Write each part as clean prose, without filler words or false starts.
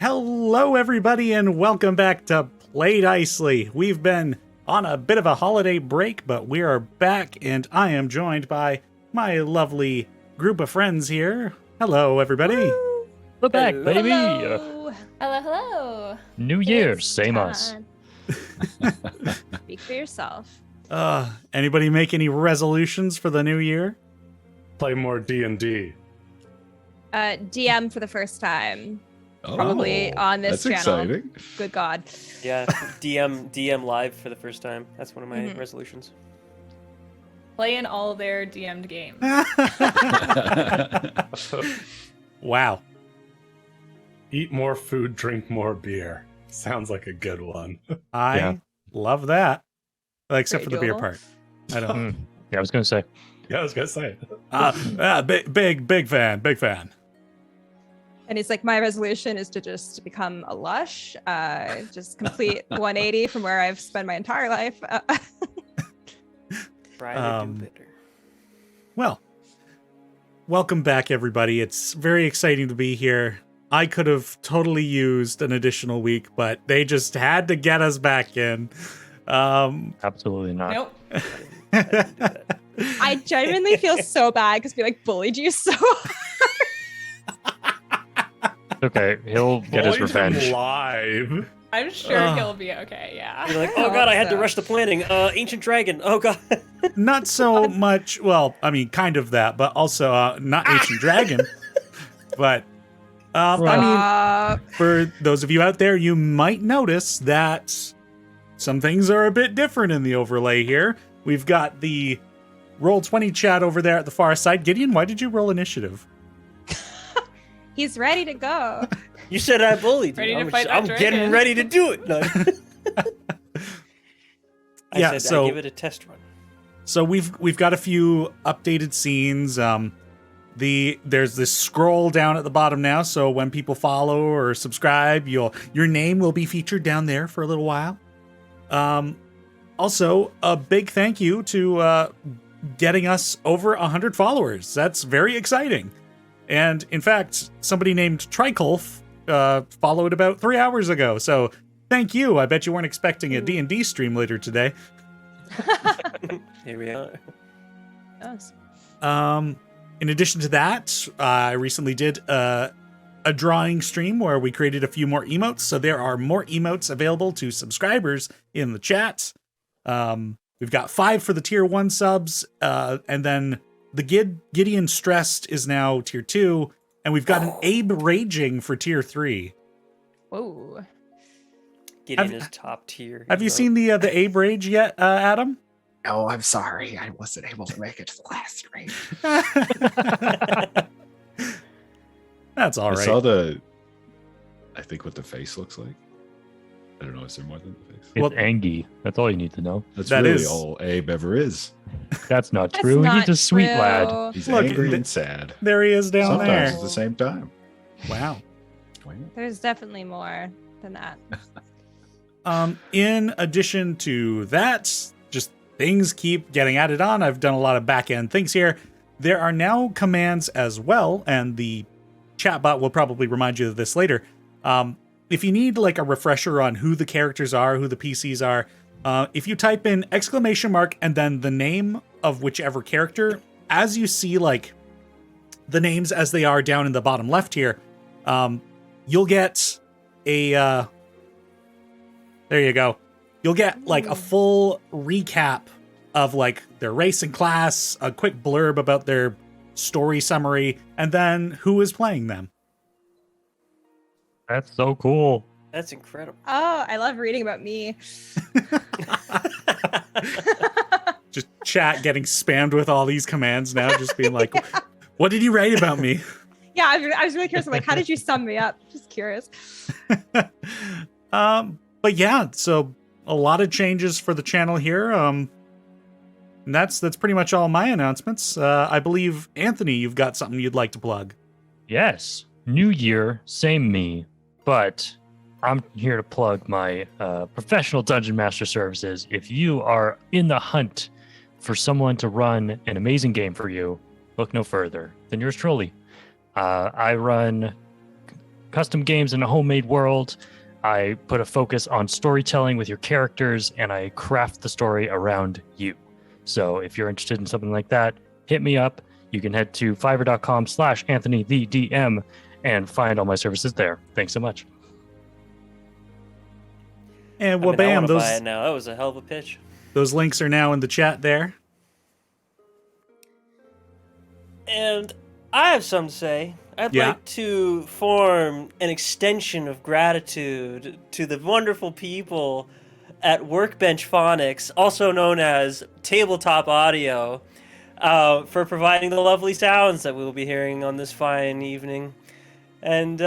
Hello, everybody, and welcome back to Play Dicely. We've been on a bit of a holiday break, but we are back, and I am joined by my lovely group of friends here. Hello, everybody. Woo! We're back, Hello. baby. Hello. New Year, same us. Speak for yourself. Anybody make any resolutions for the new year? Play more D&D. DM for the first time. Oh, Probably on this that's channel. exciting. Good God. Yeah, DM live for the first time. That's one of my Mhm. resolutions. Play in all their DM'd games. Wow. Eat more food, drink more beer. Sounds like a good one. I love that. Well, except for Pretty the beer doable. part. I don't. Yeah, I was going to say. Yeah, I was gonna say. Big fan. And it's like my resolution is to just become a lush, just complete 180 from where I've spent my entire life. Try to do better. Well, welcome back, everybody. It's very exciting to be here. I could have totally used an additional week, but they just had to get us back in. Absolutely not. Nope. I didn't do that. I genuinely feel so bad because we like bullied you so hard. Okay, he'll get his Bullied him revenge. live. I'm sure he'll be okay, yeah. You're like, oh god, I had to rush the planning. Ancient dragon. Oh god. Not so much, well, I mean, kind of that, but also not Ancient Dragon. But, I mean, for those of you out there, you might notice that some things are a bit different in the overlay here. We've got the Roll20 chat over there at the far side. Gideon, why did you roll initiative? He's ready to go. You said I bullied you. Ready to I'm, fight that I'm dragon. getting ready to do it. No. Yeah, I said so- I give it a test run. So we've got a few updated scenes. There's this scroll down at the bottom now, so when people follow or subscribe, your name will be featured down there for a little while. Also, a big thank you to getting us over 100 followers. That's very exciting. And in fact, somebody named Tricolf followed about 3 hours ago. So thank you. I bet you weren't expecting a D&D stream later today. Here we are. Yes. In addition to that, I recently did a drawing stream where we created a few more emotes. So there are more emotes available to subscribers in the chat. We've got 5 for the tier 1 subs, and then the Gideon Stressed is now tier 2, and we've got an Abe Raging for tier 3. Whoa. Gideon is top tier. Have you seen the Abe Rage yet, Adam? No, I'm sorry. I wasn't able to make it to the last stream. That's all I right. saw I think what the face looks like. I don't know. Is there more than the face? It's Well- Angie. That's all you need to know. That's that really is- all Abe ever is. That's not That's true. not He's a sweet true. lad. He's Look, angry and sad. There he is down Sometimes there. at the same time. Wow. There's definitely more than that. In addition to that, just things keep getting added on. I've done a lot of back-end things here. There are now commands as well, and the chatbot will probably remind you of this later. If you need like a refresher on who the characters are, who the PCs are, if you type in exclamation mark and then the name of whichever character, as you see like the names as they are down in the bottom left here, you'll get a there you go. You'll get like a full recap of like their race and class, a quick blurb about their story summary, and then who is playing them. That's so cool. That's incredible. Oh, I love reading about me. Just chat getting spammed with all these commands now, just being like, what did you write about me? Yeah, I was really curious. I'm like, how did you sum me up? Just curious. But yeah, so a lot of changes for the channel here. And that's pretty much all my announcements. I believe, Anthony, you've got something you'd like to plug. Yes. New year, same me. But I'm here to plug my professional dungeon master services. If you are in the hunt for someone to run an amazing game for you, look no further than yours truly. I run custom games in a homemade world. I put a focus on storytelling with your characters, and I craft the story around you. So if you're interested in something like that, hit me up. You can head to fiverr.com/AnthonyTheDM and find all my services there. Thanks so much. And I well, mean, I bam, want to buy it now. That was a hell of a pitch. those links are now in the chat there. And I have something to say. I'd Yeah. like to form an extension of gratitude to the wonderful people at Workbench Phonics, also known as Tabletop Audio, for providing the lovely sounds that we will be hearing on this fine evening. And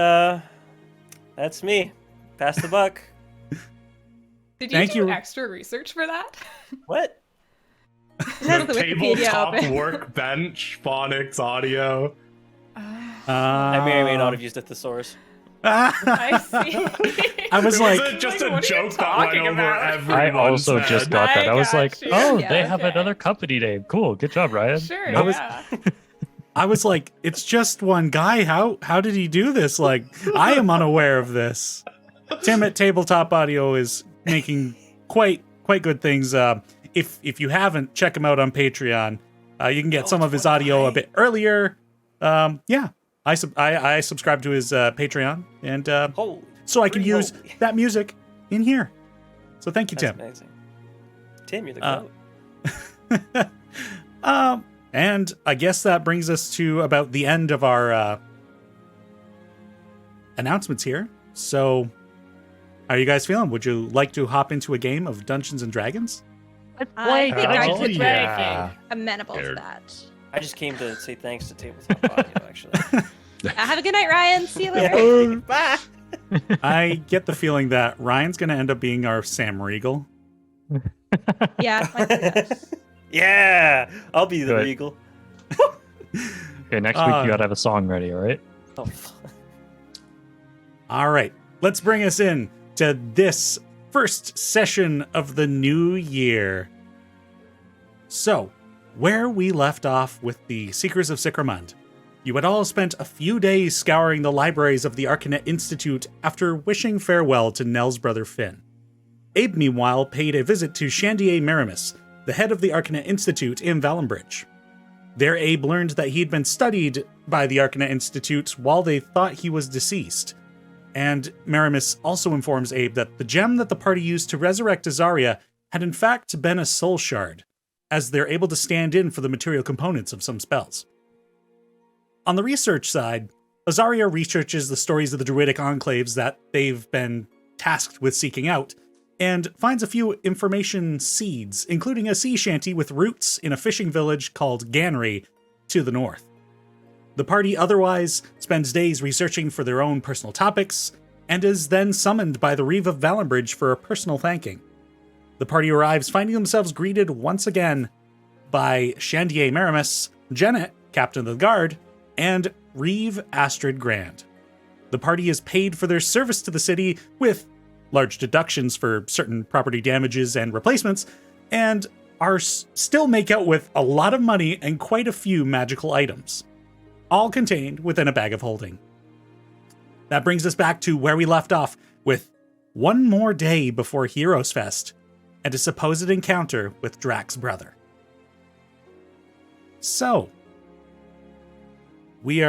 that's me. Pass the buck. Did you Thank do you. extra research for that? What? Has the Wikipedia Tabletop open. Workbench Phonics Audio. I may or may not have used a thesaurus. I see. I was It like, wasn't just Like, a what are you joke that went talking over about? everyone. I also said. just got that. I was got like, you. oh, Yeah, they have okay. another company name. Cool. Good job, Ryan. Sure, Nope. yeah. I was like, it's just one guy. How did he do this? Like, I am unaware of this. Tim at Tabletop Audio is making quite good things. If you haven't, check him out on Patreon. You can get some of his audio a bit earlier. Yeah, I subscribe to his Patreon, and Holy. so I can Pretty use holy. that music in here. So thank you, That's Tim. amazing. Tim, you're the Uh, goat. And I guess that brings us to about the end of our announcements here. So, how are you guys feeling? Would you like to hop into a game of Dungeons and Dragons? I think I Oh, could be yeah. amenable to Scared. that. I just came to say thanks to Tabletop Audio, actually. Have a good night, Ryan. See you later. Bye. I get the feeling that Ryan's going to end up being our Sam Riegel. Yeah. I see that. Yeah, I'll be the Good. Regal. Okay, next week you gotta have a song ready, all right? Oh, All right, let's bring us in to this first session of the new year. So, where we left off with the Seekers of Sicromund, you had all spent a few days scouring the libraries of the Arcanet Institute after wishing farewell to Nell's brother Finn. Abe, meanwhile, paid a visit to Chandier Merimus, the head of the Arcanet Institute in Valambridge. There, Abe learned that he'd been studied by the Arcanet Institute while they thought he was deceased. And Merimus also informs Abe that the gem that the party used to resurrect Azaria had in fact been a soul shard, as they're able to stand in for the material components of some spells. On the research side, Azaria researches the stories of the druidic enclaves that they've been tasked with seeking out, and finds a few information seeds, including a sea shanty with roots in a fishing village called Ganry to the north. The party otherwise spends days researching for their own personal topics, and is then summoned by the Reeve of Valambridge for a personal thanking. The party arrives finding themselves greeted once again by Chandier Merimus, Janet, captain of the guard, and Reeve Astrid Grand. The party is paid for their service to the city with large deductions for certain property damages and replacements, and still make out with a lot of money and quite a few magical items, all contained within a bag of holding. That brings us back to where we left off, with one more day before Heroes Fest and a supposed encounter with Draq's brother. So, we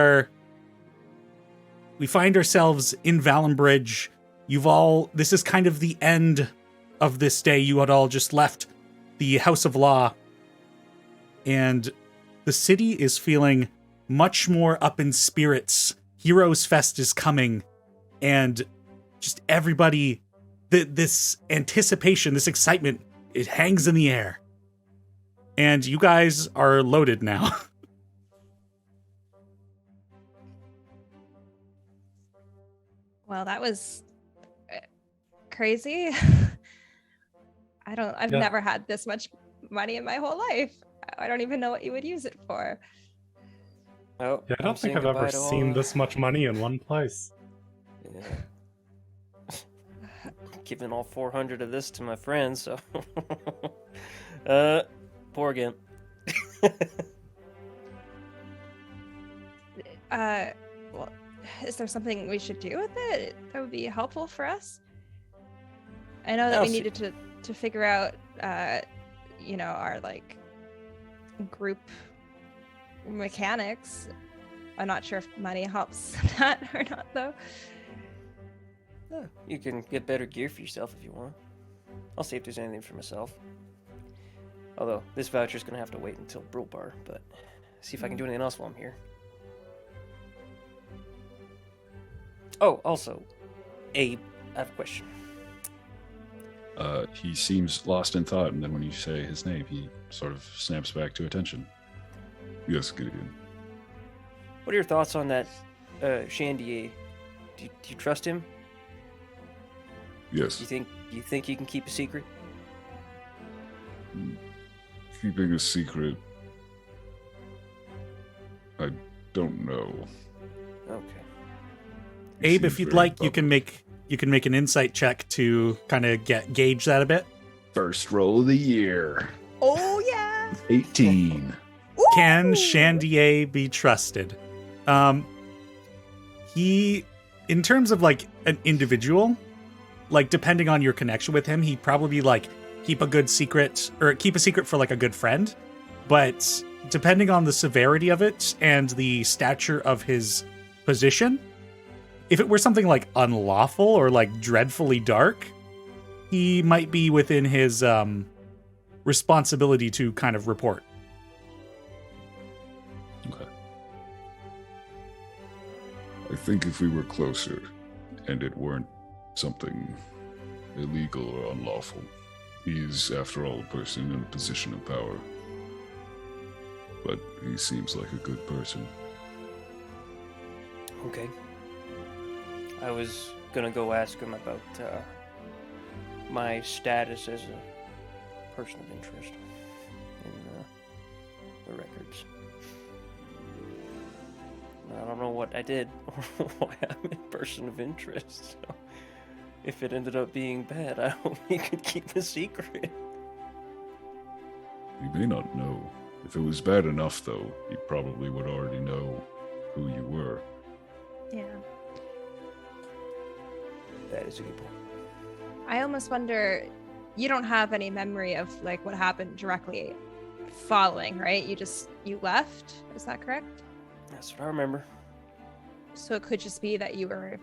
find ourselves in Valambridge. This is kind of the end of this day. You had all just left the House of Law, and the city is feeling much more up in spirits. Heroes Fest is coming, and just everybody, this anticipation, this excitement, it hangs in the air. And you guys are loaded now. Well, that was crazy. I've Yeah. never had this much money in my whole life. I don't even know what you would use it for. Oh, Yeah, I don't think I've ever seen this much money in one place. Yeah. Giving all 400 of this to my friends, so. Poor again. Well, is there something we should do with it that would be helpful for us? I know that we needed to figure out, our like group mechanics. I'm not sure if money helps that or not, though. You can get better gear for yourself if you want. I'll see if there's anything for myself. Although, this voucher's gonna have to wait until Brill Bar, but see if I can do anything else while I'm here. Oh, also, Abe, I have a question. He seems lost in thought, and then when you say his name, he sort of snaps back to attention. Yes, Gideon. What are your thoughts on that Chandier? Do you trust him? Yes. Do you think he can keep a secret? Keeping a secret. I don't know. Okay. He Abe, seems if you'd very like, you public. can make an insight check to kind of gauge that a bit. First roll of the year. Oh yeah. 18. Can Ooh! Chandier be trusted? He, in terms of like an individual, like depending on your connection with him, he'd probably like keep a secret for like a good friend. But depending on the severity of it and the stature of his position, if it were something like unlawful or like dreadfully dark, he might be within his responsibility to kind of report. Okay. I think if we were closer and it weren't something illegal or unlawful, he's, after all, a person in a position of power. But he seems like a good person. Okay. I was gonna go ask him about my status as a person of interest in the records. I don't know what I did or why I'm a person of interest. So if it ended up being bad, I hope he could keep the secret. He may not know. If it was bad enough, though, he probably would already know who you were. Yeah. That is a good point. I almost wonder, you don't have any memory of like what happened directly following, right? You left, is that correct? That's what I remember. So it could just be that you were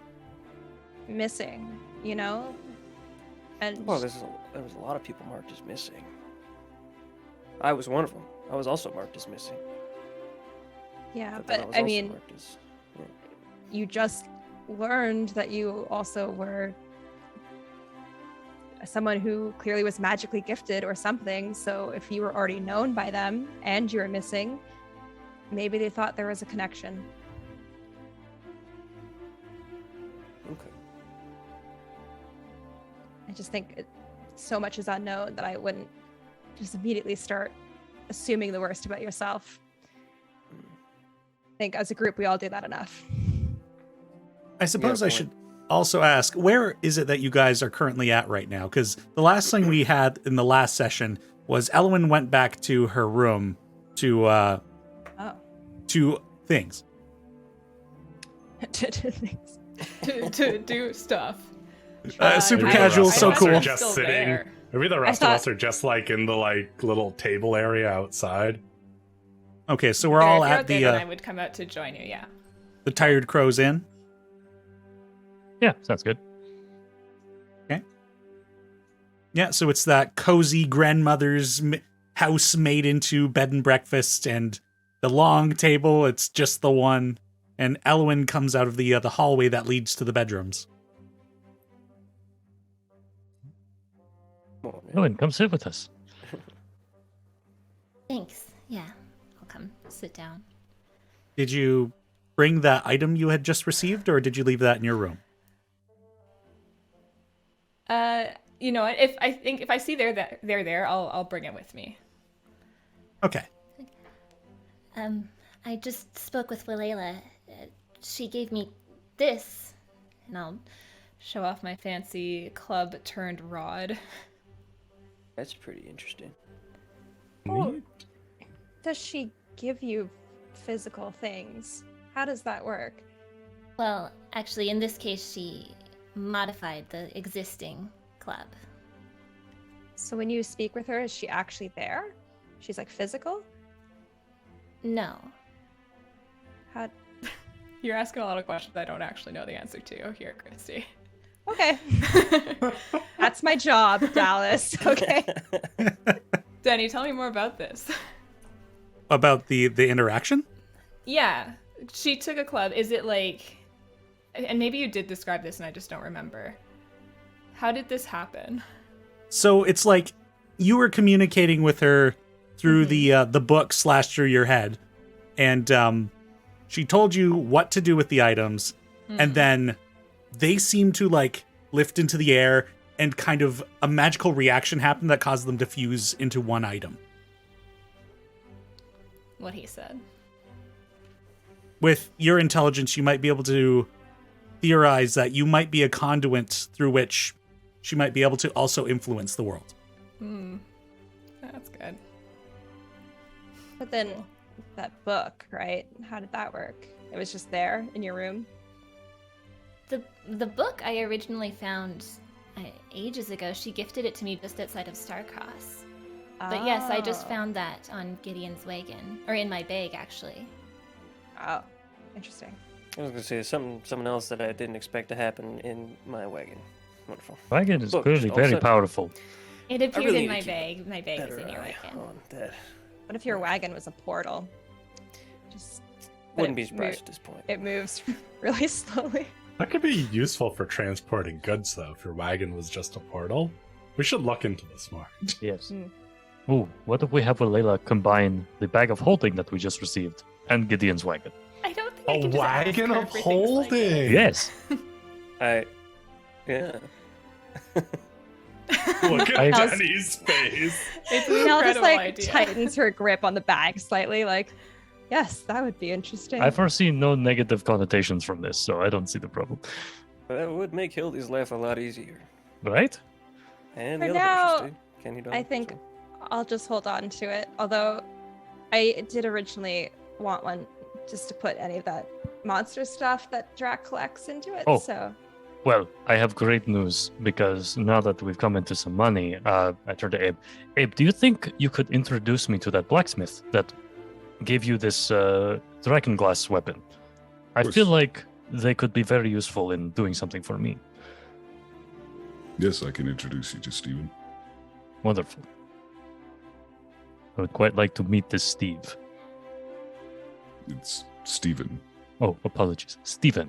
missing, you know? And Well, there was a lot of people marked as missing. I was one of them. I was also marked as missing. yeah, then but was I also mean, marked as- yeah. you just learned that you also were someone who clearly was magically gifted or something. So if you were already known by them and you were missing, maybe they thought there was a connection. Okay. I just think so much is unknown that I wouldn't just immediately start assuming the worst about yourself. I think as a group, we all do that enough. I suppose I point. should also ask, where is it that you guys are currently at right now? Because the last thing we had in the last session was Elwyn went back to her room to things. to do stuff. Super Maybe the casual, rest so of us are cool. just Still sitting. there. Maybe the rest of thought- us are just like in the like little table area outside. Okay, so we're If all you're at out there, then I the would come out to join you. Yeah. Tired Crows Inn. Yeah, sounds good. Yeah, so it's that cozy grandmother's house made into bed and breakfast, and the long table, it's just the one. And Elwyn comes out of the hallway that leads to the bedrooms. Come on, man. Ellen, come sit with us. Thanks. Yeah, I'll come sit down. Did you bring that item you had just received, or did you leave that in your room? You know, if I see they're there, I'll bring it with me. Okay. I just spoke with Walela. She gave me this, and I'll Show off my fancy club turned rod. That's pretty interesting. Oh, does she give you physical things? How does that work? Well, actually, in this case, she modified the existing club. So when you speak with her, is she actually there? She's like physical? No. How? You're asking a lot of questions I don't actually know the answer to here, Christy. Okay. That's my job, Dallas. Okay. Danny, tell me more about this. About the interaction? Yeah, she took a club. Is it like, and maybe you did describe this and I just don't remember. How did this happen? So it's like you were communicating with her through the book / through your head, and she told you what to do with the items, and then they seem to like lift into the air, and kind of a magical reaction happened that caused them to fuse into one item. What he said. With your intelligence, you might be able to theorize that you might be a conduit through which she might be able to also influence the world. That's good. But then that book, right? How did that work? It was just there in your room? The book I originally found ages ago. She gifted it to me just outside of Starcross. But yes, I just found that on Gideon's wagon, or in my bag, actually. Oh, interesting. I was gonna say something else that I didn't expect to happen in my wagon. Wonderful. Wagon is Book, clearly all very set. powerful. It appeared really in need my to keep bag. My bag is Better in your eye wagon. on that. What if your wagon was a portal? Just Wouldn't it be surprised mo- at this point. It moves really slowly. That could be useful for transporting goods, though, if your wagon was just a portal. We should look into this more. Yes. Hmm. Ooh, what if we have Layla combine the bag of holding that we just received and Gideon's wagon? I don't think I A can just ask wagon her of for things like holding! Yes. Yeah. Look at I- Jenny's face. It's an Nell just incredible like idea. tightens her grip on the bag slightly, like, yes, that would be interesting. I foresee no negative connotations from this, so I don't see the problem. That would make Hildy's life a lot easier. Right? And For the other now, pictures, too. Can you I think I'll just hold on to it. Although I did originally want one just to put any of that monster stuff that Draq collects into it. Oh. So Well, I have great news because now that we've come into some money, I turned to Abe. Abe, do you think you could introduce me to that blacksmith that gave you this dragon glass weapon? I course. feel like they could be very useful in doing something for me. Yes, I can introduce you to Stephen. Wonderful. I would quite like to meet this Steve. It's Stephen. Oh, apologies. Stephen.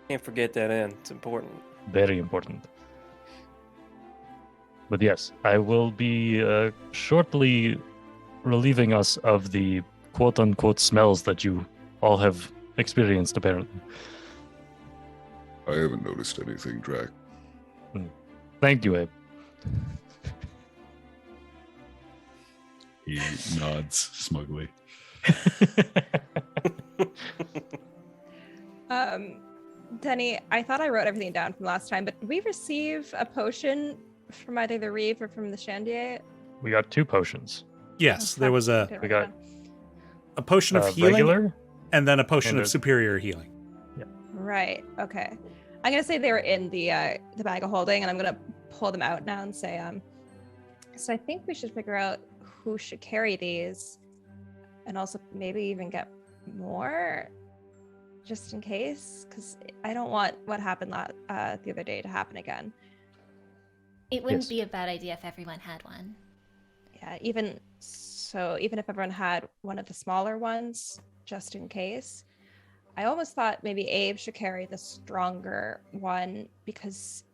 Can't forget that end. It's important. Very important. But yes, I will be shortly relieving us of the quote-unquote smells that you all have experienced, apparently. I haven't noticed anything, Draq. Thank you, Abe. He nods smugly. Teni, I thought I wrote everything down from last time, but did we receive a potion from either the Reeve or from the Chandier? We got 2 potions. Yes, Oh, there fuck, was I a didn't we write it got- down. potion of healing Regular? and then a potion and of a- superior healing. Right. Okay. I'm gonna say they were in the bag of holding, and I'm gonna pull them out now and say, so I think we should figure out who should carry these, and also maybe even get more, just in case, because I don't want what happened the other day to happen again. It wouldn't Yes. be a bad idea if everyone had one. Yeah. Even if everyone had one of the smaller ones, just in case. I almost thought maybe Abe should carry the stronger one because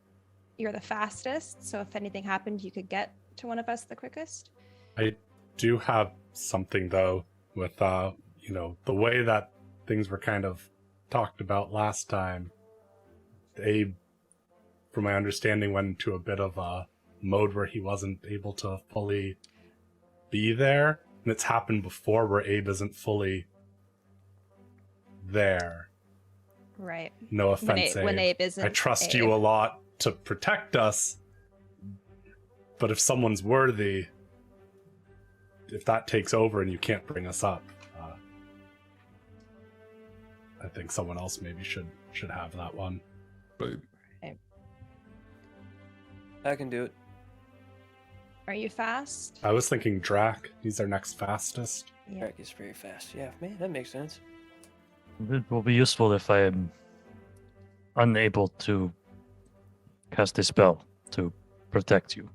you're the fastest. So if anything happened, you could get to one of us the quickest. I do have something, though, with, the way that things were kind of talked about last time. Abe, from my understanding, went into a bit of a mode where he wasn't able to fully be there. And it's happened before where Abe isn't fully there. Right. No offense, When Abe isn't. I trust Abe. you a lot to protect us, but if someone's worthy, if that takes over and you can't bring us up, I think someone else maybe should have that one. Right. I can do it. Are you fast? I was thinking Draq. He's our next fastest. Yeah. Draq is very fast. Yeah, man, that makes sense. It will be useful if I am unable to cast a spell to protect you.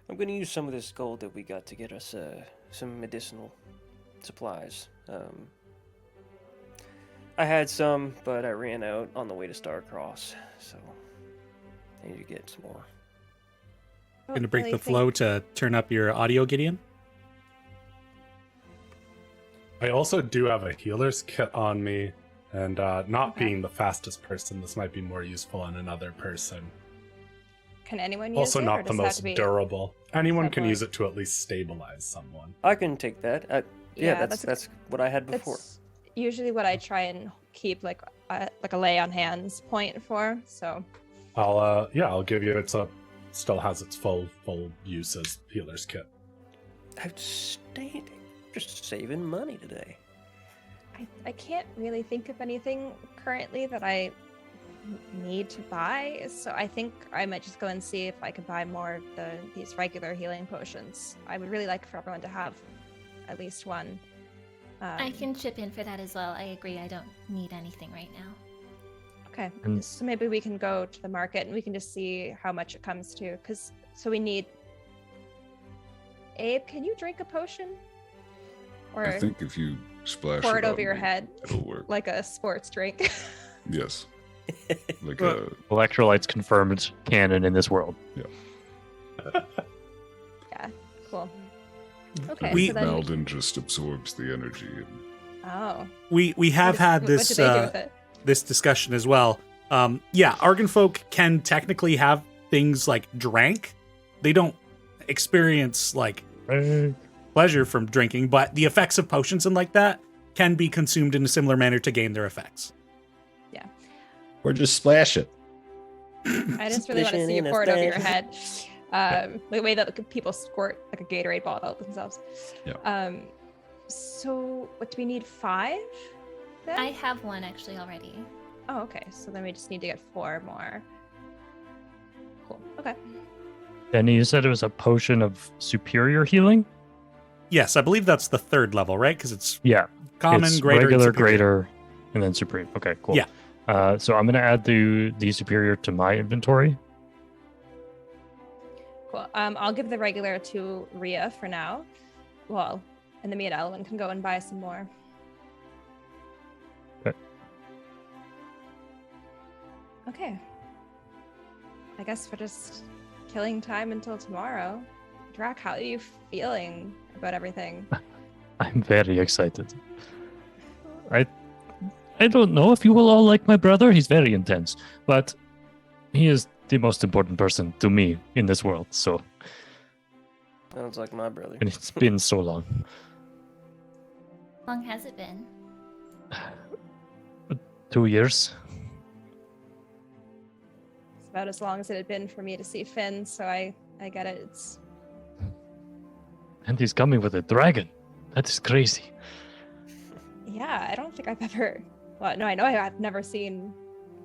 I'm going to use some of this gold that we got to get us some medicinal supplies. I had some, but I ran out on the way to Starcross, so I need to get some more. Going to break Really the think- flow to turn up your audio, Gideon. I also do have a healer's kit on me, and not Okay. being the fastest person, this might be more useful on another person. Can anyone use Also it? or not the does it have most to be- durable. Anyone can someone? use it to at least stabilize someone. I can take that. Yeah, That's what I had before. That's usually what I try and keep like a lay on hands point for. So I'll give you. Still has its full use as healer's kit. Outstanding. Just saving money today. I can't really think of anything currently that I need to buy. So I think I might just go and see if I could buy more of these regular healing potions. I would really like for everyone to have at least one. I can chip in for that as well. I agree. I don't need anything right now. Okay, And- so maybe we can go to the market and we can just see how much it comes to. So we need. Abe, can you drink a potion? Or I think if you splash pour it on over your me, head it'll work. like a sports drink? Yes. Like Electrolytes confirmed canon in this world. Yeah, cool. Okay, We- so then. Malden just absorbs the energy. And Oh. We have had What this do they do with it? this discussion as well. Yeah, Argon folk can technically have things like drank. They don't experience like pleasure from drinking, but the effects of potions and like that can be consumed in a similar manner to gain their effects. Or just splash it. I just really want to Splishing see you in a pour it over your splash. head. The way that people squirt like a Gatorade bottle out themselves. Yeah. So what do we need? 5? Then? I have one actually already. Oh, okay. So then we just need to get 4 more. Cool. Okay. Danny, you said it was a potion of superior healing? Yes, I believe that's the 3rd level, right? Because it's Yeah. common, it's greater, and regular, superior. greater, and then supreme. Okay, cool. Yeah. So I'm gonna add the superior to my inventory. Cool. I'll give the regular to Rhea for now. Well, and then me and Elwin can go and buy some more. Okay. Okay. I guess we're just killing time until tomorrow. Draq, how are you feeling about everything? I'm very excited. I don't know if you will all like my brother. He's very intense, but he is the most important person to me in this world. So, Sounds like my brother. and it's been so long. How long has it been? 2 years. It's about as long as it had been for me to see Finn, so I get it. It's And he's coming with a dragon. That is crazy. yeah, I don't think I've ever well, no, I know I've never seen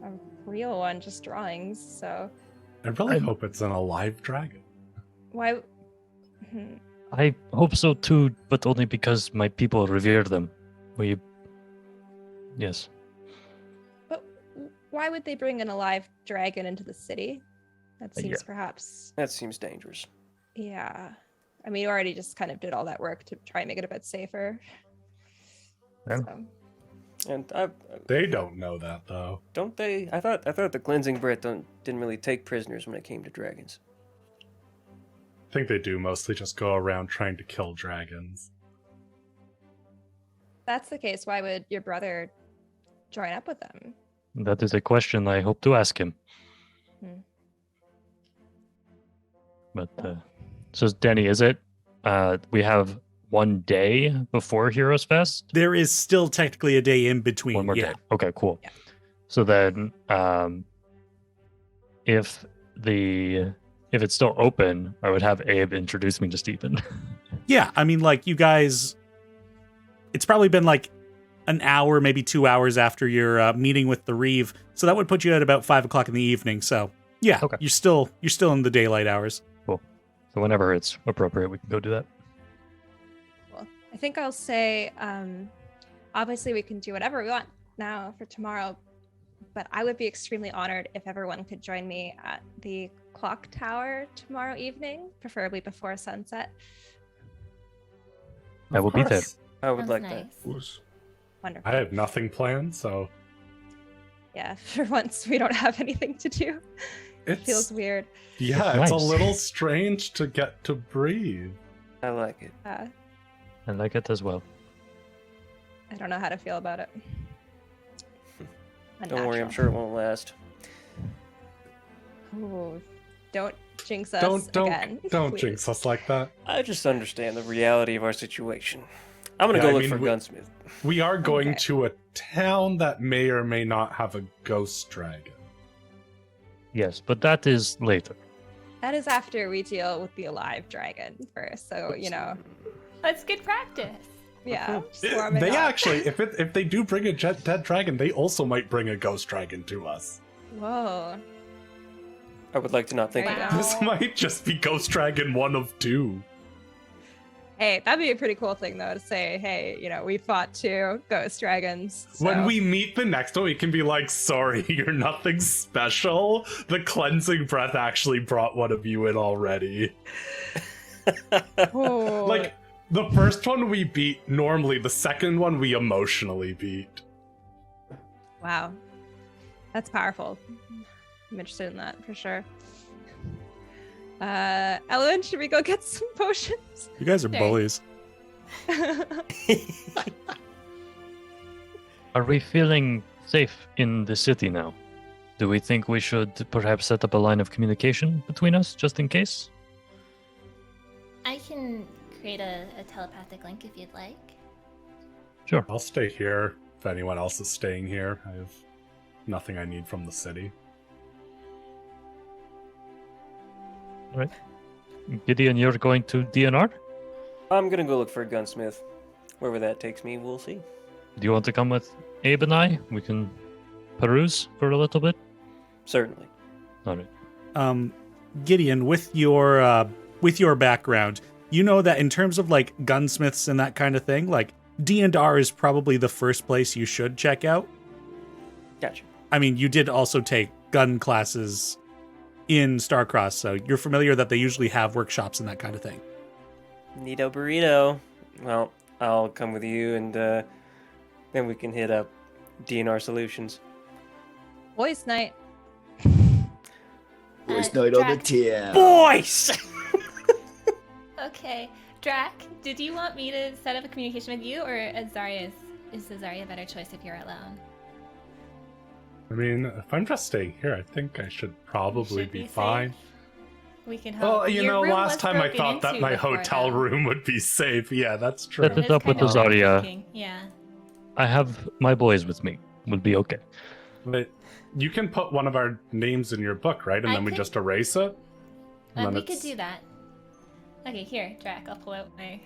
a real one, just drawings, so I really hope it's an alive dragon. why I hope so too, but only because my people revere them. Yes. But why would they bring an alive dragon into the city? That seems Yeah. perhaps That seems dangerous. yeah. I mean, you already just kind of did all that work to try and make it a bit safer. Yeah. So, And They don't know that though. don't they? I thought the cleansing Brit didn't really take prisoners when it came to dragons. I think they do mostly just go around trying to kill dragons. if that's the case, why would your brother join up with them? That is a question I hope to ask him. Hmm. But so Danny, is it? We have 1 day before Heroes Fest. There is still technically a day in between. One more yeah. day. Okay, cool. Yeah. So then, if it's still open, I would have Abe introduce me to Stephen. Yeah, I mean, like, you guys it's probably been like an hour, maybe 2 hours after your meeting with the Reeve. So that would put you at about 5 o'clock in the evening. So yeah, Okay. you're still in the daylight hours. Cool. So whenever it's appropriate, we can go do that. Well, I think I'll say, obviously we can do whatever we want now for tomorrow, but I would be extremely honored if everyone could join me at the clock tower tomorrow evening, preferably before sunset. I will be there. I would Sounds like nice. that. Of course. Wonderful. I have nothing planned, so Yeah, for once we don't have anything to do. It it's feels weird. yeah, It's it's a nice. little strange to get to breathe. I like it. I like it as well. I don't know how to feel about it. Don't worry, I'm sure it won't last. Ooh, don't jinx us Don't again. don't please. jinx us like that. I just understand the reality of our situation. I'm gonna Yeah, go I look mean, for a we- gunsmith. We are going Okay. to a town that may or may not have a ghost dragon. Yes, but that is later. That is after we deal with the alive dragon first. So, That's good practice. yeah. just warming They up. actually, if they do bring a dead dragon, they also might bring a ghost dragon to us. Whoa. I would like to not think There of you that. go. This might just be ghost dragon 1 of 2. Hey, that'd be a pretty cool thing, though, to say, hey, we fought 2 ghost dragons. When so- we meet the next one, we can be like, sorry, you're nothing special. The cleansing breath actually brought one of you in already. Ooh. Like, the first one we beat normally, the second one we emotionally beat. Wow. That's powerful. I'm interested in that for sure. Ellen, should we go get some potions? You guys are Sure. bullies. Are we feeling safe in the city now? Do we think we should perhaps set up a line of communication between us, just in case? I can create a telepathic link if you'd like. Sure. I'll stay here if anyone else is staying here. I have nothing I need from the city. All right. Gideon, you're going to DNR? I'm gonna go look for a gunsmith. Wherever that takes me, we'll see. Do you want to come with Abe and I? We can peruse for a little bit. Certainly. All right. Gideon, with your background, you know that in terms of like gunsmiths and that kind of thing, like D&R is probably the first place you should check out. Gotcha. I mean, you did also take gun classes in Starcross, so you're familiar that they usually have workshops and that kind of thing. Neato burrito. Well, I'll come with you, and then we can hit up DNR Solutions. Boys' night. Boys night on the Drac- town. Boys! Okay. Draq, did you want me to set up a communication with you, or is Azaria a better choice if you're alone? I mean, if I'm just staying here, I think I should probably Should be safe. fine. We can hope. Well, Your room last was time I broken thought that into my before, hotel though. room would be safe. Yeah, that's true. Set it That's up with kind of what I'm Azaria. thinking. Yeah. I have my boys with me. We'll be okay. But you can put one of our names in your book, right? And I then we could- just erase it? And then We could it's- do that. Okay, here, Drac, I'll pull out my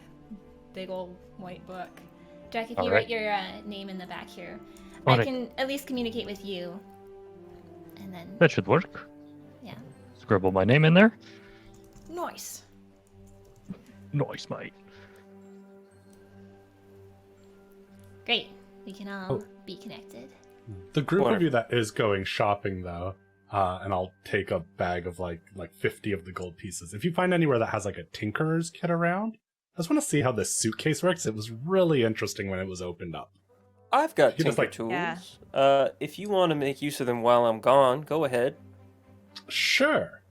big old white book. Drac, if you Alright. write your name in the back here, I Alright. can at least communicate with you. And then, That should work. yeah. Scribble my name in there. Nice. Nice, mate. Great. We can all be connected. The group of Wonderful. you that is going shopping, though, and I'll take a bag of like 50 of the gold pieces. If you find anywhere that has like a tinkerer's kit around, I just want to see how this suitcase works. It was really interesting when it was opened up. I've got You just, tinker like- tools. Yeah. If you want to make use of them while I'm gone, go ahead. Sure.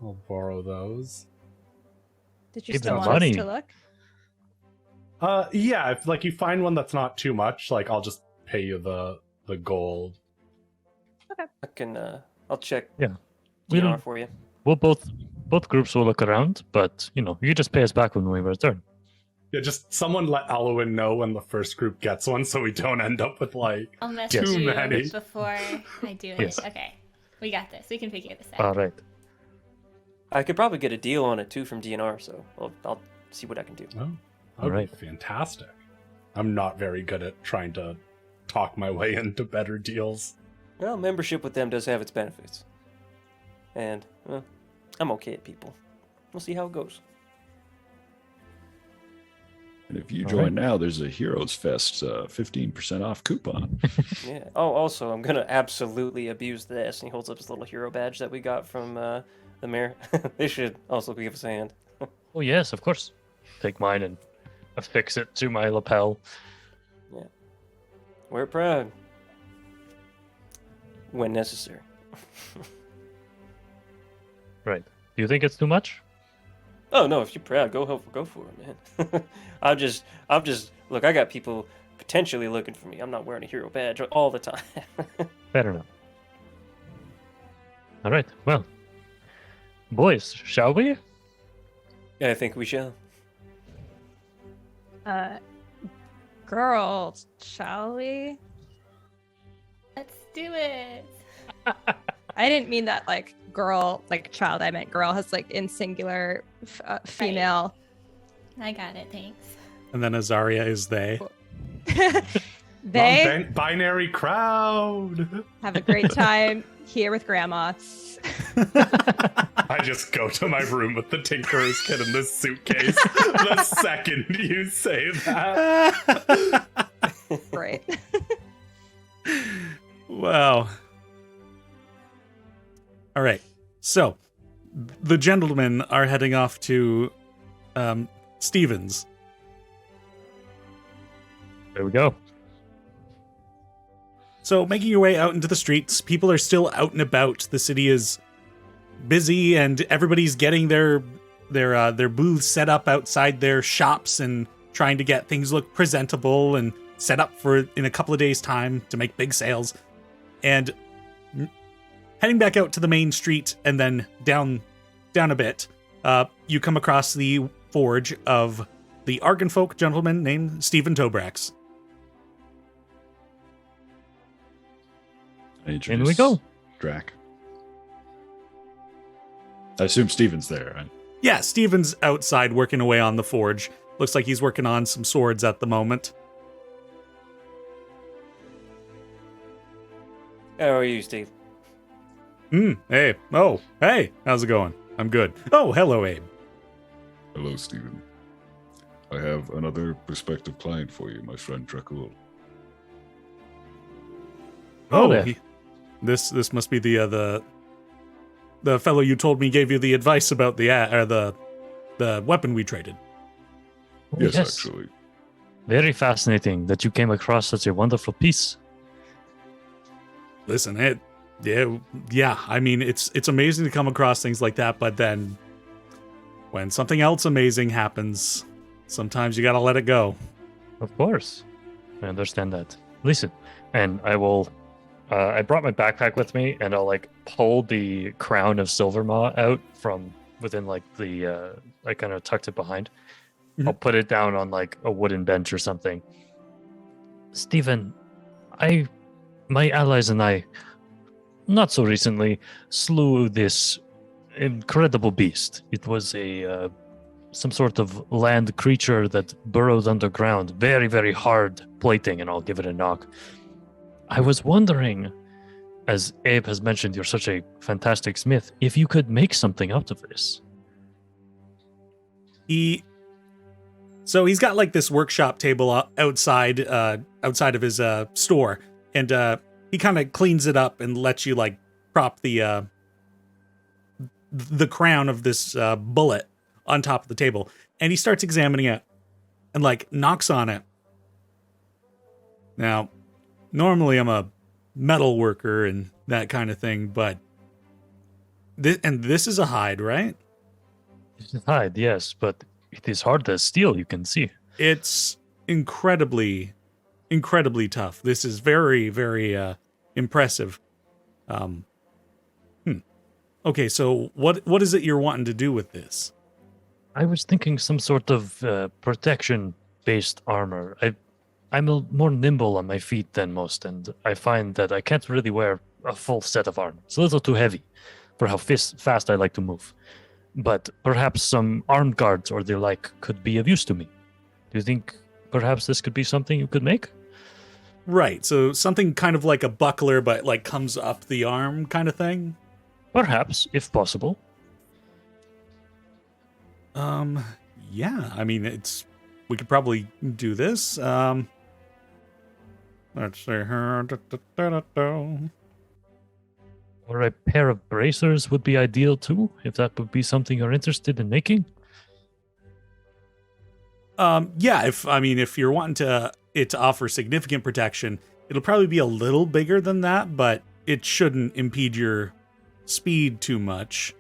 I'll borrow those. Did you Give still them want money. us to look? Yeah, if like you find one that's not too much, like I'll just pay you the gold. I can. I'll check. Yeah. We DNR don't. for you. We'll both groups will look around, but you just pay us back when we return. Yeah, just someone let Alwyn know when the first group gets one, so we don't end up with like. I'll message Too you many. before I do it. Yes. Okay. We got this. We can figure this All out. right. I could probably get a deal on it too from DNR, so I'll see what I can do. Oh, that All would right. be fantastic. I'm not very good at trying to talk my way into better deals. Well, membership with them does have its benefits. And, well, I'm okay at people. We'll see how it goes. And if you join now, there's a Heroes Fest 15% off coupon. Yeah. Oh, also, I'm going to absolutely abuse this. And he holds up his little hero badge that we got from the mayor. They should also give us a hand. Oh, yes, of course. Take mine and affix it to my lapel. Yeah. We're proud. When necessary. Right. Do you think it's too much? Oh no, if you're proud, go for it, man. I'm just look, I got people potentially looking for me. I'm not wearing a hero badge all the time. Fair enough. All right. Well, boys, shall we? I think we shall. Girls, shall we? Let's do it. I didn't mean that like girl, like child. I meant girl has like in singular female. I got it, thanks. And then Azaria is they. They Binary crowd. have a great time here with grandma. I just go to my room with the Tinkerer's kit in this suitcase the second you say that. Great. Wow. All right. So, the gentlemen are heading off to Stevens. There we go. So, making your way out into the streets, people are still out and about. The city is busy, and everybody's getting their booths set up outside their shops and trying to get things look presentable and set up for in a couple of days' time to make big sales. And heading back out to the main street and then down a bit, you come across the forge of the Argonfolk gentleman named Stephen Tobrax. In we go. Draq. I assume Steven's there, right? Yeah, Stephen's outside working away on the forge. Looks like he's working on some swords at the moment. How are you, Steve? Hey. Oh, hey. How's it going? I'm good. Oh, hello, Abe. Hello, Steven. I have another prospective client for you, my friend Draq. Oh, yeah. This must be the fellow you told me gave you the advice about the weapon we traded. Oh, Yes, actually. Very fascinating that you came across such a wonderful piece. Listen, yeah. I mean, it's amazing to come across things like that, but then when something else amazing happens, sometimes you gotta let it go. Of course. I understand that. Listen, and I will... I brought my backpack with me, and I'll, like, pull the crown of Silvermaw out from within, like, the... I kind of tucked it behind. Mhm. I'll put it down on, like, a wooden bench or something. Stephen, my allies and I, not so recently, slew this incredible beast. It was some sort of land creature that burrowed underground. Very, very hard plating, and I'll give it a knock. I was wondering, as Abe has mentioned, you're such a fantastic smith, if you could make something out of this. So he's got like this workshop table outside of his store, and he kind of cleans it up and lets you like prop the crown of this bullet on top of the table, and he starts examining it and like knocks on it. Now, normally I'm a metal worker and that kind of thing, but this is a hide, right? It's a hide, yes, but it is hard as steel, you can see. It's incredibly tough. This is very, very impressive. Okay, so what is it you're wanting to do with this? I was thinking some sort of protection-based armor. I'm more nimble on my feet than most, and I find that I can't really wear a full set of armor. It's a little too heavy for how fast I like to move. But perhaps some armed guards or the like could be of use to me. Do you think perhaps this could be something you could make? Right, so something kind of like a buckler, but like comes up the arm kind of thing? Perhaps, if possible. Yeah, I mean, we could probably do this. Let's see here. Or a pair of bracers would be ideal too, if that would be something you're interested in making. Yeah, if you're wanting it to offer significant protection, it'll probably be a little bigger than that, but it shouldn't impede your speed too much.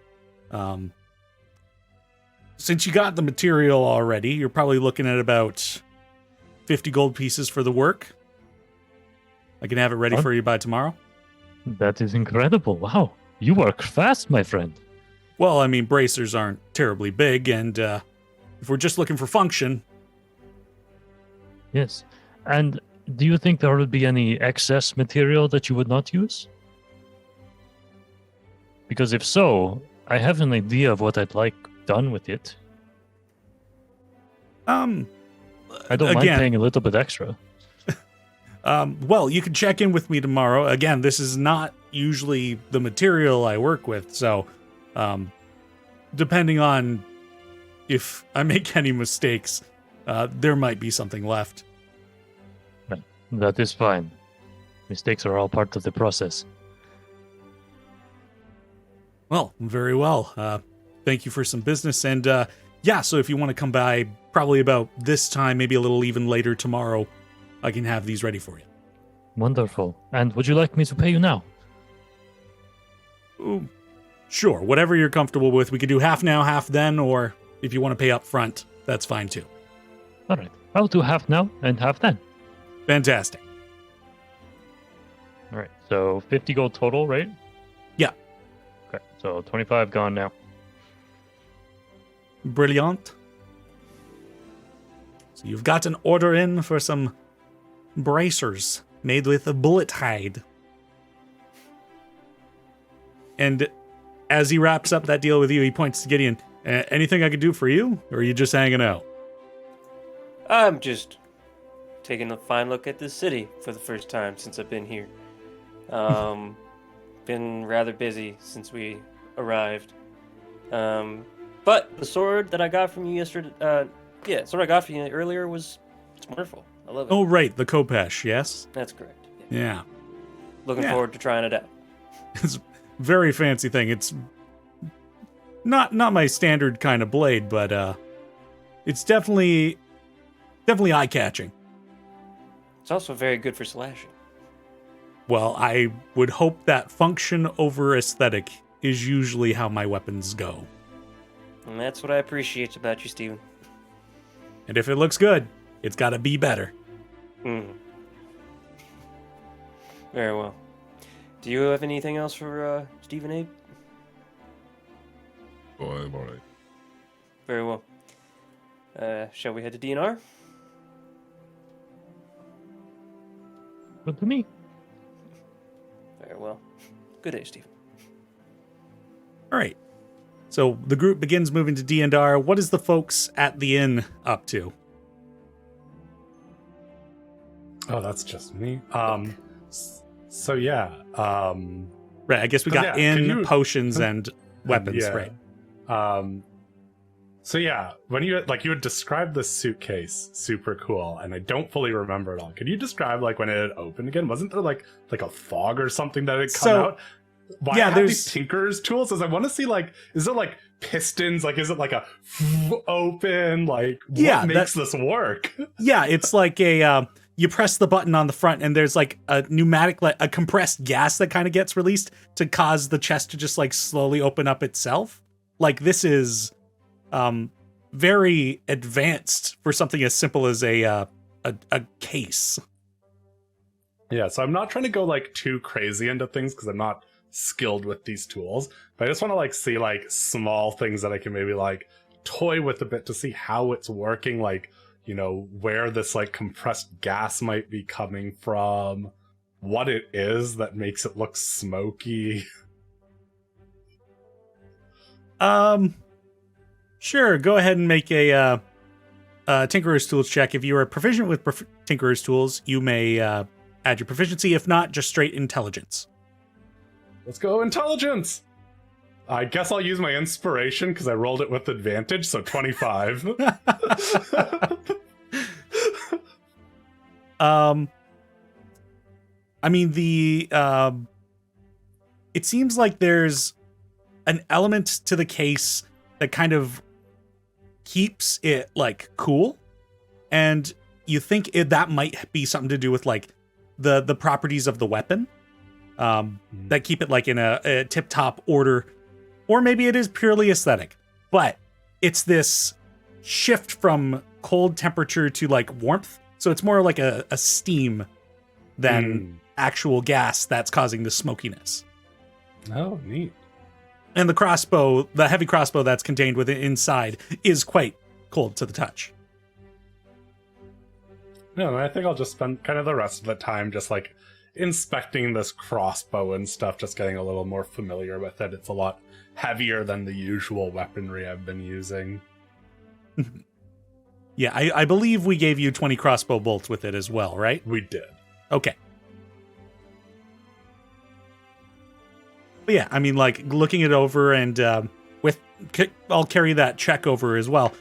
Since you got the material already, you're probably looking at about 50 gold pieces for the work. I can have it ready for you by tomorrow. That is incredible. Wow. You work fast, my friend. Well, I mean, bracers aren't terribly big, and if we're just looking for function... Yes. And do you think there would be any excess material that you would not use? Because if so, I have an idea of what I'd like done with it. I don't mind paying a little bit extra. Well, you can check in with me tomorrow. Again, this is not usually the material I work with, so depending on if I make any mistakes, there might be something left. That is fine. Mistakes are all part of the process. Well, very well. Thank you for some business, and yeah, so if you want to come by probably about this time, maybe a little even later tomorrow, I can have these ready for you. Wonderful. And would you like me to pay you now? Ooh, sure, whatever you're comfortable with. We could do half now, half then, or if you want to pay up front, that's fine too. All right. I'll do half now and half then. Fantastic. All right. So 50 gold total, right? Yeah. Okay. So 25 gone now. Brilliant. So you've got an order in for some bracers made with a bullet hide. And as he wraps up that deal with you, he points to Gideon. Anything I could do for you? Or are you just hanging out? I'm just taking a fine look at this city for the first time since I've been here. Been rather busy since we arrived. But the sword that I got from you yesterday, sword I got from you earlier it's wonderful. I love it. Oh, right, the Kopesh, yes? That's correct. Yeah. Looking forward to trying it out. It's a very fancy thing. It's not my standard kind of blade, but it's definitely eye-catching. It's also very good for slashing. Well, I would hope that function over aesthetic is usually how my weapons go. And that's what I appreciate about you, Steven. And if it looks good, it's got to be better. Very well. Do you have anything else for Stephen Abe? Oh, I'm all right. Very well. Shall we head to DNR? Good to me. Very well. Good day, Stephen. All right. So the group begins moving to D&R. What is the folks at the inn up to? Oh, that's just me. So yeah. Right, I guess we got potions and weapons, right? So yeah, when you had described the suitcase super cool, and I don't fully remember it all. Could you describe when it had opened again? Wasn't there like a fog or something that had come out? Why have these tinker's tools? As I want to see is there pistons? Is it a open? What makes this work? Yeah, it's you press the button on the front and there's a pneumatic, a compressed gas that kind of gets released to cause the chest to just slowly open up itself. This is very advanced for something as simple as a case. Yeah, so I'm not trying to go too crazy into things because I'm not skilled with these tools, but I just want to see small things that I can maybe toy with a bit to see how it's working, where this compressed gas might be coming from, what it is that makes it look smoky. Sure, go ahead and make a Tinkerer's Tools check. If you are proficient with Tinkerer's Tools, you may add your proficiency. If not, just straight intelligence. Let's go intelligence. I guess I'll use my inspiration because I rolled it with advantage, so 25. I mean, it seems like there's an element to the case that kind of keeps it like cool, and you think that might be something to do with like the properties of the weapon, that keep it like in a tip-top order, or maybe it is purely aesthetic. But it's this shift from cold temperature to like warmth, so it's more like a steam than actual gas that's causing the smokiness. Oh, neat. And the crossbow, the heavy crossbow that's contained within inside, is quite cold to the touch. No, I think I'll just spend kind of the rest of the time just like inspecting this crossbow and stuff, just getting a little more familiar with it. It's a lot heavier than the usual weaponry I've been using. Yeah, I believe we gave you 20 crossbow bolts with it as well, right? We did. Okay. But yeah, I mean, like, looking it over and I'll carry that check over as well.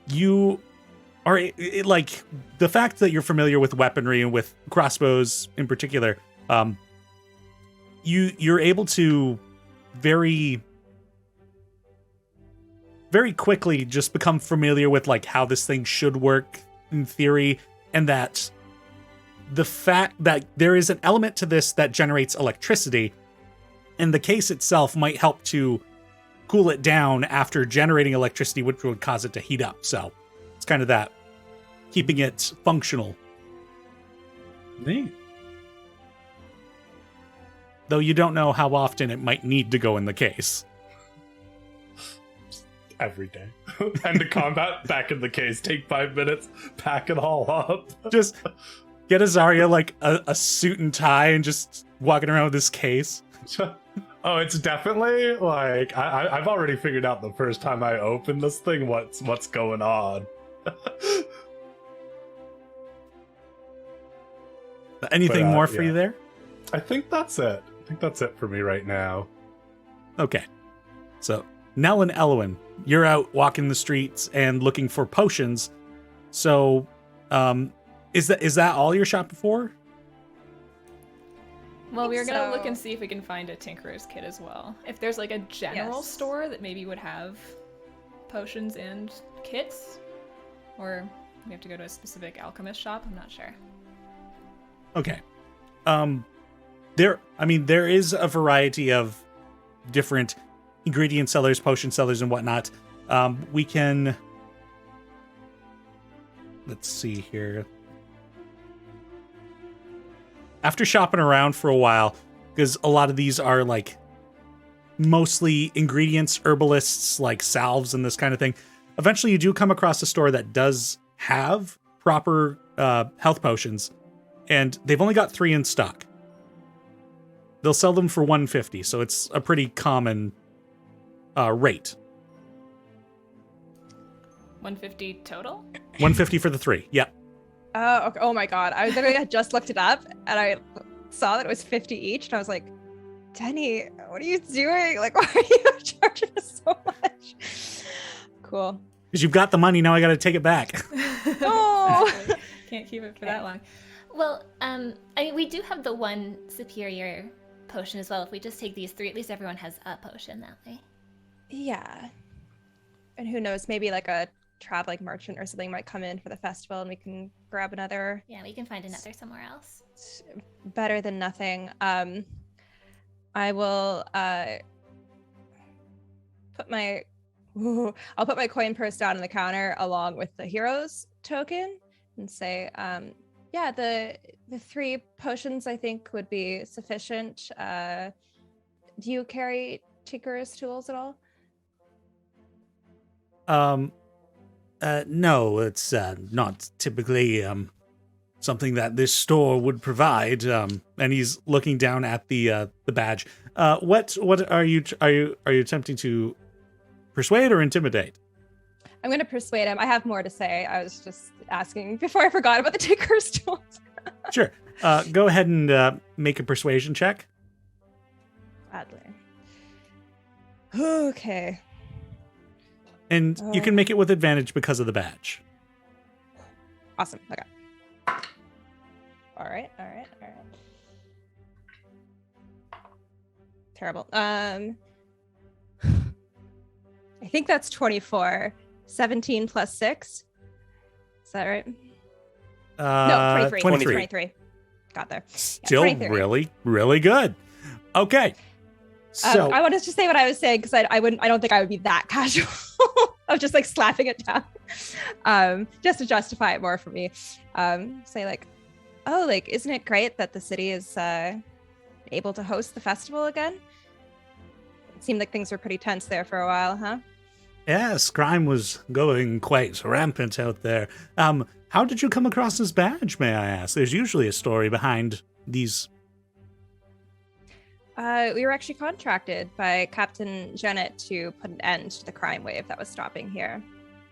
You are, like, the fact that you're familiar with weaponry and with crossbows in particular, you're able to very quickly just become familiar with, like, how this thing should work in theory, and that the fact that there is an element to this that generates electricity, and the case itself might help to cool it down after generating electricity, which would cause it to heat up. So it's kind of that, keeping it functional. Neat. Though you don't know how often it might need to go in the case. Every day. End of combat, back in the case, take 5 minutes, pack it all up. Just get Azaria like a suit and tie and just walking around with this case. Oh, it's definitely like I've already figured out the first time I open this thing what's going on. Anything more for you there? I think that's it. I think that's it for me right now. Okay. So, Nell and Elwyn, you're out walking the streets and looking for potions. So, is that all you're shopping for? Well, we were gonna so. look and see if we can find a Tinkerer's Kit as well. If there's like a general store that maybe would have potions and kits, or we have to go to a specific alchemist shop. I'm not sure. Okay. There is a variety of different ingredient sellers, potion sellers, and whatnot. We can. Let's see here. After shopping around for a while, because a lot of these are like mostly ingredients, herbalists, like salves and this kind of thing, eventually you do come across a store that does have proper health potions, and they've only got 3 in stock. They'll sell them for $150, so it's a pretty common rate. $150 total? $150 for the 3, yeah. Oh, okay. Oh my god. I literally had just looked it up and I saw that it was 50 each, and I was like, Teni, what are you doing? Like, why are you charging us so much? Cool. Because you've got the money, now I gotta take it back. No. Exactly. Can't keep it for that long. Well, I mean, we do have the one superior potion as well. If we just take these 3, at least everyone has a potion that way. Yeah. And who knows, maybe like a traveling merchant or something might come in for the festival and we can grab another. Yeah, we can find another somewhere else. Better than nothing. I will I'll put my coin purse down on the counter along with the hero's token and say, yeah, the 3 potions I think would be sufficient. Do you carry Tinkerer's tools at all? No, it's not typically something that this store would provide. And he's looking down at the badge. What are you attempting to persuade or intimidate? I'm going to persuade him. I have more to say. I was just asking before I forgot about the Tinker's tools. Sure. Go ahead and make a persuasion check. Gladly. Okay. And you can make it with advantage because of the badge. Awesome. Okay. All right. Terrible. I think that's 24. 17 plus 6. Is that right? No, 23. 23. Got there. Still 23. really, really good. Okay. So I wanted to say what I was saying because I don't think I would be that casual of just like slapping it down. Just to justify it more for me. Say like, oh, like, isn't it great that the city is able to host the festival again? It seemed like things were pretty tense there for a while, huh? yes, crime was going quite rampant out there. How did you come across this badge, may I ask? There's usually a story behind these. We were actually contracted by Captain Janet to put an end to the crime wave that was stopping here.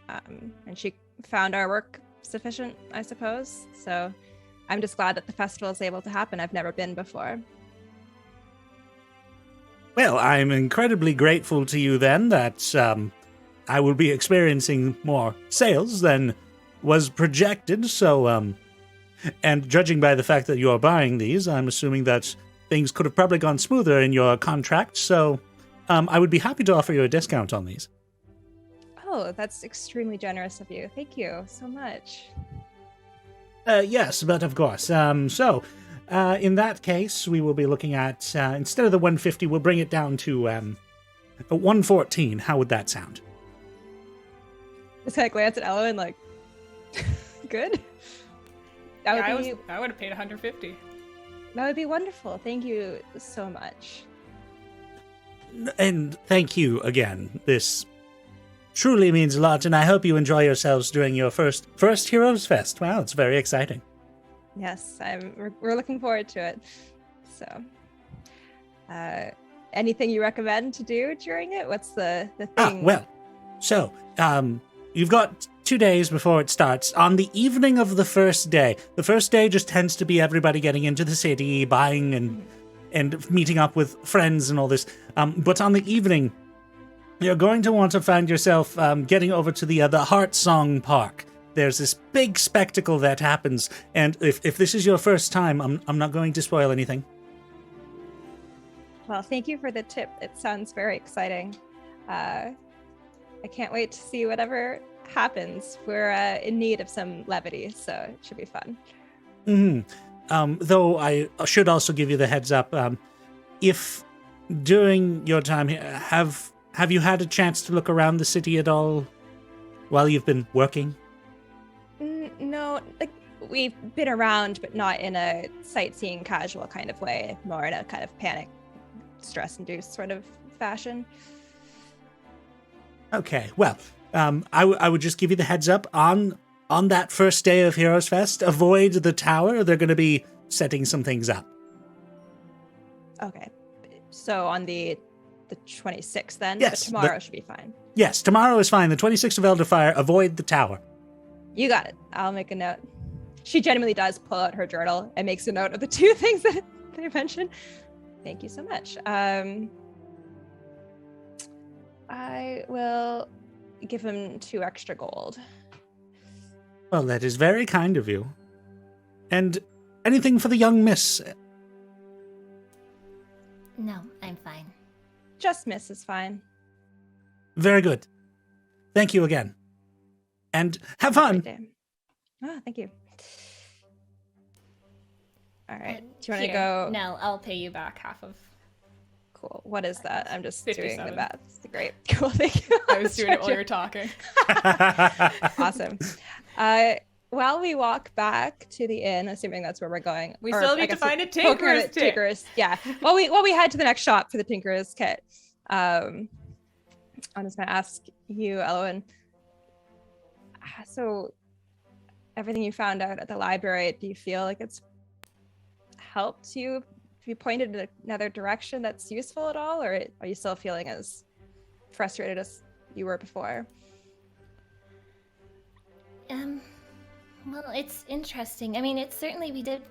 And she found our work sufficient, I suppose. So I'm just glad that the festival is able to happen. I've never been before. Well, I'm incredibly grateful to you then that I will be experiencing more sales than was projected. So, and judging by the fact that you are buying these, I'm assuming that things could have probably gone smoother in your contract. So, I would be happy to offer you a discount on these. Oh, that's extremely generous of you. Thank you so much. Yes, but of course. In that case, we will be looking at, instead of the 150, we'll bring it down to 114. How would that sound? Just kind of glance at Ellen like, good? I would have paid 150. That would be wonderful. Thank you so much. And thank you again. This truly means a lot, and I hope you enjoy yourselves during your first Heroes Fest. Wow, it's very exciting. Yes, we're looking forward to it. So, anything you recommend to do during it? What's the thing? You've got 2 days before it starts. On the evening of the first day just tends to be everybody getting into the city, buying and meeting up with friends and all this. But on the evening, you're going to want to find yourself getting over to the Heart Song Park. There's this big spectacle that happens, and if this is your first time, I'm not going to spoil anything. Well, thank you for the tip. It sounds very exciting. I can't wait to see whatever happens. We're in need of some levity, so it should be fun. Mm-hmm. Though I should also give you the heads up. If during your time here, have you had a chance to look around the city at all while you've been working? No, like we've been around, but not in a sightseeing casual kind of way, more in a kind of panic, stress-induced sort of fashion. Okay, well, I would just give you the heads up on that first day of Heroes Fest. Avoid the tower. They're going to be setting some things up. Okay, so on the 26th then. Yes, but tomorrow should be fine. Yes, tomorrow is fine. The 26th of Elderfire. Avoid the tower. You got it. I'll make a note. She genuinely does pull out her journal and makes a note of the two things that they mentioned. Thank you so much. I will give him 2 extra gold. Well, that is very kind of you. And anything for the young miss? No, I'm fine. Just miss is fine. Very good. Thank you again. And have fun. Oh, thank you. All right. Do you want to Here. go? No, I'll pay you back half of. Cool. What is that? I'm just 57. doing the math. Great. Cool. Thank you. I was doing it while you were talking. Awesome. While we walk back to the inn, assuming that's where we're going, We or still I need to guess find a Tinker's Tinker's kit. Tinker's, yeah. While we head to the next shop for the Tinker's kit, I'm just gonna ask you, Elowen. So, everything you found out at the library, do you feel like it's helped you? Have you pointed in another direction that's useful at all, or are you still feeling as frustrated as you were before? Well, it's interesting. I mean, it's certainly we did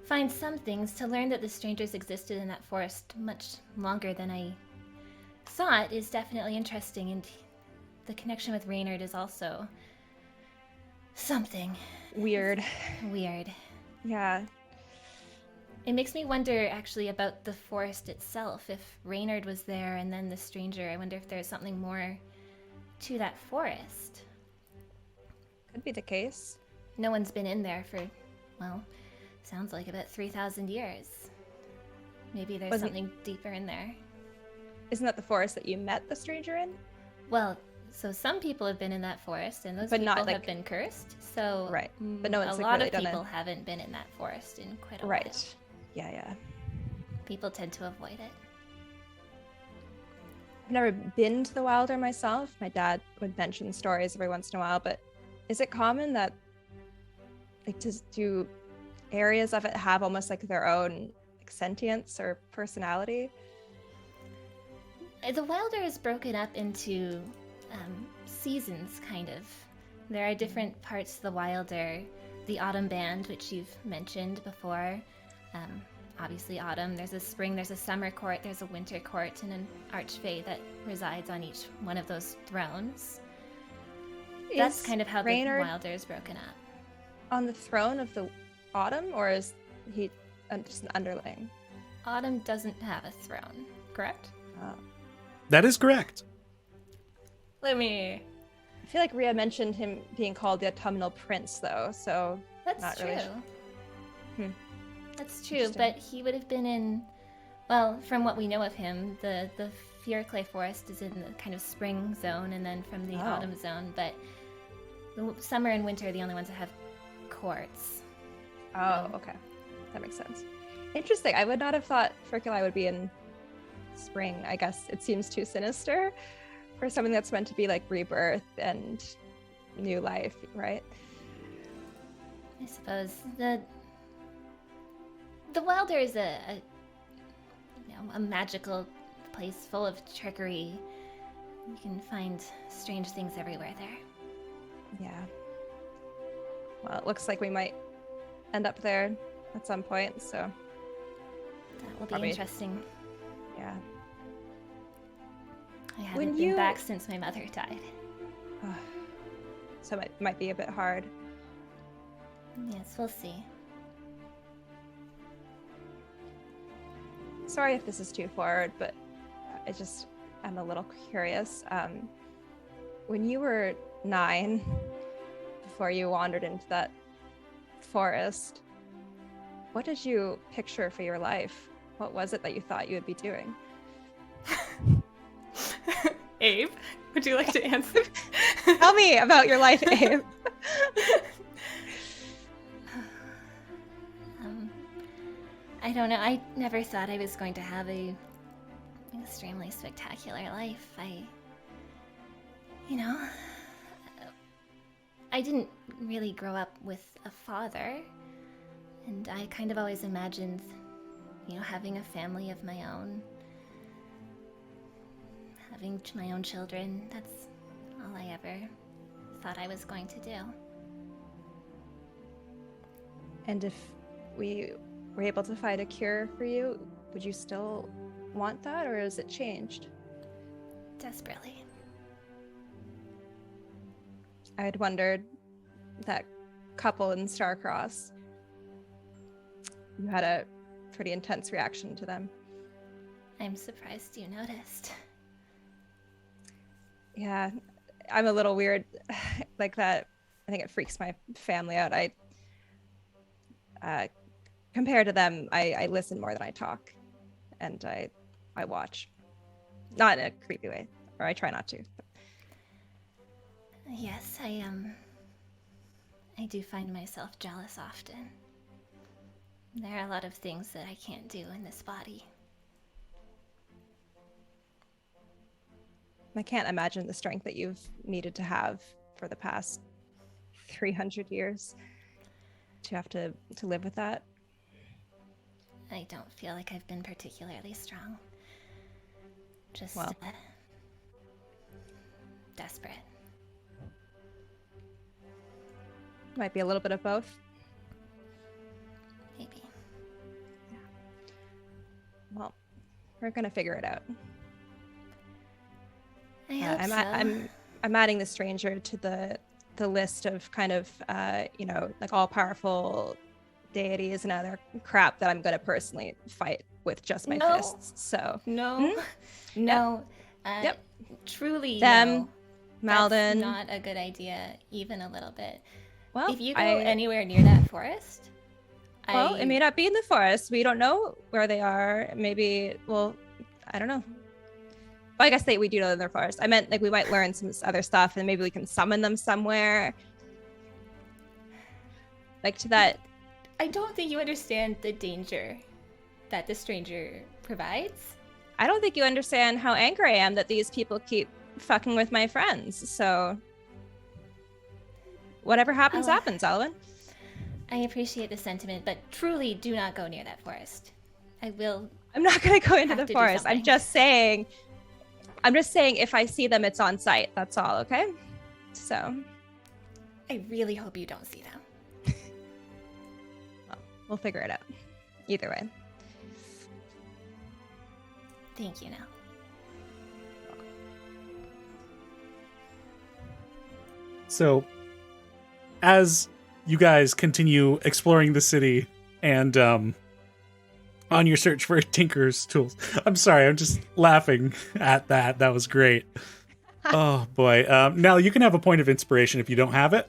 find some things. To learn that the strangers existed in that forest much longer than I thought is definitely interesting, and the connection with Reynard is also something Weird. weird. Yeah. It makes me wonder actually about the forest itself. If Reynard was there and then the stranger, I wonder if there's something more to that forest. Could be the case. No one's been in there for, well, sounds like about 3,000 years. Maybe there's something deeper in there. Isn't that the forest that you met the stranger in? Well, so some people have been in that forest, and those But people not, like- have been cursed. So Right. But no one's a like, lot really of done people it. haven't been in that forest in quite a while. Right. Yeah. People tend to avoid it. I've never been to the Wilder myself. My dad would mention stories every once in a while, but is it common that, like, do areas of it have almost like their own like, sentience or personality? The Wilder is broken up into seasons, kind of. There are different parts of the Wilder. The Autumn Band, which you've mentioned before. Obviously autumn. There's a spring, there's a summer court, there's a winter court, and an archfey that resides on each one of those thrones. That's kind of how Reynard the Wilder is broken up. on the throne of the Autumn, or is he just an underling? Autumn doesn't have a throne, correct? That is correct. Let me. I feel like Rhea mentioned him being called the Autumnal Prince, though, so That's Not true. really That's true, Interesting. but he would have been in, well, from what we know of him, the Fierclay Forest is in the kind of spring zone, and then from the Oh. autumn zone, but the summer and winter are the only ones that have courts. Oh, okay. That makes sense. Interesting. I would not have thought Furculi would be in spring. I guess it seems too sinister for something that's meant to be like rebirth and new life, right? I suppose the Wilder is a magical place full of trickery. You can find strange things everywhere there. Yeah. Well, it looks like we might end up there at some point, so That will be Probably. interesting. yeah. I When haven't been you- back since my mother died. So it might be a bit hard. Yes, we'll see. Sorry if this is too forward, but I'm a little curious. When you were 9, before you wandered into that forest, what did you picture for your life? What was it that you thought you would be doing? Abe, would you like to answer? Tell me about your life, Abe. I don't know. I never thought I was going to have a extremely spectacular life. I didn't really grow up with a father, and I kind of always imagined, having a family of my own, having my own children. That's all I ever thought I was going to do. And if we were able to find a cure for you, would you still want that, or has it changed? Desperately. I had wondered, that couple in Starcross, you had a pretty intense reaction to them. I'm surprised you noticed. Yeah, I'm a little weird like that. I think it freaks my family out. Compared to them, I listen more than I talk, and I watch, not in a creepy way, or I try not to. Yes, I do find myself jealous often. There are a lot of things that I can't do in this body. I can't imagine the strength that you've needed to have for the past 300 years to have to live with that. I don't feel like I've been particularly strong. Just Well. Desperate. Might be a little bit of both. Maybe. Well, we're gonna figure it out. I hope so. I'm adding the stranger to the list of kind of like all powerful deities and other crap that I'm gonna personally fight with just my fists. So no, no. Yep. Truly, Them, no. Malden. That's not a good idea, even a little bit. Well, if you go anywhere near that forest, well, it may not be in the forest. We don't know where they are. Maybe, well, I don't know. Well, I guess we do know they're in the forest. I meant like we might learn some other stuff, and maybe we can summon them somewhere. Like to that. I don't think you understand the danger that the stranger provides. I don't think you understand how angry I am that these people keep fucking with my friends. So whatever happens, happens, Alwyn. I appreciate the sentiment, but truly do not go near that forest. I'm not going to go into the forest. I'm just saying if I see them, it's on site. That's all, okay? So I really hope you don't see them. Well, we'll figure it out. Either way. Thank you now. So, as you guys continue exploring the city and on your search for Tinker's tools, I'm sorry, I'm just laughing at that. That was great. Oh boy. Now you can have a point of inspiration if you don't have it.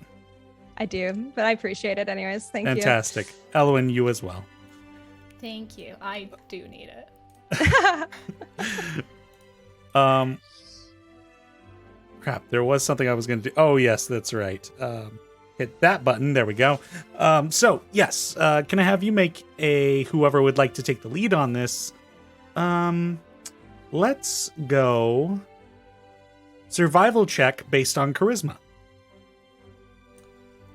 I do, but I appreciate it anyways. Thank you. Fantastic. Elwyn, you as well. Thank you. I do need it. Crap, there was something I was going to do. Oh, yes, that's right. Hit that button. There we go. So, yes, can I have you make whoever would like to take the lead on this? Let's go survival check based on charisma.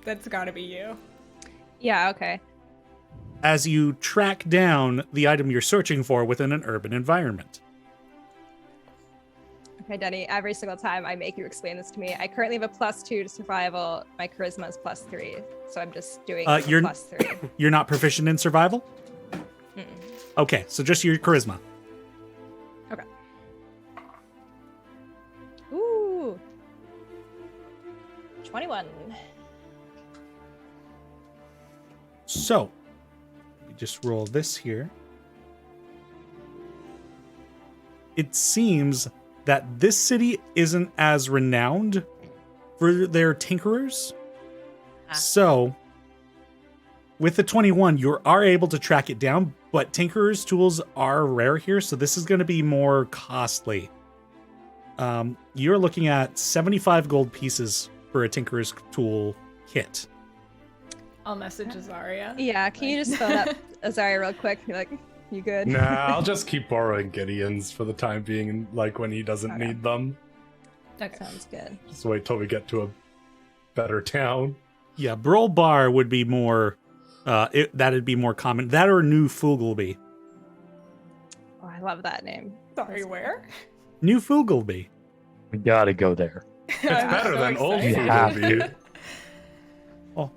That's gotta be you. Yeah, okay. As you track down the item you're searching for within an urban environment. Okay, Denny, every single time I make you explain this to me, I currently have a +2 to survival. My charisma is +3. So I'm just doing +3. You're not proficient in survival? Mm-mm. Okay, so just your charisma. Okay. Ooh. 21. So, we just roll this here. It seems that this city isn't as renowned for their tinkerers. So, with the 21, you are able to track it down, but tinkerers' tools are rare here, so this is going to be more costly. You're looking at 75 gold pieces for a tinkerer's tool kit. I'll message Azaria. Yeah, can you just phone up Azaria real quick? You're like, you good? Nah, I'll just keep borrowing Gideon's for the time being, like when he doesn't need them. Okay. Sounds good. Just wait till we get to a better town. Yeah, Brol Bar would be more, that'd be more common. That or New Fugleby. Oh, I love that name. Sorry, where? New Fugleby. We gotta go there. It's better than old excited. Fugleby. Oh,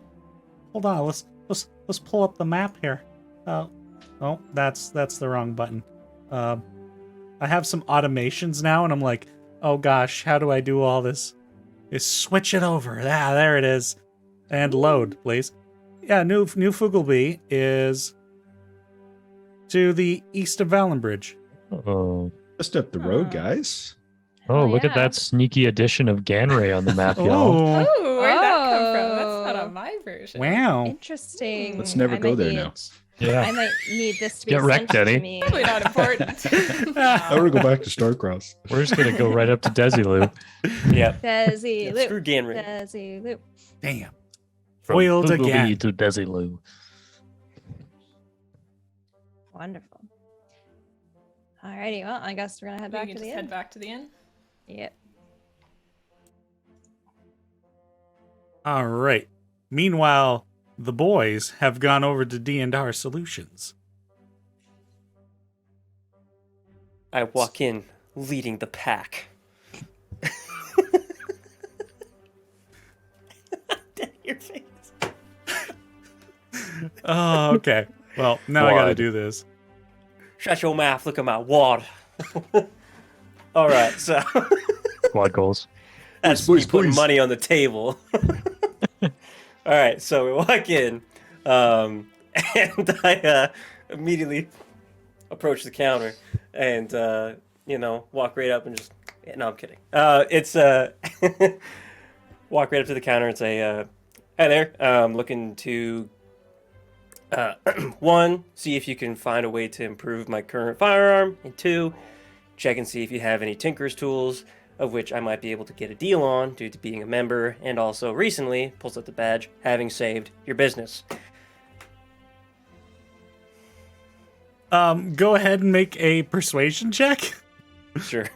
hold on. Let's pull up the map here. Oh, that's the wrong button. I have some automations now, and I'm like, oh gosh, how do I do all this? Just switch it over. Ah, there it is. And load, please. Yeah, New Fugleby is to the east of Valambridge. Oh, Just up the road, guys. oh, look at yeah. that sneaky addition of Ganray on the map, y'all. Oh, Oh, where'd that come from? That's not on my version. wow. Interesting. Let's never go there now. Yeah. I might need this to be Get wrecked, sent to Denny. me. Probably not important. I want to go back to Starcross. We're just gonna go right up to Desilu. Yep. Desi Loop. Screw Ganry. Desi Loop. Damn. From Foiled Fugleby again. to Desilu. Wonderful. Alrighty, well, I guess we're gonna head We back can to the just inn. head back to the inn. Yep. All right. Meanwhile, the boys have gone over to D&R Solutions. I walk in, leading the pack. Your face. Oh, okay. Well, now I got to Wad. do this. Shut your mouth. Look at my wad. All right, so Quad goals. that's Please, me putting please. money on the table. All right, so we walk in, and I immediately approach the counter and walk right up and just no, I'm kidding. It's walk right up to the counter and say, "Hi there, I'm looking to one, see if you can find a way to improve my current firearm, and two, check and see if you have any tinker's tools, of which I might be able to get a deal on due to being a member, and also recently," pulls out the badge, "having saved your business." Go ahead and make a persuasion check. Sure.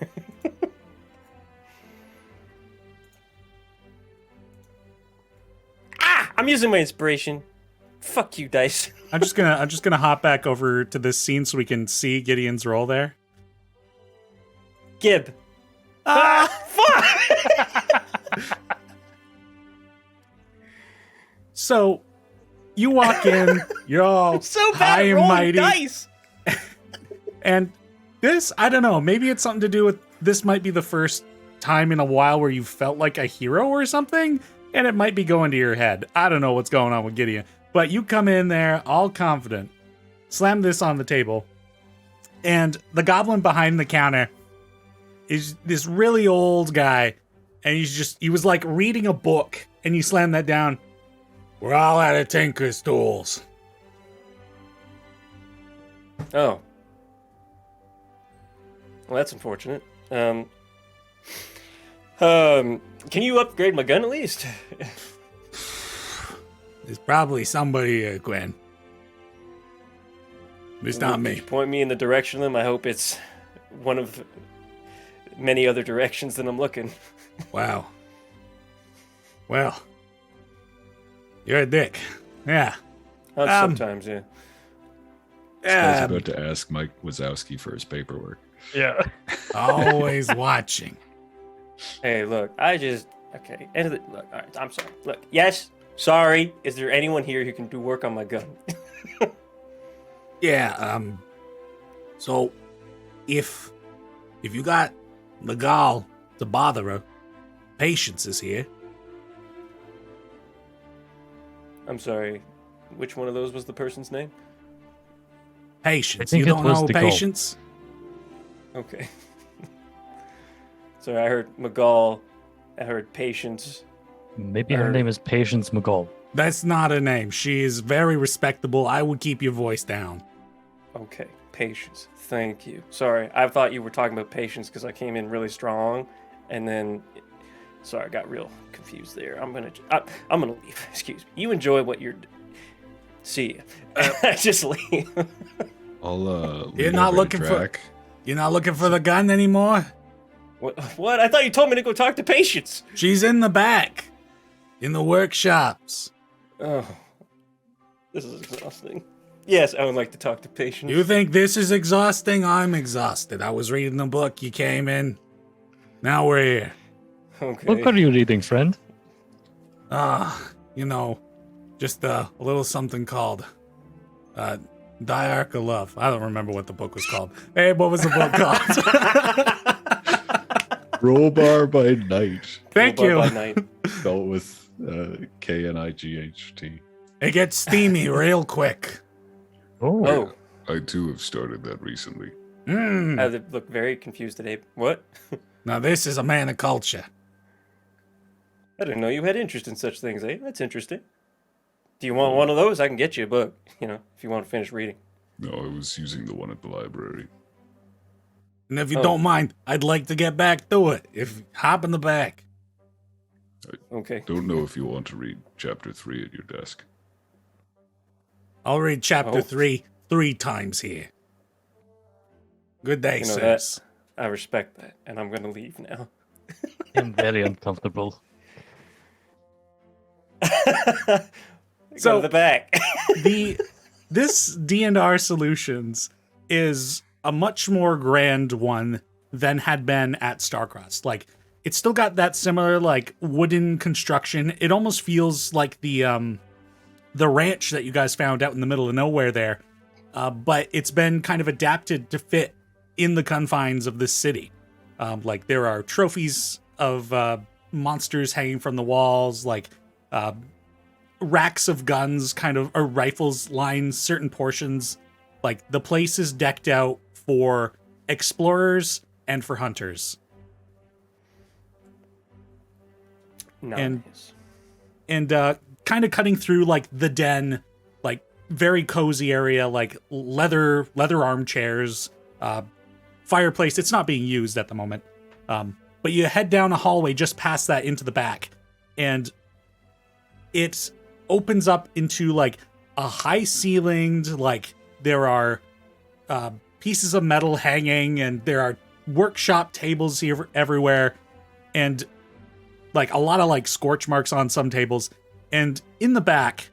I'm using my inspiration. Fuck you, dice. I'm just gonna hop back over to this scene so we can see Gideon's roll there. Gib. Fuck! So you walk in, you're all So bad high at and rolling mighty, dice. and this, I don't know, maybe it's something to do with this might be the first time in a while where you felt like a hero or something, and it might be going to your head. I don't know what's going on with Gideon, but you come in there all confident, slam this on the table, and the goblin behind the counter is this really old guy, and he was like reading a book, and you slam that down. "We're all out of tinker's tools." Oh. Well, that's unfortunate. Can you upgrade my gun at least? There's probably somebody here, Gwen. It's not Could me. you point me in the direction of them? I hope it's one of many other directions that I'm looking. Wow. Well, you're a dick. Yeah. Sometimes, yeah. I was about to ask Mike Wazowski for his paperwork. Yeah. Always watching. Hey, look, okay. Look, all right, I'm sorry. Look, yes, sorry. Is there anyone here who can do work on my gun? Yeah, so if you got the gall to bother her, Patience is here. I'm sorry. Which one of those was the person's name? Patience. I think You it don't was know the goal. Patience? Okay. Sorry, I heard McGall. I heard Patience. Maybe her name is Patience McGull. That's not a name. She is very respectable. I would keep your voice down. Okay, Patience. Thank you. Sorry, I thought you were talking about Patience because I came in really strong, and then, sorry, I got real confused there. I'm gonna leave. Excuse me. You enjoy what you're. See ya. Just leave. I'll You're lead not over to looking for- Draq. You're not looking for the gun anymore? What? I thought you told me to go talk to Patience. She's in the back. In the workshops. Oh, this is exhausting. Yes, I would like to talk to Patience. You think this is exhausting? I'm exhausted. I was reading the book. You came in. Now we're here. Okay. What are you reading, friend? Just a little something called Diarch of Love. I don't remember what the book was called. Hey, what was the book called? Rollbar by Night. Thank Roll you. By night. Spelled with Knight. It gets steamy real quick. Oh, I too have started that recently. I look very confused today. What? Now this is a man of culture. I didn't know you had interest in such things, eh? That's interesting. Do you want one of those? I can get you a book, if you want to finish reading. No, I was using the one at the library. And if you don't mind, I'd like to get back to it. Hop in the back. Okay. Don't know if you want to read chapter 3 at your desk. I'll read chapter Oh. 3 times here. Good day, You know sirs. I respect that, and I'm gonna leave now. I'm very uncomfortable. Go to the back. This D&R Solutions is a much more grand one than had been at Starcross. Like, it's still got that similar, like, wooden construction. It almost feels like the the ranch that you guys found out in the middle of nowhere there, but it's been kind of adapted to fit in the confines of this city. Like there are trophies of monsters hanging from the walls, like racks of guns, kind of, or rifles line certain portions. Like the place is decked out for explorers and for hunters. Nice. And kind of cutting through like the den, like very cozy area, like leather armchairs, fireplace. It's not being used at the moment. But you head down a hallway just past that into the back, and it opens up into like a high ceilinged, like there are pieces of metal hanging, and there are workshop tables here everywhere, and like a lot of like scorch marks on some tables. And in the back,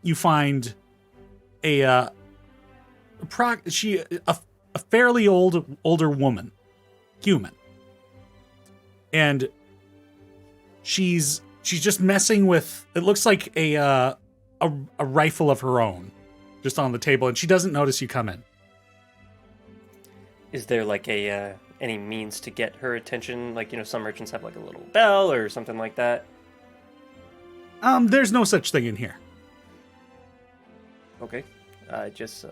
you find a fairly older woman, human, and she's just messing with, it looks like a rifle of her own, just on the table, and she doesn't notice you come in. Is there like a any means to get her attention? Like, you know, some merchants have like a little bell or something like that. There's no such thing in here. Okay. I just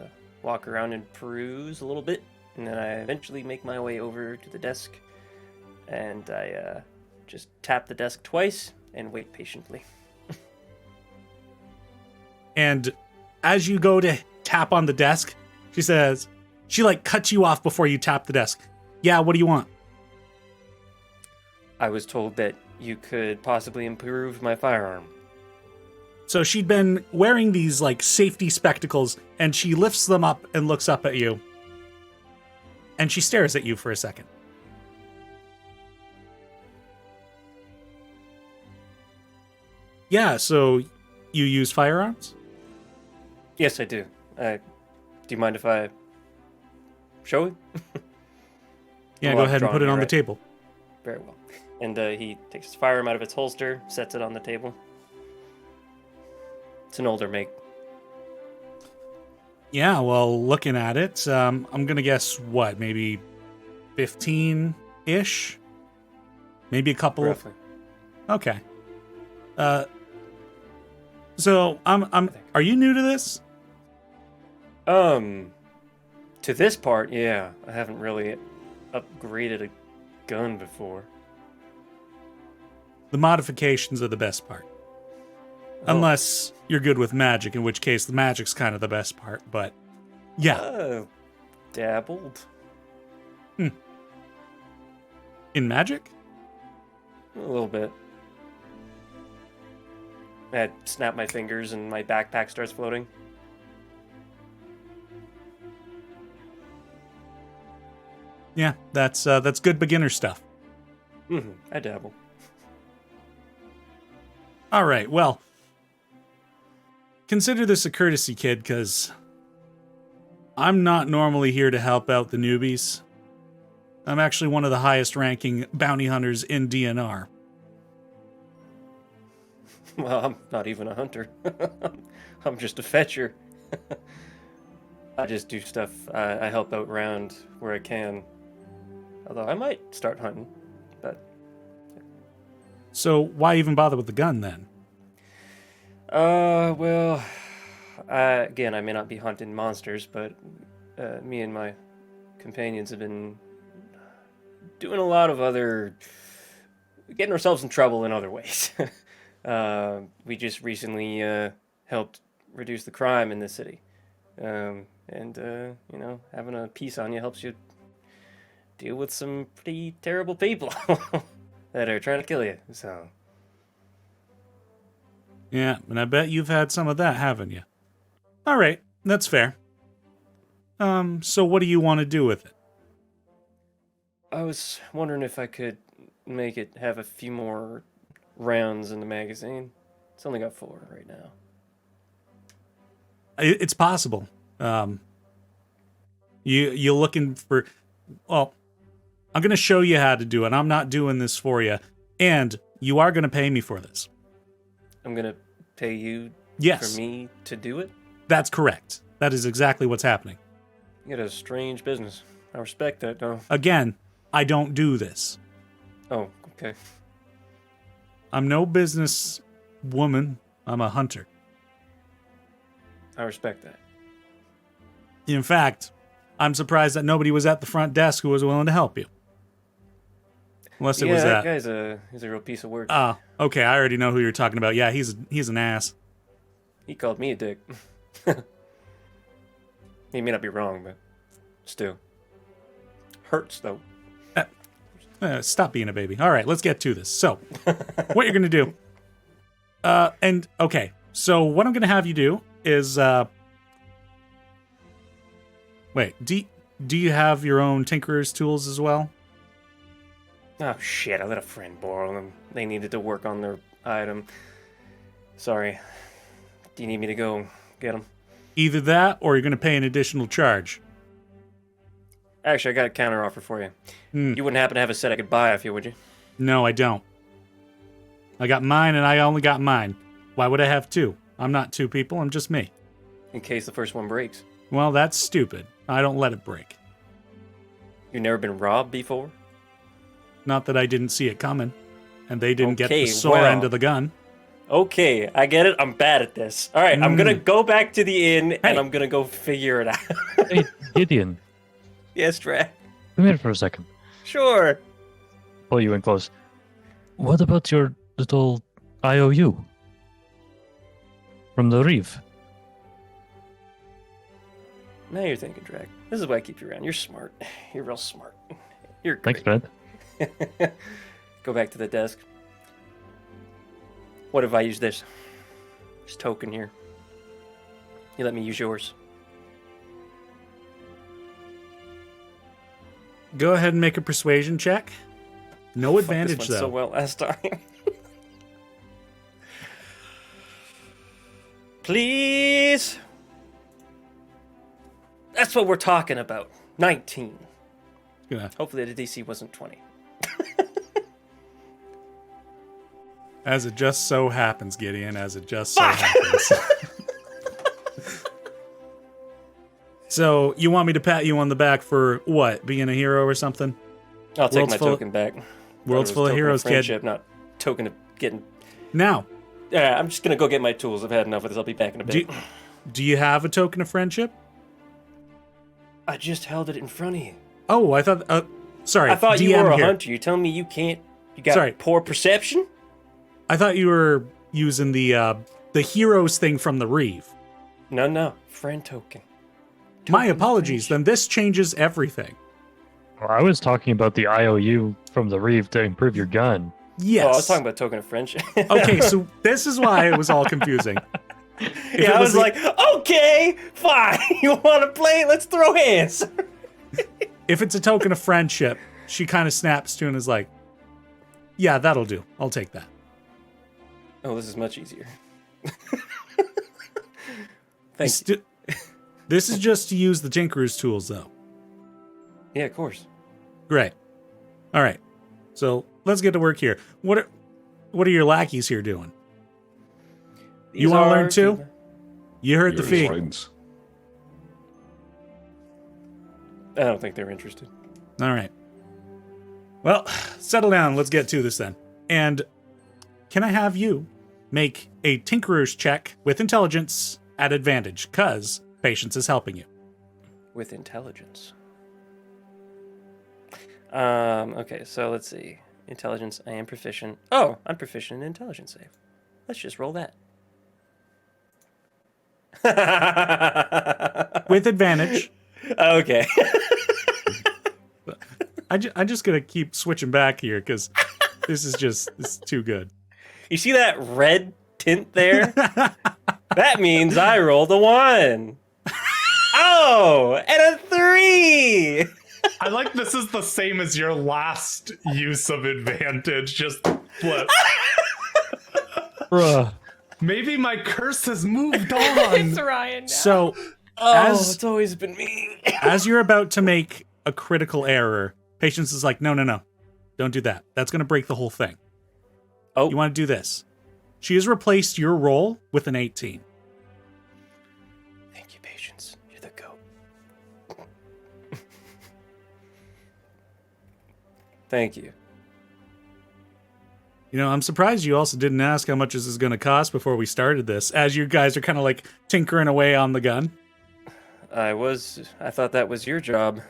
walk around and peruse a little bit, and then I eventually make my way over to the desk, and I just tap the desk twice and wait patiently. And as you go to tap on the desk, she like cuts you off before you tap the desk. Yeah, what do you want? I was told that you could possibly improve my firearm. So she'd been wearing these like safety spectacles, and she lifts them up and looks up at you. And she stares at you for a second. Yeah, so you use firearms? Yes, I do. Do you mind if I show it? Yeah, go ahead and put it on the table. Very well. And he takes his firearm out of its holster, sets it on the table. It's an older make. Yeah, well, looking at it, I'm going to guess, what, maybe 15-ish? Maybe a couple? Roughly. Okay. So, are you new to this? To this part, yeah. I haven't really upgraded a gun before. The modifications are the best part. Unless you're good with magic, in which case the magic's kind of the best part, but yeah. Dabbled. In magic? A little bit. I snap my fingers and my backpack starts floating. Yeah, that's good beginner stuff. I dabble. All right, well, consider this a courtesy, kid, because I'm not normally here to help out the newbies. I'm actually one of the highest ranking bounty hunters in DNR. Well, I'm not even a hunter. I'm just a fetcher. I just do stuff. I help out around where I can. Although I might start hunting, but... So why even bother with the gun, then? Well... again, I may not be hunting monsters, but me and my companions have been doing a lot of other... getting ourselves in trouble in other ways. We just recently helped reduce the crime in this city. And, you know, having a piece on you helps you deal with some pretty terrible people that are trying to kill you, so... Yeah, and I bet you've had some of that, haven't you? All right, that's fair. So what do you want to do with it? I was wondering if I could make it have a few more rounds in the magazine. It's only got 4 right now. It's possible. You're looking for... Well, I'm going to show you how to do it. I'm not doing this for you. And you are going to pay me for this. I'm going to pay you Yes, For me to do it? that's correct. That is exactly what's happening. You got a strange business. I respect that, though. Again, I don't do this. Oh, okay. I'm no business woman. I'm a hunter. I respect that. In fact, I'm surprised that nobody was at the front desk who was willing to help you. Unless it was that that. he's a real piece of work. Oh, okay. I already know who you're talking about. Yeah, he's an ass. He called me a dick. He may not be wrong, but still. Hurts, though. Stop being a baby. All right, let's get to this. So, what you're going to do. Okay. So, what I'm going to have you do is. Wait, do you have your own tinkerer's tools as well? Oh, shit. I let a friend borrow them. They needed to work on their item. Sorry. Do you need me to go get them? Either that, or you're going to pay an additional charge. Actually, I got a counter offer for you. You wouldn't happen to have a set I could buy off you, would you? No, I don't. I got mine, and I only got mine. Why would I have two? I'm not two people, I'm just me. In case the first one breaks. Well, that's stupid. I don't let it break. You've never been robbed before? Not that I didn't see it coming, and they didn't get the Okay, sore well. end of the gun. Okay, I get it. I'm bad at this. All right, I'm gonna go back to the inn and I'm gonna go figure it out. Hey, Gideon, Yes, Draq. come here for a second. Sure. Pull you in close. What about your little IOU from the reef? Now you're thinking, Draq. This is why I keep you around. You're smart. You're real smart. You're great. Thanks, man. Go back to the desk. What if I use this? This token here. You let me use yours. Go ahead and make a persuasion check. No Fuck, advantage, this went though. so well last time. Please. That's what we're talking about. 19. Gonna- Hopefully the DC wasn't 20. As it just so happens, Gideon, as it just so happens. So, you want me to pat you on the back for what? Being a hero or something? I'll take World's my full- token back. World's full of Token heroes, kid. friendship, not token of getting. Now, Yeah, I'm just gonna go get my tools. I've had enough of this. I'll be back in a bit. do you have a token of friendship? I just held it in front of you. Oh, I thought... sorry, I thought DM you were a here. hunter. You telling me you can't? You got Sorry. poor perception? I thought you were using the heroes thing from the Reeve. No. Friend token. My Token of apologies, then this changes everything. Well, I was talking about the IOU from the reef to improve your gun. Yes. Oh, I was talking about token of friendship. Okay, so this is why it was all confusing. Yeah, I was like, okay, fine. You want to play? Let's throw hands. If it's a token of friendship, she kind of snaps to and is like, yeah, that'll do. I'll take that. Oh, this is much easier. Thank you. Sti- This is just to use the Tinkerer's tools, though. Yeah, of course. Great. All right. So let's get to work here. What are your lackeys here doing? You These want to are learn too? the- You heard the Yours fee. friends. I don't think they're interested. All right. Well, settle down. Let's get to this then. And can I have you make a Tinkerer's check with intelligence at advantage? Because patience is helping you. With intelligence. Okay, so let's see. Intelligence, I am proficient. Oh, I'm proficient in intelligence save. Let's just roll that. With advantage. Okay. I'm just going to keep switching back here because this is too good. You see that red tint there? That means I rolled a 1. Oh, and a 3. I like this is the same as your last use of advantage, just flip. Bruh. Maybe my curse has moved It's on. Ryan now. So, Oh, it's always been me. as you're about to make a critical error, patience is like, no. Don't do that. That's going to break the whole thing. Oh. You want to do this. She has replaced your roll with an 18. Thank you, Patience. You're the goat. Thank you. You know, I'm surprised you also didn't ask how much this is going to cost before we started this, as you guys are kind of like tinkering away on the gun. I thought that was your job.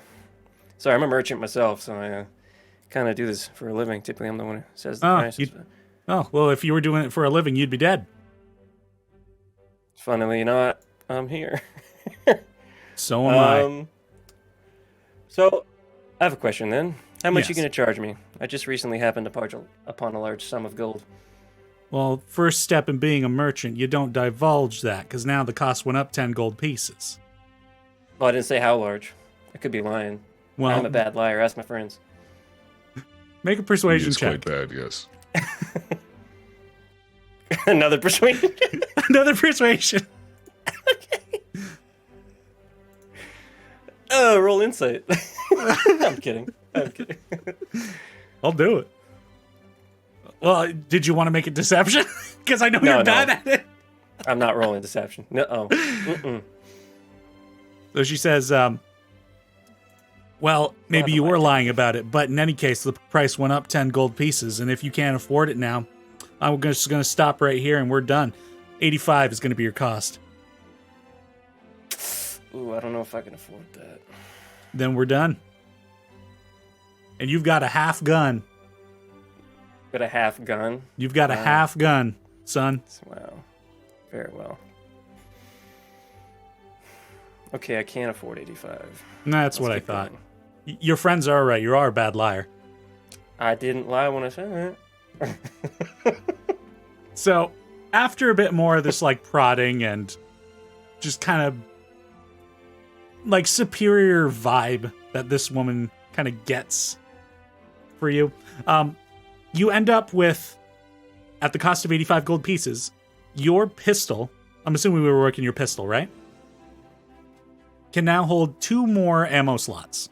Sorry, I'm a merchant myself, so I kind of do this for a living. Typically, I'm the one who says the prices. Oh, well, if you were doing it for a living, you'd be dead. Funnily not, I'm here. So am I. So, I have a question then. How much Yes. you going to charge me? I just recently happened upon a large sum of gold. Well, first step in being a merchant, you don't divulge that, because now the cost went up 10 gold pieces. Well, I didn't say how large. I could be lying. Well, I'm a bad liar. Ask my friends. make a He persuasion is check. quite bad, yes. Another persuasion. Another persuasion. Roll insight. I'm kidding. I'll do it. Well, did you want to make it deception? Because I know you're bad at it. I'm not rolling deception. No. So she says, well, maybe you were lying about it, but in any case, the price went up 10 gold pieces, and if you can't afford it now, I'm just going to stop right here and we're done. 85 is going to be your cost. Ooh, I don't know if I can afford that. Then we're done. And you've got a half gun. Got a half gun? You've got a half gun, son. Wow. Very well. Okay, I can't afford 85. That's what I keep thought. going. Your friends are right. You are a bad liar. I didn't lie when I said that. So, after a bit more of this, like, prodding and just kind of, like, superior vibe that this woman kind of gets for you, you end up with, at the cost of 85 gold pieces, your pistol, I'm assuming we were working your pistol, right? Can now hold 2 more ammo slots.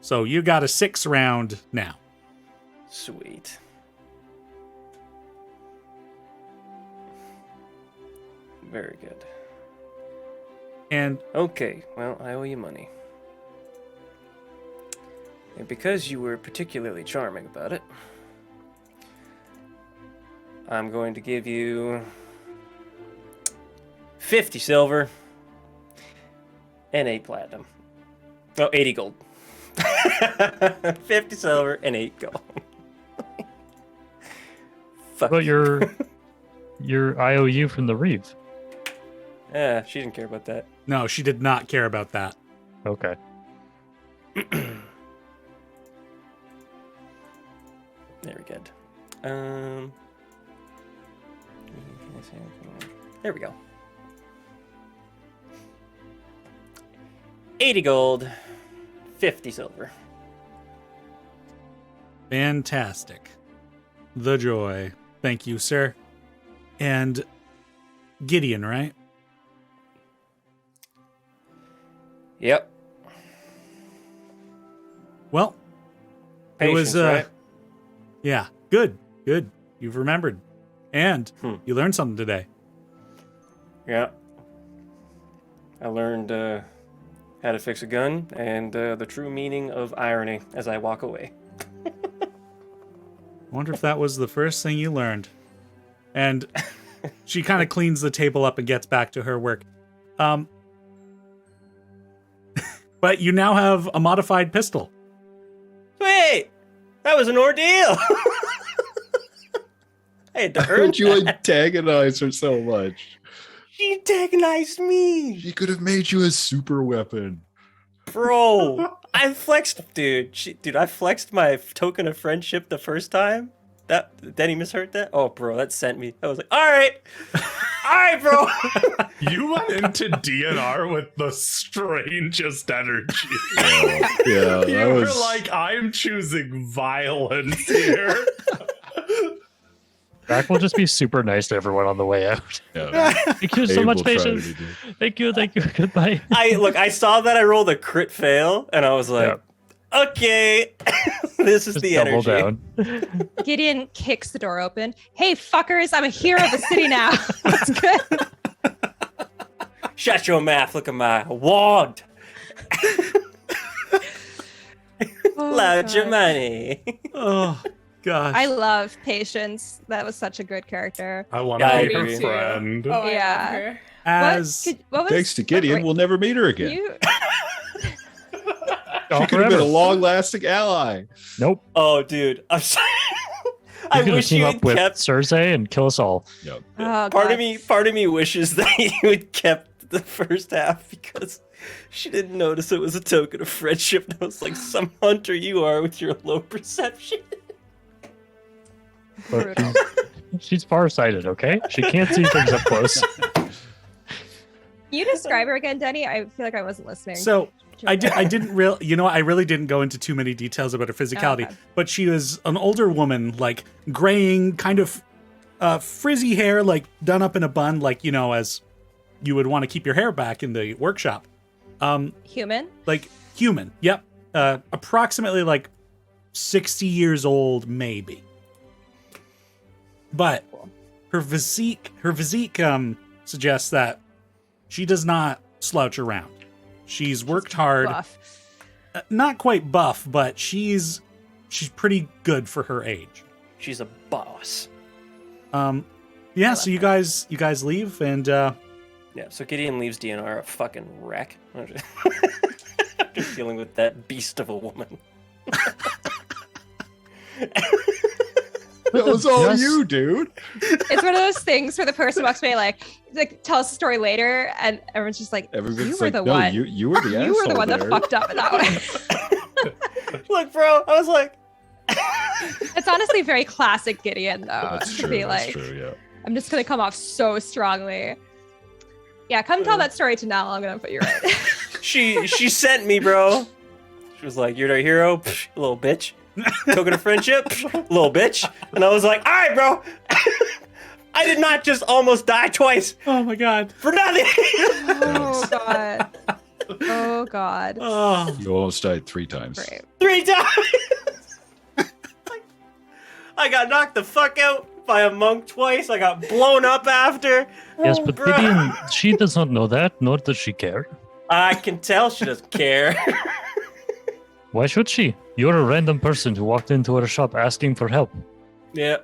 So you got a 6 round now. Sweet. Very good. And Okay, well, I owe you money. And because you were particularly charming about it, I'm going to give you 50 silver and 8 platinum. Oh, 80 gold. 50 silver and 8 gold. Fuck. But your IOU from the Reeve. Yeah, she didn't care about that. no, she did not care about that. Okay. Very good. There we go. 80 gold, 50 silver. Fantastic. The joy. Thank you, sir. And Gideon, right? Yep. Well, Patience, it was right? yeah, good. You've remembered. And you learned something today. Yeah. I learned how to fix a gun and the true meaning of irony as I walk away. I wonder if that was the first thing you learned. And she kind of cleans the table up and gets back to her work. But you now have a modified pistol. Wait! That was an ordeal! I had to How earn did you that. antagonize her so much? She antagonized me! She could have made you a super weapon. Bro, I flexed, dude. I flexed my token of friendship the first time. Did he misheard that? Oh, bro, that sent me. I was like, all right, bro. You went into DNR with the strangest energy. Yeah, You that were was like, I'm choosing violence here. Draq will just be super nice to everyone on the way out. yeah, Thank you so Abe much, will try to patience. do- Thank you. Goodbye. I saw that I rolled a crit fail, and I was like, Okay. This is Just the double energy. down. Gideon kicks the door open. Hey, fuckers, I'm a hero of the city now. That's good. Shut your mouth. Look at my wand. Loud your God. money. Oh gosh. I love Patience. That was such a good character. I want Yeah, I to be her agree. friend. Oh, I Yeah. love her. As What was Thanks to Gideon, wait, we'll never meet her again. you, Oh, She could have been forever. a long-lasting ally. Nope. Oh, dude. I'm sorry. I He's gonna wish team you up had with kept. Cersei and kill us all. Yep. oh, Part God. of me wishes that you had kept the first half because she didn't notice it was a token of friendship. And I was like, some hunter you are with your low perception. But Brutal. she's farsighted, okay? She can't see things up close. Can you describe her again, Denny? I feel like I wasn't listening. so I didn't really, I really didn't go into too many details about her physicality, okay. but she was an older woman, like graying, kind of frizzy hair, like done up in a bun, like, as you would want to keep your hair back in the workshop. Human? Like human. Yep. Approximately like 60 years old, maybe. But her physique suggests that she does not slouch around. She's worked hard. Buff. Not quite buff, but she's pretty good for her age. She's a boss. Yeah, so you guys leave and Yeah, so Gideon leaves DNR a fucking wreck. I'm just dealing with that beast of a woman. That was all Yes. you, dude. It's one of those things where the person walks away like tell us the story later, and everyone's just like, Everyone's you were like, the no, one. you were the You were the asshole one that there. fucked up in that one. Look, bro, I was like, It's honestly very classic Gideon, though. That's to true. be That's like, true. Yeah. I'm just gonna come off so strongly. Yeah, come tell that story to Nell. I'm gonna put you right. she sent me, bro. She was like, you're our hero, psh, little bitch. Token of friendship, psh, little bitch. And I was like, all right, bro. I did not just almost die twice oh my god. for nothing. Oh god. Oh god. Oh. You almost died 3 times. Great. 3 times. I got knocked the fuck out by a monk twice. I got blown up after. Yes, but Bruh. Gideon, she does not know that, nor does she care. I can tell she doesn't care. Why should she? You're a random person who walked into her shop asking for help. Yeah.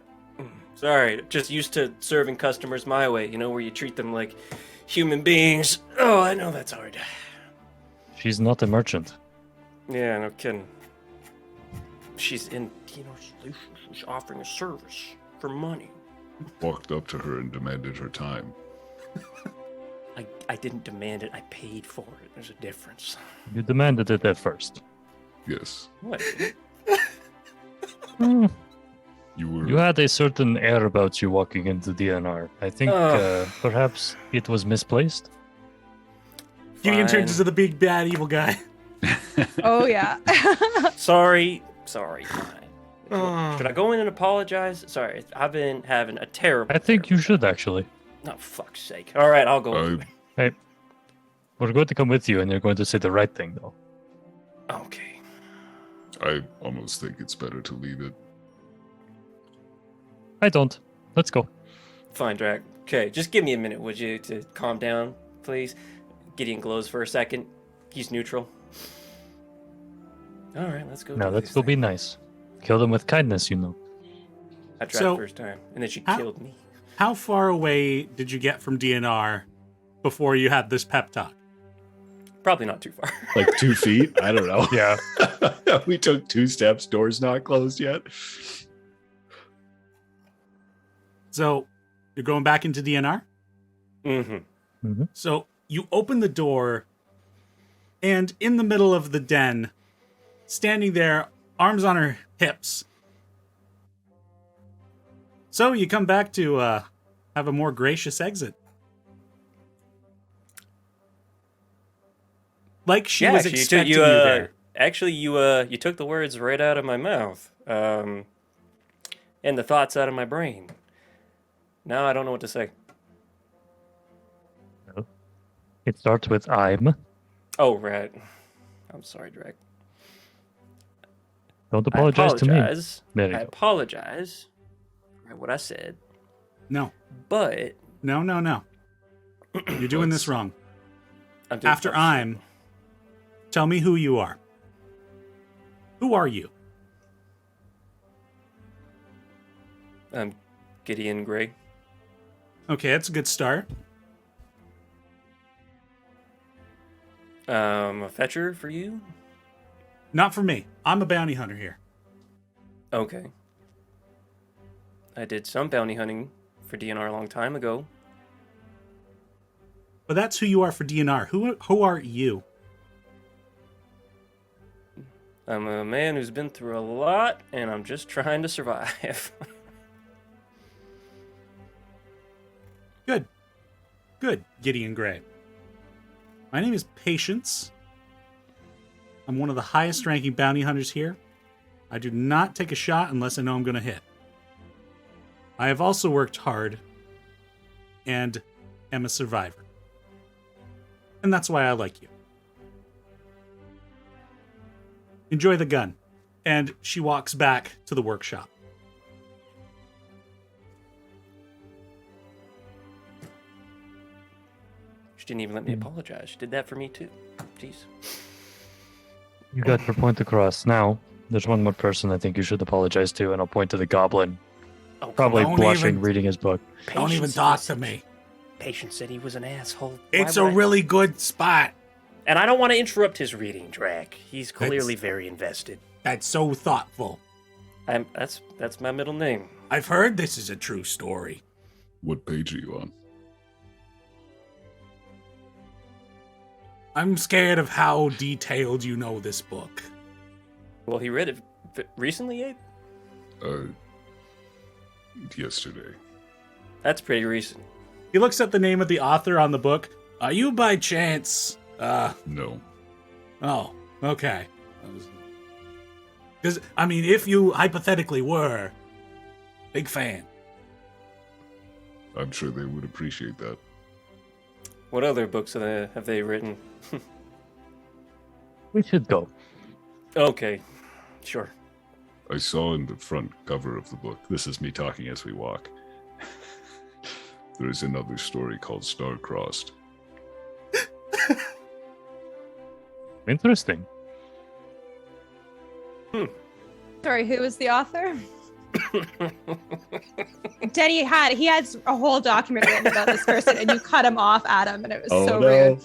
Sorry, just used to serving customers my way, where you treat them like human beings. Oh, I know that's hard. She's not a merchant. Yeah, no kidding. She's in, she's offering a service for money. Walked up to her and demanded her time. I didn't demand it, I paid for it. There's a difference. You demanded it at first. Yes. What? Hmm, You were. You had a certain air about you walking into DNR. I think perhaps it was misplaced. Gideon Fine. turns into the big bad evil guy. Oh yeah. Sorry. Should I go in and apologize? Sorry, I've been having a terrible. I think you should actually. Oh, fuck's sake. All right, I'll go. I, We're going to come with you, and you're going to say the right thing, though. Okay. I almost think it's better to leave it. I don't. Let's go. Fine, Draq. Okay, just give me a minute, would you, to calm down, please? Gideon glows for a second. He's neutral. All right, let's go. Now do let's this go thing. be nice. Kill them with kindness, you know. I tried So- the first time, and then she How- killed me. How far away did you get from DNR before you had this pep talk? Probably not too far. Like 2 feet? I don't know. Yeah. We took 2 steps. Door's not closed yet. So you're going back into DNR? Mm-hmm. So you open the door, and in the middle of the den, standing there, arms on her hips. So you come back to have a more gracious exit. Like she was actually, expecting you there. Actually, you took the words right out of my mouth, and the thoughts out of my brain. Now I don't know what to say. It starts with I'm. Oh, right. I'm sorry, Draq. Don't apologize to me. I apologize for what I said. No. But No. You're doing this wrong. After tell me who you are. Who are you? I'm Gideon Gray. Okay, that's a good start. A fetcher for you? Not for me. I'm a bounty hunter here. Okay. I did some bounty hunting for DNR a long time ago. But that's who you are for DNR. Who are you? I'm a man who's been through a lot, and I'm just trying to survive. Good, Gideon Gray. My name is Patience. I'm one of the highest ranking bounty hunters here. I do not take a shot unless I know I'm going to hit. I have also worked hard and am a survivor. And that's why I like you. Enjoy the gun. And she walks back to the workshop. She didn't even let me apologize. She did that for me too. Jeez. You got your point across. Now, there's one more person I think you should apologize to, and I'll point to the goblin. Oh, Probably Don't blushing, even- reading his book. Don't even talk to me. Patience said he was an asshole. It's Why a would I- really good spot. And I don't want to interrupt his reading, Draq. He's clearly That's- very invested. That's so thoughtful. That's my middle name. I've heard this is a true story. What page are you on? I'm scared of how detailed you know this book. Well, he read it recently, Abe? Yesterday. That's pretty recent. He looks at the name of the author on the book. Are you by chance? No. Oh, okay. Because, I mean, if you hypothetically were, big fan. I'm sure they would appreciate that. What other books have they written? We should go. Okay, sure. I saw in the front cover of the book, this is me talking as we walk, there is another story called Star-Crossed. Interesting. Sorry, who was the author? Denny he had a whole document written about this person, and you cut him off, Adam, and it was so rude.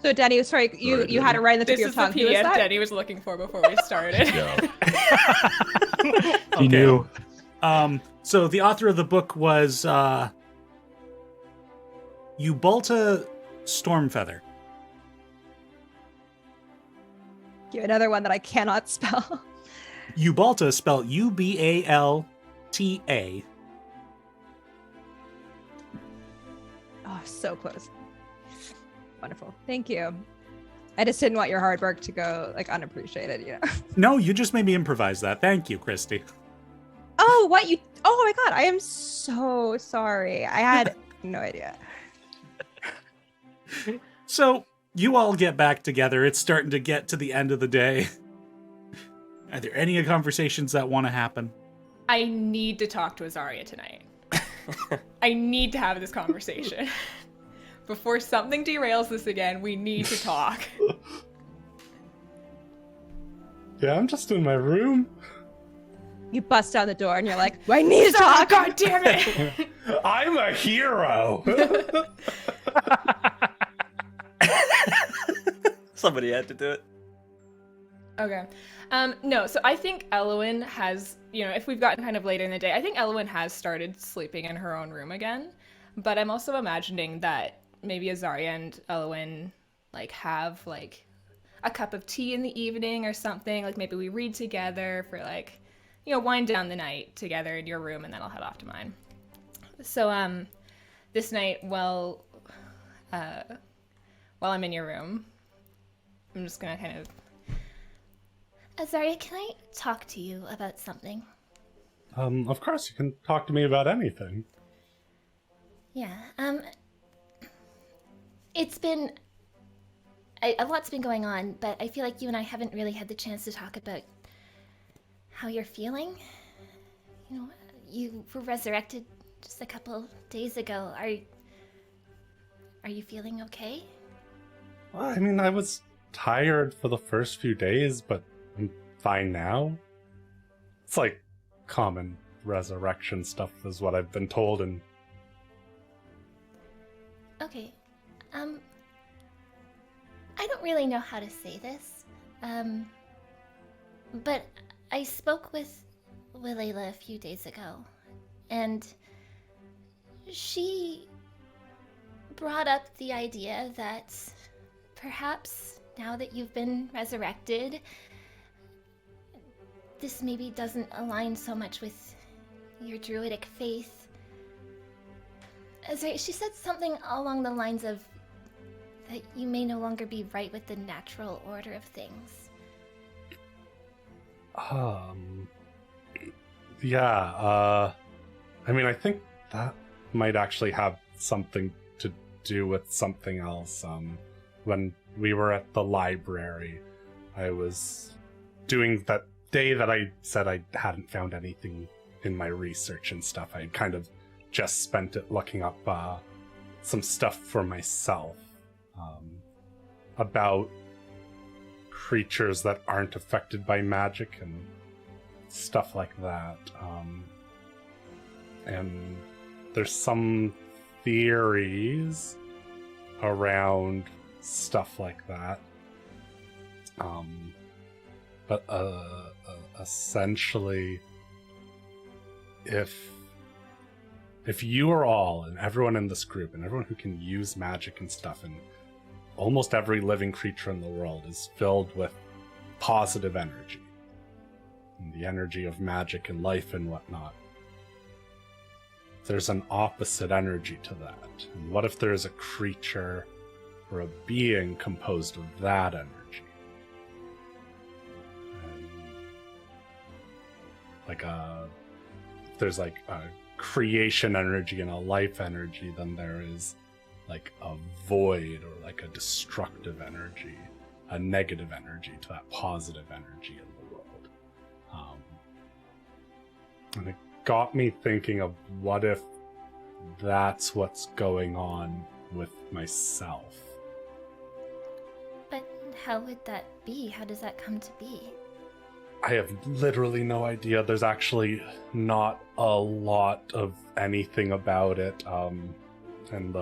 So Denny, sorry, you had it right in the tip of your This is the tongue. Who was PDF that? Denny was looking for before we started. Yeah. He knew. So the author of the book was Ubalta Stormfeather. Give another one that I cannot spell. Ubalta spelled Ubalta. Oh, so close. Wonderful. Thank you. I just didn't want your hard work to go unappreciated, you know. No, you just made me improvise that. Thank you, Christy. Oh, what you? Oh my God, I am so sorry. I had no idea. So you all get back together. It's starting to get to the end of the day. Are there any conversations that want to happen? I need to talk to Azaria tonight. I need to have this conversation. Before something derails this again, we need to talk. Yeah, I'm just in my room. You bust down the door and you're like, I need to talk. God damn it! I'm a hero. Somebody had to do it. Okay. No, so I think Elwyn has, if we've gotten kind of later in the day, I think Elwyn has started sleeping in her own room again. But I'm also imagining that maybe Azaria and Elwyn have a cup of tea in the evening or something. Like maybe we read together for wind down the night together in your room, and then I'll head off to mine. So this night, while I'm in your room, I'm just gonna kind of. Azaria, can I talk to you about something? Of course, you can talk to me about anything. Yeah. It's been a lot's been going on, but I feel like you and I haven't really had the chance to talk about how you're feeling. You know, you were resurrected just a couple days ago. Are you feeling okay? Well, I mean, I was tired for the first few days, but I'm fine now. It's like common resurrection stuff is what I've been told, and Okay. I don't really know how to say this. But I spoke with Layla a few days ago, and she brought up the idea that perhaps now that you've been resurrected, this maybe doesn't align so much with your druidic faith. Sorry, she said something along the lines of that you may no longer be right with the natural order of things. Yeah, I mean, I think that might actually have something to do with something else. When we were at the library, I was doing that day that I said I hadn't found anything in my research and stuff. I had kind of just spent it looking up some stuff for myself about creatures that aren't affected by magic and stuff like that. And there's some theories around stuff like that. But essentially, if you are all, and everyone in this group, and everyone who can use magic and stuff, and almost every living creature in the world is filled with positive energy, and the energy of magic and life and whatnot, there's an opposite energy to that. And what if there's a creature or a being composed of that energy? And if there's like a creation energy and a life energy, then there is like a void or like a destructive energy, a negative energy to that positive energy in the world. And it got me thinking of what if that's what's going on with myself. But how would that be? How does that come to be? I have literally no idea. There's actually not a lot of anything about it. And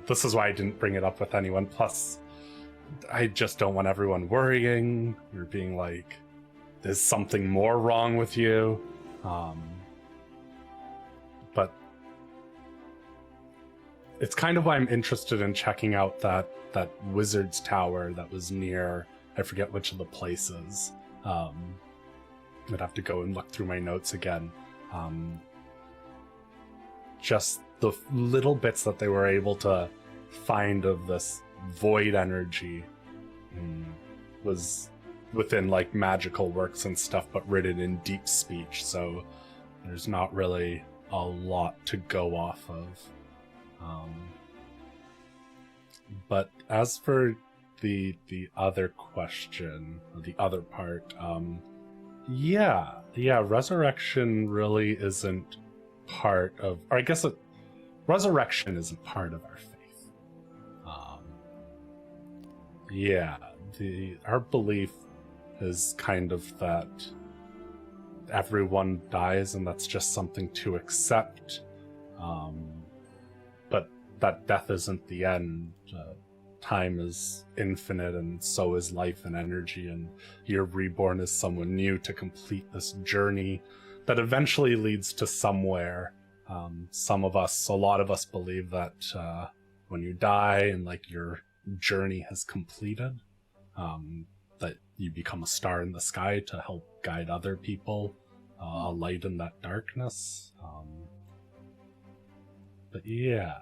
this is why I didn't bring it up with anyone. Plus, I just don't want everyone worrying or being like, there's something more wrong with you. But it's kind of why I'm interested in checking out that wizard's tower that was near, I forget which of the places. I'd have to go and look through my notes again. Just the little bits that they were able to find of this void energy was within like magical works and stuff, but written in deep speech, so there's not really a lot to go off of. But as for the other question, or the other part, yeah, resurrection really isn't part of, or I guess resurrection isn't part of our faith. Our belief is kind of that everyone dies and that's just something to accept. But that death isn't the end. Time is infinite, and so is life and energy, and you're reborn as someone new to complete this journey that eventually leads to somewhere. A lot of us believe that when you die and like your journey has completed, that you become a star in the sky to help guide other people, a light in that darkness. But yeah.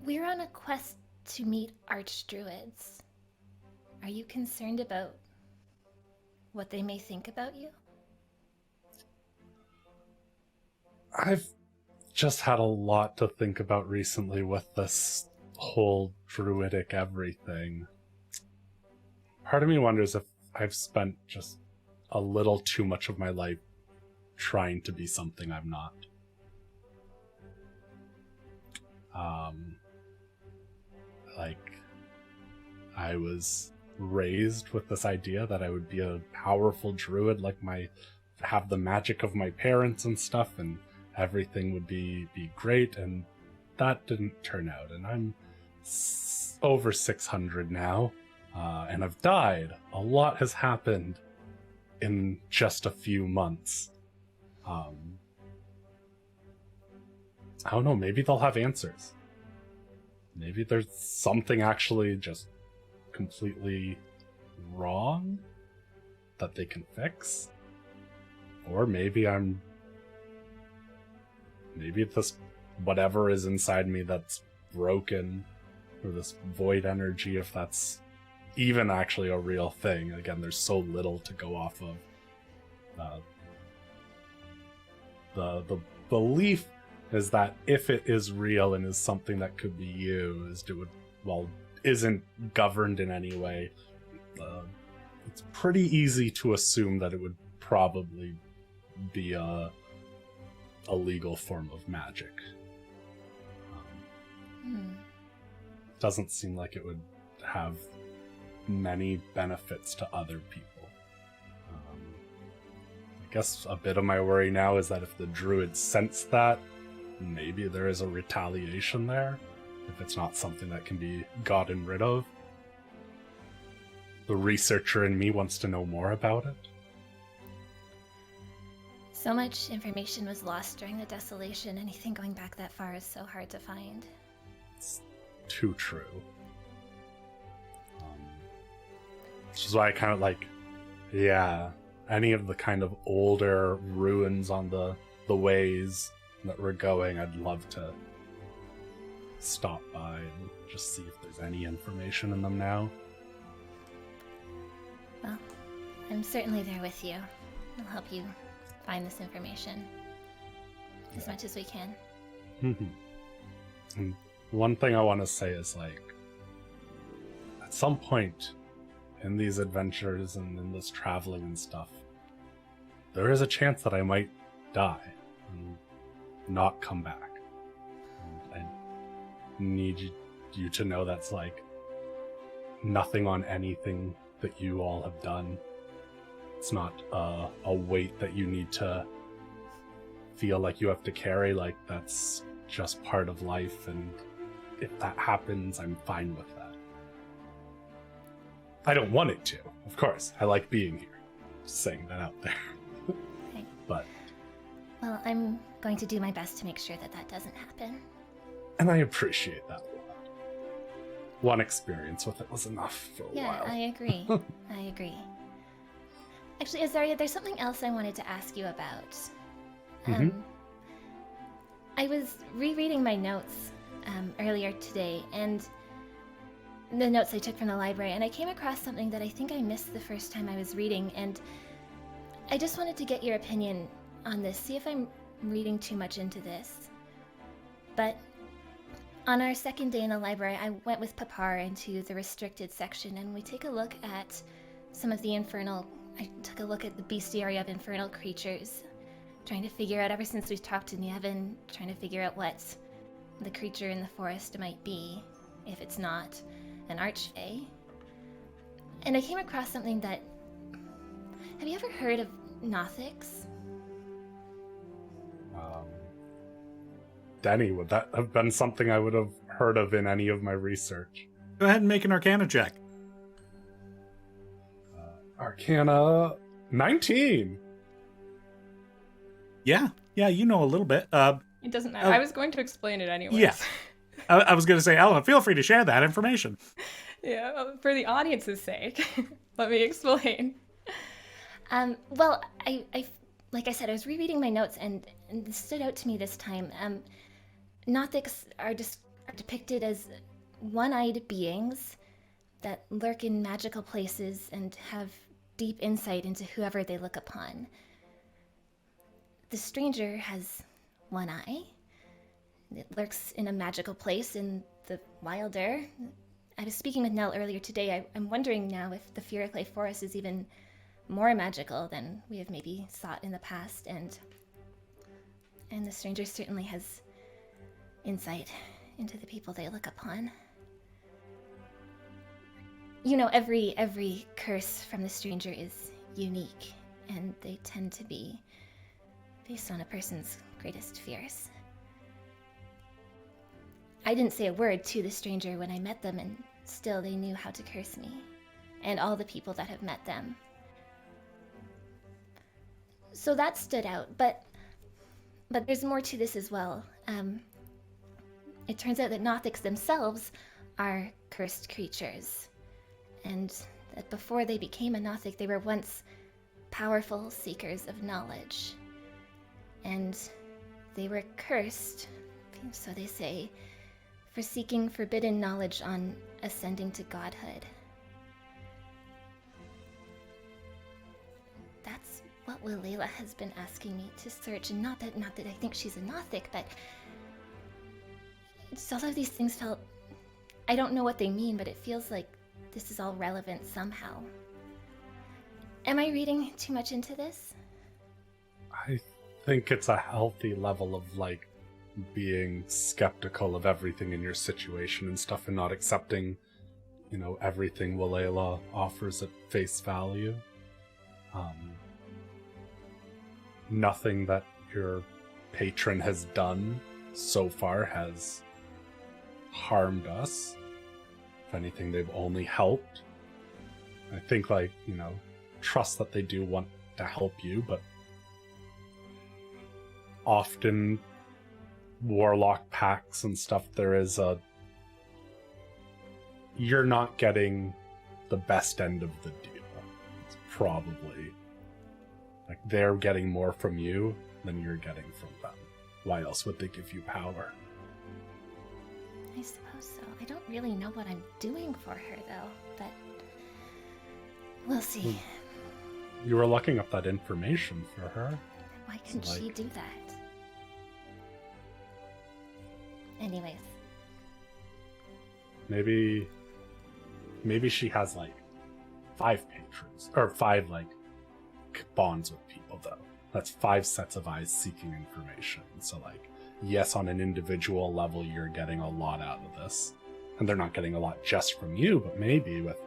We're on a quest to meet archdruids. Are you concerned about what they may think about you? I've just had a lot to think about recently with this whole druidic everything. Part of me wonders if I've spent just a little too much of my life trying to be something I'm not. Like, I was raised with this idea that I would be a powerful druid, like have the magic of my parents and stuff, and everything would be great, and that didn't turn out. And I'm over 600 now, and I've died. A lot has happened in just a few months. I don't know, maybe they'll have answers. Maybe there's something actually just completely wrong that they can fix. Or maybe this whatever is inside me that's broken, or this void energy, if that's even actually a real thing. Again, there's so little to go off of. The belief is that if it is real and is something that could be used, it would, well, isn't governed in any way. It's pretty easy to assume that it would probably be a legal form of magic. Doesn't seem like it would have many benefits to other people. I guess a bit of my worry now is that if the druids sense that, maybe there is a retaliation there, if it's not something that can be gotten rid of. The researcher in me wants to know more about it. So much information was lost during the desolation. Anything going back that far is so hard to find. It's too true. Which is why I kind of like, yeah, any of the kind of older ruins on the ways that we're going, I'd love to stop by and just see if there's any information in them now. Well, I'm certainly there with you. I'll help you find this information as much as we can. And one thing I want to say is, like, at some point in these adventures and in this traveling and stuff, there is a chance that I might die and not come back. And I need you to know that's, like, nothing on anything that you all have done. It's not a weight that you need to feel like you have to carry. Like, that's just part of life, and if that happens, I'm fine with that. I don't want it to, of course. I like being here. Just saying that out there. Okay. But... Well, I'm going to do my best to make sure that that doesn't happen. And I appreciate that a lot. One experience with it was enough for a while. Yeah, I agree. I agree. Actually, Azaria, there's something else I wanted to ask you about. I was rereading my notes earlier today, and the notes I took from the library, and I came across something that I think I missed the first time I was reading, and I just wanted to get your opinion on this, see if I'm reading too much into this. But on our second day in the library, I went with Papar into the restricted section, and we take a look at some of the I took a look at the bestiary of infernal creatures, trying to figure out, ever since we've talked to Nievin, trying to figure out what the creature in the forest might be, if it's not an archfey. And I came across something that... Have you ever heard of Nothics? Denny, would that have been something I would have heard of in any of my research? Go ahead and make an Arcana check. Arcana 19. Yeah, you know a little bit. It doesn't matter. I was going to explain it anyways. Yeah. I was going to say, Ellen, feel free to share that information. Yeah, for the audience's sake, let me explain. Well, I like I said, I was rereading my notes, and it stood out to me this time. Nothics are depicted as one-eyed beings that lurk in magical places and have deep insight into whoever they look upon. The stranger has one eye. It lurks in a magical place in the wilder. I was speaking with Nell earlier today. I'm wondering now if the Furiclay Forest is even more magical than we have maybe sought in the past, and the stranger certainly has insight into the people they look upon. You know, every curse from the stranger is unique, and they tend to be based on a person's greatest fears. I didn't say a word to the stranger when I met them, and still they knew how to curse me, and all the people that have met them. So that stood out, but there's more to this as well. It turns out that Nothics themselves are cursed creatures, and that before they became a Nothic, they were once powerful seekers of knowledge. And they were cursed, so they say, for seeking forbidden knowledge on ascending to godhood. That's what Wilela has been asking me to search, and not that I think she's a Nothic, but all of these things felt... I don't know what they mean, but it feels like this is all relevant somehow. Am I reading too much into this? I think it's a healthy level of, like, being skeptical of everything in your situation and stuff, and not accepting, you know, everything Wilela offers at face value. Nothing that your patron has done so far has harmed us. If anything, they've only helped. I think, like, you know, trust that they do want to help you, but often warlock pacts and stuff, there is a... You're not getting the best end of the deal. It's probably... Like, they're getting more from you than you're getting from them. Why else would they give you power? I suppose so. I don't really know what I'm doing for her, though, but we'll see. You were looking up that information for her. Why couldn't she do that? Anyways. Maybe she has, like, 5 patrons. Or 5, like, bonds with people, though. That's 5 sets of eyes seeking information. So, like, yes, on an individual level, you're getting a lot out of this. And they're not getting a lot just from you, but maybe with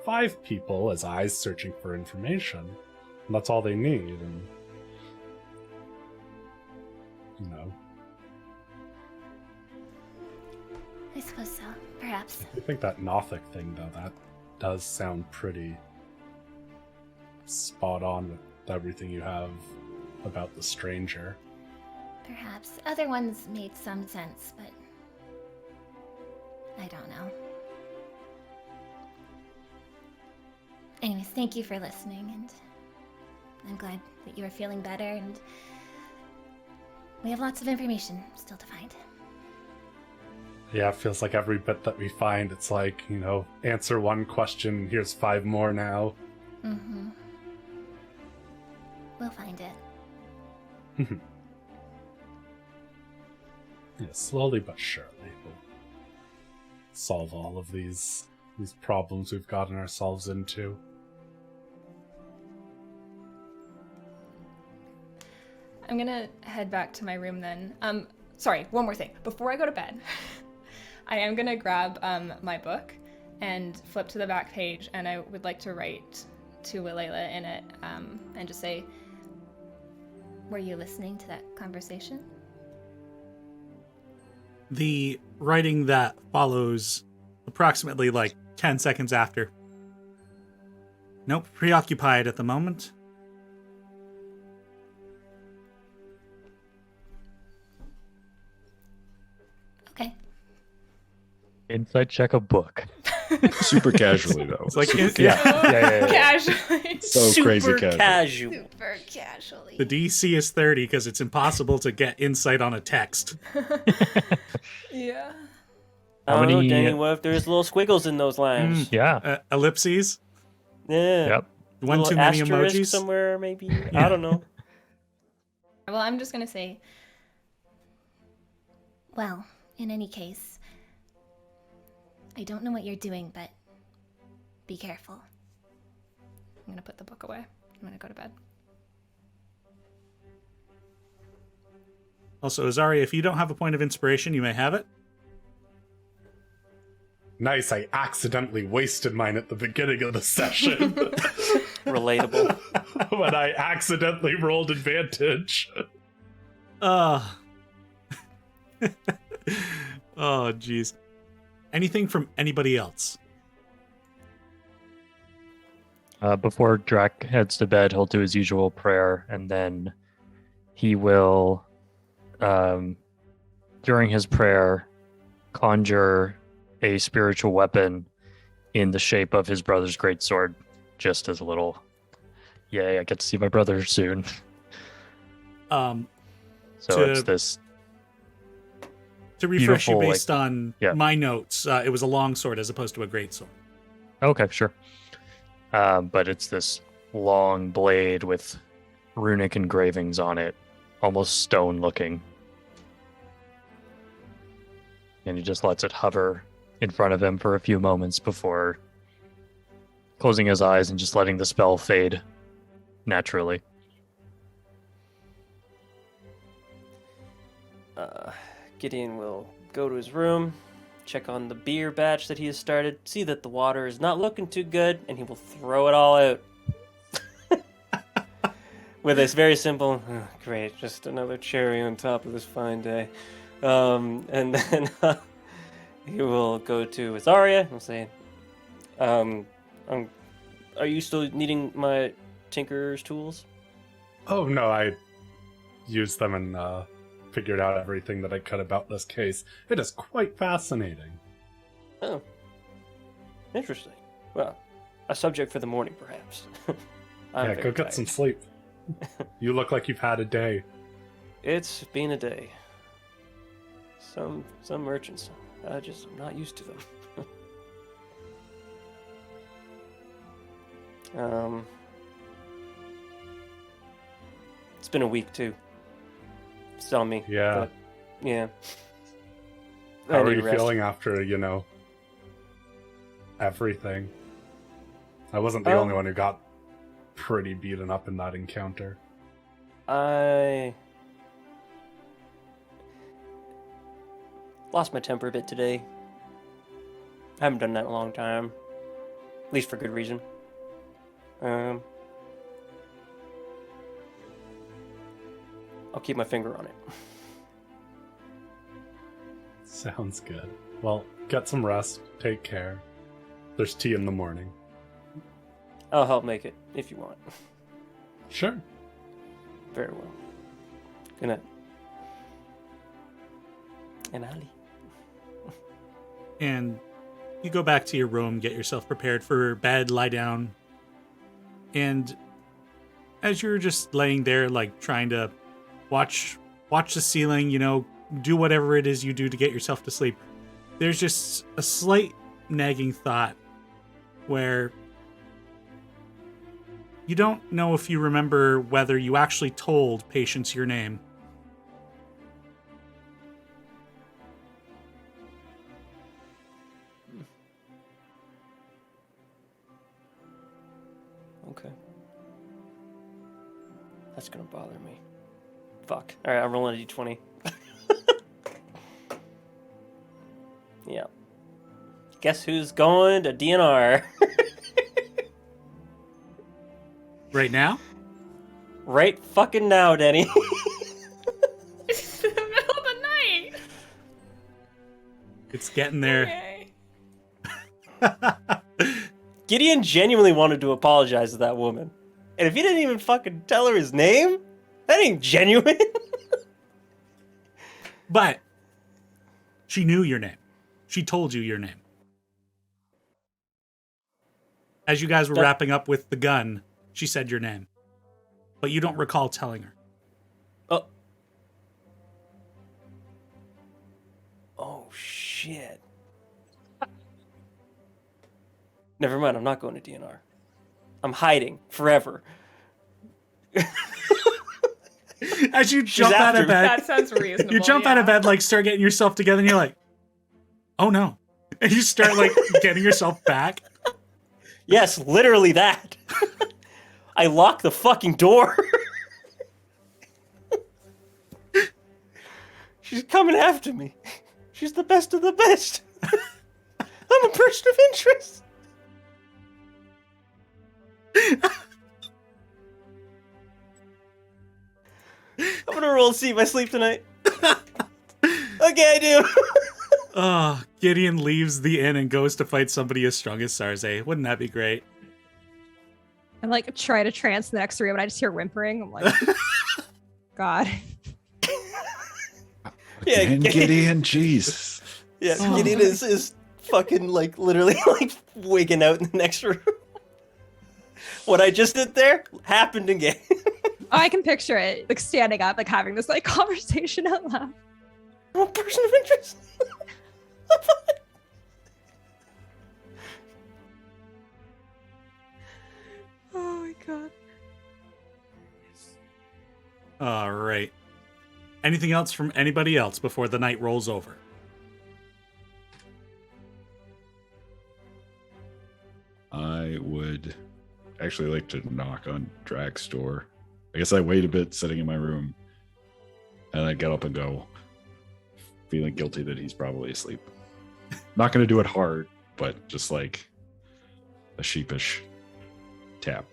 5 people as eyes searching for information, that's all they need. And, you know. I suppose so, perhaps. I think that Nothic thing, though, that does sound pretty spot on with everything you have about the stranger. Perhaps. Other ones made some sense, but I don't know. Anyways, thank you for listening, and I'm glad that you are feeling better, and we have lots of information still to find. Yeah, it feels like every bit that we find, it's like, you know, answer 1 question, here's 5 more now. Mm-hmm. We'll find it. Yeah, slowly but surely we'll solve all of these problems we've gotten ourselves into. I'm gonna head back to my room then. Sorry, one more thing. Before I go to bed, I am gonna grab my book and flip to the back page, and I would like to write to Wilela in it, and just say, were you listening to that conversation? The writing that follows approximately like 10 seconds after. Nope, preoccupied at the moment. Okay. Insight check a book. Super casually, though. It's like, Super Yeah. Casually. So crazy casual. Super casually. the DC is 30 because it's impossible to get insight on a text. Yeah. I How don't know, many- Danny, what if there's little squiggles in those lines? Yeah. Ellipses, Yeah. Yep. one Little too many asterisk emojis. somewhere, maybe? Yeah. I don't know. Well, I'm just gonna say, Well, in any case, I don't know what you're doing, but be careful. I'm gonna put the book away. gonna go to bed. Also, Azari, if you don't have a point of inspiration, you may have it. Nice, I accidentally wasted mine at the beginning of the session. Relatable. When I accidentally rolled advantage. Oh, jeez. Anything from anybody else? Before Draq heads to bed, he'll do his usual prayer, and then he will, during his prayer, conjure a spiritual weapon in the shape of his brother's greatsword, just as a little, yay, I get to see my brother soon. Um, So it's this. To refresh you Beautiful, based on my notes, it was a long sword as opposed to a great sword. Okay, sure. But it's this long blade with runic engravings on it, almost stone looking. And he just lets it hover in front of him for a few moments before closing his eyes and just letting the spell fade naturally. Gideon will go to his room, check on the beer batch that he has started, see that the water is not looking too good, and he will throw it all out. With this very simple, "Oh, great, just another cherry on top of this fine day." And then he will go to Azaria and say, are you still needing my tinker's tools? Oh, no, I used them and figured out everything that I could about this case. It is quite fascinating. Oh. Interesting. Well, a subject for the morning, perhaps. Yeah, go get some sleep. You look like you've had a day. It's been a day. Some merchants, I'm not used to them. It's been a week too. It's on me. Yeah. But, yeah. How I are need you rest. feeling after, everything? I wasn't the only one who got pretty beaten up in that encounter. I lost my temper a bit today. I haven't done that in a long time. At least for good reason. I'll keep my finger on it. Sounds good. Well, get some rest. Take care. There's tea in the morning. I'll help make it, if you want. Sure. Very well. Good night. And Ali. And you go back to your room, get yourself prepared for bed, lie down. And as you're just laying there, like trying to watch the ceiling, do whatever it is you do to get yourself to sleep, there's just a slight nagging thought where you don't know if you remember whether you actually told Patience your name. Okay. That's gonna bother me. Fuck. Alright, I'm rolling a d20. Yeah. Guess who's going to DNR? Right now? Right fucking now, Denny. It's the middle of the night. It's getting there. Okay. Gideon genuinely wanted to apologize to that woman. And if he didn't even fucking tell her his name, that ain't genuine. But she knew your name. She told you your name. As you guys were wrapping up with the gun, she said your name. But you don't recall telling her. Oh, shit. Never mind, I'm not going to DNR. I'm hiding forever. As you jump out of bed, That sounds reasonable. you jump out of bed, like start getting yourself together, and you're like, oh no. And you start like getting yourself back. Yes, literally that. I lock the fucking door. She's coming after me. She's the best of the best. I'm a person of interest. I'm gonna roll to see if I sleep tonight. Okay, I do. Gideon leaves the inn and goes to fight somebody as strong as Sarze. Wouldn't that be great? I'm like try to trance in the next room and I just hear whimpering. I'm like, God. Yeah, And Gideon, jeez. Yeah, Gideon is fucking like literally like waking out in the next room. What I just did there happened again. I can picture it, like standing up, like having this like conversation out loud. I'm a person of interest. Oh my God. All right. Anything else from anybody else before the night rolls over? I would actually like to knock on Draq's door. I guess I wait a bit sitting in my room, and I get up and go, feeling guilty that he's probably asleep. Not going to do it hard, but just like a sheepish tap.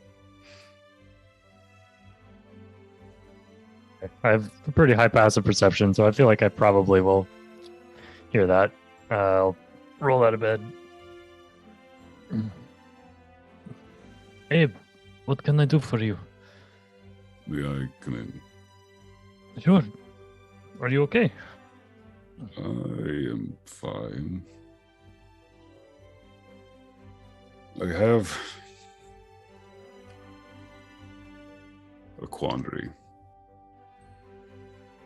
I have a pretty high passive perception, so I feel like I probably will hear that. I'll roll out of bed. Abe, what can I do for you? May I come in? Sure. Are you okay? I am fine. I have a quandary.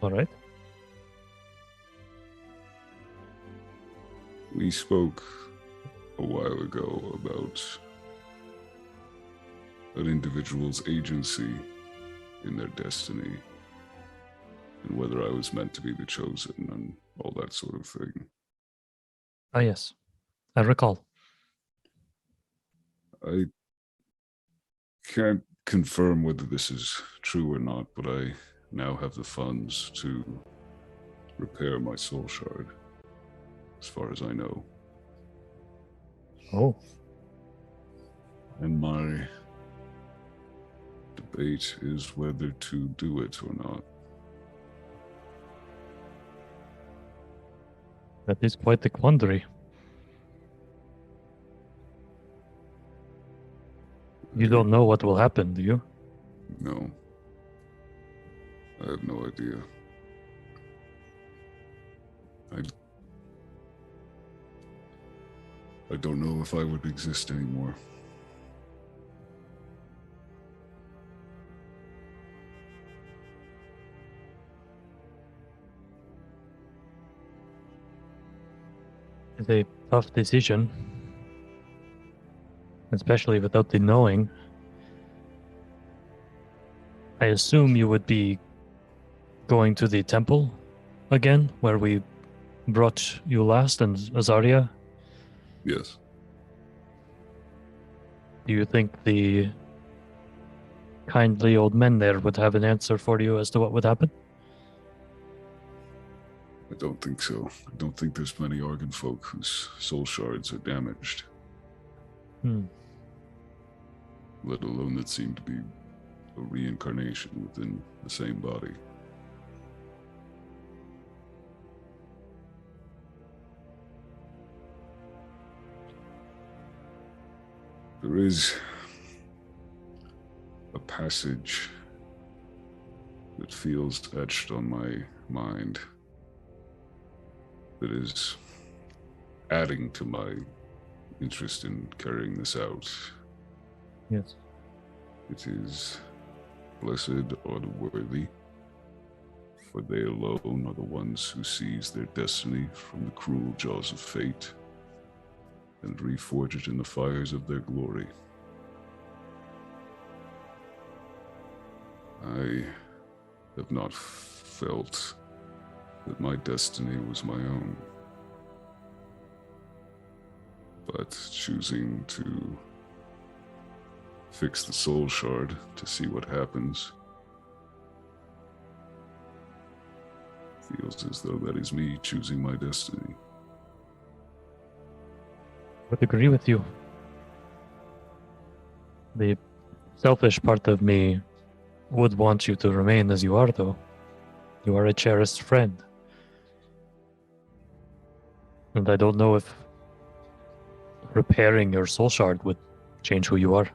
All right. We spoke a while ago about an individual's agency in their destiny and whether I was meant to be the chosen and all that sort of thing. Ah, yes. I recall. I can't confirm whether this is true or not, but I now have the funds to repair my soul shard, as far as I know. Oh. And my debate is whether to do it or not. That is quite the quandary. You don't know what will happen, do you? No. I have no idea. I don't know if I would exist anymore. It's a tough decision. Especially without the knowing. I assume you would be going to the temple again, where we brought you last, and Azaria. Yes. Do you think the kindly old men there would have an answer for you as to what would happen? I don't think so. I don't think there's many Argon folk whose soul shards are damaged. Let alone that seem to be a reincarnation within the same body. There is a passage that feels etched on my mind that is adding to my interest in carrying this out. Yes. It is, blessed are the worthy, for they alone are the ones who seize their destiny from the cruel jaws of fate and reforge it in the fires of their glory. I have not felt that my destiny was my own, but choosing to fix the soul shard to see what happens. Feels as though that is me choosing my destiny. I would agree with you. The selfish part of me would want you to remain as you are, though. You are a cherished friend. And I don't know if repairing your soul shard would change who you are.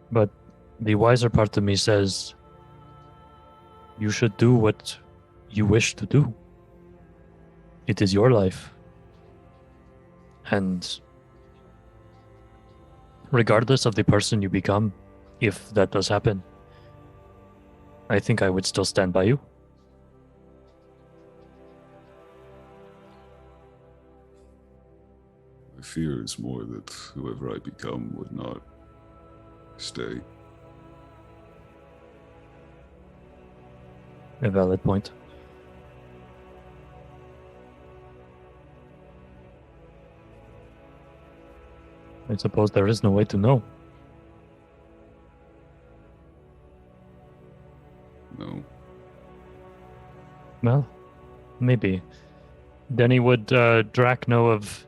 But the wiser part of me says you should do what you wish to do. It is your life. And regardless of the person you become, if that does happen, I think I would still stand by you. My fear is more that whoever I become would not stay. A valid point. I suppose there is no way to know. No. Well, maybe. Denny, would Draq know of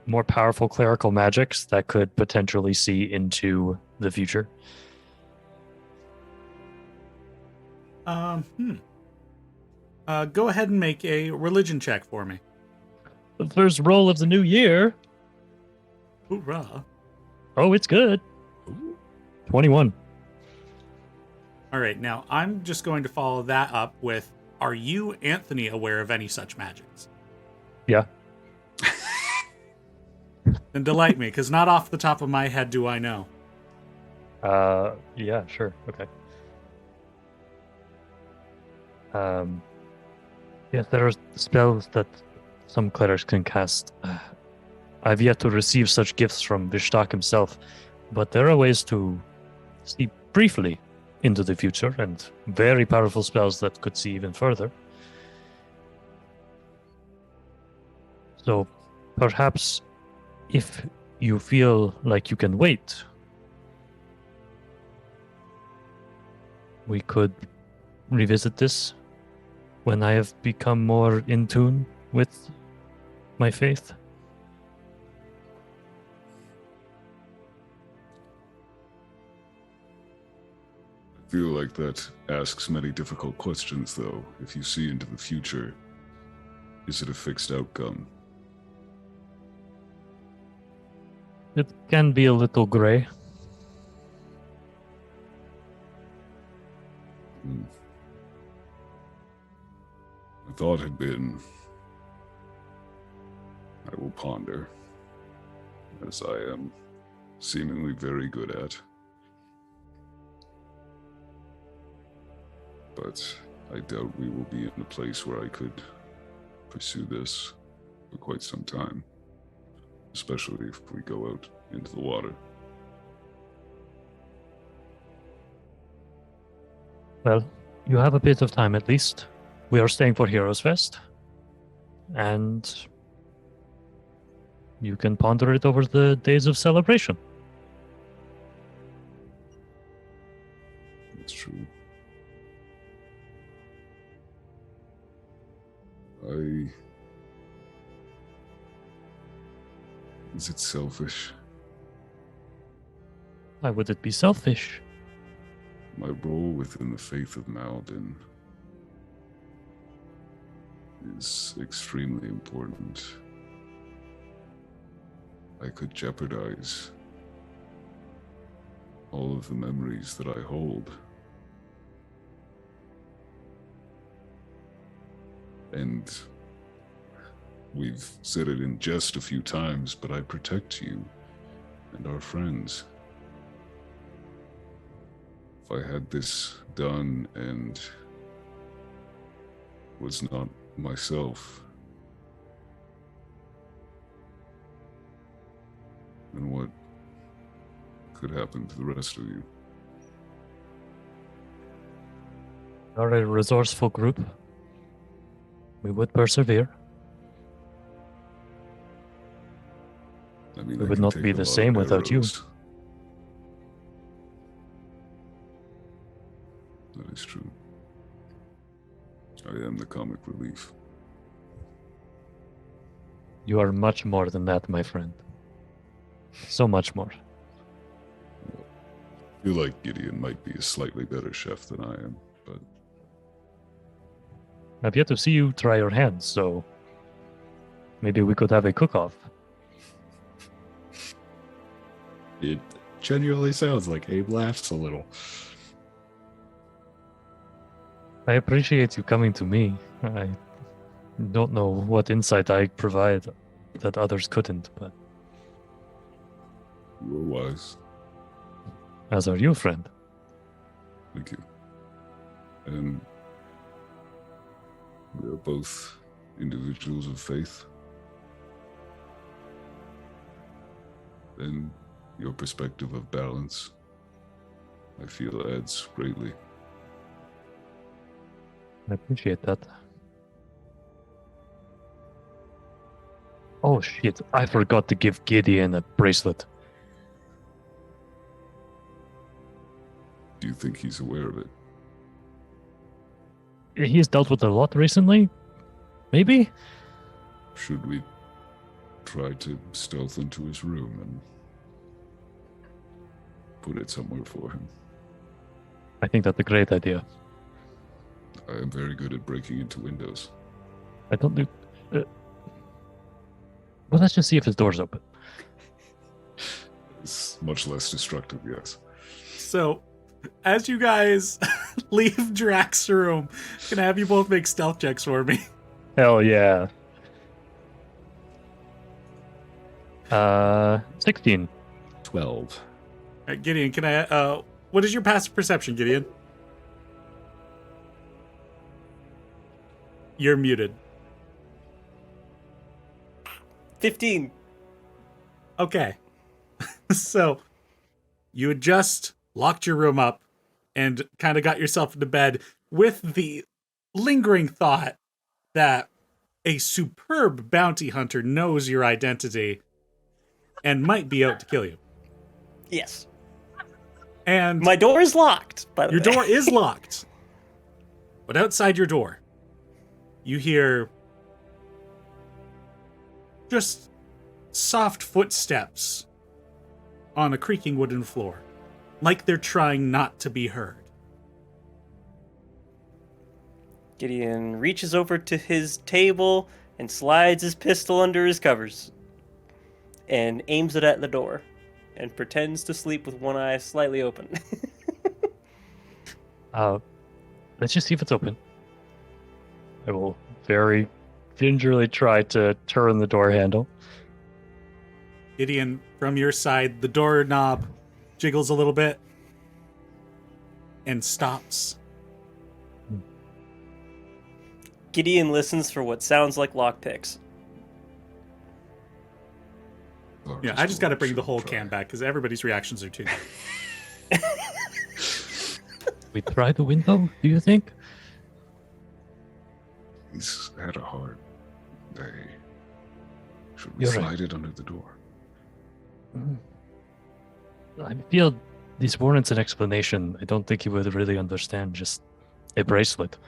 more powerful clerical magics that could potentially see into the future? Go ahead and make a religion check for me. The first roll of the new year. Hoorah. Oh, it's good. 21. All right, now I'm just going to follow that up with, are you, Anthony, aware of any such magics? Yeah. Then delight me, because not off the top of my head do I know. Yeah, sure. Okay. Yes, there are spells that some clerics can cast. I've yet to receive such gifts from Vishtak himself, but there are ways to see briefly into the future, and very powerful spells that could see even further. So, perhaps, if you feel like you can wait, we could revisit this when I have become more in tune with my faith. I feel like that asks many difficult questions, though. If you see into the future, is it a fixed outcome? It can be a little gray. My thought had been, I will ponder, as I am seemingly very good at. But I doubt we will be in a place where I could pursue this for quite some time, especially if we go out into the water. Well, you have a bit of time at least. We are staying for Heroes Fest, and you can ponder it over the days of celebration. That's true. Is it selfish? Why would it be selfish? My role within the faith of Malden is extremely important. I could jeopardize all of the memories that I hold. And we've said it in jest a few times, but I protect you and our friends. If I had this done and was not myself, then what could happen to the rest of you? You are a resourceful group. We would persevere. I mean, We I would can not take be a the lot same of without you. arrows. That is true. I am the comic relief. You are much more than that, my friend. So much more. I feel like Gideon might be a slightly better chef than I am, but I've yet to see you try your hands, so maybe we could have a cook-off. It genuinely sounds like Abe laughs a little. I appreciate you coming to me. I don't know what insight I provide that others couldn't, but you are wise. as are you, friend. Thank you. And we are both individuals of faith. And your perspective of balance, I feel, adds greatly. I appreciate that. Oh shit, I forgot to give Gideon a bracelet. Do you think he's aware of it? He's dealt with a lot recently? Maybe? Should we try to stealth into his room and put it somewhere for him? I think that's a great idea. I am very good at breaking into windows. I don't do... well, let's just see if his door's open. It's much less destructive, yes. So, as you guys leave Draq's room, can I have you both make stealth checks for me? Hell yeah. 16. 12. Alright, Gideon, can I, what is your passive perception, Gideon? You're muted. 15. Okay. So, you had just locked your room up and kind of got yourself into bed with the lingering thought that a superb bounty hunter knows your identity and might be out to kill you. Yes. And My door is locked, by the your way. door is locked. But outside your door, you hear just soft footsteps on a creaking wooden floor, like they're trying not to be heard. Gideon reaches over to his table and slides his pistol under his covers and aims it at the door and pretends to sleep with one eye slightly open. Let's just see if it's open. I will very gingerly try to turn the door handle. Gideon, from your side, the doorknob jiggles a little bit and stops. Gideon listens for what sounds like lockpicks. Yeah, I just got to bring the whole can back because everybody's reactions are too. We try the window, do you think? He's had a hard day. Should we You're slide right. it under the door? I feel this warrants an explanation. I don't think he would really understand just a bracelet.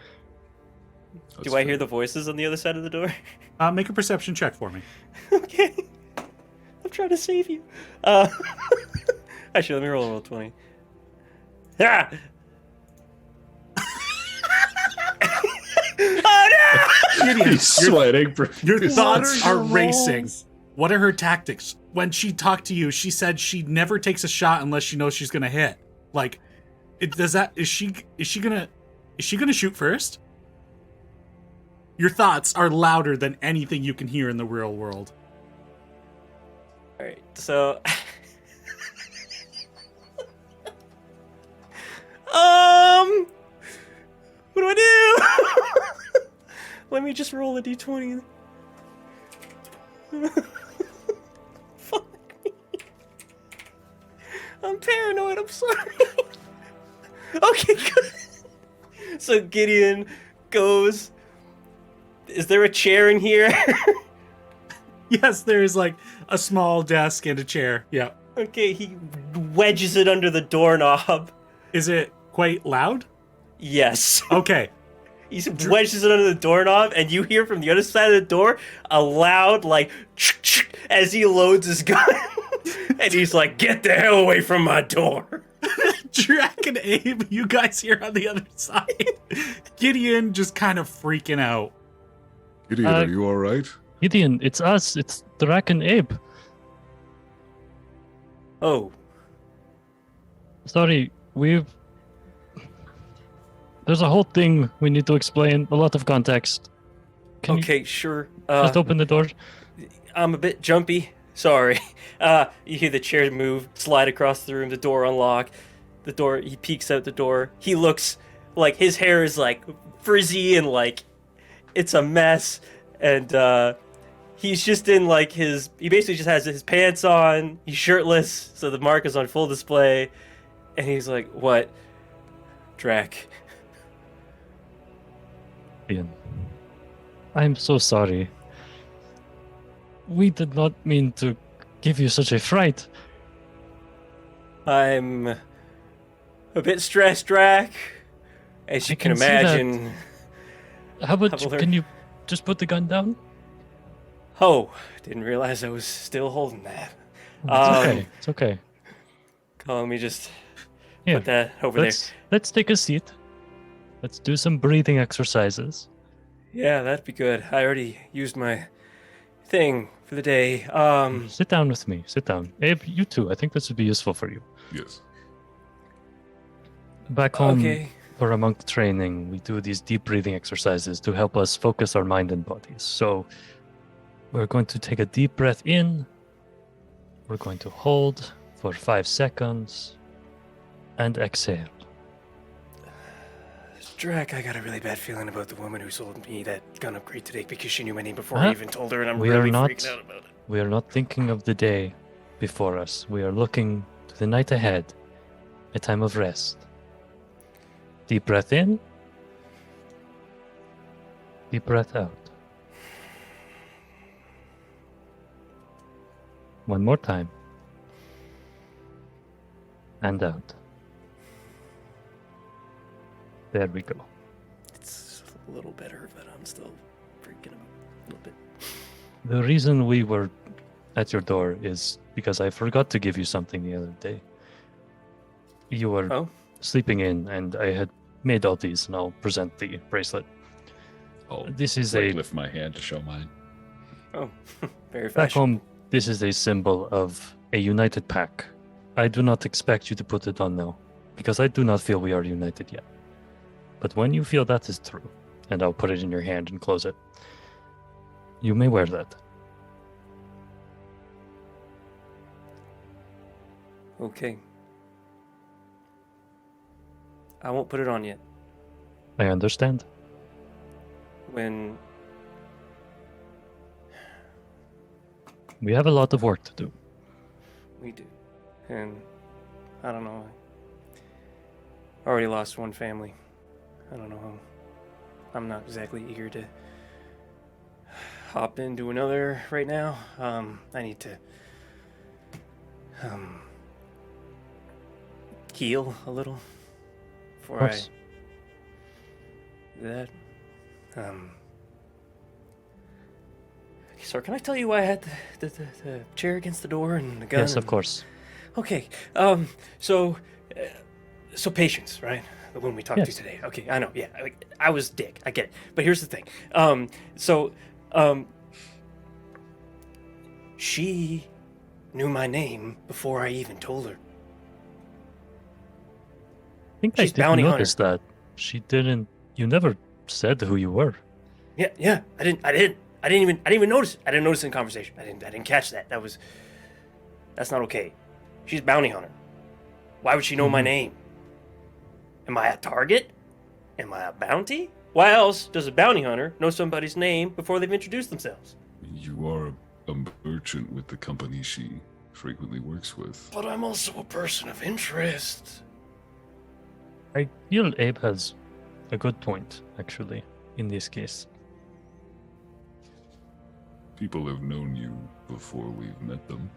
That's Do I hear fair. the voices on the other side of the door? Make a perception check for me. Okay. I'm trying to save you. Actually, let me roll 20. Ah! Oh no! Gideon, He's sweating. your thoughts What are your racing. rolls? What are her tactics? When she talked to you, she said she never takes a shot unless she knows she's gonna hit. Like, is she gonna shoot first? Your thoughts are louder than anything you can hear in the real world. Alright, so. What do I do? Let me just roll a d20. Fuck me. I'm paranoid, I'm sorry. Okay, good. So Gideon goes Is there a chair in here? Yes, there's like a small desk and a chair. Yeah. Okay, he wedges it under the doorknob. Is it quite loud? Yes. Okay. He wedges it under the doorknob, and you hear from the other side of the door a loud, like, as he loads his gun. And he's like, get the hell away from my door. Draq and Abe, you guys here on the other side. Gideon just kind of freaking out. Gideon, are you all right? Gideon, it's us. It's Draq and Abe. Oh, Sorry, there's a whole thing we need to explain. A lot of context. Can okay, sure. you just open the door? I'm a bit jumpy. Sorry. You hear the chair move, slide across the room, the door unlock. The door, he peeks out the door. He looks like his hair is like frizzy and like it's a mess. And he's just in like he basically just has his pants on. He's shirtless, so the mark is on full display. And he's like, what? Draq. Ian, I'm so sorry. We did not mean to give you such a fright. I'm a bit stressed, Draq. As you I can can see that. imagine. How about How about can you just put the gun down? Oh, didn't realize I was still holding that. It's okay. It's okay. Let me just Here, put that over there. let's take a seat. Let's do some breathing exercises. Yeah, that'd be good. I already used my thing for the day. Sit down with me. Sit down. Abe, you too. I think this would be useful for you. Yes. Back home Okay. for a monk training, we do these deep breathing exercises to help us focus our mind and bodies. So we're going to take a deep breath in. We're going to hold for 5 seconds and exhale. Draq, I got a really bad feeling about the woman who sold me that gun upgrade today because she knew my name before Huh? I even told her, and I'm We really are not- freaking out about it. We are not thinking of the day before us. We are looking to the night ahead, a time of rest. Deep breath in. Deep breath out. One more time. And out. There we go. It's a little better, but I'm still freaking out a little bit. The reason we were at your door is because I forgot to give you something the other day. You were Oh? sleeping in, and I had made all these, and I'll present the bracelet. I'll This is lift my hand to show mine. Oh, very Back fashionable. home, this is a symbol of a united pack. I do not expect you to put it on now, because I do not feel we are united yet. But when you feel that is true, and I'll put it in your hand and close it, you may wear that. Okay. I won't put it on yet. I understand. When We have a lot of work to do. we do. And I don't know. I already lost one family. I don't know how. I'm not exactly eager to hop into another right now. I need to heal a little before I course. do that. Sir, can I tell you why I had the chair against the door and the gun? Yes, of and- course. Okay. So patience, right? The one we talked Yes. to today. Okay, I know. Yeah, I was dick. I get it. But here's the thing. She knew my name before I even told her. I think She's I did bounty hunter. notice that. She didn't. You never said who you were. Yeah. I didn't even notice it. I didn't notice it in conversation. I didn't catch that. That's not okay. She's a bounty hunter. Why would she know my name? Am I a target? Am I a bounty? Why else does a bounty hunter know somebody's name before they've introduced themselves? You are a merchant with the company she frequently works with. But I'm also a person of interest. I feel Abe has a good point, actually, in this case. People have known you before we've met them.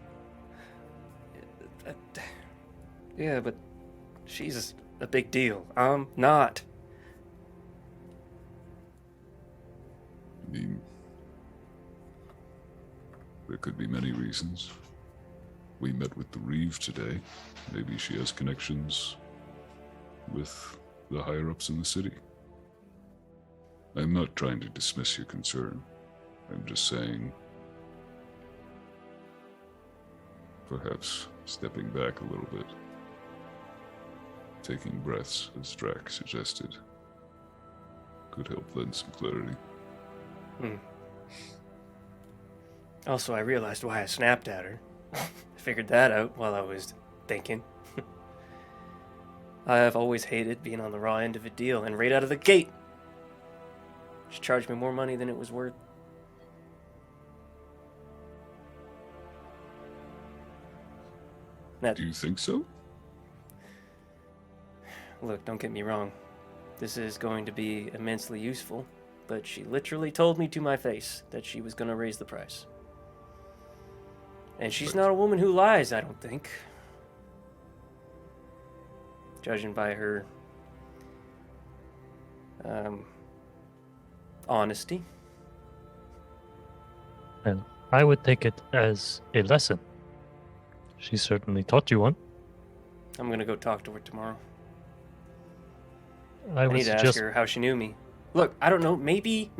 Yeah, but she's a big deal. I'm not. I mean, there could be many reasons. We met with the Reeve today. Maybe she has connections with the higher-ups in the city. I'm not trying to dismiss your concern. I'm just saying, perhaps stepping back a little bit. Taking breaths, as Draq suggested, could help lend some clarity. Also, I realized why I snapped at her. I figured that out while I was thinking. I have always hated being on the raw end of a deal, and right out of the gate, she charged me more money than it was worth. Do you think so? Look, don't get me wrong. This is going to be immensely useful, but she literally told me to my face that she was going to raise the price. And she's not a woman who lies, I don't think. Judging by her honesty. And I would take it as a lesson. She certainly taught you one. I'm going to go talk to her tomorrow. I I would need to ask suggest her how she knew me. Look, I don't know. Maybe.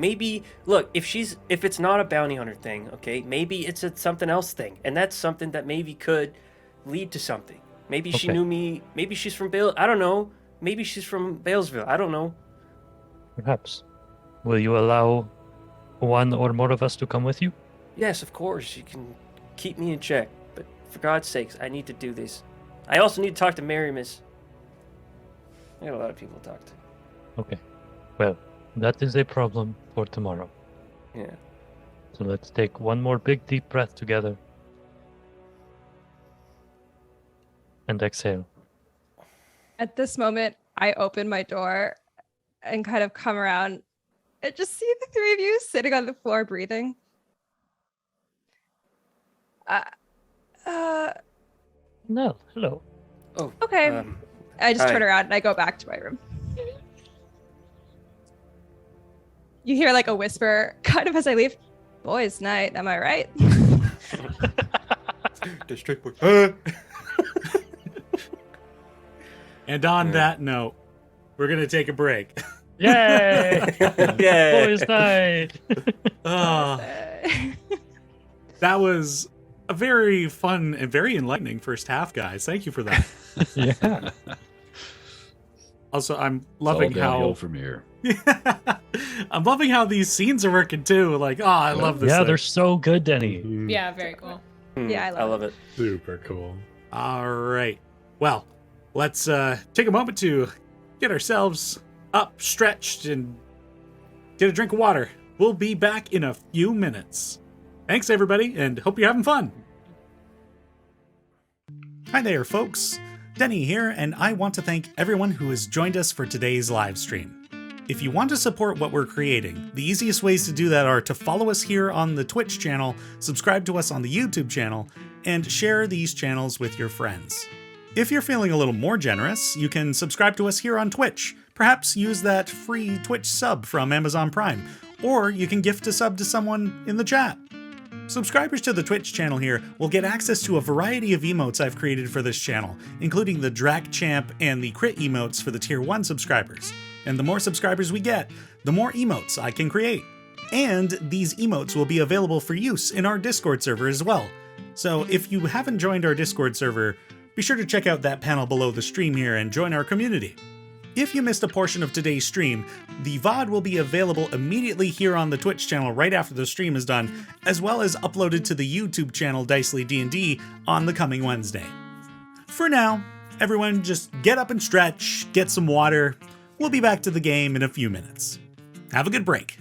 Look, if it's not a bounty hunter thing, okay, maybe it's a something else thing, and that's something that maybe could lead to something. Maybe she Okay. knew me. Maybe she's from Bale. I don't know. Maybe she's from Balesville. I don't know. perhaps. Will you allow one or more of us to come with you? Yes, of course. You can keep me in check, but for God's sakes, I need to do this. I also need to talk to Mary, Miss. I got a lot of people to talk to. Okay. Well, that is a problem for tomorrow. Yeah. So let's take one more big deep breath together. And exhale. At this moment, I open my door and kind of come around and just see the three of you sitting on the floor breathing. No, hello. Oh. Okay. I just hi. turn around and I go back to my room. You hear like a whisper kind of as I leave. Boys' night, am I right? District boy. And on that note, we're going to take a break. Yay! Yeah. Boys' night! Ah, that was a very fun and very enlightening first half, guys. Thank you for that. Yeah. Also, I'm It's all loving downhill how from here. I'm loving how these scenes are working too. Like, I love this. Yeah, thing. they're so good, Denny. Yeah, very cool. Yeah, I love it. Super cool. All right. Well, let's take a moment to get ourselves up, stretched, and get a drink of water. We'll be back in a few minutes. Thanks, everybody, and hope you're having fun. Hi there, folks. Denny here, and I want to thank everyone who has joined us for today's live stream. If you want to support what we're creating, the easiest ways to do that are to follow us here on the Twitch channel, subscribe to us on the YouTube channel, and share these channels with your friends. If you're feeling a little more generous, you can subscribe to us here on Twitch. Perhaps use that free Twitch sub from Amazon Prime, or you can gift a sub to someone in the chat. Subscribers to the Twitch channel here will get access to a variety of emotes I've created for this channel, including the Draq Champ and the Crit emotes for the Tier 1 subscribers. And the more subscribers we get, the more emotes I can create. And these emotes will be available for use in our Discord server as well. So if you haven't joined our Discord server, be sure to check out that panel below the stream here and join our community. If you missed a portion of today's stream, the VOD will be available immediately here on the Twitch channel right after the stream is done, as well as uploaded to the YouTube channel Dicely D&D on the coming Wednesday. For now, everyone just get up and stretch, get some water. We'll be back to the game in a few minutes. Have a good break.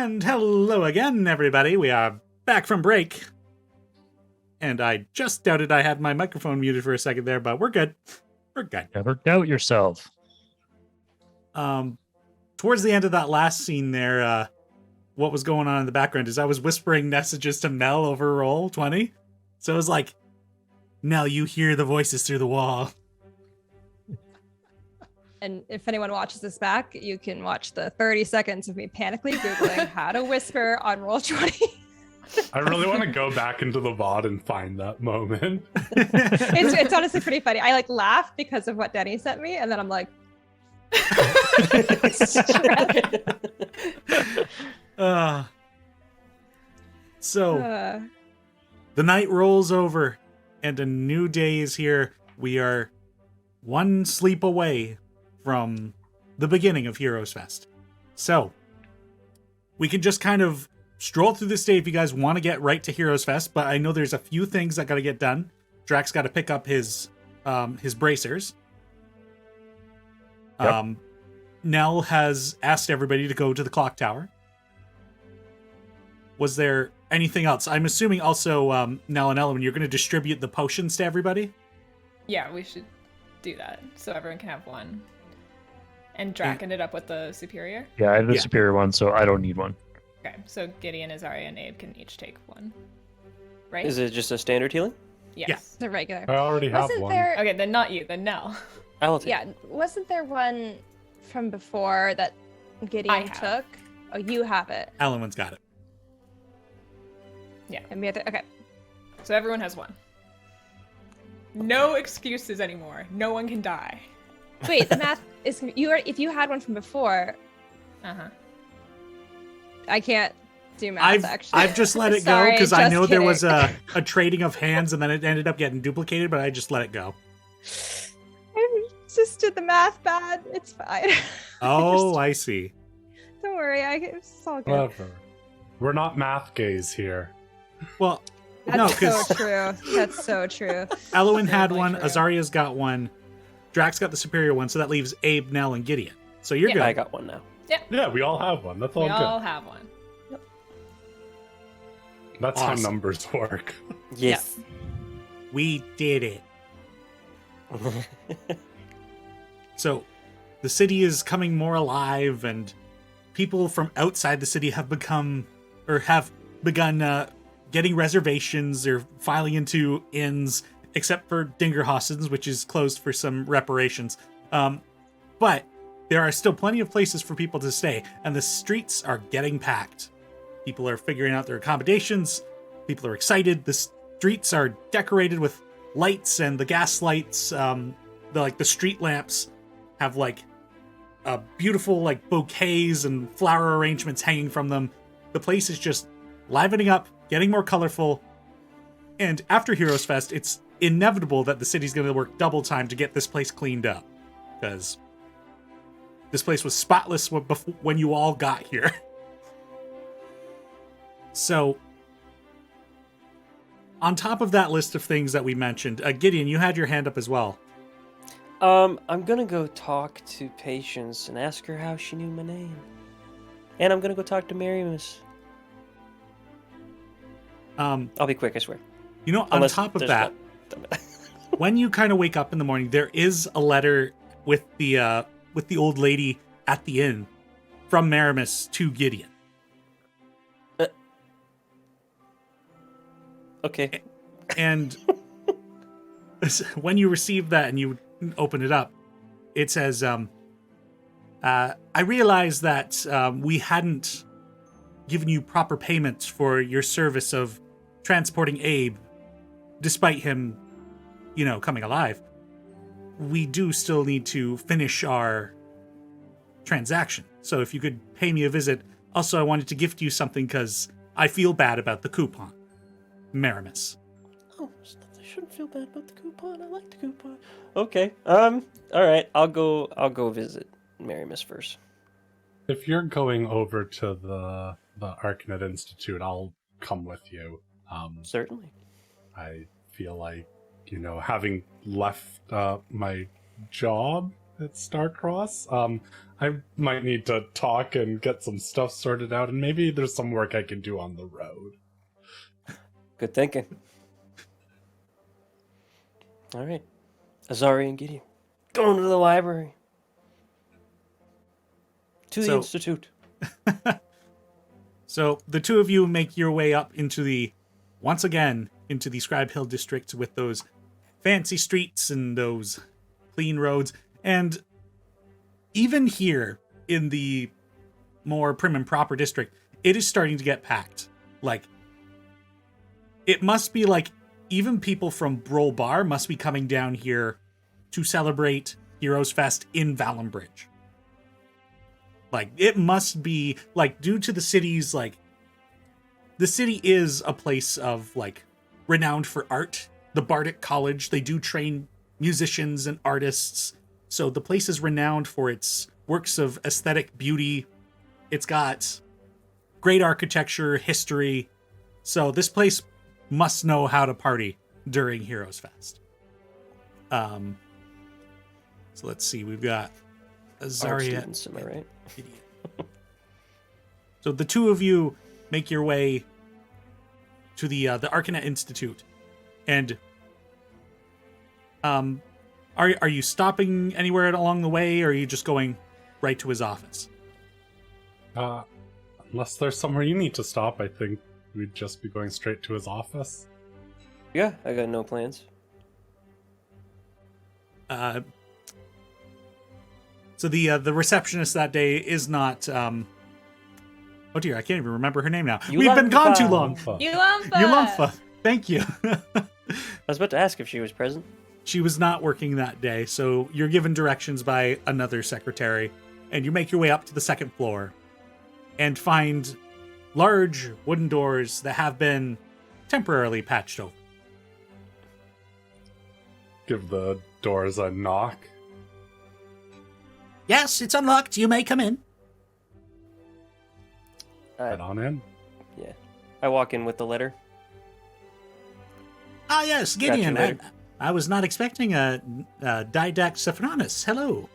And hello again, everybody. We are back from break. And I just doubted I had my microphone muted for a second there, but we're good. We're good. Never doubt yourself. Towards the end of that last scene there, what was going on in the background is I was whispering messages to Mel over Roll20. So it was like, Mel, you hear the voices through the wall. And if anyone watches this back, you can watch the 30 seconds of me panically Googling how to whisper on Roll20. I really want to go back into the VOD and find that moment. It's honestly pretty funny. I like laugh because of what Denny sent me, and then I'm like, So the night rolls over and a new day is here. We are one sleep away from the beginning of Heroes Fest. So we can just kind of stroll through this day if you guys want to get right to Heroes Fest, but I know there's a few things that got to get done. Draq's got to pick up his bracers. Yep. Nell has asked everybody to go to the clock tower. Was there anything else? I'm assuming also, Nell and Ellen, you're going to distribute the potions to everybody? Yeah, we should do that so everyone can have one. And Draq ended up with the superior? Yeah, I have the Yeah. superior one, so I don't need one. Okay, so Gideon, Azaria, and Abe can each take one. Right? Is it just a standard healing? Yes. the regular. I already have Wasn't one. there? Okay, then not you, then Nell. I'll take Yeah, wasn't there one from before that Gideon have. took? Oh, you have it. Ellen's got it. And we have to, okay. So everyone has one. No excuses anymore. No one can die. Wait, the math is if you had one from before, Uh-huh. I can't do math actually. I've just let it go Sorry, because I just know there was kidding. a trading of hands and then it ended up getting duplicated, but I just let it go. I just did the math bad. It's fine. Oh, I see. Don't worry, it's all good. Whatever. We're not math gays here. Well, That's no, so because true. That's so true. Elwin had Definitely one, true. Azaria's got one, Drax got the superior one, so that leaves Abe, Nell, and Gideon. So you're Yeah. good. I got one now. Yeah, we all have one. That's all We good. all have one. That's Awesome. how numbers work. Yes. We did it. So the city is coming more alive, and people from outside the city have begun getting reservations. They're filing into inns, except for Dingerhausen's, which is closed for some reparations. But there are still plenty of places for people to stay, and the streets are getting packed. People are figuring out their accommodations. People are excited. The streets are decorated with lights, and the gas lights, the street lamps have beautiful bouquets and flower arrangements hanging from them. The place is just livening up, getting more colorful. And after Heroes Fest, it's inevitable that the city's going to work double time to get this place cleaned up, because this place was spotless when you all got here. So, on top of that list of things that we mentioned, Gideon, you had your hand up as well. I'm gonna go talk to Patience and ask her how she knew my name. And I'm gonna go talk to Marimus. I'll be quick, I swear. You know, Unless on top of there's that, when you kind of wake up in the morning, there is a letter with the old lady at the inn from Marimus to Gideon. Okay. And when you receive that and you open it up, it says, I realize that we hadn't given you proper payment for your service of transporting Abe, despite him, coming alive. We do still need to finish our transaction. So if you could pay me a visit. Also, I wanted to gift you something because I feel bad about the coupon. Marimus. Oh, I shouldn't feel bad about the coupon. I like the coupon. Okay. All right. I'll go visit Marimus first. If you're going over to the Arcanet Institute, I'll come with you. Certainly. I feel like, having left my job at Starcross. I might need to talk and get some stuff sorted out, and maybe there's some work I can do on the road. Good thinking. All right. Azari and Gideon. Going to the library. To the Institute. So the two of you make your way up once again, into the Scribe Hill district with those fancy streets and those clean roads. And even here in the more prim and proper district, it is starting to get packed. Like, it must be like even people from Brol Bar must be coming down here to celebrate Heroes Fest in Valambridge. Like, it must be, like, due to the city's, like, the city is a place of, like, renowned for art. The Bardic College, they do train musicians and artists. So the place is renowned for its works of aesthetic beauty. It's got great architecture, history. So this place must know how to party during Heroes Fest. So let's see, we've got Azaria. Students, am I right? So the two of you make your way to the Arcanet Institute, and are you stopping anywhere along the way, or are you just going right to his office? Unless there's somewhere you need to stop, I think we'd just be going straight to his office. Yeah, I got no plans. So the receptionist that day is not. Oh dear, I can't even remember her name now. We've been gone too long. Yulumfa. Thank you. I was about to ask if she was present. She was not working that day, so you're given directions by another secretary, and you make your way up to the second floor and find large wooden doors that have been temporarily patched over. Give the doors a knock. Yes, it's unlocked. You may come in. Head on in. Yeah. I walk in with the letter. Ah, yes, Gideon. Gotcha, I was not expecting a Didac Sephironis. Hello.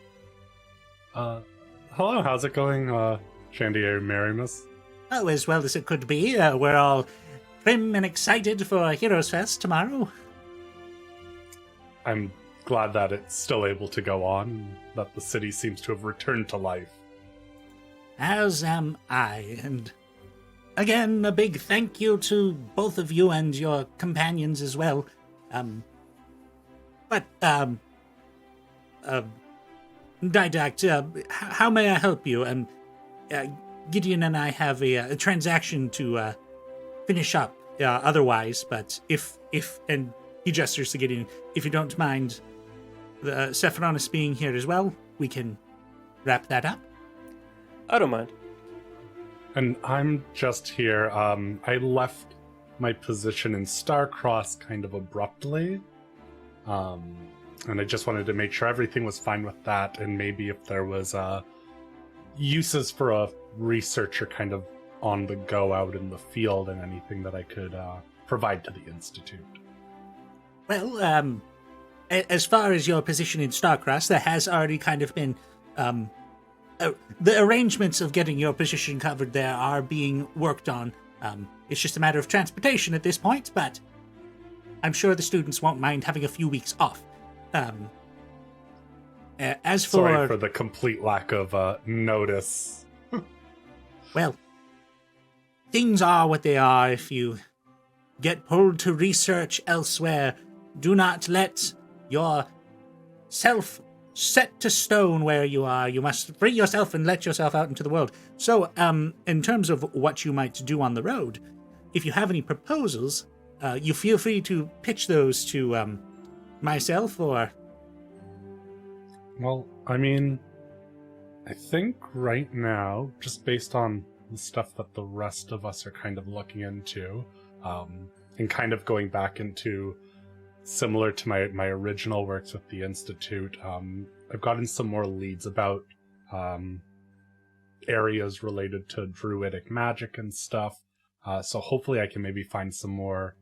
Hello, how's it going, Shandier Marimus? Oh, as well as it could be. We're all prim and excited for Heroes Fest tomorrow. I'm glad that it's still able to go on, that the city seems to have returned to life. As am I, and again, a big thank you to both of you and your companions as well. Didact, how may I help you? Gideon and I have a transaction to finish up otherwise, but if, and he gestures to Gideon, if you don't mind the Sephironis being here as well, we can wrap that up. I don't mind. And I'm just here. I left my position in Starcross kind of abruptly. And I just wanted to make sure everything was fine with that, and maybe if there was uses for a researcher kind of on the go out in the field and anything that I could provide to the Institute. Well, as far as your position in Starcross, there has already kind of been the arrangements of getting your position covered there are being worked on. It's just a matter of transportation at this point, but I'm sure the students won't mind having a few weeks off. As for... Sorry for the complete lack of notice. Well, things are what they are. If you get pulled to research elsewhere, do not let yourself set to stone where you are. You must free yourself and let yourself out into the world. So, in terms of what you might do on the road, if you have any proposals, you feel free to pitch those to myself or... Well, I mean, I think right now, just based on the stuff that the rest of us are kind of looking into, and kind of going back into similar to my original works with the Institute, I've gotten some more leads about areas related to druidic magic and stuff. So hopefully I can maybe find some more,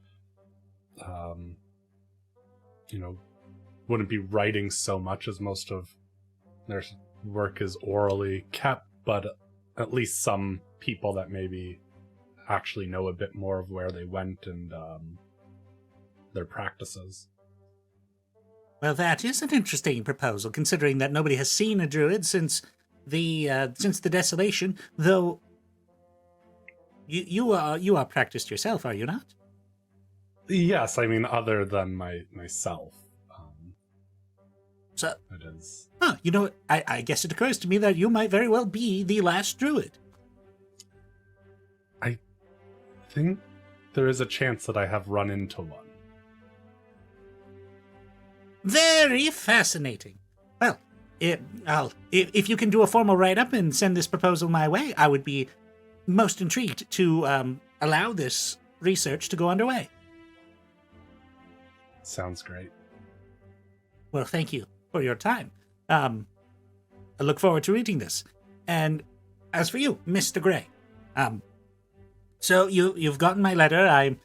wouldn't be writing so much as most of their work is orally kept, but at least some people that maybe actually know a bit more of where they went and their practices. Well, that is an interesting proposal, considering that nobody has seen a druid since the desolation. Though you are practiced yourself, are you not? Yes, I mean other than myself. So, it is. Huh, you know, I guess it occurs to me that you might very well be the last druid. I think there is a chance that I have run into one. Very fascinating. Well, if you can do a formal write-up and send this proposal my way, I would be most intrigued to allow this research to go underway. Sounds great. Well, thank you for your time. I look forward to reading this. And as for you, Mr. Gray, so you've gotten my letter. I'm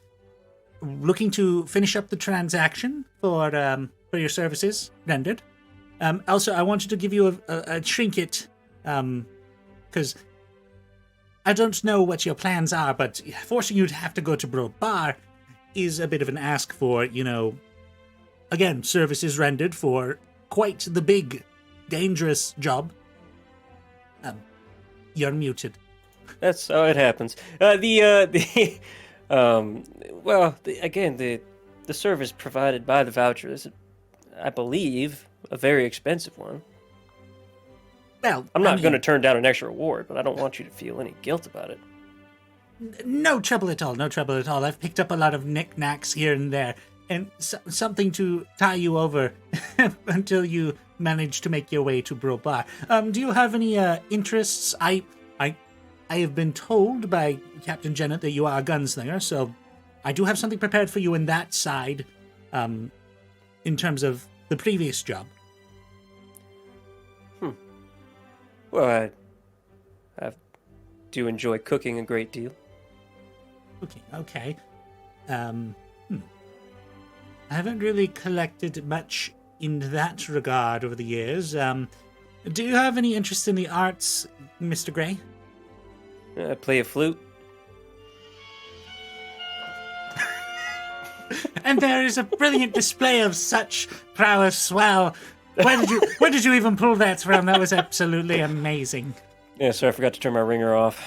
looking to finish up the transaction for your services rendered. Also, I wanted to give you a trinket, because I don't know what your plans are, but forcing you to have to go to Broad Bar is a bit of an ask for, again, services rendered for quite the big, dangerous job. You're muted. That's how it happens. The service provided by the voucher is, I believe, a very expensive one. Well, I'm not going to turn down an extra reward, but I don't want you to feel any guilt about it. No trouble at all, no trouble at all. I've picked up a lot of knickknacks here and there, and something to tie you over until you manage to make your way to Bro Bar. Do you have any interests? I have been told by Captain Jennett that you are a gunslinger, so I do have something prepared for you in that side, in terms of the previous job. Well, I do enjoy cooking a great deal. Okay. I haven't really collected much in that regard over the years. Do you have any interest in the arts, Mr. Gray? I play a flute. And there is a brilliant display of such prowess. Wow. Where did you even pull that from? That was absolutely amazing. Yeah, sorry, I forgot to turn my ringer off.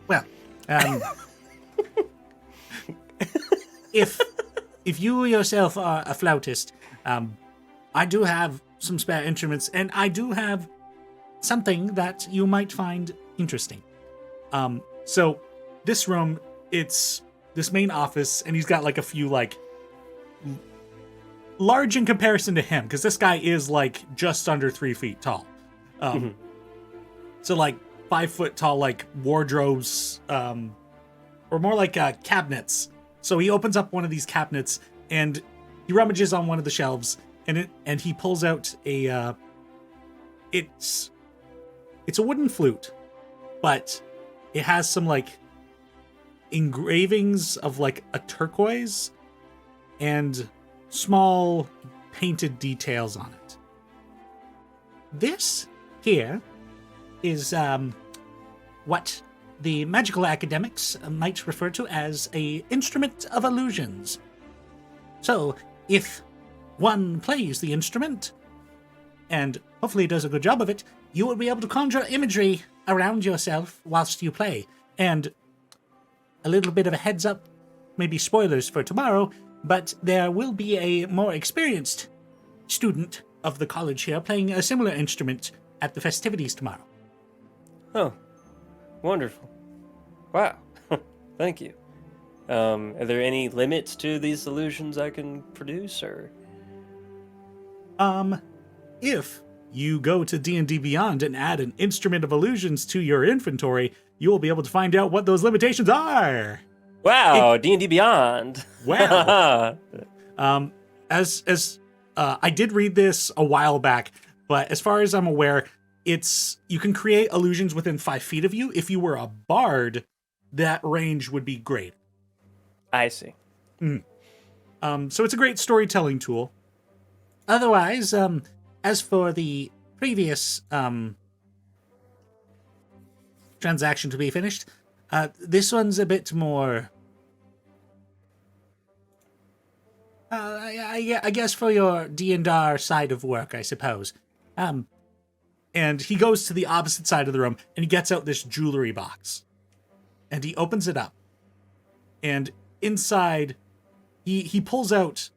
Well, if you yourself are a flautist, I do have some spare instruments, and I do have something that you might find interesting. So this room, it's this main office, and he's got like a few like large in comparison to him, because this guy is like just under 3 feet tall. So like 5 foot tall, like wardrobes, or more like cabinets. So he opens up one of these cabinets and he rummages on one of the shelves, and he pulls out a it's a wooden flute, but it has some like engravings of like a turquoise and small painted details on it. This here is what the magical academics might refer to as a instrument of illusions. So if one plays the instrument, and hopefully does a good job of it, you will be able to conjure imagery around yourself whilst you play. And a little bit of a heads up, maybe spoilers for tomorrow, but there will be a more experienced student of the college here playing a similar instrument at the festivities tomorrow. Oh, wonderful. Wow. Thank you. Are there any limits to these illusions I can produce, or? If you go to D&D Beyond and add an instrument of illusions to your inventory, you will be able to find out what those limitations are. Wow, D&D Beyond. Wow. As I did read this a while back, but as far as I'm aware, you can create illusions within 5 feet of you. If you were a bard, that range would be great. I see. So it's a great storytelling tool. otherwise, as for the previous transaction to be finished, this one's a bit more. I guess for your D&R side of work, I suppose. And he goes to the opposite side of the room and he gets out this jewelry box. And he opens it up. And inside, he pulls out.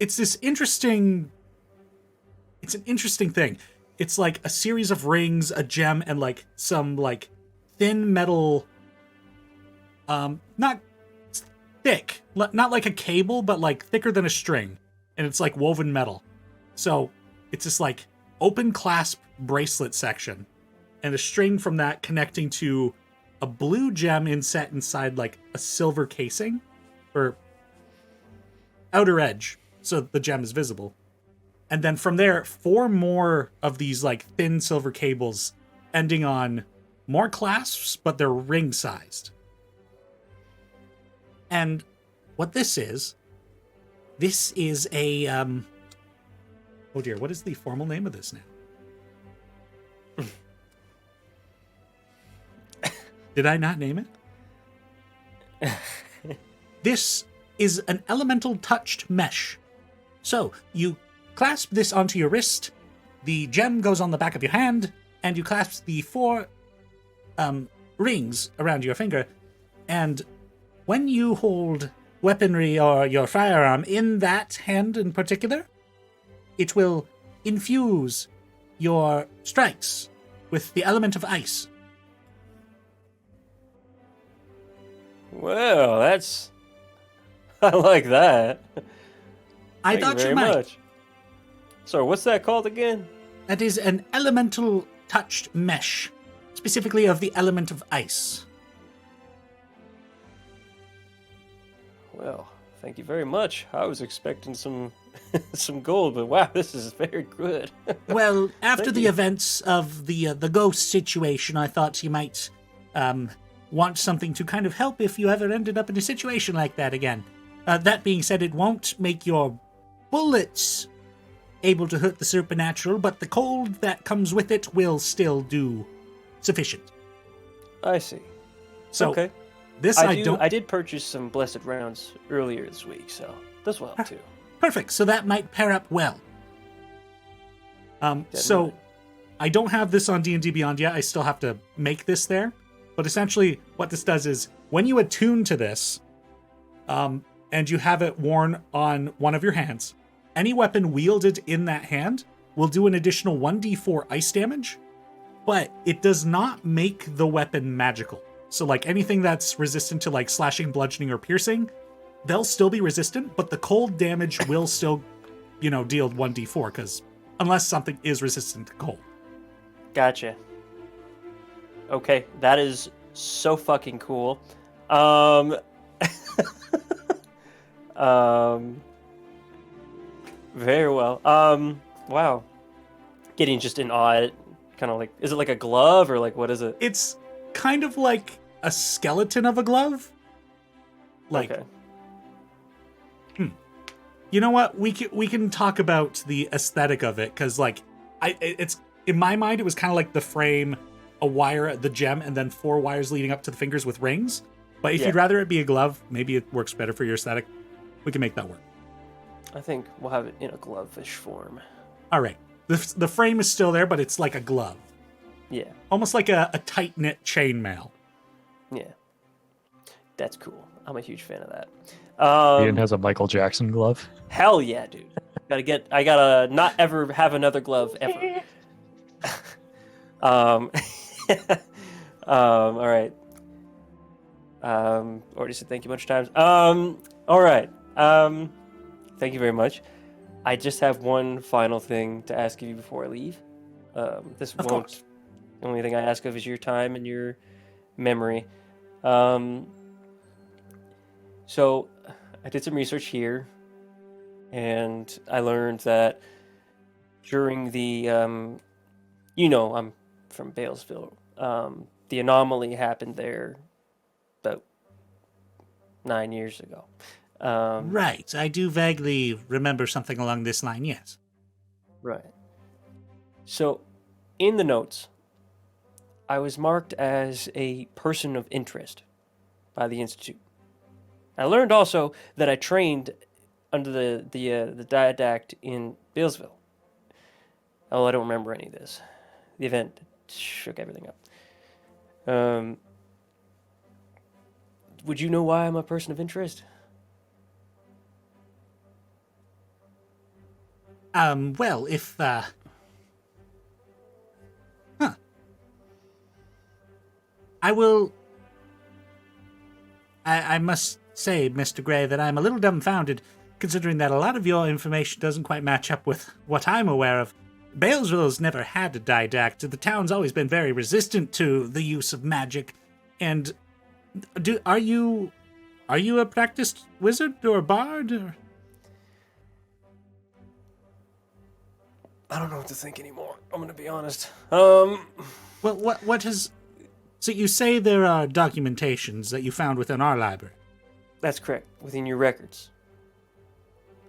It's an interesting thing. It's like a series of rings, a gem, and like some like thin metal. Not thick, not like a cable, but like thicker than a string, and it's like woven metal. So it's this like open clasp bracelet section, and a string from that connecting to a blue gem inset inside like a silver casing or outer edge, so the gem is visible. And then from there, 4 more of these like thin silver cables ending on more clasps, but they're ring-sized. And what this is a, oh dear, what is the formal name of this now? Did I not name it? This is an elemental touched mesh. So you clasp this onto your wrist, the gem goes on the back of your hand, and you clasp the 4 rings around your finger, and when you hold weaponry or your firearm in that hand in particular, it will infuse your strikes with the element of ice. Well, that's... I like that. I Thank thought you you very might. much. So, what's that called again? That is an elemental touched mesh, specifically of the element of ice. Well, thank you very much. I was expecting some some gold, but wow, this is very good. Well, after Thank the you. events of the ghost situation, I thought you might want something to kind of help if you ever ended up in a situation like that again. That being said, it won't make your bullets able to hurt the supernatural, but the cold that comes with it will still do sufficient. I see. So Okay. this I did purchase some blessed rounds earlier this week, so this will help too. Perfect. So that might pair up well. So Definitely. I don't have this on D&D Beyond yet. I still have to make this there. But essentially what this does is when you attune to this, and you have it worn on one of your hands, any weapon wielded in that hand will do an additional 1d4 ice damage, but it does not make the weapon magical. So like anything that's resistant to like slashing, bludgeoning, or piercing, they'll still be resistant, but the cold damage will still, deal 1d4, because unless something is resistant to cold. Gotcha. Okay, that is so fucking cool. Very well. Wow. Getting just in awe at kind of like, is it like a glove or like what is it? It's kind of like a skeleton of a glove. Like, Okay. You know what? We can talk about the aesthetic of it, because like it's in my mind it was kind of like the frame, a wire, the gem, and then 4 wires leading up to the fingers with rings. But if Yeah. you'd rather it be a glove, maybe it works better for your aesthetic. We can make that work. I think we'll have it in a glove-ish form. All right. The frame is still there, but it's like a glove, Yeah. almost like a tight knit chainmail. Yeah. That's cool. I'm a huge fan of that. Ian has a Michael Jackson glove. Hell yeah, dude. I gotta not ever have another glove ever. All right. Already said thank you a bunch of times. All right. Thank you very much. I just have one final thing to ask of you before I leave. This Of won't. course. The only thing I ask of is your time and your memory. So I did some research here, and I learned that during the, I'm from Balesville. The anomaly happened there about 9 years ago. Right. I do vaguely remember something along this line, yes. Right. So, in the notes, I was marked as a person of interest by the Institute. I learned also that I trained under the didact in Billsville. Oh, I don't remember any of this. The event shook everything up. Would you know why I'm a person of interest? Well, if, I will... I must say, Mr. Gray, that I'm a little dumbfounded, considering that a lot of your information doesn't quite match up with what I'm aware of. Balesville's never had a didact. The town's always been very resistant to the use of magic. And are you a practiced wizard or bard? Or? I don't know what to think anymore. I'm gonna be honest. Well, what has... So you say there are documentations that you found within our library? That's correct. Within your records.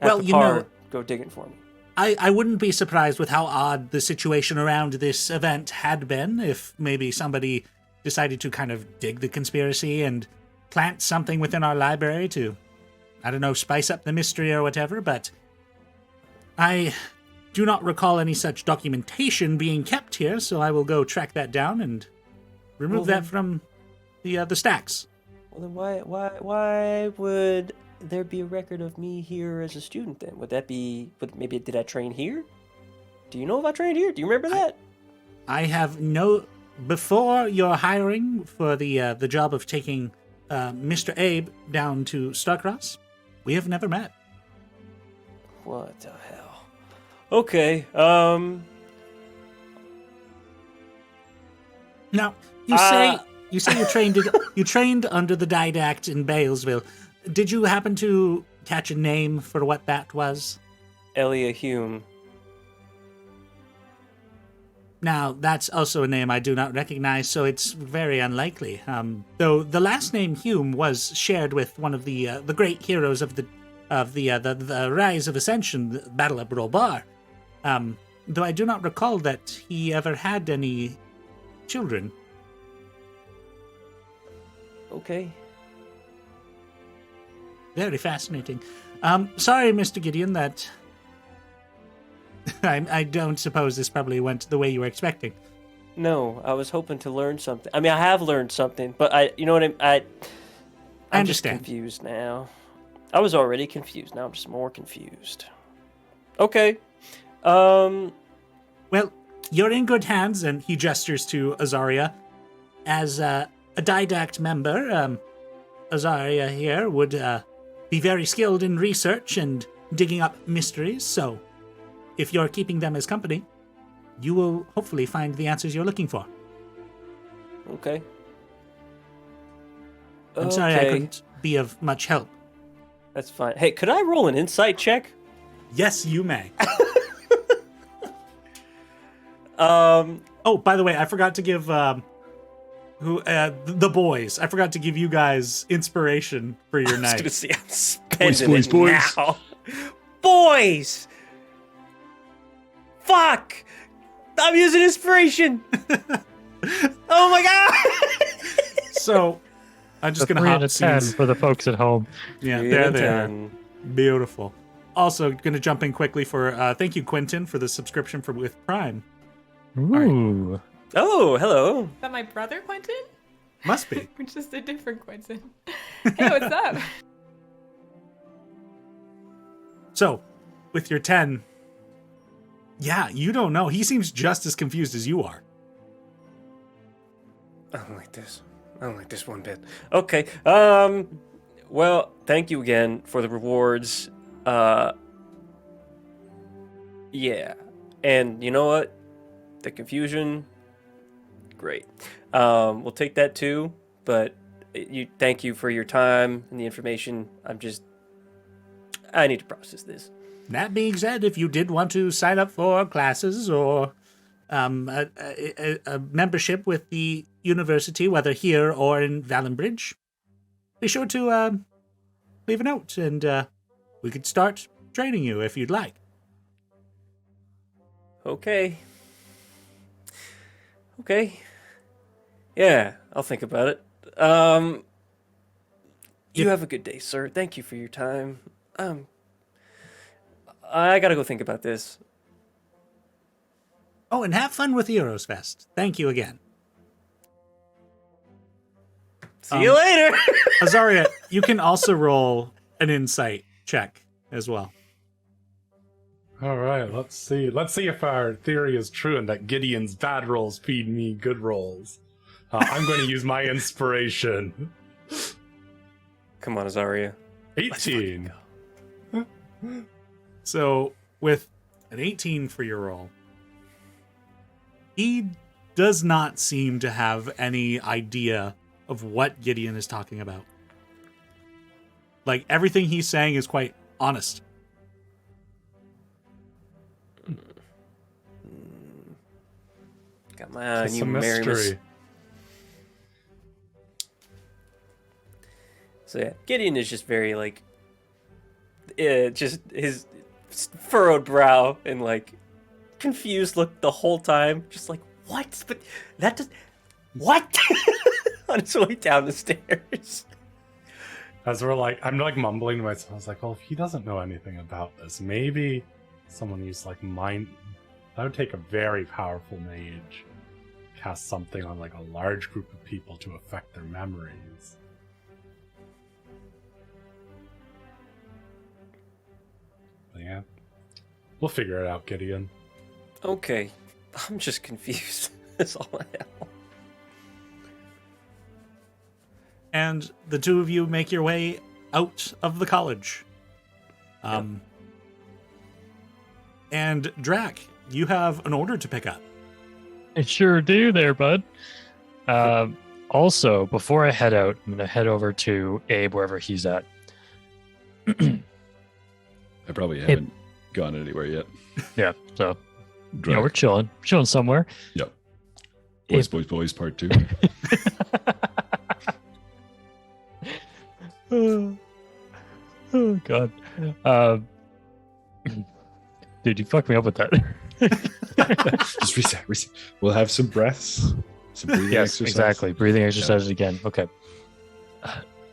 Well, you know... Go digging for me. I wouldn't be surprised with how odd the situation around this event had been if maybe somebody decided to kind of dig the conspiracy and plant something within our library to, I don't know, spice up the mystery or whatever, but I do not recall any such documentation being kept here, so I will go track that down and remove that from the stacks. Well, then why would there be a record of me here as a student then? Would that be... Maybe did I train here? Do you know if I trained here? Do you remember that? I have no... Before your hiring for the job of taking Mr. Abe down to Starcross, we have never met. What the hell? Okay, Now, you say you trained under the didact in Balesville. Did you happen to catch a name for what that was? Elia Hume. Now, that's also a name I do not recognize, so it's very unlikely. Though the last name Hume was shared with one of the great heroes of the Rise of Ascension, the Battle of Robar. Though I do not recall that he ever had any children. Okay. Very fascinating. Sorry, Mr. Gideon, that I don't suppose this probably went the way you were expecting. No, I was hoping to learn something. I mean, I have learned something, but you know what I'm I just understand. confused now. I was already confused. Now I'm just more confused. Okay. Well, you're in good hands, and he gestures to Azaria. As a didact member, Azaria here would be very skilled in research and digging up mysteries, so if you're keeping them as company, you will hopefully find the answers you're looking for. Okay. I'm sorry I couldn't be of much help. That's fine. Hey, could I roll an insight check? Yes, you may. Oh, by the way, I forgot to give the boys. I forgot to give you guys inspiration for your night. I was gonna say, I'm spending Boys. it now. Boys! Fuck! I'm using inspiration! Oh my god! So, I'm just The gonna 3 hop out of 10 scenes. for the folks at home. Yeah, Three there out of they are. 10. Beautiful. Also, gonna jump in quickly for thank you, Quentin, for the subscription with Prime. Ooh. Oh, hello. Is that my brother, Quentin? Must be. Or just a different Quentin? Hey, what's up? So, with your 10, yeah, you don't know. He seems just as confused as you are. I don't like this. I don't like this one bit. Okay. Well, thank you again for the rewards. Yeah. And you know what? The confusion, great. We'll take that too, but thank you for your time and the information. I need to process this. That being said, if you did want to sign up for classes or a membership with the university, whether here or in Valambridge, be sure to leave a note, and we could start training you if you'd like. Okay. Okay. Yeah, I'll think about it. You have a good day, sir. Thank you for your time. I gotta go think about this. Oh, and have fun with the Euros Fest. Thank you again. See you later. Azaria, you can also roll an insight check as well. All right, let's see. Let's see if our theory is true and that Gideon's bad rolls feed me good rolls. I'm going to use my inspiration. Come on, Azaria. 18. So, with an 18 for your roll, he does not seem to have any idea of what Gideon is talking about. Like, everything he's saying is quite honest. Got my eye on It's you, a Mary Miss. mystery. So yeah, Gideon is just very like, just his furrowed brow and like confused look the whole time, just like what? But that does what? On his way down the stairs. As we're like, I'm like mumbling to myself. I was like, well, if he doesn't know anything about this, maybe someone used like mind. That would take a very powerful mage, cast something on like a large group of people to affect their memories. But yeah, we'll figure it out, Gideon. Okay, I'm just confused. That's all I know. And the two of you make your way out of the college. And Draq, you have an order to pick up. I sure do there, bud. Also, before I head out, I'm going to head over to Abe, wherever he's at. I probably haven't gone anywhere yet. Yeah, so Drag. we're chilling somewhere. Yep. If- Boys, part 2. Oh God, dude, you fucked me up with that. Just reset. We'll have some breaths, some breathing Yes, exercise. exactly. Breathing exercises again. Okay.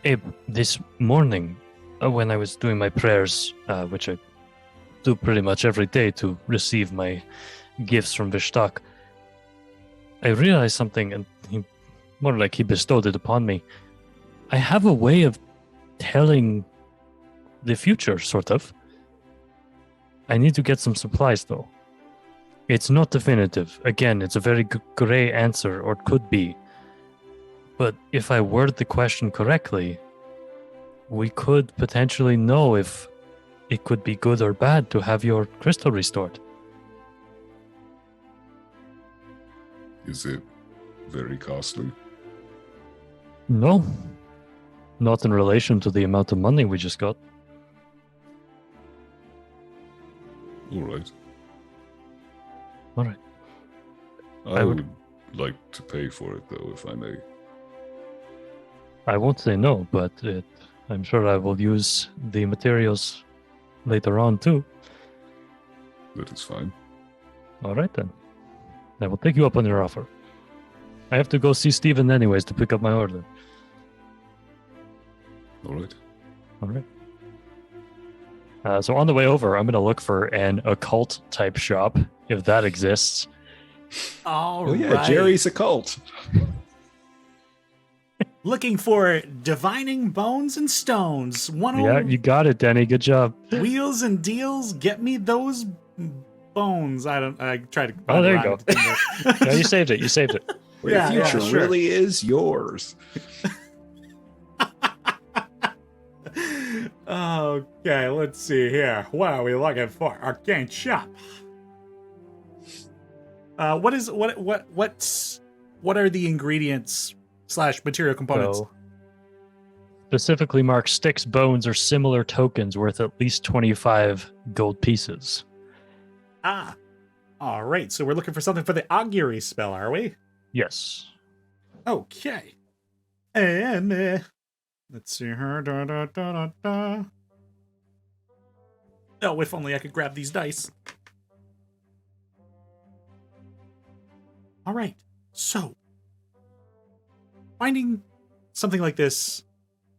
Abe, this morning, when I was doing my prayers, which I do pretty much every day to receive my gifts from Vishtak, I realized something, and more like he bestowed it upon me. I have a way of telling the future, sort of. I need to get some supplies, though. It's not definitive. Again, it's a very gray answer, or it could be. But if I word the question correctly, we could potentially know if it could be good or bad to have your crystal restored. Is it very costly? No. Not in relation to the amount of money we just got. All right. All right. I I would would- like to pay for it, though, if I may. I won't say no, but I'm sure I will use the materials later on too. That is fine. All right then. I will take you up on your offer. I have to go see Steven anyways to pick up my order. All right. All right. So on the way over, I'm going to look for an occult type shop, if that exists. All Oh yeah, right. Jerry's a cult. Looking for divining bones and stones. Yeah, you got it, Denny. Good job. Wheels and deals. Get me those bones. I tried to. Oh, there you rhyme go. it, didn't I? Yeah, you saved it. You saved it. Well, Yeah, the future sure. really is yours. Okay, let's see here. What are we looking for? Arcane shop. What are the ingredients / material components? So, specifically mark sticks, bones, or similar tokens worth at least 25 gold pieces. All right. So we're looking for something for the augury spell, are we? Yes. Okay. And Let's see her. Da, da, da, da, da. Oh, if only I could grab these dice. All right. So, finding something like this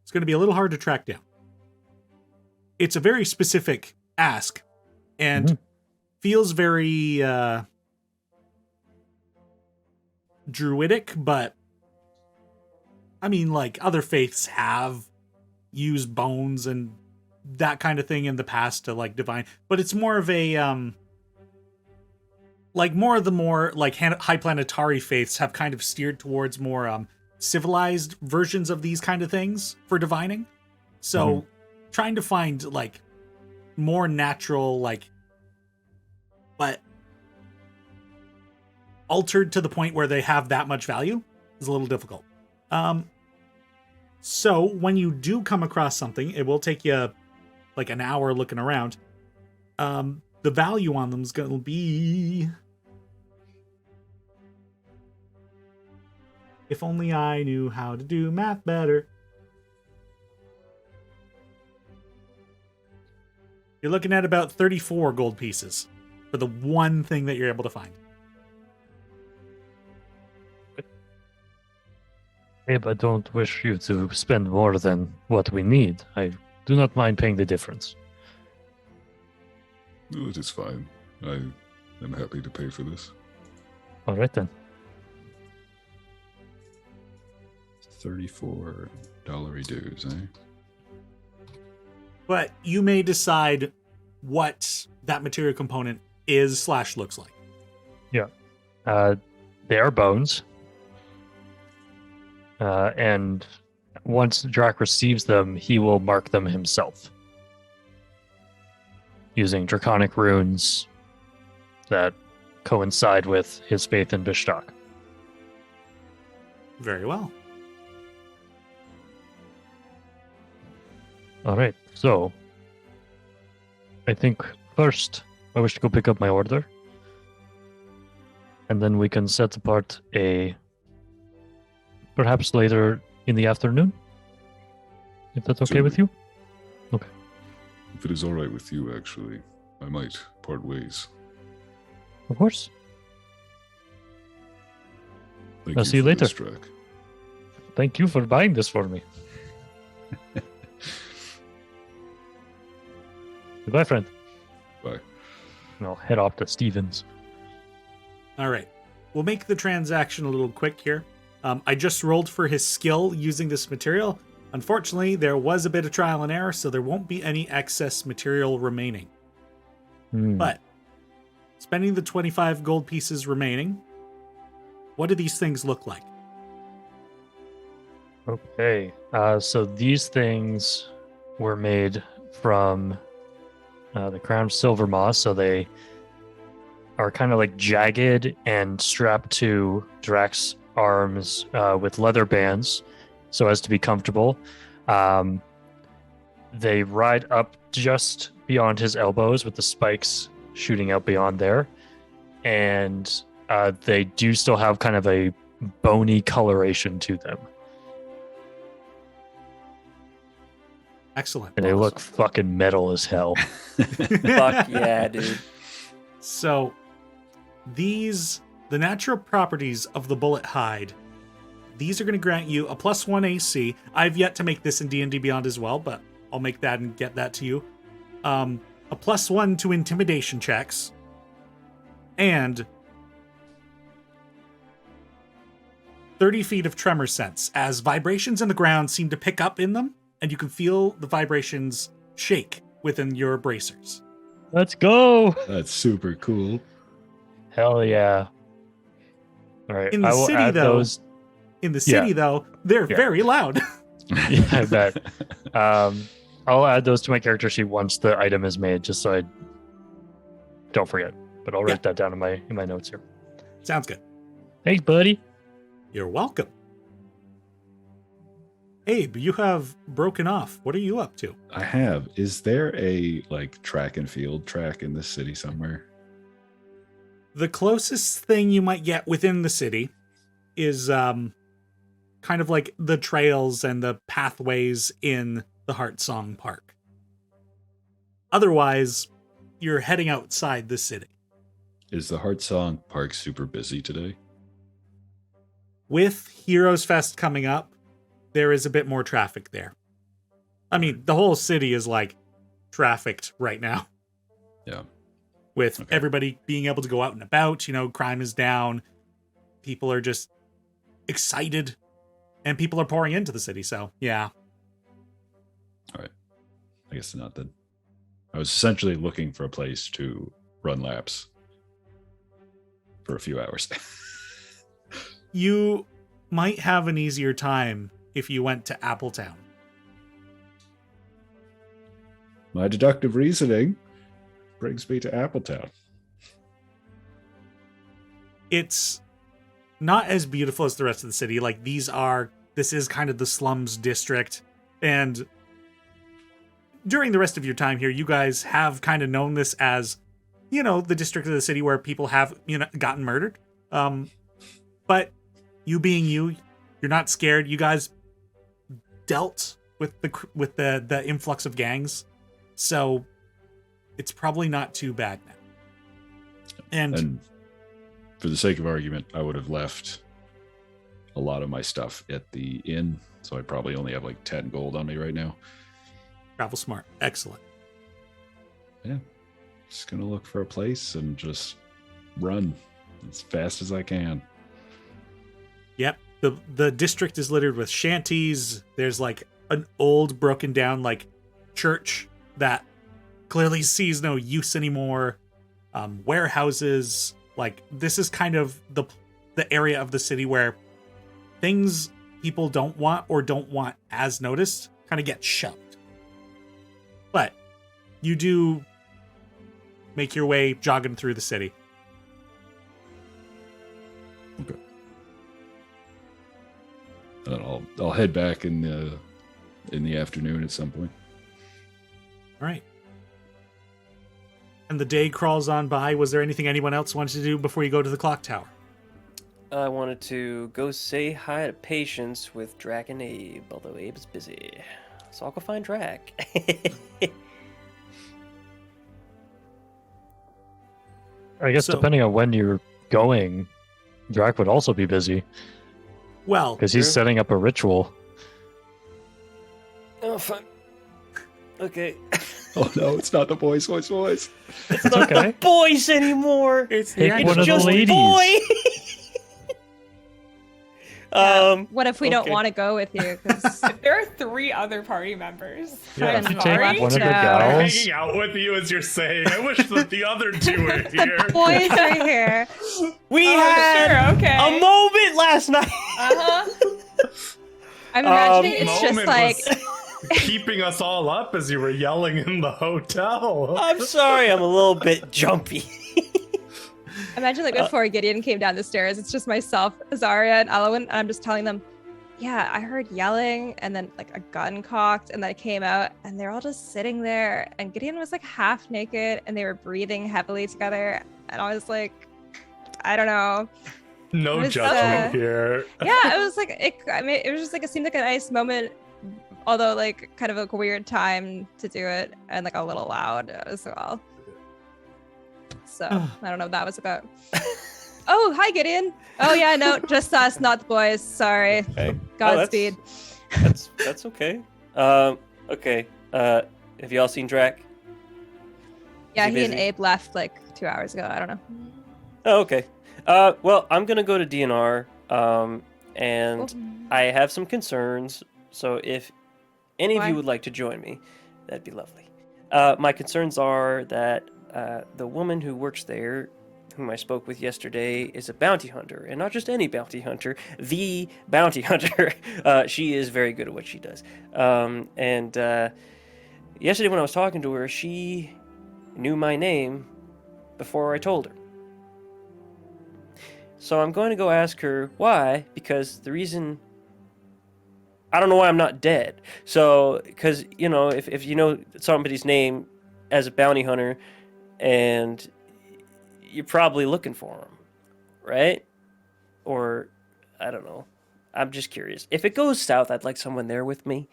is going to be a little hard to track down. It's a very specific ask and feels very druidic, but I mean, like, other faiths have used bones and that kind of thing in the past to, like, divine, but it's more of a high planetary faiths have kind of steered towards more civilized versions of these kind of things for divining. So trying to find, like, more natural, like, but altered to the point where they have that much value is a little difficult. So when you do come across something, it will take you like an hour looking around. The value on them is going to be... If only I knew how to do math better. You're looking at about 34 gold pieces for the one thing that you're able to find. Babe, I don't wish you to spend more than what we need. I do not mind paying the difference. No, it is fine. I am happy to pay for this. All right, then. $34 dues, eh? But you may decide what that material component is / looks like. Yeah. They are bones. And once Draq receives them, he will mark them himself using draconic runes that coincide with his faith in Bishtak. Very well. All right, so I think first I wish to go pick up my order, and then we can set apart perhaps later in the afternoon, if that's okay with you. Okay. If it is all right with you, actually, I might part ways. Of course. Thank I'll see you for later. this, Draq. Thank you for buying this for me. Goodbye, friend. Bye. And I'll head off to Stevens. All right. We'll make the transaction a little quick here. I just rolled for his skill using this material. Unfortunately, there was a bit of trial and error, so there won't be any excess material remaining. But spending the 25 gold pieces remaining, what do these things look like? Okay. So these things were made from the crown silver moss, so they are kind of like jagged and strapped to Draq's arms with leather bands so as to be comfortable. They ride up just beyond his elbows with the spikes shooting out beyond there, and they do still have kind of a bony coloration to them. Excellent. And they look fucking metal as hell. Fuck yeah, dude. So the natural properties of the bullet hide, these are going to grant you a +1 AC. I've yet to make this in D&D Beyond as well, but I'll make that and get that to you. A +1 to intimidation checks, and 30 feet of tremor sense, as vibrations in the ground seem to pick up in them, and you can feel the vibrations shake within your bracers. Let's go! That's super cool. Hell yeah. All right, In the I will city, add though, those. They're Yeah. very loud. Yeah, I bet. I'll add those to my character sheet once the item is made, just so I don't forget. But I'll write that down in my notes here. Sounds good. Thanks, buddy. You're welcome. Abe, you have broken off. What are you up to? I have. Is there a track and field track in this city somewhere? The closest thing you might get within the city is kind of like the trails and the pathways in the Heart Song Park. Otherwise, you're heading outside the city. Is the Heart Song Park super busy today? With Heroes Fest coming up, there is a bit more traffic there. I mean, the whole city is like trafficked right now. Yeah. With Okay. everybody being able to go out and about, crime is down. People are just excited and people are pouring into the city. So, yeah. All right. I guess not then. I was essentially looking for a place to run laps for a few hours. You might have an easier time if you went to Appletown. My deductive reasoning brings me to Appletown. It's not as beautiful as the rest of the city. Like, this is kind of the slums district. And during the rest of your time here, you guys have kind of known this as, the district of the city where people have, gotten murdered. But you being you're not scared. You guys dealt with the influx of gangs. So it's probably not too bad now. And for the sake of argument, I would have left a lot of my stuff at the inn. So I probably only have like 10 gold on me right now. travel smart. Excellent. Yeah. Just going to look for a place and just run as fast as I can. Yep. The district is littered with shanties. There's like an old broken down like church that clearly sees no use anymore. Warehouses. Like, this is kind of the area of the city where things people don't want or don't want as noticed kind of get shoved. But you do make your way jogging through the city. Okay. And I'll head back in the afternoon at some point. All right. And the day crawls on by. Was there anything anyone else wanted to do before you go to the clock tower? I wanted to go say hi to Patience with Draq and Abe, although Abe is busy. So I'll go find Draq. I guess So- depending on when you're going, Draq would also be busy Well, because he's True. setting up a ritual. Oh, fuck. Okay. Oh no, it's not the boys' voice. It's It's not okay. the boys anymore. it's Take the one of the just ladies. boy. What if we don't okay. want to go with you? 'Cause There are 3 other party members. Yeah, I'm if you sorry. take one of the No. gals, Hanging out with you as you're saying. I wish that the other two were here. the boys are here. We Oh, had sure, okay. a moment last night. Uh-huh. I'm imagining it's just Moment like was keeping us all up as you were yelling in the hotel. I'm sorry, I'm a little bit jumpy. imagine like before Gideon came down the stairs, it's just myself, Azaria, and Alwyn, and I'm just telling them, yeah, I heard yelling and then like a gun cocked, and then I came out and they're all just sitting there, and Gideon was like half naked and they were breathing heavily together, and I was like, I don't know. No It was, judgment here. Yeah, it was like it was just like it seemed like a nice moment, although like kind of like a weird time to do it and like a little loud as well. So I don't know what that was about. Oh, hi Gideon. Oh yeah, no, just us, not the boys. Sorry. Okay. Godspeed. That's okay. Okay. Have y'all seen Draq? Yeah, Is he and busy? Abe left like 2 hours ago. I don't know. Oh, okay. Well, I'm gonna go to DNR, and I have some concerns. So if any of Why? you would like to join me, that'd be lovely. My concerns are that the woman who works there, whom I spoke with yesterday, is a bounty hunter, and not just any bounty hunter, the bounty hunter. She is very good at what she does. And yesterday when I was talking to her, she knew my name before I told her. So I'm going to go ask her why, because the reason... I don't know why I'm not dead. So, because, you know, if you know somebody's name as a bounty hunter, and you're probably looking for him, right? Or, I don't know. I'm just curious. If it goes south, I'd like someone there with me.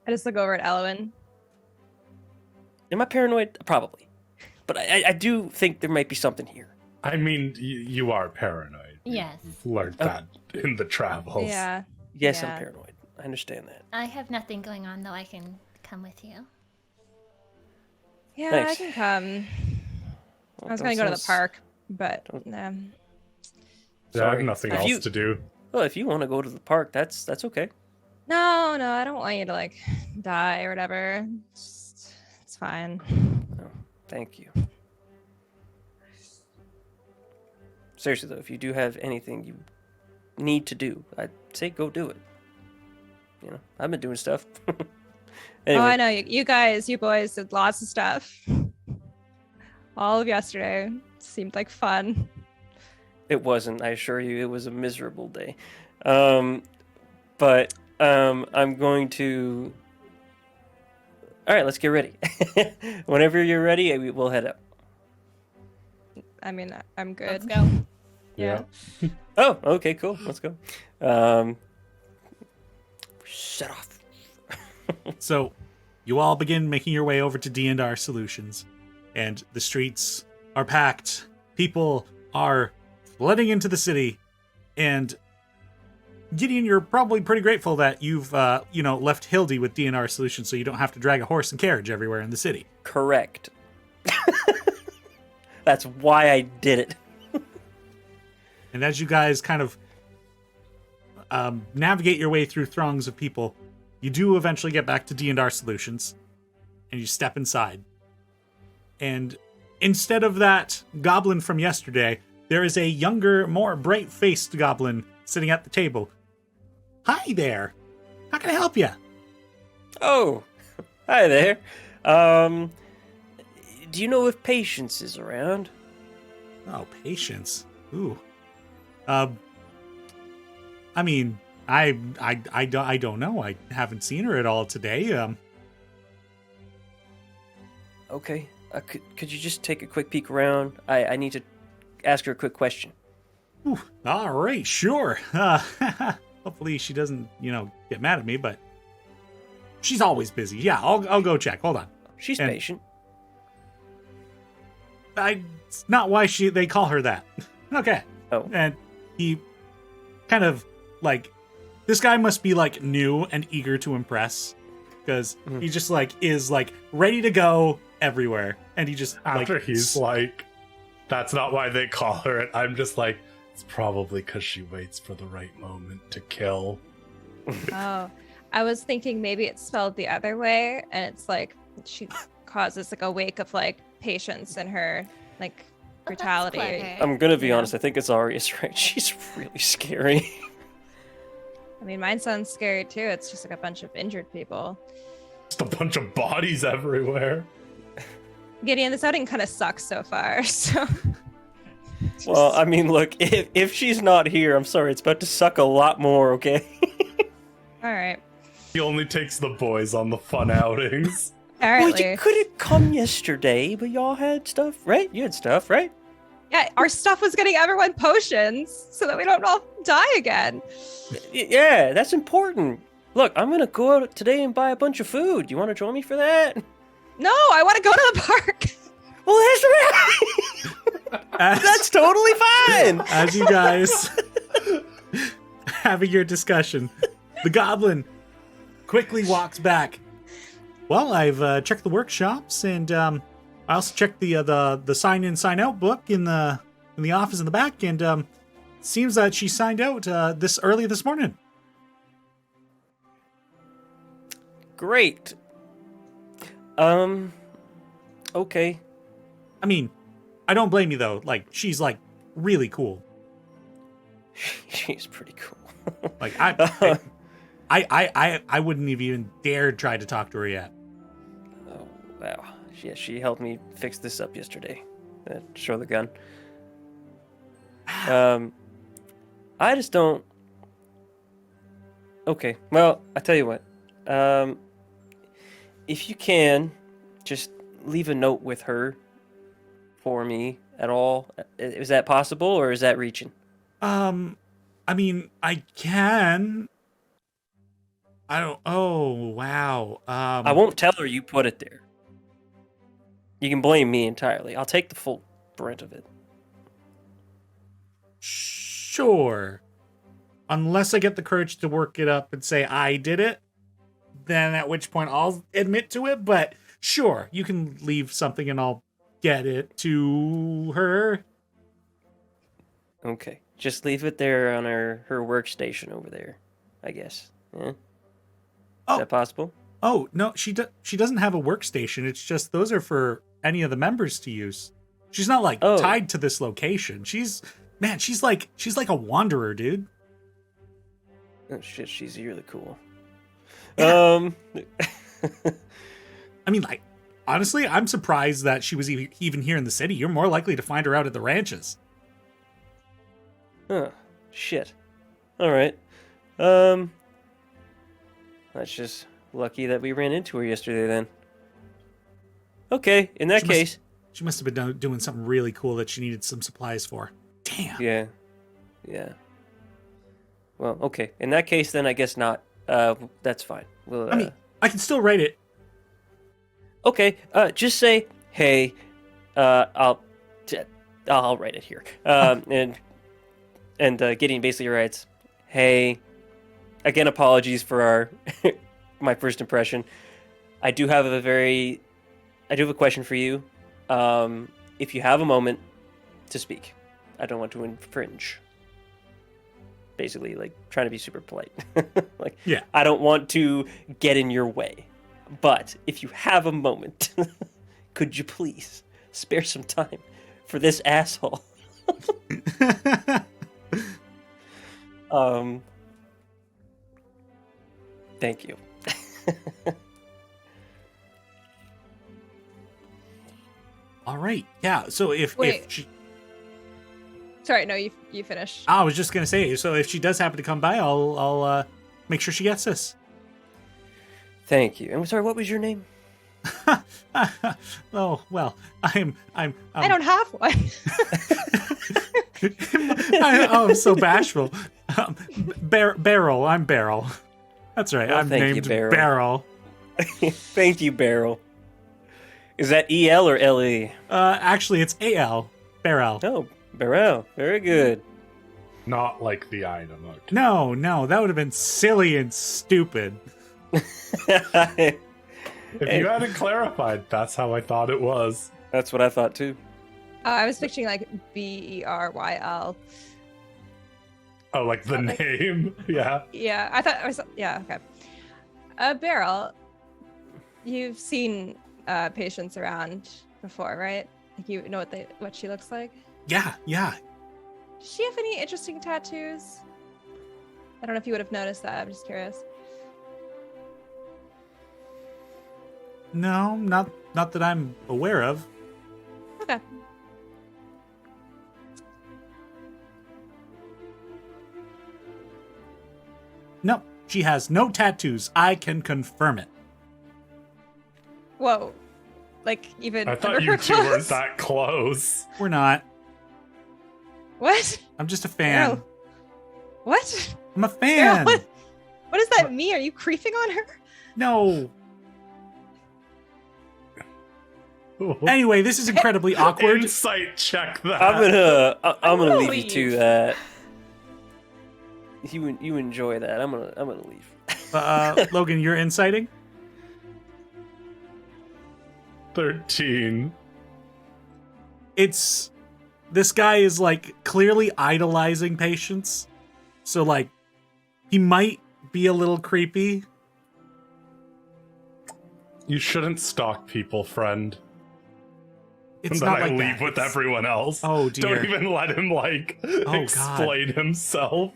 I just look over at Elwyn. Am I paranoid? Probably. But I do think there might be something here. I mean, you are paranoid. Yes. You've learned that in the travels. Yeah. Yes, Yeah. I'm paranoid. I understand that. I have nothing going on, though. I can come with you. Yeah, Thanks. I can come. I was going to go to the park, but Yeah, I have Sorry. nothing If else you- to do. Well, if you want to go to the park, that's okay. no, I don't want you to like die or whatever. It's fine. Thank you. Seriously, though, if you do have anything you need to do, I'd say go do it. You know, I've been doing stuff. Anyway, Oh, I know you guys, you boys did lots of stuff. All of yesterday seemed like fun. it wasn't. I assure you, it was a miserable day. But I'm going to. All right, let's get ready. Whenever you're ready, we'll head up. I mean, I'm good. Let's go. Yeah. Oh, okay, cool. Let's go. Set off. So, you all begin making your way over to D&R Solutions, and the streets are packed. People are flooding into the city, and Gideon, you're probably pretty grateful that you've, left Hildy with D&R Solutions, so you don't have to drag a horse and carriage everywhere in the city. Correct. That's why I did it. And as you guys kind of navigate your way through throngs of people, you do eventually get back to D&R Solutions, and you step inside. And instead of that goblin from yesterday, there is a younger, more bright-faced goblin sitting at the table. Hi there. How can I help you? Oh, hi there. Do you know if Patience is around? Oh, Patience. Ooh. I mean, I don't know. I haven't seen her at all today. Okay. Could you just take a quick peek around? I need to ask her a quick question. Ooh, all right, sure. Hopefully she doesn't, get mad at me, but she's always busy. Yeah, I'll go check. Hold on. She's And- patient. It's not why they call her that. Okay. Oh. And he kind of this guy must be new and eager to impress, because he just is ready to go everywhere, and he just After he's like, that's not why they call her it. I'm just like, it's probably because she waits for the right moment to kill. Oh, I was thinking maybe it's spelled the other way, and it's she causes a wake of patience in her brutality. clever. I'm gonna be Yeah. honest. I think it's Arius, right? She's really scary. I mean, mine sounds scary too. It's just a bunch of injured people. Just a bunch of bodies everywhere. Gideon, this outing kind of sucks so far. So Well, I mean, look, if she's not here, I'm sorry, it's about to suck a lot more. Okay. all right. He only takes the boys on the fun outings. Well, Apparently, you couldn't come yesterday, but y'all had stuff, right? You had stuff, right? yeah, our stuff was getting everyone potions so that we don't all die again. Yeah, that's important. Look, I'm gonna go out today and buy a bunch of food. You want to join me for that? No, I want to go to the park. Well, that's right. as, That's totally fine. as you guys having your discussion, the goblin quickly walks back. Well, I've checked the workshops, and I also checked the sign in sign out book in the office in the back, and seems that she signed out this early this morning. Great. Okay. I mean, I don't blame you though. She's really cool. She's pretty cool. I wouldn't have even dared try to talk to her yet. Oh, wow. Yeah, she helped me fix this up yesterday. Show the gun. I just don't. Okay, well, I tell you what. If you can, just leave a note with her for me at all. Is that possible, or is that reaching? I mean, I can. I don't. Oh, wow. I won't tell her you put it there. You can blame me entirely. I'll take the full brunt of it. Sure. Unless I get the courage to work it up and say I did it, then at which point I'll admit to it. But sure, you can leave something and I'll get it to her. Okay. Just leave it there on her workstation over there, I guess. Yeah? Oh. Is that possible? Oh, no, she doesn't have a workstation. It's just those are for any of the members to use. She's not like tied to this location. She's like a wanderer, dude. Oh shit, she's really cool. Yeah. I mean, like, honestly, I'm surprised that she was even here in the city. You're more likely to find her out at the ranches. Huh. Shit. All right. That's just lucky that we ran into her yesterday then. Okay, in that case. She must have been doing something really cool that she needed some supplies for. Damn. Yeah. Yeah. Well, okay. In that case, then I guess not. That's fine. We'll, I mean, I can still write it. Okay. Just say, hey, I'll write it here. And Gideon basically writes, hey, again, apologies for our my first impression. I do have a question for you. If you have a moment to speak, I don't want to infringe. Basically, like, trying to be super polite. Like, yeah. I don't want to get in your way. But if you have a moment, could you please spare some time for this asshole? Thank you. All right. Yeah. So if she, sorry, no, you finish. I was just gonna say, so if she does happen to come by, I'll make sure she gets this. Thank you. I'm sorry. What was your name? Oh well, I'm I don't have one. I'm so bashful. Barrel. I'm Barrel. That's right. Well, I'm named Barrel. Thank you, Barrel. Is that EL or LE? Actually, it's AL. Barrel. Oh, Barrel. Very good. Not like the item. Okay. No, that would have been silly and stupid. If you hadn't clarified, that's how I thought it was. That's what I thought too. I was picturing like BERYL. Oh, like the name? Yeah. Yeah, I thought it was. Yeah, okay. Beryl, you've seen patients around before, right? Like, you know what she looks like? Yeah. Does she have any interesting tattoos? I don't know if you would have noticed that. I'm just curious. No, not that I'm aware of. Okay. No, she has no tattoos. I can confirm it. Whoa. Like, even I thought under you her two weren't clothes? that close. We're not. What? I'm just a fan. Beryl. What? I'm a fan. Beryl, what does that mean? Are you creeping on her? No. Anyway, this is incredibly awkward. Insight check that. I'm gonna leave you leave. to that. You enjoy that. I'm gonna leave. Logan, you're inciting? 13. This guy is like clearly idolizing patients. So like he might be a little creepy. You shouldn't stalk people, friend. It's and not then like I leave that. with everyone else. Oh dear. Don't even let him like God. explain himself.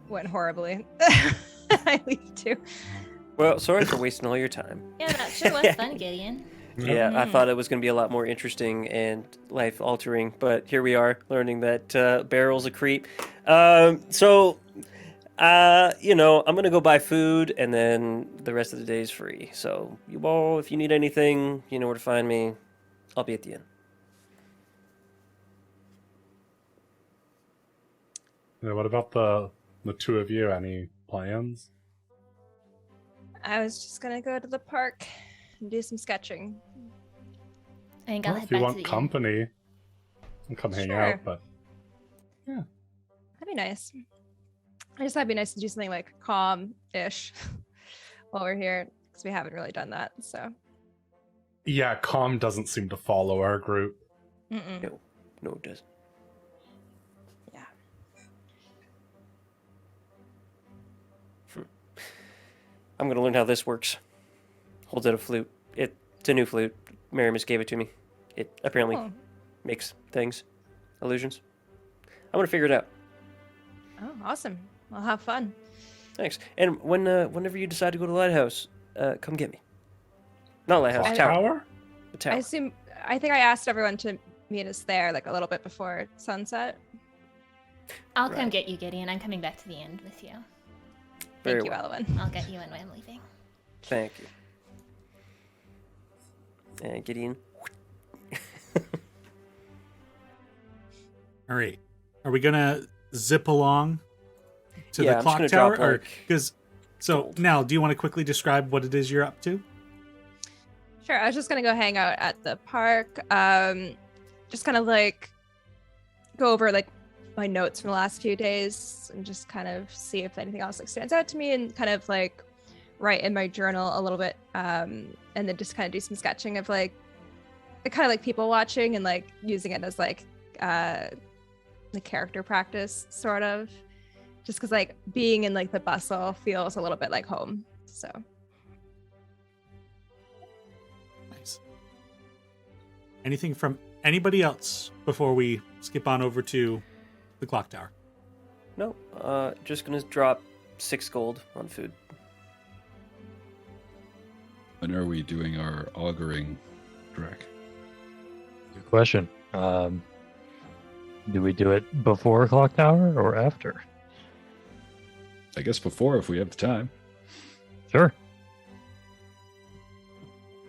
Went horribly. I leave too. Well, sorry for wasting all your time. Yeah, that sure was fun, Gideon. Yeah, I thought it was going to be a lot more interesting and life-altering, but here we are, learning that Barrel's a creep. So, I'm going to go buy food, and then the rest of the day is free. So, you all, if you need anything, you know where to find me. I'll be at the end. Yeah, what about the two of you? Any plans? I was just gonna go to the park and do some sketching. I think I'll Well, head if you back to want the inn. company, and come hang Sure. out. But That'd be nice. I just thought it'd be nice to do something like calm-ish while we're here, because we haven't really done that. So. yeah, Calm doesn't seem to follow our group. Mm-mm. No, it doesn't. Yeah. I'm gonna learn how this works. Holds out a flute. It's a new flute. Miriam just gave it to me. It apparently Oh. makes things, illusions. I'm gonna figure it out. Oh, awesome. Well, have fun. Thanks. And whenever you decide to go to the lighthouse, come get me. Not lighthouse, I- tower. The I tower. think I asked everyone to meet us there, like a little bit before sunset. I'll come Right. get you, Gideon. I'm coming back to the end with you. Very Thank you, well. Elowen. I'll get you when I'm leaving. Thank you. And Gideon. All right. Are we gonna zip along to Yeah, the I'm just clock gonna tower, drop, or like, because? So gold. now, do you want to quickly describe what it is you're up to? Sure. I was just gonna go hang out at the park. Just kind of like go over like my notes from the last few days and just kind of see if anything else like stands out to me, and kind of like write in my journal a little bit, and then just kind of do some sketching of like kind of like people watching and like using it as like the character practice sort of, just because like being in like the bustle feels a little bit like home. So Nice. Anything from anybody else before we skip on over to the clock tower? No, just gonna drop 6 gold on food. When are we doing our auguring, Draq? Good question. Do we do it before clock tower or after? I guess before, if we have the time. Sure.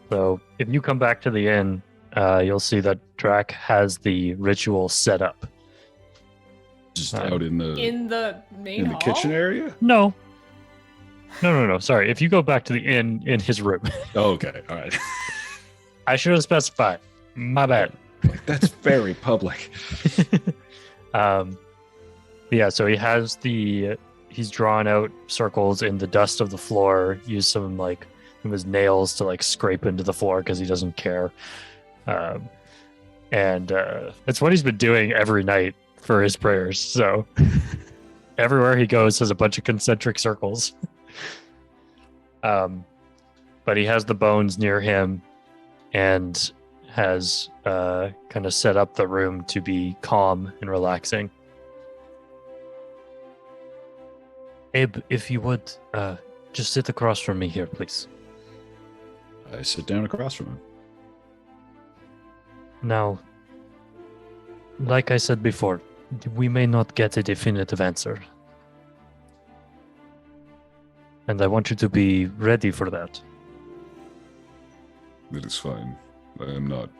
So if you come back to the inn, you'll see that Draq has the ritual set up. Just out in the In the main in the hall? kitchen area. No. No. Sorry. If you go back to the inn in his room, Oh, okay, all right. I should have specified. My bad. That's very public. Yeah, so he's drawn out circles in the dust of the floor, used some like of his nails to like scrape into the floor because he doesn't care. And it's what he's been doing every night for his prayers. So everywhere he goes has a bunch of concentric circles. But he has the bones near him and has kind of set up the room to be calm and relaxing. Abe, if you would, just sit across from me here, please. I sit down across from him. Now, like I said before, we may not get a definitive answer. And I want you to be ready for that. That is fine. I am not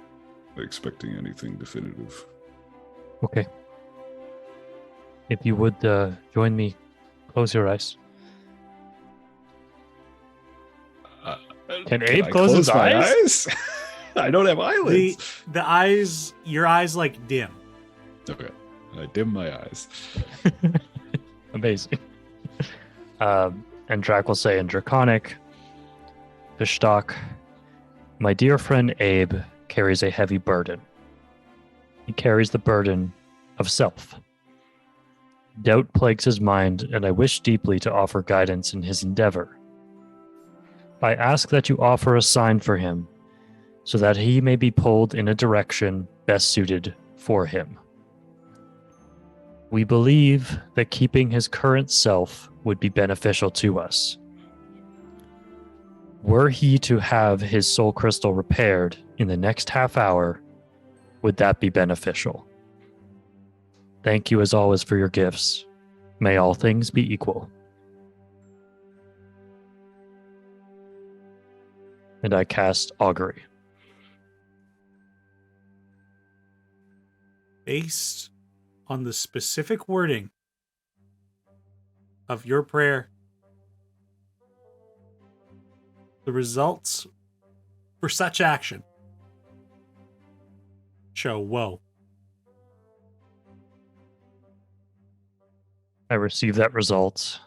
expecting anything definitive. Okay. If you would join me, close your eyes. Can Abe I close his my eyes? I don't have eyelids. The eyes, your eyes like dim. Okay. I dim my eyes. Amazing. And Draq will say in Draconic, Fishstock, my dear friend Abe carries a heavy burden. He carries the burden of self. Doubt plagues his mind, and I wish deeply to offer guidance in his endeavor. I ask that you offer a sign for him, so that he may be pulled in a direction best suited for him. We believe that keeping his current self would be beneficial to us. Were he to have his soul crystal repaired in the next half hour, would that be beneficial? Thank you as always for your gifts. May all things be equal. And I cast Augury. Based on the specific wording of your prayer, the results for such action show woe. I receive that result.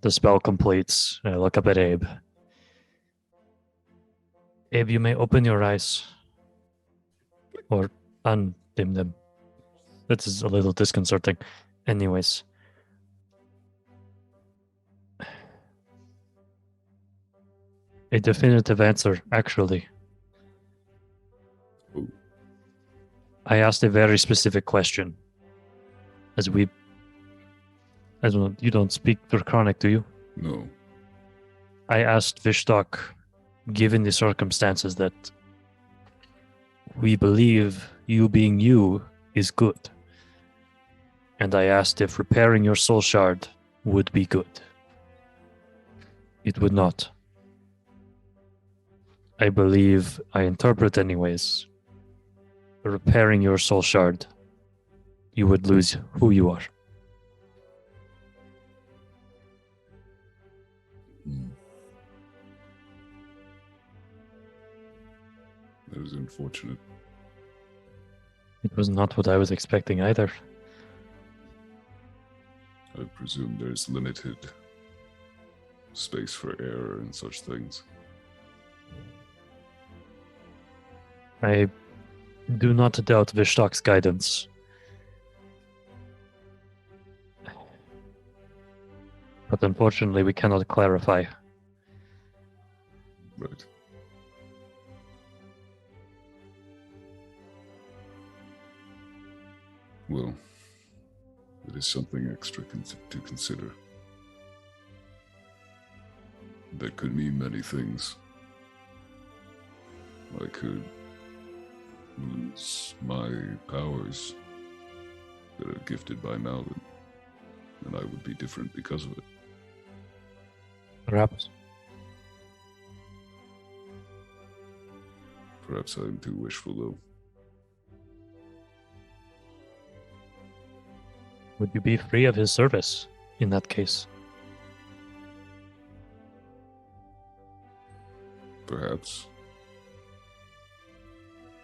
The spell completes. I look up at Abe. Abe, you may open your eyes. Or undim them. That is a little disconcerting. Anyways. A definitive answer, actually. Ooh. I asked a very specific question. You don't speak Draconic, do you? No. I asked Vishtok, given the circumstances, that we believe you being you is good. And I asked if repairing your soul shard would be good. It would not. I believe, I interpret anyways, repairing your soul shard, you would lose who you are. Hmm. That is unfortunate. It was not what I was expecting either. I presume there's limited space for error and such things. I do not doubt Vishtok's guidance. But unfortunately, we cannot clarify. Right. Well, it is something extra to consider. That could mean many things. I could lose my powers that are gifted by Malvin, and I would be different because of it. Perhaps. Perhaps I am too wishful, though. Would you be free of his service in that case? Perhaps.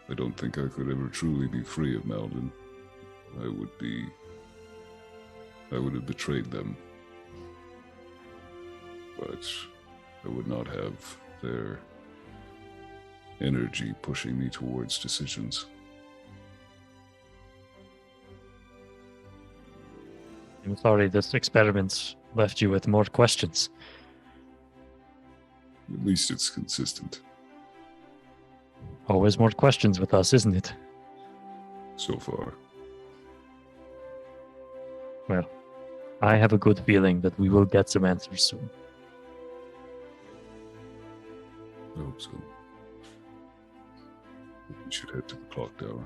I don't think I could ever truly be free of Malvin. I would have betrayed them. But I would not have their energy pushing me towards decisions. I'm sorry, this experiment left you with more questions. At least it's consistent. Always more questions with us, isn't it? So far. Well, I have a good feeling that we will get some answers soon. I hope so. We should head to the clock tower.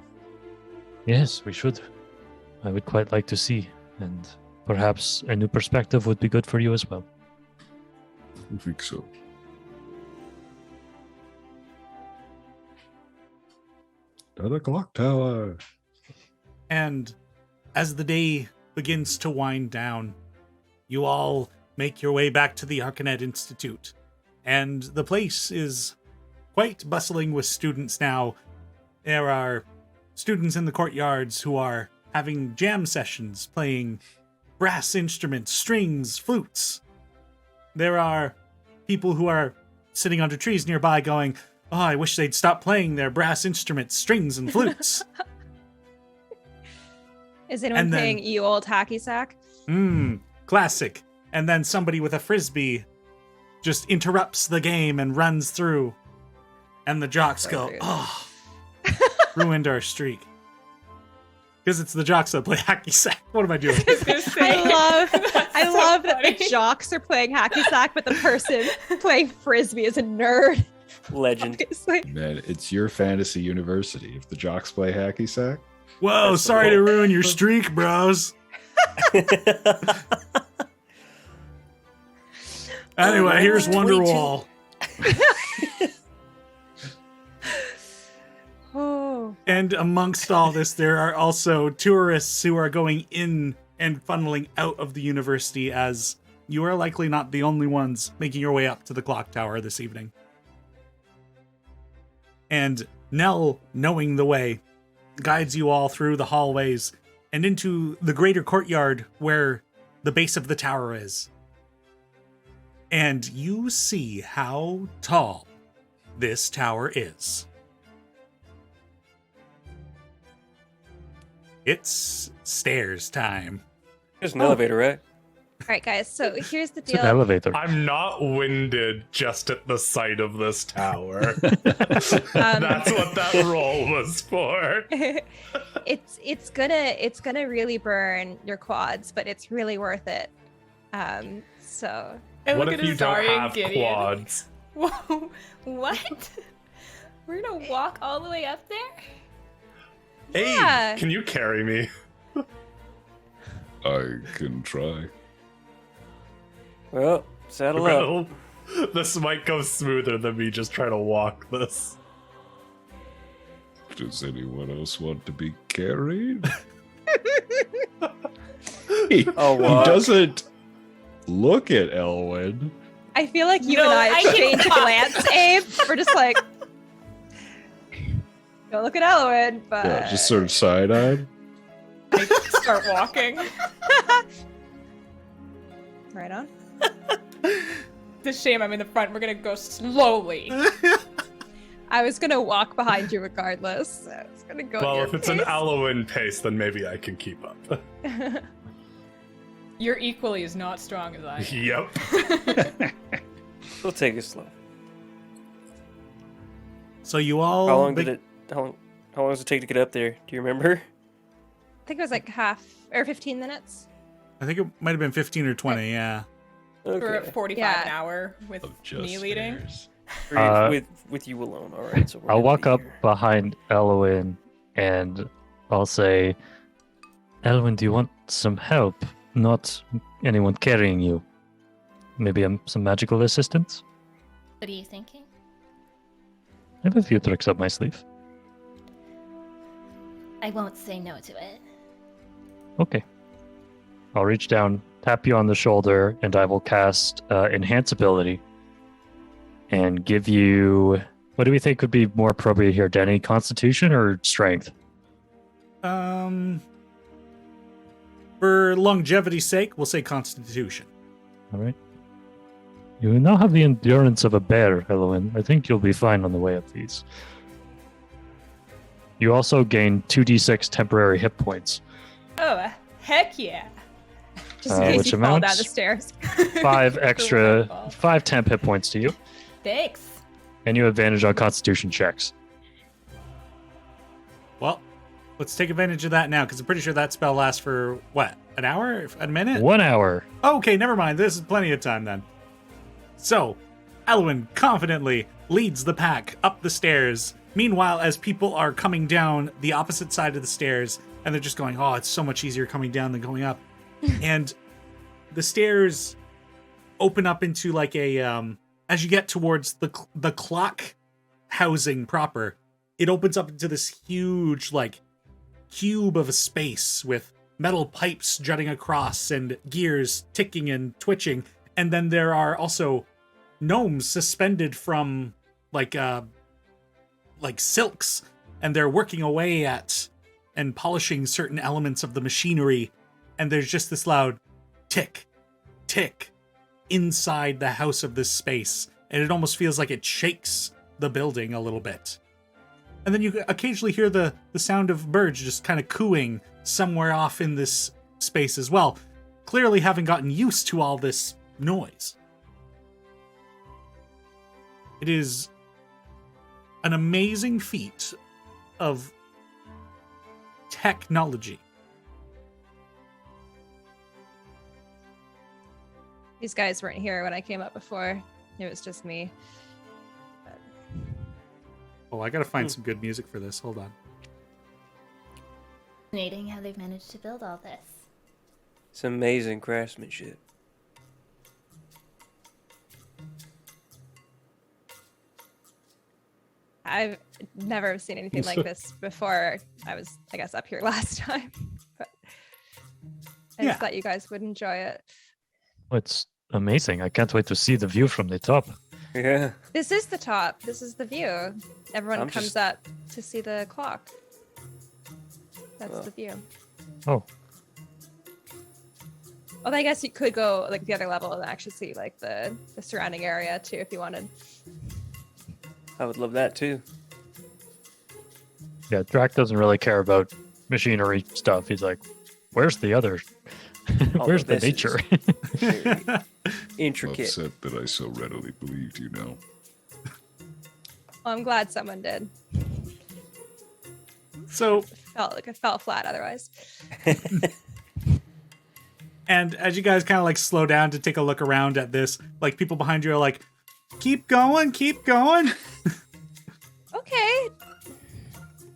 Yes, we should. I would quite like to see, and perhaps a new perspective would be good for you as well. I think so. To the clock tower. And as the day begins to wind down, you all make your way back to the Arcanet Institute. And the place is quite bustling with students now. There are students in the courtyards who are having jam sessions, playing brass instruments, strings, flutes. There are people who are sitting under trees nearby going, "Oh, I wish they'd stop playing their brass instruments, strings, and flutes." Is anyone And then- playing "You Old Hacky Sack"? Classic. And then somebody with a frisbee just interrupts the game and runs through. And the jocks So go, rude. "Oh, ruined our streak." Because it's the jocks that play hacky sack. What am I doing? I love that the jocks are playing hacky sack, but the person playing frisbee is a nerd. Legend. Obviously. Man, it's your fantasy university. If the jocks play hacky sack, Whoa, That's sorry cool. to ruin your streak, bros. Anyway, here's 22. Wonderwall. Oh. And amongst all this, there are also tourists who are going in and funneling out of the university, as you are likely not the only ones making your way up to the clock tower this evening. And Nell, knowing the way, guides you all through the hallways and into the greater courtyard where the base of the tower is. And you see how tall this tower is. It's stairs time. There's an elevator, right? All right, guys. So here's the It's an deal. elevator. I'm not winded just at the sight of this tower. That's what that roll was for. It's gonna really burn your quads, but it's really worth it. So And What look if at you don't Azari and have Gideon. quads? Whoa, what? We're gonna walk all the way up there? Hey, Yeah. can you carry me? I can try. Well, saddle up. Well, this might go smoother than me just trying to walk this. Does anyone else want to be carried? Oh, He what? doesn't look at Elwyn. I feel like you No, and I I can exchange a walk. glance, Abe. We're just like, don't look at Elwyn, but Yeah, just sort of side-eyed. I start walking. right on. It's a shame I'm in the front. We're gonna go slowly. I was gonna walk behind you regardless. So I was gonna go. at Well, your if it's an pace. Allowan pace, then maybe I can keep up. You're equally as not strong as I am. Yep. We'll take it slow. So you all... How long does it take to get up there? Do you remember? I think it was like half or 15 minutes. I think it might have been 15 or 20, yeah. For Okay. 45 Yeah. an hour with Of just me leading. stairs. With you alone. All right. So we're I'll gonna walk be up here. behind Elwyn and I'll say, Elwyn, do you want some help? Not anyone carrying you. Maybe some magical assistance? What are you thinking? I have a few tricks up my sleeve. I won't say no to it. Okay. I'll reach down, tap you on the shoulder, and I will cast Enhance Ability and give you... What do we think would be more appropriate here, Denny? Constitution or Strength? For longevity's sake, we'll say Constitution. All right. You now have the endurance of a bear, Elwyn. I think you'll be fine on the way up these. You also gain 2d6 temporary hit points. Oh, heck yeah. Just in case which you fall down amounts- the stairs. 5 extra, Cool. 5 temp hit points to you. Thanks. And you have advantage on Constitution checks. Well, let's take advantage of that now, because I'm pretty sure that spell lasts for, what, an hour? A minute? 1 hour. Okay, never mind. This is plenty of time then. So, Elwyn confidently leads the pack up the stairs. Meanwhile, as people are coming down the opposite side of the stairs, and they're just going, oh, it's so much easier coming down than going up. And the stairs open up into like a, as you get towards the clock housing proper, it opens up into this huge, like, cube of a space with metal pipes jutting across and gears ticking and twitching. And then there are also gnomes suspended from like silks, and they're working away at and polishing certain elements of the machinery. And there's just this loud tick, tick inside the house of this space. And it almost feels like it shakes the building a little bit. And then you occasionally hear the sound of birds just kind of cooing somewhere off in this space as well, clearly having gotten used to all this noise. It is an amazing feat of technology. These guys weren't here when I came up before. It was just me. Oh, I gotta find some good music for this. Hold on. Fascinating how they've managed to build all this. It's amazing craftsmanship. I've never seen anything like this before. I was, I guess, up here last time. But I just thought you guys would enjoy it. It's amazing. I can't wait to see the view from the top. Yeah. This is the top. This is the view. Everyone I'm comes just- up to see the clock. That's Oh. the view. Oh, Although I guess you could go like the other level and actually see like the surrounding area too if you wanted. I would love that too. yeah. Draq doesn't really care about machinery stuff. He's like, where's the other? Where's the this is- nature? Very intricate. Upset that I so readily believed you now. Well, I'm glad someone did. So, Felt like it fell flat otherwise. and as you guys kind of like slow down to take a look around at this, like people behind you are like, keep going, keep going. Okay.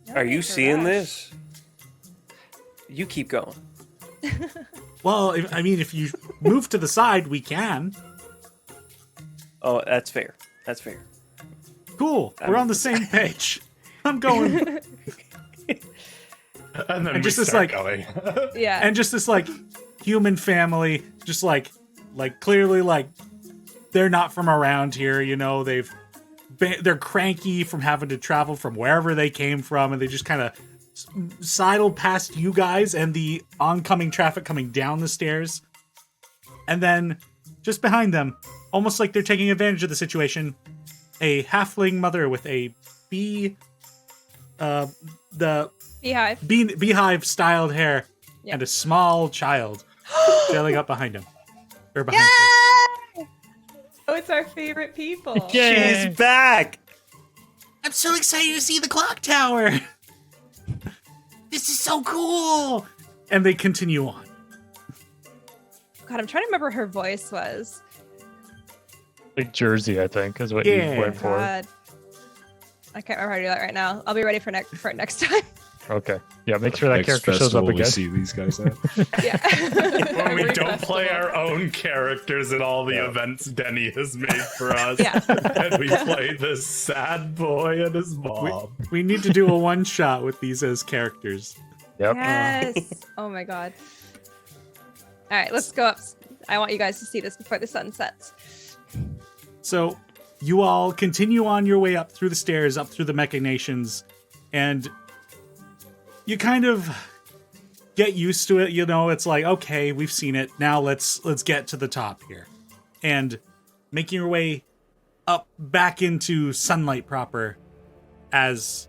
No Are need you to seeing rush. this? You keep going. Well, if you move to the side, we can. Oh, that's fair. That's fair. Cool. We're on the same page. I'm going. And then And we just this, start like- going. Yeah. And just this like human family, just like clearly like they're not from around here, you know, they're cranky from having to travel from wherever they came from, and they just kind of sidled past you guys and the oncoming traffic coming down the stairs. And then just behind them, almost like they're taking advantage of the situation, a halfling mother with a beehive styled hair Yeah. and a small child trailing up behind him. Or behind her. Oh, it's our favorite people. Yeah. She's back. I'm so excited to see the clock tower. This is so cool. And they continue on. God, I'm trying to remember what her voice was. Like Jersey, I think, is what Yeah. you went for. God. I can't remember how to do that right now. I'll be ready for it next time. Okay. Yeah, make sure that Next character shows up festival we again. see these guys at. Yeah. When we Every don't play festival. our own characters in all the events Denny has made for us. Yeah. And we play this sad boy and his mom. We need to do a one shot with these as characters. Yep. Yes. Oh my god. All right, let's go up. I want you guys to see this before the sun sets. So you all continue on your way up through the stairs, up through the machinations, and you kind of get used to it. You know, it's like, okay, we've seen it. Now let's get to the top here. And making your way up back into sunlight proper as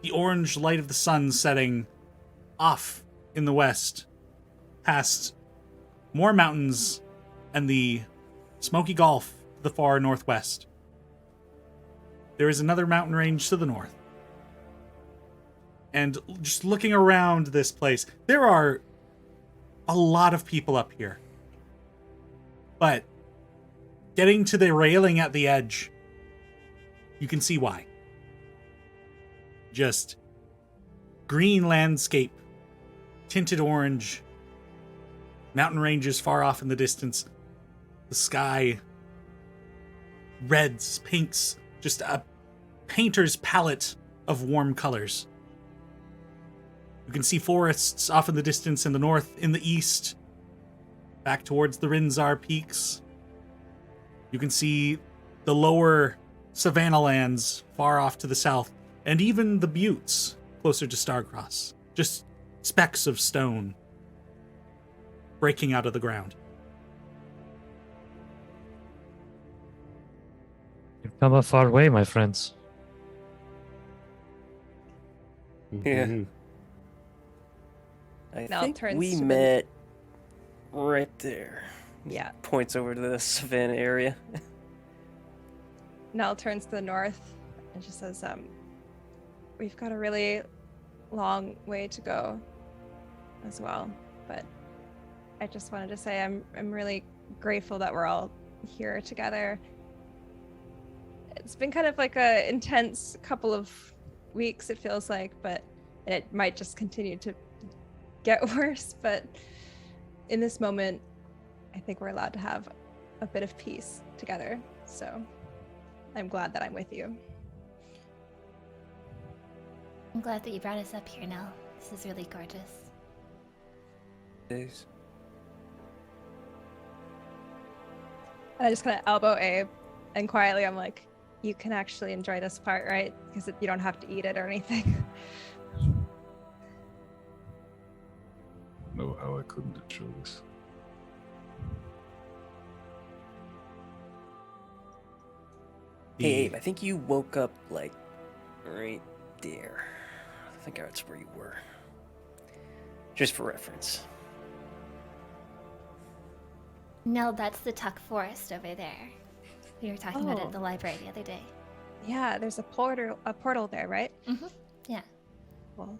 the orange light of the sun setting off in the west past more mountains and the smoky gulf to the far northwest. There is another mountain range to the north. And just looking around this place, there are a lot of people up here. But getting to the railing at the edge, you can see why. Just green landscape, tinted orange, mountain ranges far off in the distance, the sky, reds, pinks, just a painter's palette of warm colors. You can see forests off in the distance in the north, in the east, back towards the Rinzar peaks. You can see the lower savanna lands far off to the south, and even the buttes closer to Starcross. Just specks of stone breaking out of the ground. You've come a far way, my friends. Yeah. Mhm. I Now it think turns we to the- met right there. Yeah. Points over to the savannah area. Nell turns to the north and she says, we've got a really long way to go as well. But I just wanted to say I'm really grateful that we're all here together. It's been kind of like a intense couple of weeks, it feels like, but it might just continue to get worse. But in this moment, I think we're allowed to have a bit of peace together. So I'm glad that I'm with you. I'm glad that you brought us up here, Nell. This is really gorgeous. Days. And I just kind of elbow Abe, and quietly I'm like, you can actually enjoy this part, right? Because you don't have to eat it or anything. Know how I couldn't enjoy this. Hey, Abe, I think you woke up, like, right there. I think that's where you were. Just for reference. No, that's the Tuck Forest over there. We were talking about it Oh. at the library the other day. Yeah, there's a portal there, right? Mm-hmm. Yeah. Cool.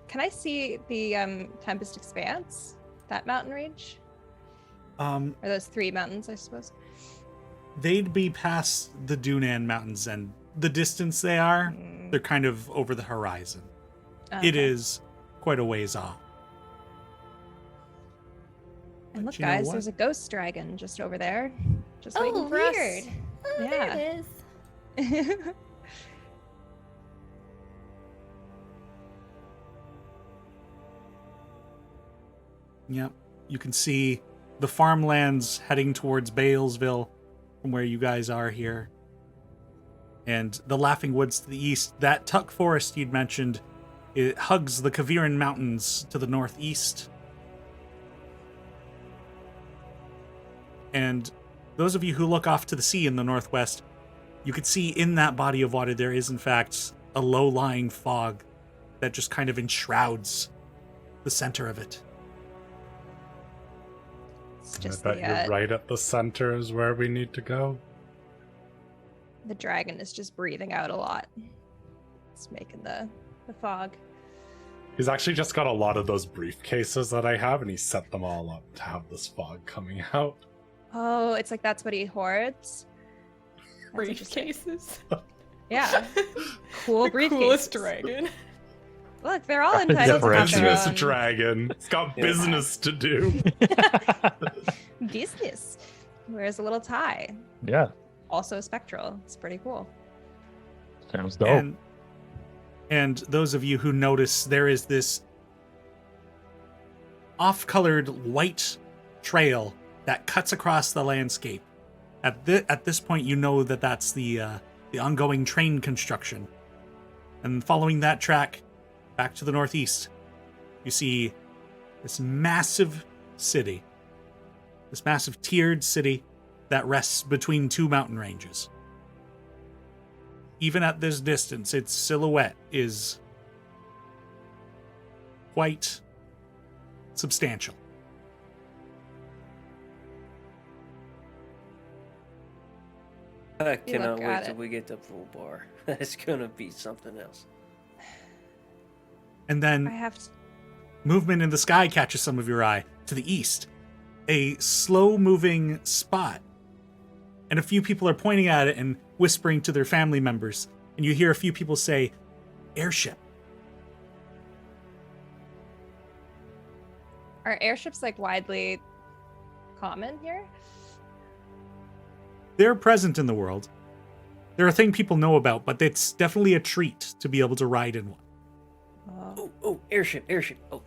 Can I see the Tempest Expanse? That mountain range? Or those 3 mountains, I suppose. They'd be past the Dunan Mountains, and the distance they are, they're kind of over the horizon. It Okay. is quite a ways off. And But look, you know guys, what? there's a ghost dragon just over there, just Oh, waiting for weird. us. Oh, Yeah. there it is. Yep. You can see the farmlands heading towards Balesville from where you guys are here. And the Laughing Woods to the east. That Tuck Forest you'd mentioned, it hugs the Kaviran Mountains to the northeast. And those of you who look off to the sea in the northwest, you could see in that body of water there is in fact a low-lying fog that just kind of enshrouds the center of it. It's I just bet the, you're right at the center is where we need to go. the dragon is just breathing out a lot. It's making the fog. He's actually just got a lot of those briefcases that I have, and he set them all up to have this fog coming out. Oh, it's like that's what he hoards. That's interesting. Briefcases. Yeah. Cool The briefcases. coolest dragon. Look, they're all Rapid entitled to have their Business own dragon. It's got Yeah. business to do. business. Wears a little tie. Yeah, Also spectral. It's pretty cool. sounds dope. And those of you who notice, there is this off-colored white trail that cuts across the landscape. At this point, you know that that's the ongoing train construction. And following that track, back to the northeast, you see this massive city. This massive tiered city that rests between 2 mountain ranges. Even at this distance, its silhouette is quite substantial. I cannot look wait at till it. we get to full bar. It's gonna be something else. And I then have to. movement in the sky catches some of your eye to the east. A slow-moving spot. And a few people are pointing at it and whispering to their family members. And you hear a few people say, airship. Are airships like widely common here? They're present in the world. They're a thing people know about, but it's definitely a treat to be able to ride in one. Oh. Oh, airship. Oh,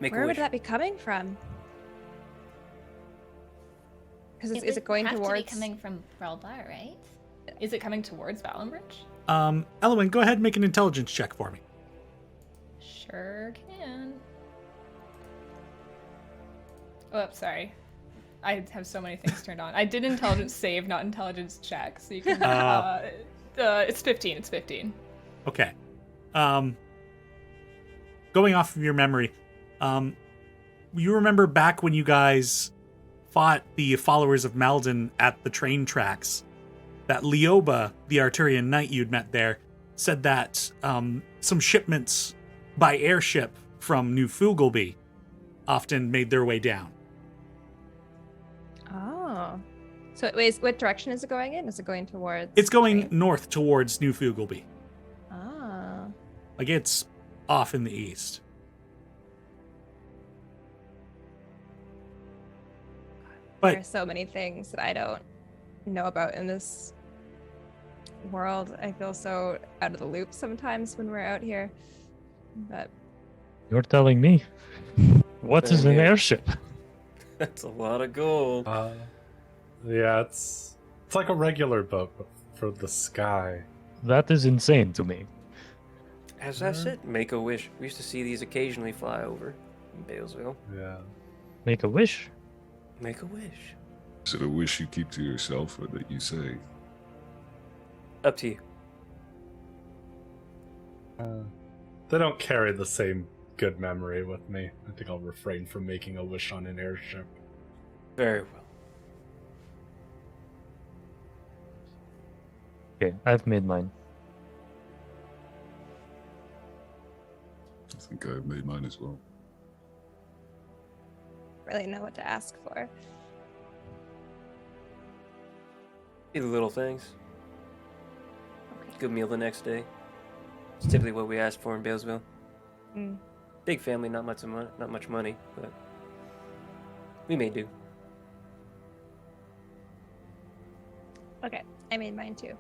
make Where a would wish. that be coming from? Because is it would going have towards? to be coming from Bralbar, right? Is it coming towards Valambridge? Elowen, go ahead and make an intelligence check for me. Sure can. Oh, sorry. I have so many things turned on. I did intelligence save, not intelligence check. So you can. It's 15. It's 15. Okay. Going off of your memory, you remember back when you guys fought the followers of Malden at the train tracks, that Leoba, the Arturian knight you'd met there, said that some shipments by airship from New Fugalby often made their way down. Oh. So what direction is it going in? Is it going towards? It's going train? north towards New Fugalby. Ah. Like, it's off in the east. But There are so many things that I don't know about in this world. I feel so out of the loop sometimes when we're out here. But You're telling me. What is an Yeah. airship? That's a lot of gold. Yeah, it's like a regular boat, but for the sky. That is insane to me. As I said, make a wish. We used to see these occasionally fly over in Balesville. Yeah. Make a wish. Make a wish. Is it a wish you keep to yourself or that you say? Up to you. They don't carry the same good memory with me. I think I'll refrain from making a wish on an airship. Very well. Okay, I've made mine. I think I've made mine as well. Really know what to ask for. Either little things. Okay. Good meal the next day. It's typically what we ask for in Balesville. Mm. Big family, not much money, but we may do. Okay, I made mine too.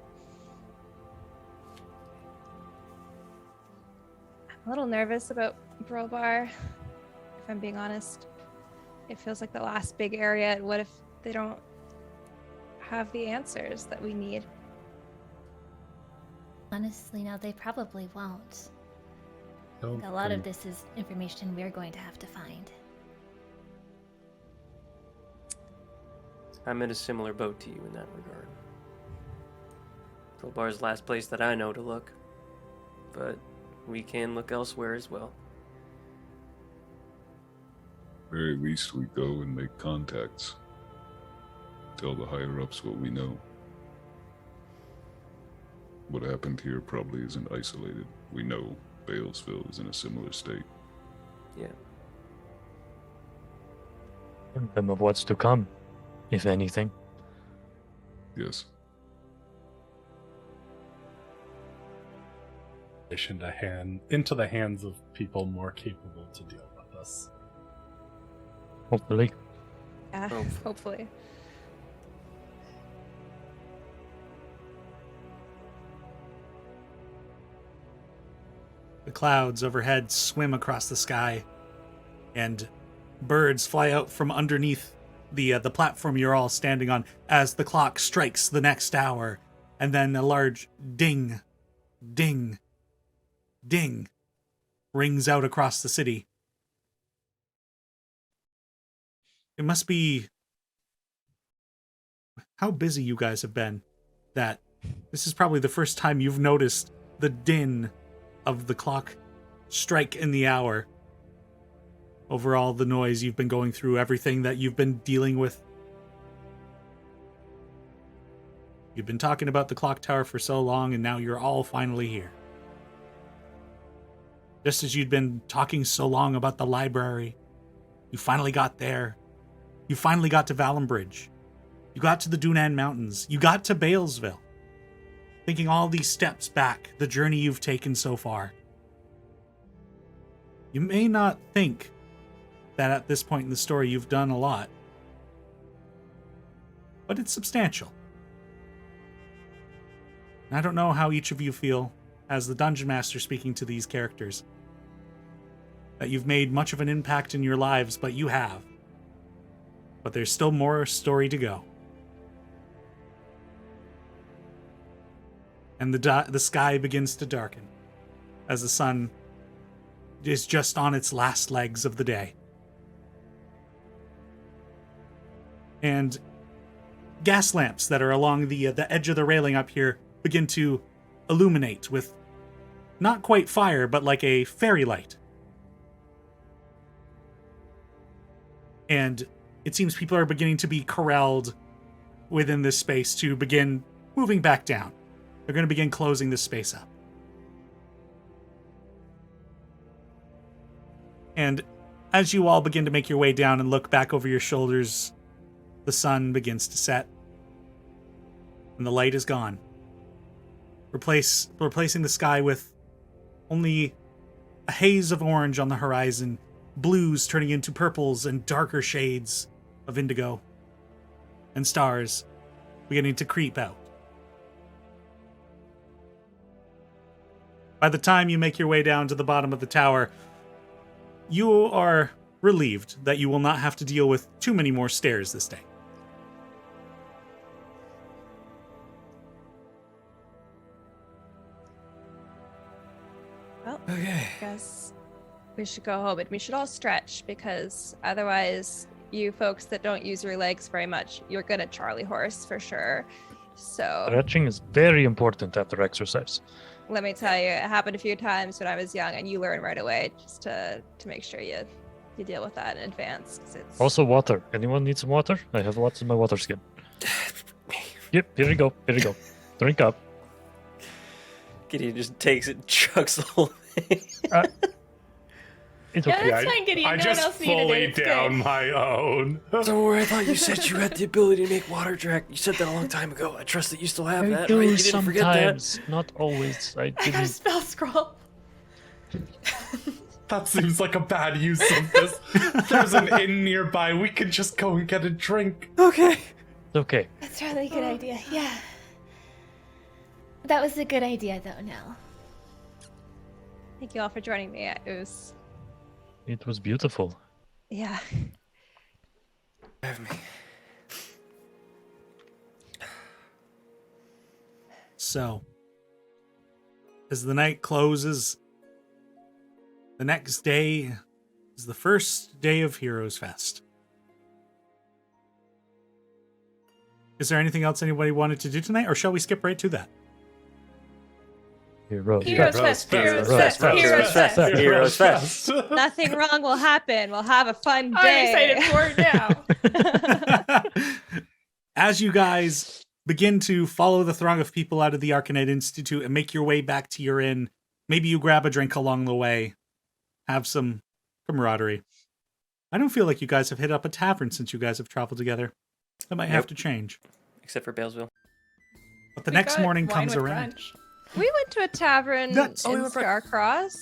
I'm a little nervous about Brobar, if I'm being honest. It feels like the last big area, and what if they don't have the answers that we need? Honestly, no, they probably won't. Don't A lot of think- this is information we're going to have to find. I'm in a similar boat to you in that regard. Crowbar's the last place that I know to look, but we can look elsewhere as well. Very least we go and make contacts. Tell the higher ups what we know. What happened here probably isn't isolated. We know Balesville is in a similar state. Yeah. Warn them of what's to come, if anything. Yes. Into the hands of people more capable to deal with us. Hopefully. Yeah, Oh. hopefully. The clouds overhead swim across the sky, and birds fly out from underneath the platform you're all standing on as the clock strikes the next hour, and then a large ding, ding, ding rings out across the city. It must be how busy you guys have been that this is probably the first time you've noticed the din of the clock strike in the hour over all the noise you've been going through, everything that you've been dealing with. You've been talking about the clock tower for so long, and now you're all finally here. Just as you'd been talking so long about the library, you finally got there. You finally got to Valambridge. You got to the Dunan Mountains. You got to Balesville. Thinking all these steps back, the journey you've taken so far. You may not think that at this point in the story you've done a lot, but it's substantial. I don't know how each of you feel as the Dungeon Master speaking to these characters, that you've made much of an impact in your lives, but you have. But there's still more story to go. And the sky begins to darken as the sun is just on its last legs of the day. And gas lamps that are along the edge of the railing up here begin to illuminate with not quite fire, but like a fairy light. And it seems people are beginning to be corralled within this space to begin moving back down. They're going to begin closing this space up. And as you all begin to make your way down and look back over your shoulders, the sun begins to set. And the light is gone. Replacing the sky with only a haze of orange on the horizon, blues turning into purples and darker shades of indigo, and stars beginning to creep out. By the time you make your way down to the bottom of the tower, you are relieved that you will not have to deal with too many more stairs this day. Okay. I guess we should go home, and we should all stretch, because otherwise, you folks that don't use your legs very much, you're gonna Charlie horse for sure. So Stretching is very important after exercise. let me tell you, it happened a few times when I was young, and you learn right away just to make sure you deal with that in advance. 'Cause it's Also, water. Anyone need some water? I have lots in my water skin. Yep, here you go. Here you go. Drink up. Gideon just takes it and chugs the whole thing. It's Yeah, okay. that's fine, Gideon. I No one just else needed fully it. It's down good. my own. Don't worry, I thought you said you had the ability to make water, Draq. You said that a long time ago. I trust that you still have I that, do right? You didn't forget that. sometimes, not always. I I got a didn't. spell scroll. That seems like a bad use of this. There's an inn nearby. We can just go and get a drink. Okay. It's okay. That's really a good idea. Yeah. That was a good idea, though, Nell. Thank you all for joining me. It was beautiful. Yeah. Have me. So, as the night closes, the next day is the first day of Heroes Fest. Is there anything else anybody wanted to do tonight, or shall we skip right to that? Heroes. Heroes Fest. Fest. Heroes Heroes Fest. Fest. Heroes Fest. Heroes Fest. Nothing wrong will happen. We'll have a fun I'm day. excited for it now. As you guys begin to follow the throng of people out of the Arcanite Institute and make your way back to your inn, maybe you grab a drink along the way, have some camaraderie. I don't feel like you guys have hit up a tavern since you guys have traveled together. That might have to change. Except for Balesville. But the We next got morning wine comes with around. brunch. We went to a tavern That's- in Starcross.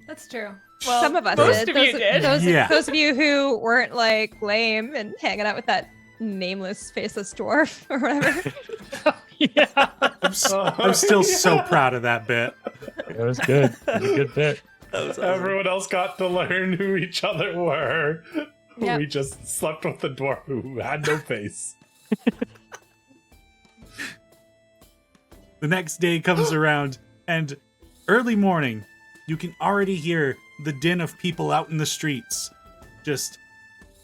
That's true. Well, Some of us most did. of you did. Yeah. Those of you who weren't like lame and hanging out with that nameless, faceless dwarf or whatever. Yeah. I'm still so proud of that bit. It was good. It was a good bit. That was awesome. Everyone else got to learn who each other were. Yep. We just slept with the dwarf who had no face. The next day comes around, and early morning, you can already hear the din of people out in the streets, just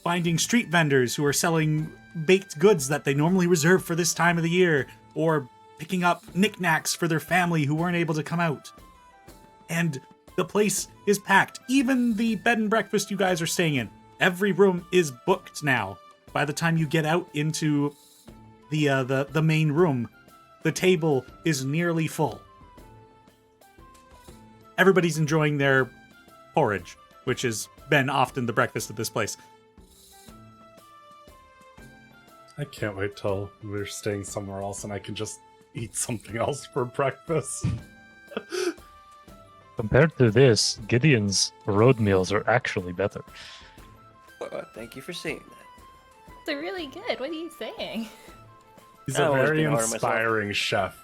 finding street vendors who are selling baked goods that they normally reserve for this time of the year, or picking up knickknacks for their family who weren't able to come out. And the place is packed. Even the bed and breakfast you guys are staying in, every room is booked now. By the time you get out into the main room, the table is nearly full. Everybody's enjoying their porridge, which has been often the breakfast at this place. I can't wait till we're staying somewhere else and I can just eat something else for breakfast. Compared to this, Gideon's road meals are actually better. Well, thank you for saying that. They're really good. What are you saying? He's I a always very been hard on myself. inspiring chef.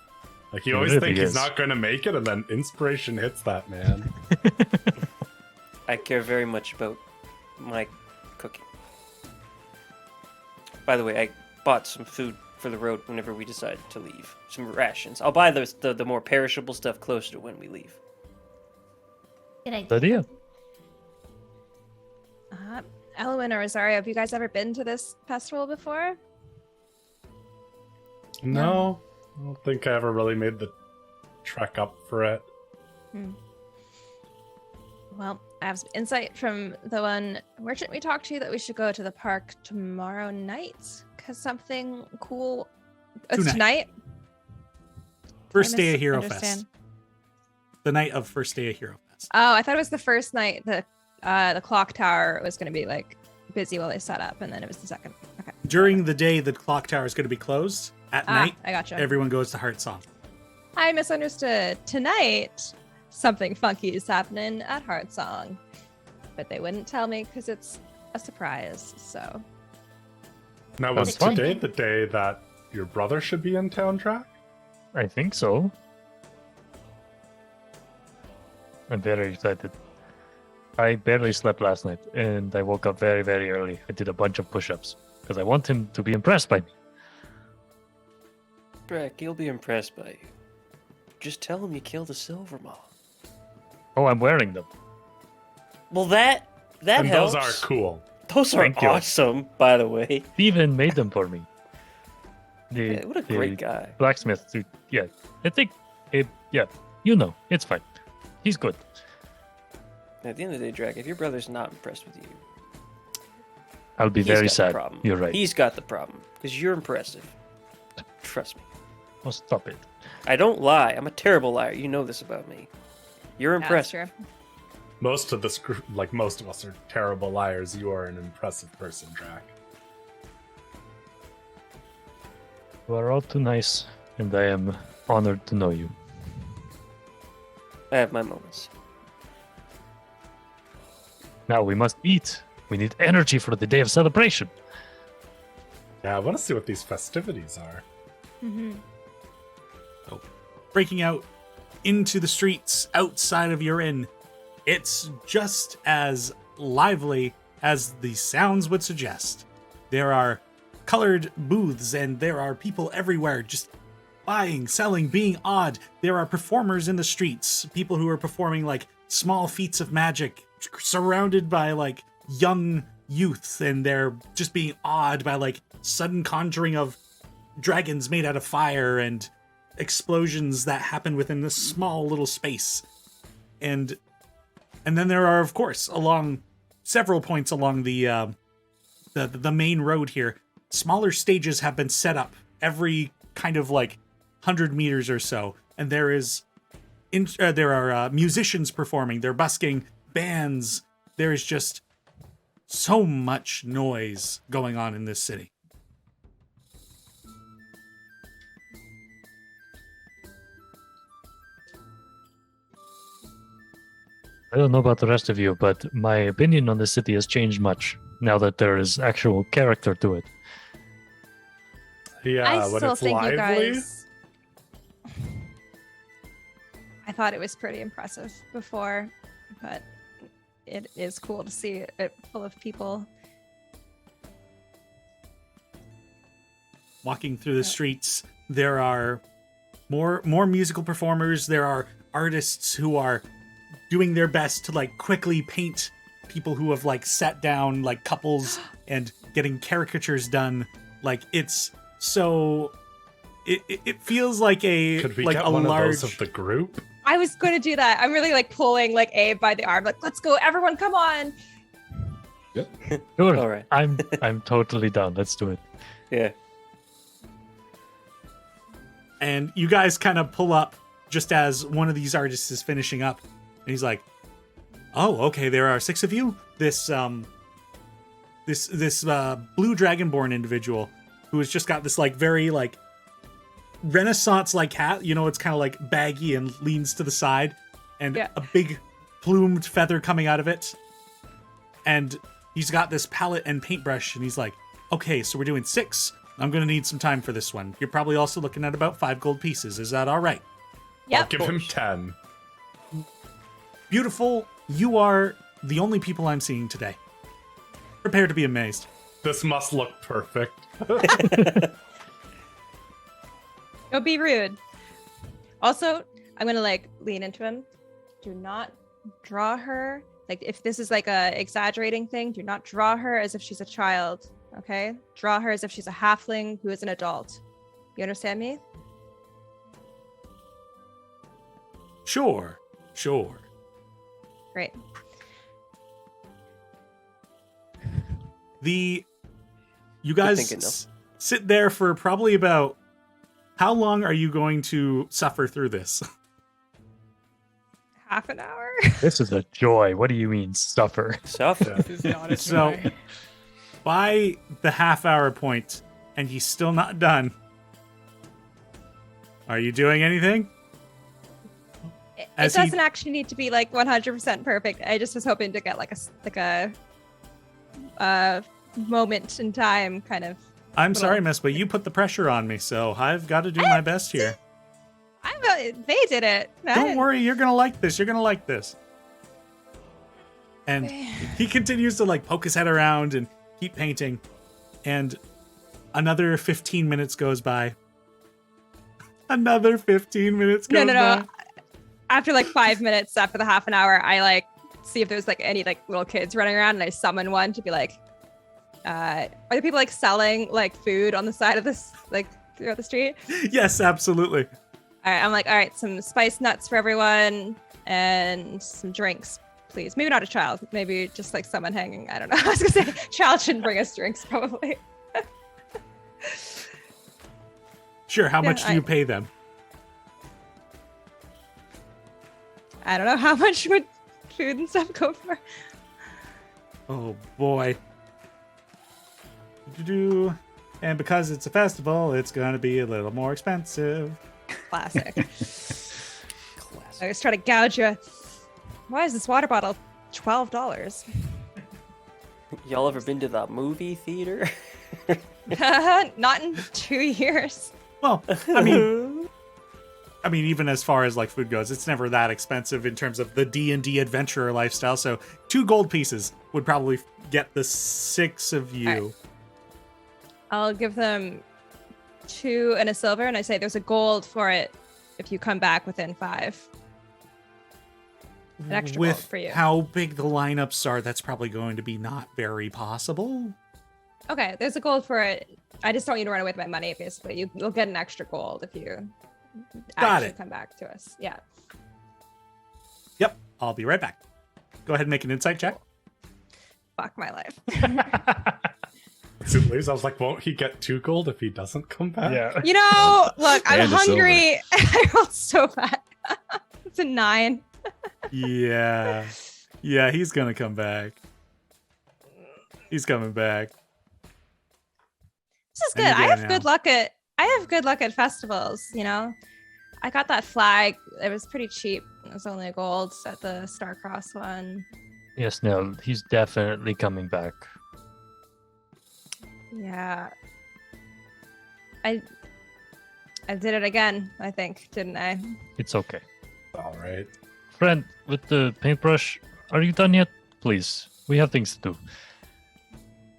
Like, you He always really think is. he's not going to make it, and then inspiration hits that man. I care very much about my cooking. By the way, I bought some food for the road whenever we decide to leave. Some rations. I'll buy the more perishable stuff closer to when we leave. Good idea. Good idea. Elwyn or Rosario, have you guys ever been to this festival before? No, I don't think I ever really made the trek up for it. Well, I have some insight from the one merchant we talked to that we should go to the park tomorrow night because something cool. It's Tonight. tonight. First I day of Hero misunderstand. Fest. The night of first day of Hero Fest. Oh, I thought it was the first night. The clock tower was going to be like busy while they set up, and then it was the second. Okay. During the day, the clock tower is going to be closed. At night, I gotcha. everyone goes to Heart Song. I misunderstood. Tonight, something funky is happening at Heart Song, but they wouldn't tell me because it's a surprise. So Now, was That's fun. today the day that your brother should be in town, Draq? I think so. I'm very excited. I barely slept last night, and I woke up very, very early. I did a bunch of push-ups because I want him to be impressed by me. Draq, he'll be impressed by you. Just tell him you killed a silver maw. Oh, I'm wearing them. Well, that And helps. those are cool. Those are Thank you. awesome, by the way. Steven made them for me. Yeah, what a great guy. Blacksmith, dude. Yeah, I think it. Yeah, you know, it's fine. He's good. At the end of the day, Draq, if your brother's not impressed with you, I'll be he's very got the sad. problem. You're right. He's got the problem because you're impressive. Trust me. Oh, stop it. I don't lie. I'm a terrible liar. You know this about me. You're That's impressive. true. Most of most of us are terrible liars. You are an impressive person, Draq. You are all too nice, and I am honored to know you. I have my moments. Now we must eat. We need energy for the day of celebration. Yeah, I want to see what these festivities are. Breaking out into the streets outside of your inn, it's just as lively as the sounds would suggest. There are colored booths and there are people everywhere just buying, selling, being odd. There are performers in the streets, people who are performing like small feats of magic, surrounded by like young youths, and they're just being awed by like sudden conjuring of dragons made out of fire and explosions that happen within this small little space. And then there are, of course, along several points along the main road here, smaller stages have been set up every kind of like 100 meters or so, and there are musicians performing. They're busking bands. There is just so much noise going on in this city. I don't know about the rest of you, but my opinion on the city has changed much now that there is actual character to it. Yeah, I when still it's think lively. you guys. I thought it was pretty impressive before, but it is cool to see it full of people. Walking through the streets, there are more musical performers. There are artists who are doing their best to like quickly paint people who have like sat down like couples and getting caricatures done. Like it's so it feels like a Could we like get a one large of those of the group? I was going to do that. I'm really like pulling like Abe by the arm, like, let's go, everyone, come on. Sure, All right. I'm totally down. Let's do it. Yeah. and you guys kind of pull up just as one of these artists is finishing up, and he's like, "Oh, okay, there are 6 of you. This blue dragonborn individual who has just got this like very like Renaissance like hat. You know, it's kind of like baggy and leans to the side, and a big plumed feather coming out of it. And he's got this palette and paintbrush, and he's like, okay, so we're doing 6. I'm gonna need some time for this one. You're probably also looking at about 5 gold pieces. Is that all right? Yep. I'll give him 10. Beautiful. You are the only people I'm seeing today. Prepare to be amazed. This must look perfect. Don't be rude. Also, I'm gonna like lean into him. Do not draw her. Like if this is like a exaggerating thing, do not draw her as if she's a child. Okay? Draw her as if she's a halfling who is an adult. You understand me? Sure. Great. You thinking, guys Nils. sit there for probably about, how long are you going to suffer through this? Half an hour? This is a joy. What do you mean, suffer? Suffer. This is not a So, joy. by the half-hour point, and he's still not done, are you doing anything? It As he- doesn't actually need to be like 100% perfect. I just was hoping to get like a moment in time kind of. I'm Well- sorry, miss, but you put the pressure on me, so I've got to do my best here. They did it. Don't worry, you're gonna like this. You're gonna like this. And he continues to like poke his head around and keep painting. And another 15 minutes goes by. Another 15 minutes goes No. by. after like 5 minutes, after the half an hour, I like see if there's like any like little kids running around, and I summon one to be like, are there people like selling like food on the side of this like throughout the street? Yes, absolutely. All right, I'm like, all right, some spice nuts for everyone and some drinks, please. Maybe not a child, maybe just like someone hanging. I don't know. I was gonna say child shouldn't bring us drinks, probably. Sure. How much do you pay them? I don't know, how much would food and stuff go for? Oh boy. Do-do-do. And because it's a festival, it's going to be a little more expensive. Classic. I was trying to gouge you. Why is this water bottle $12? Y'all ever been to the movie theater? Not in 2 years. Well, I mean, even as far as like food goes, it's never that expensive in terms of the D&D adventurer lifestyle. So 2 gold pieces would probably get the 6 of you. All right. I'll give them 2 and a silver, and I say there's a gold for it if you come back within 5. An extra With gold for you. how big the lineups are, that's probably going to be not very possible. Okay, there's a gold for it. I just don't want you to run away with my money, basically. You'll get an extra gold if you actually come back to us. Yeah. Yep, I'll be right back. Go ahead and make an insight check. Fuck my life. As soon as I was like, won't he get 2 gold if he doesn't come back? Yeah. You know, look, I'm And a silver. hungry. I rolled so bad. It's a 9. Yeah. Yeah, he's gonna come back. He's coming back. This is And good. you I get have it good now. luck at festivals, you know. I got that flag. It was pretty cheap. It was only a gold at the Star-Crossed one. Yes, no, he's definitely coming back. Yeah. I did it again, I think, didn't I? It's okay. All right. Friend, with the paintbrush, are you done yet? Please, we have things to do.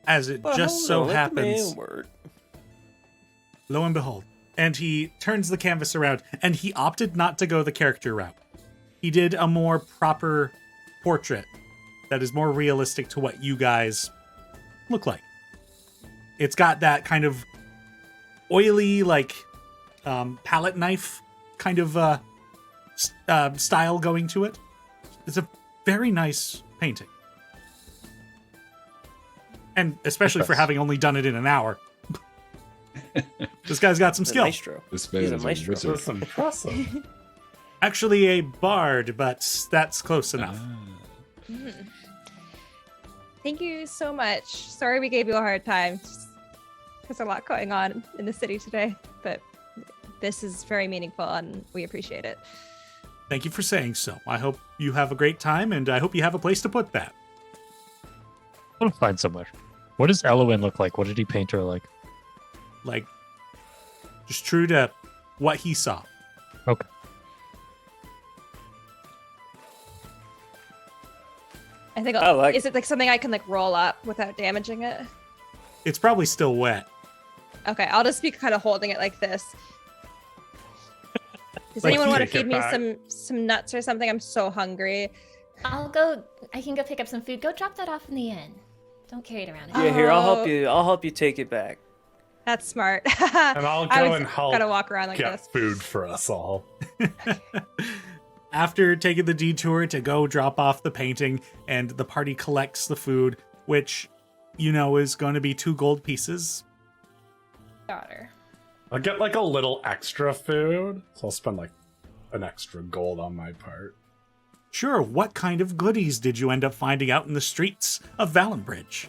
As it Well, just so hold on, let the man happens, work. lo and behold, and he turns the canvas around, and he opted not to go the character route. He did a more proper portrait that is more realistic to what you guys look like. It's got that kind of oily, like, palette knife kind of style going to it. It's a very nice painting. And especially for having only done it in an hour. This guy's got some He's a skill. maestro. This man He's a is a maestro. wizard. That's impressive. Actually a bard, but that's close enough. Thank you so much. Sorry we gave you a hard time. There's a lot going on in the city today, but this is very meaningful and we appreciate it. Thank you for saying so. I hope you have a great time, and I hope you have a place to put that. I'll find somewhere. What does Elowen look like? What did he paint her like? Like, just true to what he saw. Okay. I think I like is it like something I can like roll up without damaging it? It's probably still wet. Okay, I'll just be kind of holding it like this. Does Like, anyone want to take it feed me back. some nuts or something? I'm so hungry. I can go pick up some food. Go drop that off in the inn. Don't carry it around. Yeah, here, I'll Oh. help you. I'll help you take it back. That's smart. And I'll I go was and help gotta walk around like get this. food for us all. After taking the detour to go drop off the painting, and the party collects the food, which, you know, is going to be 2 gold pieces. Daughter. I'll get like a little extra food, so I'll spend like an extra gold on my part. Sure, what kind of goodies did you end up finding out in the streets of Valambridge?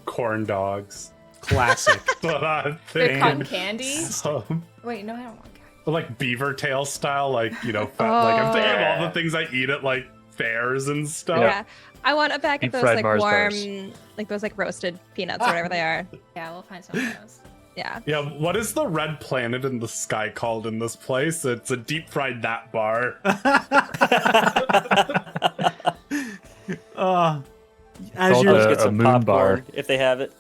Corn dogs. Classic. But They're cotton candy. some, Wait, no, I don't want candy. like beaver tail style, like, you know, like I'm thinking of all the things I eat at like fairs and stuff. Yeah. I want a bag of Deep those fried like Mars warm, bars. like those like roasted peanuts or whatever they are. Yeah, we'll find some of those. Yeah. Yeah, what is the red planet in the sky called in this place? It's a deep fried that bar. As Called you're a Let's get some moon popcorn bar. if they have it.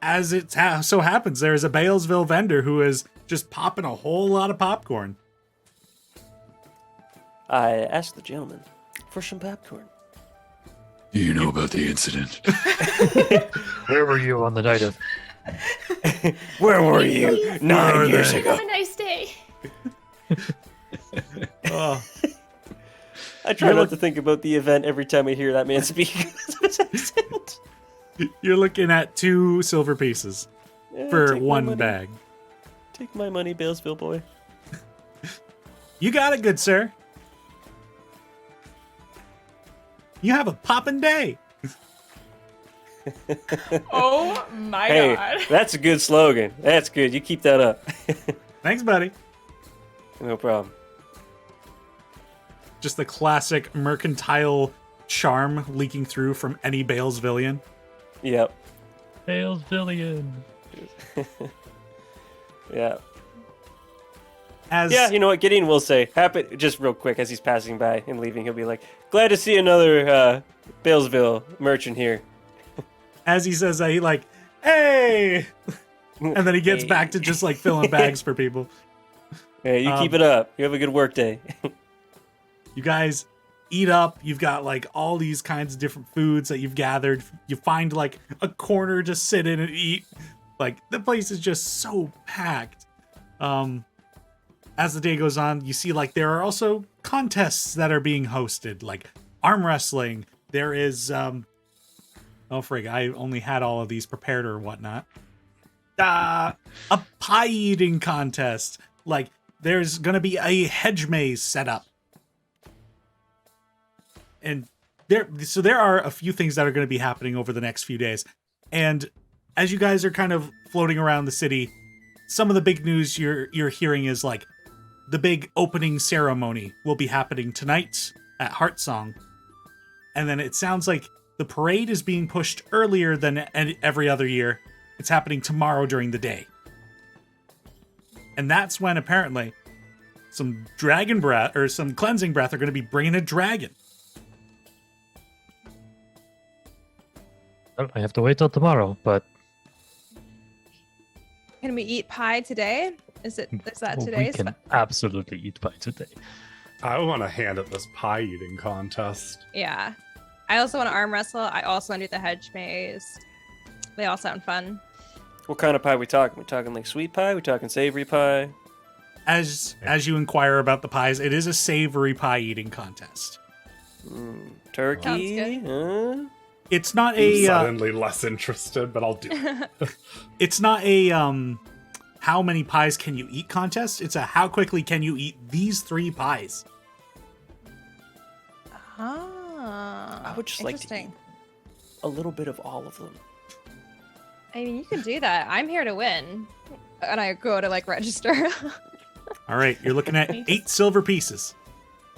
as it so happens, there is a Balesville vendor who is just popping a whole lot of popcorn. I asked the gentleman for some popcorn. Do you know about the incident? Where were you on the night of? Where were you 9 years ago? Have a nice day. Oh, I try not to think about the event every time I hear that man speak. you're looking at 2 silver pieces for take my 1 money. bag. Take my money, Balesville boy. You got it, good sir. You have a poppin' day. Oh my Hey, god. that's a good slogan. That's good. You keep that up. Thanks, buddy. No problem. Just the classic mercantile charm leaking through from any Balesvillian. Yep. Balesvillian. Yeah. As Yeah, you know what? Gideon will say, happy, just real quick as he's passing by and leaving, he'll be like, glad to see another Balesville merchant here. as he says that, he like, hey, and then he gets Hey. back to just like filling bags for people. Hey, you keep it up. You have a good work day. You guys eat up. You've got like all these kinds of different foods that you've gathered. You find like a corner to sit in and eat. Like the place is just so packed. As the day goes on, you see like there are also contests that are being hosted, like arm wrestling. There is oh frig, I only had all of these prepared or whatnot. A pie eating contest. Like there's gonna be a hedge maze set up. And there are a few things that are going to be happening over the next few days. And as you guys are kind of floating around the city, some of the big news you're hearing is like the big opening ceremony will be happening tonight at Heartsong. And then it sounds like the parade is being pushed earlier than every other year. It's happening tomorrow during the day. And that's when apparently some dragon breath or some cleansing breath are going to be bringing a dragon. I have to wait till tomorrow, but Can we eat pie today? Is that we today's? can absolutely eat pie today. I want a hand at this pie eating contest. Yeah. I also want to arm wrestle. I also want to do the hedge maze. They all sound fun. What kind of pie we talking? We talking like sweet pie? We talking savory pie? As you inquire about the pies, it is a savory pie eating contest. Turkey? Sounds Huh? It's not I'm a suddenly less interested, but I'll do it. it's not a how many pies can you eat contest. It's a how quickly can you eat these 3 pies. Ah, I would just like to eat interesting. a little bit of all of them. I mean, you can do that. I'm here to win. And I go to like register. All right, you're looking at 8 silver pieces.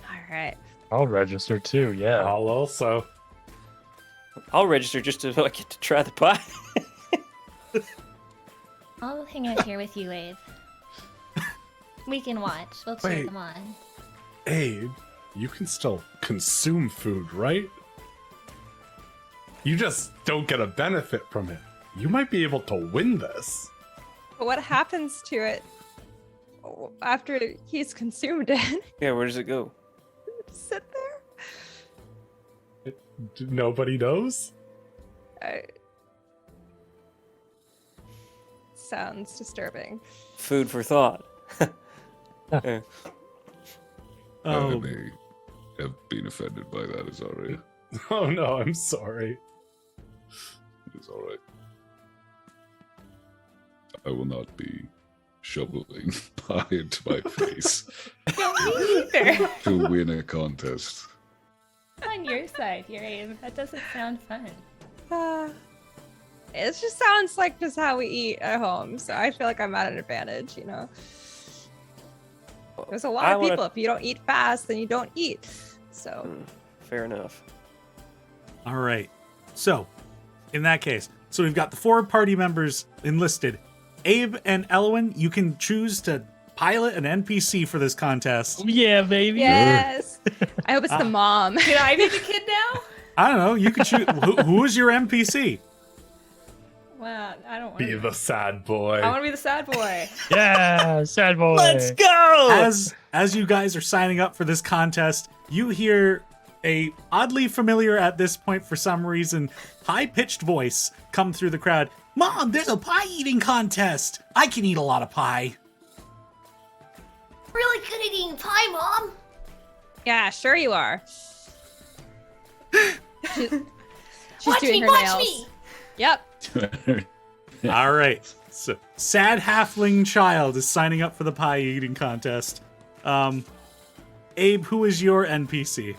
All right. I'll register too, yeah. I'll also. I'll register just to get to try the pie. I'll hang out here with you, Abe. We can watch. We'll cheer Wait. them on. Abe, you can still consume food, right? You just don't get a benefit from it. You might be able to win this. But what happens to it after he's consumed it? Yeah, where does it go? Sit there? Nobody knows? Sounds disturbing. Food for thought. I Oh, may have been offended by that. Is all right. Oh no, I'm sorry. It's all right. I will not be shoveling pie into my face Me either. to win a contest. On your side here, Abe. That doesn't sound fun. It just sounds like just how we eat at home. So I feel like I'm at an advantage, you know? There's a lot I of wanna- people. If you don't eat fast, then you don't eat. So Fair enough. all right. So, in that case, so we've got the 4 party members enlisted. Abe and Elwyn, you can choose to pilot an NPC for this contest. Yeah, baby. yes. I hope it's the mom. Can I be the kid now? I don't know. You can choose. Who is your NPC? Well, I don't want Be the sad boy. I want to be the sad boy. Yeah, sad boy. Let's go. As you guys are signing up for this contest, you hear a oddly familiar at this point for some reason high-pitched voice come through the crowd. Mom, there's a pie eating contest. I can eat a lot of pie. Really good at eating pie, Mom. Yeah, sure you are. She's Watch doing me, her watch nails. me. Yep. All right. So, sad halfling child is signing up for the pie eating contest. Abe, who is your NPC?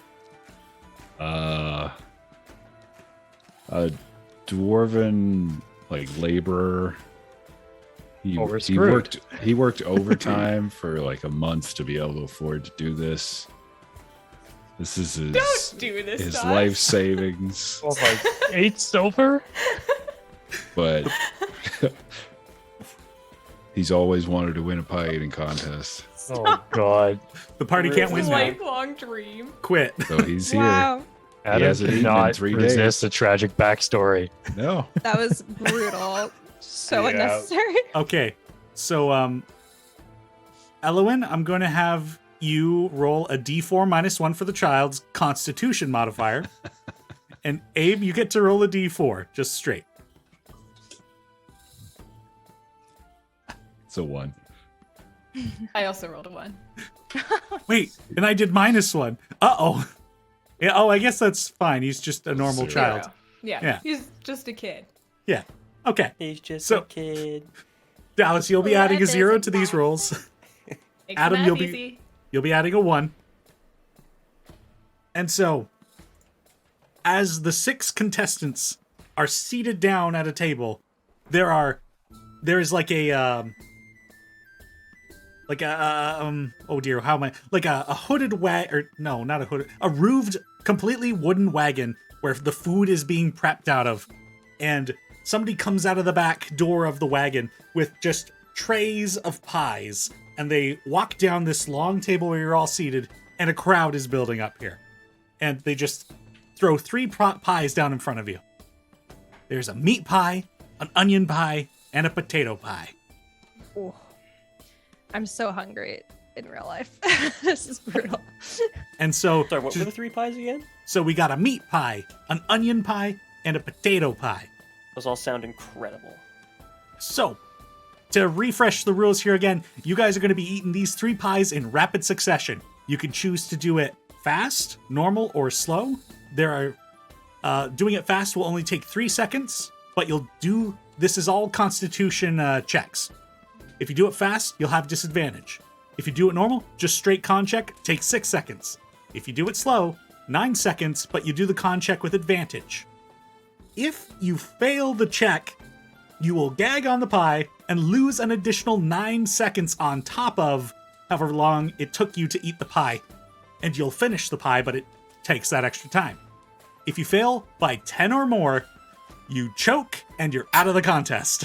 A dwarven laborer. He Overscrewed. worked overtime for like a month to be able to afford to do this. This is his Don't do this, his Josh. life savings. Oh, like 8 silver? But he's always wanted to win a pie eating contest. Oh, God. The party can't It's win a now. lifelong dream. Quit. So he's here. Wow. Adam hasn't eaten in cannot 3 resist days. a tragic backstory. No. That was brutal. So Yeah. unnecessary. Okay. So, Elowin, I'm going to have you roll a d4 minus 1 for the child's constitution modifier. And Abe, you get to roll a d4, just straight. It's a 1. I also rolled a 1. Wait, and I did -1. Uh-oh. Yeah, oh, I guess that's fine. He's just a normal Zero. child. Zero. Yeah, Yeah. he's just a kid. Yeah. Okay. He's just So- a kid. Dallas, you'll be adding a Life 0 isn't to these bad. rolls. Makes Adam, the you'll math be- easy. You'll be adding a 1. And so, as the 6 contestants are seated down at a table, there is like a oh dear, how am I, like a hooded a roofed, completely wooden wagon where the food is being prepped out of, and somebody comes out of the back door of the wagon with just trays of pies, and they walk down this long table where you're all seated, and a crowd is building up here, and they just throw 3 pies down in front of you. There's a meat pie, an onion pie, and a potato pie. Ooh. I'm so hungry in real life. This is brutal. And so, Sorry, what were the 3 pies again? so we got a meat pie, an onion pie, and a potato pie. Those all sound incredible. So, to refresh the rules here again, you guys are going to be eating these 3 pies in rapid succession. You can choose to do it fast, normal, or slow. Doing it fast will only take 3 seconds, but this is all constitution checks. If you do it fast, you'll have disadvantage. If you do it normal, just straight con check, takes 6 seconds. If you do it slow, 9 seconds, but you do the con check with advantage. If you fail the check, you will gag on the pie and lose an additional 9 seconds on top of however long it took you to eat the pie. And you'll finish the pie, but it takes that extra time. If you fail by 10 or more, you choke and you're out of the contest.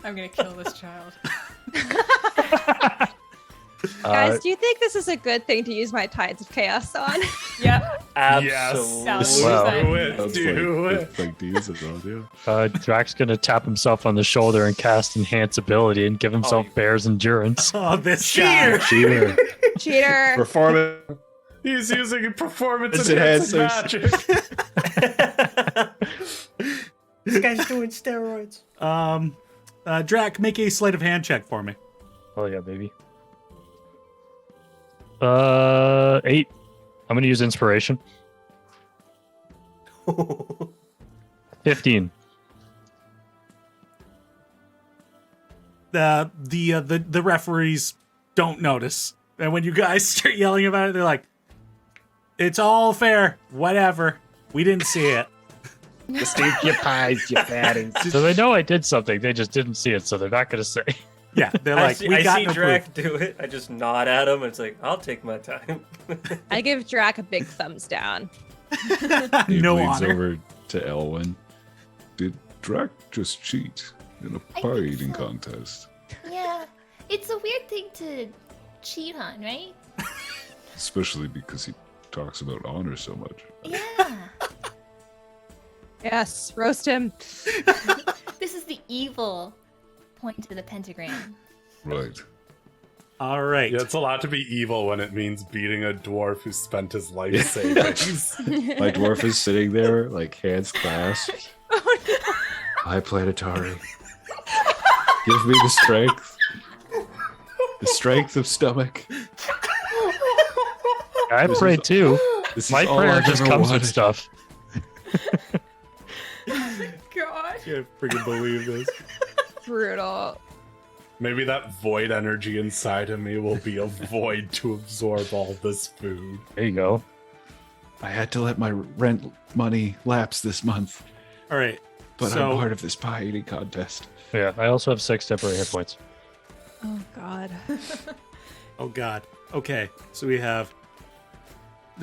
I'm gonna kill this child. Guys, do you think this is a good thing to use my Tides of Chaos on? Yep. Absolutely. Wow. Do it. Like to use it though, yeah. Draq's gonna tap himself on the shoulder and cast Enhance Ability and give himself Bear's Endurance. Oh, this guy. Cheater. Cheater. Performance. He's using performance It's enhancing enhancers. magic. This guy's doing steroids. Draq, make a sleight of hand check for me. Oh yeah, baby. 8. I'm gonna use Inspiration. 15. The referees don't notice, and when you guys start yelling about it, they're like, "It's all fair, whatever. We didn't see it." Just eat your pies, you fatties. So they know I did something. They just didn't see it, so they're not gonna say. Yeah, they're I like, see, "We I got see no Draq proof." do it. I just nod at him. And it's like, I'll take my time. I give Draq a big thumbs down. He No leans honor. over to Elwyn. Did Draq just cheat in a I pie think eating so. contest? Yeah, it's a weird thing to cheat on, right? Especially because he talks about honor so much. Yeah. Yes, roast him. This is the evil point to the pentagram. Right. All right. Yeah, it's a lot to be evil when it means beating a dwarf who spent his life savings. My dwarf is sitting there, like hands clasped. Hi, Planetary. Give me the strength. The strength of stomach. I prayed too. This is My all prayer I've just ever comes wanted. with stuff. God. I can't freaking believe this. Brutal. Maybe that void energy inside of me will be a void to absorb all this food. There you go. I had to let my rent money lapse this month, All right. but So- I'm part of this pie eating contest. Yeah, I also have 6 temporary hit points. Oh God. Oh God. Okay. So we have.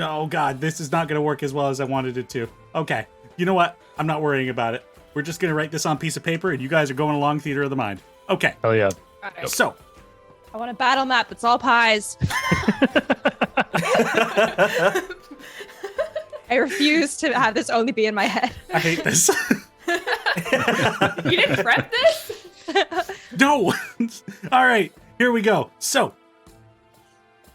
Oh God, this is not going to work as well as I wanted it to. Okay. You know what? I'm not worrying about it. We're just going to write this on a piece of paper, and you guys are going along Theater of the Mind. Okay. Oh yeah. Alright. So I want a battle map that's all pies. I refuse to have this only be in my head. I hate this. You didn't prep this? No. All right. Here we go. So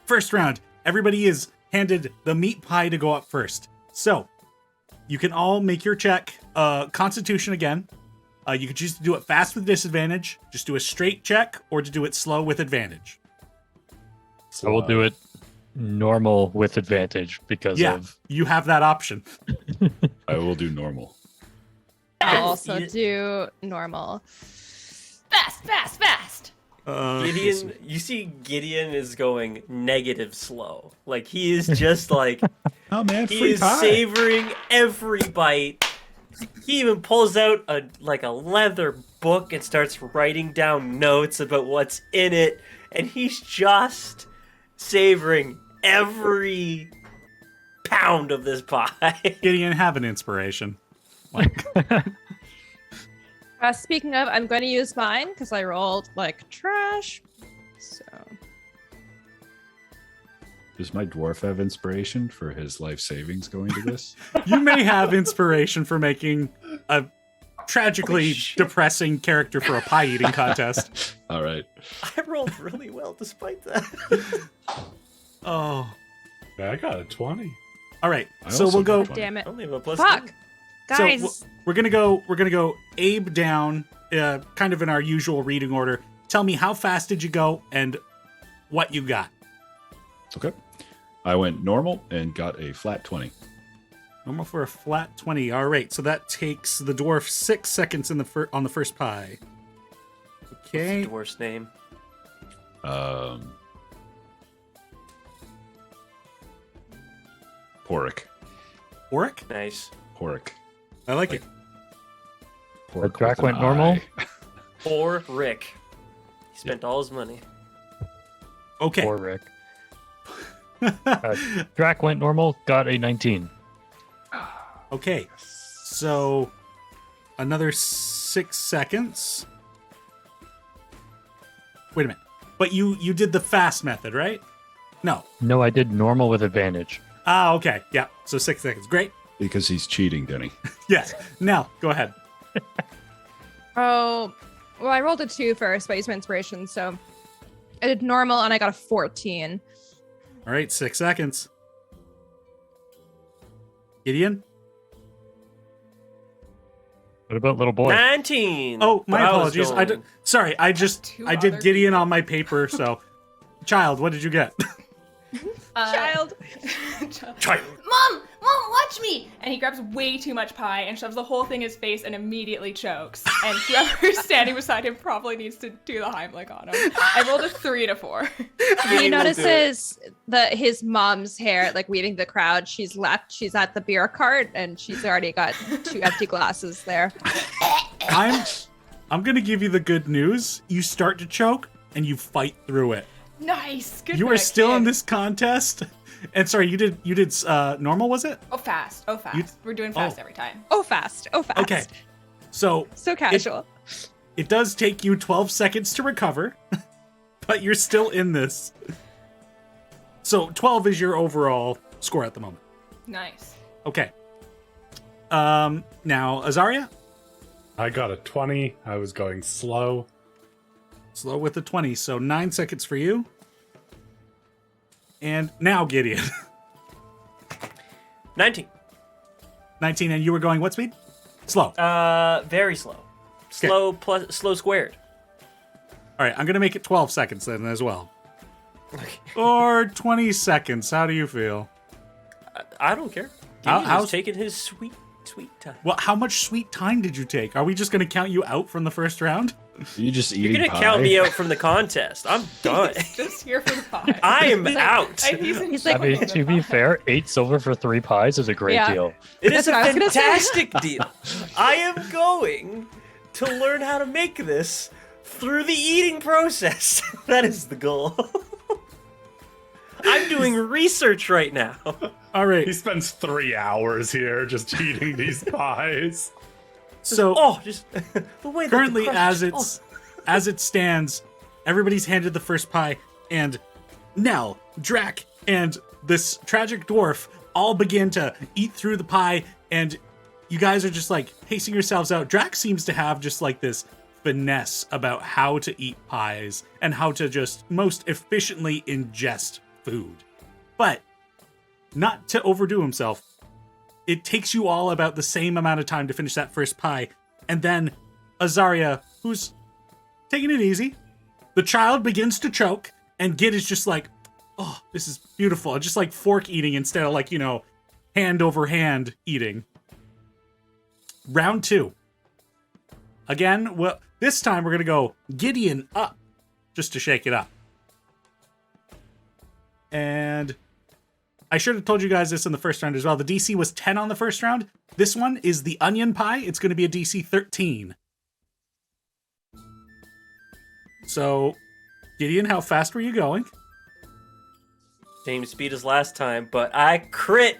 first round, everybody is handed the meat pie to go up first. So you can all make your check. Constitution again. You can choose to do it fast with disadvantage, just do a straight check, or to do it slow with advantage. I will do it normal with advantage because Yeah, of you have that option. I will do normal. I'll also do normal. Fast, fast, fast. Gideon, you see Gideon is going negative slow. Like he is just like Oh man, he free is pie. savoring every bite. He even pulls out a leather book and starts writing down notes about what's in it, and he's just savoring every pound of this pie. Gideon, have an inspiration. Speaking of, I'm going to use mine because I rolled like trash. So Does my dwarf have inspiration for his life savings going to this? You may have inspiration for making a tragically Holy shit. depressing character for a pie eating contest. All right. I rolled really well despite that. Oh. Yeah, I got a 20. All right. I So also we'll go. got damn it. I only have a plus Fuck. two. Guys, So we're gonna go Abe down, kind of in our usual reading order. Tell me how fast did you go and what you got. Okay. I went normal and got a flat 20. Normal for a flat 20. All right, so that takes the dwarf 6 seconds in the on the first pie. Okay. Dwarf's name. Porrick. Oric? Nice. Porrick. I like it. Porrick Draq with an went normal? I. Poor Rick. He spent all his money. Okay. poor Rick. Draq went normal, got a 19. Okay. So another 6 seconds. Wait a minute. But you did the fast method, right? No. No, I did normal with advantage. Ah, okay. Yeah. So 6 seconds. Great. Because he's cheating, Denny. Yes. Now, go ahead. oh, well, I rolled a 2 first, but I used my inspiration, so I did normal and I got a 14. All right, 6 seconds. Gideon? What about little boy? 19. Oh, my But I was apologies. going- Sorry, I Two did other- Gideon on my paper, so Child, what did you get? Child. Child. Mom, watch me. And he grabs way too much pie and shoves the whole thing in his face and immediately chokes. And whoever's standing beside him probably needs to do the Heimlich on him. I rolled a 3 and a 4. He will do notices his mom's hair, like weaving the crowd. She's at the beer cart, and she's already got 2 empty glasses there. I'm gonna give you the good news. You start to choke and you fight through it. Nice. Good. You for are that still in kid. this contest. And sorry, you did normal, was it? Oh, fast. Oh, fast. You- We're doing fast oh. every time. Oh, fast. Okay. So So casual. it does take you 12 seconds to recover, but you're still in this. So 12 is your overall score at the moment. Nice. Okay. Now, Azaria? I got a 20. I was going slow. Slow with the 20, so 9 seconds for you. And now, Gideon. 19. 19, and you were going what speed? Slow. Very slow. Slow squared. All right, I'm going to make it 12 seconds then as well. Or 20 seconds. How do you feel? I don't care. How's He's taking his sweet time. Well, how much sweet time did you take? Are we just going to count you out from the first round? You just eating You're gonna pie? count me out from the contest. I'm done. Just here for the pie. I am out. He's I mean, to be fair, 8 silver for 3 pies is a great Yeah. deal. It is a That's what I was gonna say. fantastic deal. I am going to learn how to make this through the eating process. That is the goal. I'm doing research right now. All right. He spends 3 hours here just eating these pies. So just the way that currently, the as crust- it stands, everybody's handed the first pie, and Nell, Draq, and this tragic dwarf all begin to eat through the pie, and you guys are just like pacing yourselves out. Draq seems to have just like this finesse about how to eat pies and how to just most efficiently ingest food. But not to overdo himself, it takes you all about the same amount of time to finish that first pie. And then Azaria, who's taking it easy, the child begins to choke, and Gid is just like, oh, this is beautiful. Just like fork eating instead of like, hand over hand eating. Round 2. Again, well, this time we're going to go Gideon up, just to shake it up. And I should have told you guys this in the first round as well. The DC was 10 on the first round. This one is the onion pie. It's going to be a DC 13. So, Gideon, how fast were you going? Same speed as last time, but I crit.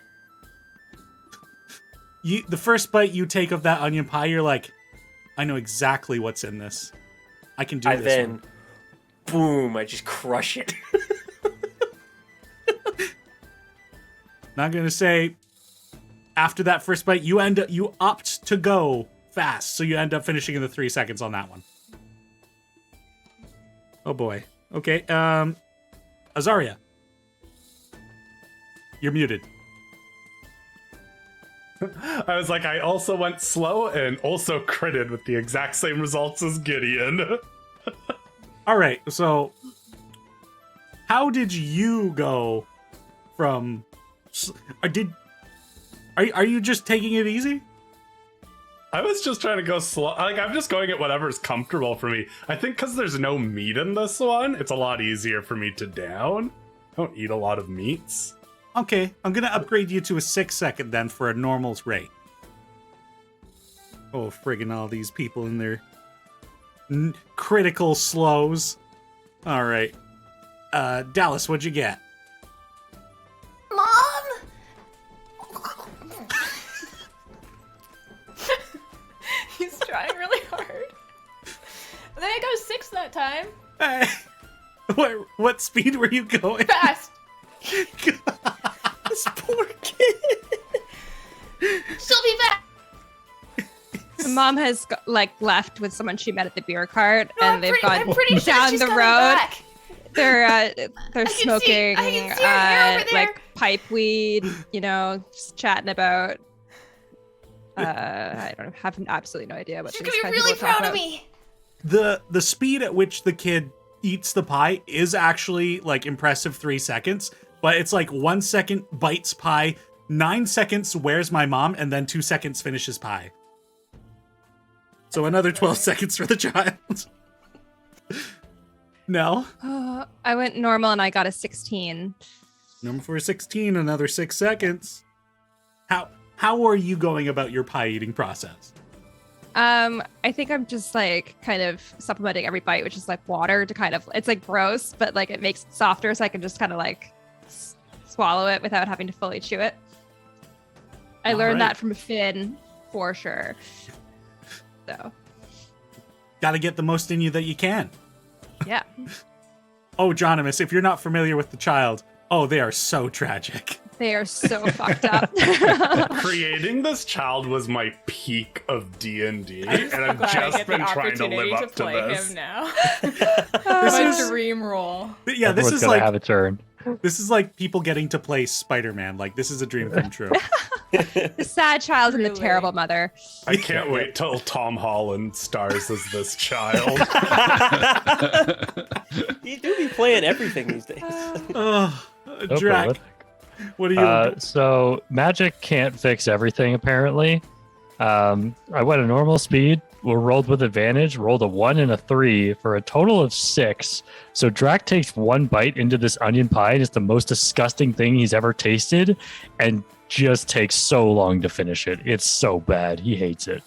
The first bite you take of that onion pie, you're like, I know exactly what's in this. I can do this. Then, boom, I just crush it. Not gonna say after that first bite you opt to go fast, so you end up finishing in the 3 seconds on that one. Oh boy. Okay, Azaria. You're muted. I was like, I also went slow and also critted with the exact same results as Gideon. Alright, so how did you go from Are you just taking it easy? I was just trying to go slow. Like, I'm just going at whatever's comfortable for me. I think because there's no meat in this one, it's a lot easier for me to down. I don't eat a lot of meats. Okay, I'm gonna upgrade you to a 6 second then for a normal's rate. Oh, friggin' all these people in their critical slows. Alright. Dallas, what'd you get? Mom! He's trying really hard. And then I got a 6 that time. Hey, what speed were you going? Fast! This poor kid. She'll be back! Mom has left with someone she met at the beer cart, No, and they've gone I'm pretty sure down she's the coming road. back. They're smoking I can see her hair over there. pipe weed, just chatting about. I don't have absolutely no idea what She's these gonna kind be of really people talk proud of about. me. The speed at which the kid eats the pie is actually impressive 3 seconds, but it's 1 second bites pie, 9 seconds where's my mom, and then 2 seconds finishes pie. So another 12 seconds for the child. Nell? I went normal and I got a 16. Normal for a 16, another 6 seconds. How are you going about your pie eating process? I think I'm just kind of supplementing every bite, which is water to kind of, it's gross, but it makes it softer, so I can just kind of swallow it without having to fully chew it. I learned that from Finn for sure. So Gotta get the most in you that you can. yeah. Oh, Jonimus, if you're not familiar with the child, oh, they are so tragic. They are so fucked up. Creating this child was my peak of D&D, and I'm I've glad I just get been the trying to opportunity live to up to play this. him now. This My is- dream role. Yeah, this Everyone's is gonna like have a turn. this is like people getting to play Spider-Man. Like this is a dream come true. The sad child and the Truly. terrible mother. I can't wait till Tom Holland stars as this child. You do be playing everything these days. So Draq, prolific. what are you? So magic can't fix everything apparently. I went a normal speed, rolled with advantage, rolled a 1 and a 3 for a total of 6. So Draq takes one bite into this onion pie and it's the most disgusting thing he's ever tasted and just takes so long to finish it. It's so bad. He hates it.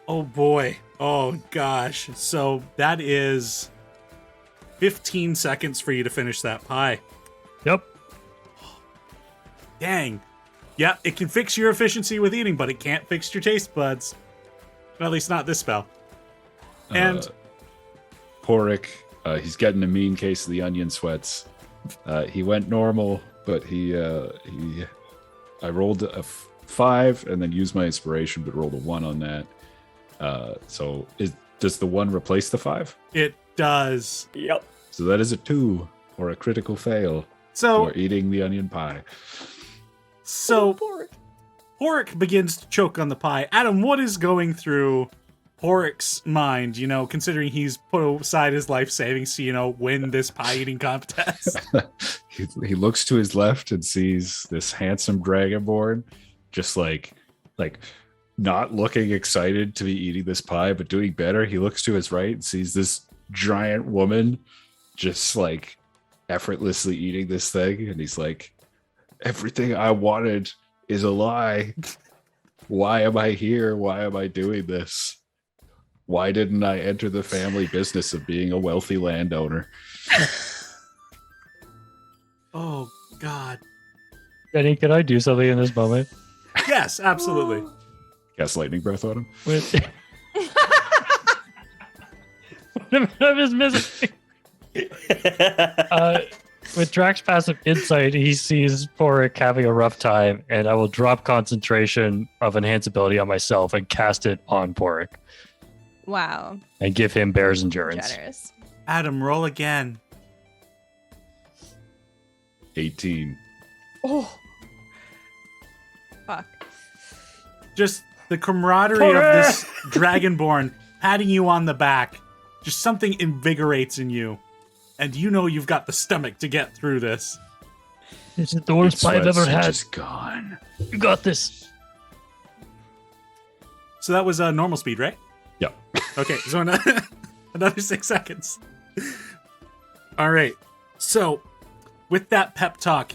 Oh boy. Oh gosh. So that is 15 seconds for you to finish that pie. Yep. Dang. Yeah, it can fix your efficiency with eating, but it can't fix your taste buds. Well, at least not this spell. And Porik, he's getting a mean case of the onion sweats. He went normal, but I rolled a 5 and then used my inspiration, but rolled a 1 on that. So does the 1 replace the 5? it does. Yep. So that is a 2 or a critical fail So for eating the onion pie. Porik begins to choke on the pie. Adam, what is going through Porik's mind, considering he's put aside his life savings to, win this pie eating contest? He looks to his left and sees this handsome dragonborn just like not looking excited to be eating this pie, but doing better. He looks to his right and sees this giant woman just like effortlessly eating this thing. And he's like, everything I wanted is a lie. Why am I here? Why am I doing this? Why didn't I enter the family business of being a wealthy landowner? Oh, God. Benny, can I do something in this moment? Yes, absolutely. Cast lightning breath on him. With I'm just missing. With Drax's passive insight, he sees Porik having a rough time, and I will drop concentration of enhance ability on myself and cast it on Porik Wow. and give him bear's endurance. Generous. Adam, roll again. 18. Oh. Fuck. Just the camaraderie of this dragonborn patting you on the back. Just something invigorates in you. And you've got the stomach to get through this. This is the worst pie I've ever Sweats are had. just gone. You got this. So that was normal speed, right? Yep. Okay, so another 6 seconds. All right. So with that pep talk,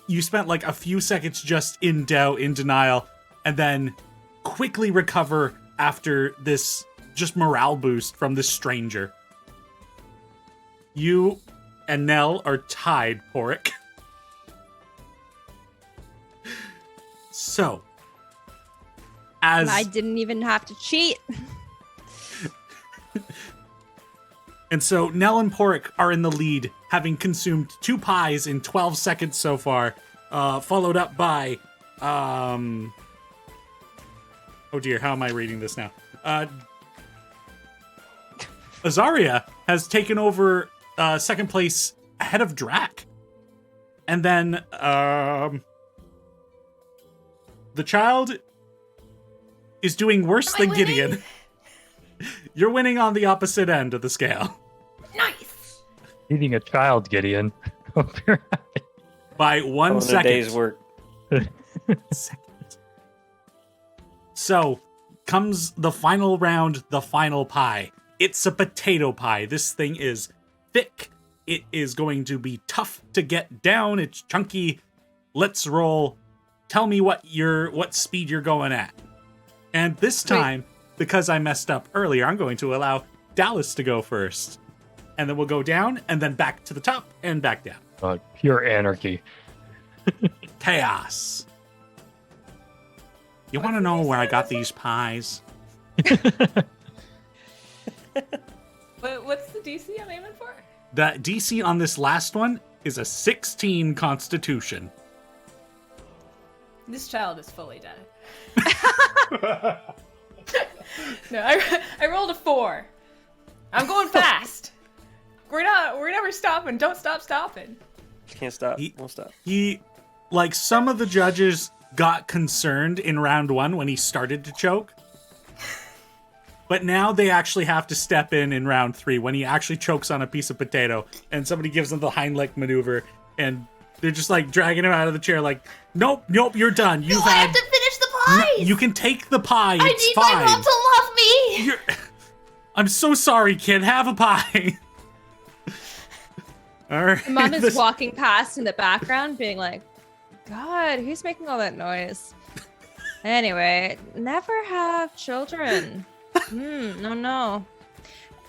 you spent like a few seconds just in doubt, in denial, and then quickly recover after this just morale boost from this stranger. You and Nell are tied, Porik. So, as I didn't even have to cheat. And so Nell and Porik are in the lead, having consumed 2 pies in 12 seconds so far, followed up by, oh dear, how am I reading this now? Azaria has taken over second place ahead of Draq. And then the child is doing worse than Gideon. You're winning on the opposite end of the scale. Nice. Eating a child, Gideon. Hope you're happy. By 1 On a second. day's work. Second. So comes the final round, the final pie. It's a potato pie. This thing is thick. It is going to be tough to get down. It's chunky. Let's roll. Tell me what speed you're going at. And this time, because I messed up earlier, I'm going to allow Dallas to go first. And then we'll go down, and then back to the top, and back down. Pure anarchy. Chaos. You want to know where I got these pies? What's the DC I'm aiming for? The DC on this last one is a 16 Constitution. This child is fully dead. No, I rolled a 4. I'm going fast. We're never stopping. Don't stop stopping. Can't stop. Won't stop. Like, some of the judges got concerned in round 1 when he started to choke. But now they actually have to step in round 3 when he actually chokes on a piece of potato and somebody gives him the Heimlich maneuver and they're just like dragging him out of the chair like, nope, you're done. I have to finish the pie. You can take the pie. I It's need fine. my mom to love me. I'm so sorry, kid. Have a pie. All right. Mom is walking past in the background being like, God, who's making all that noise? Anyway, never have children. No.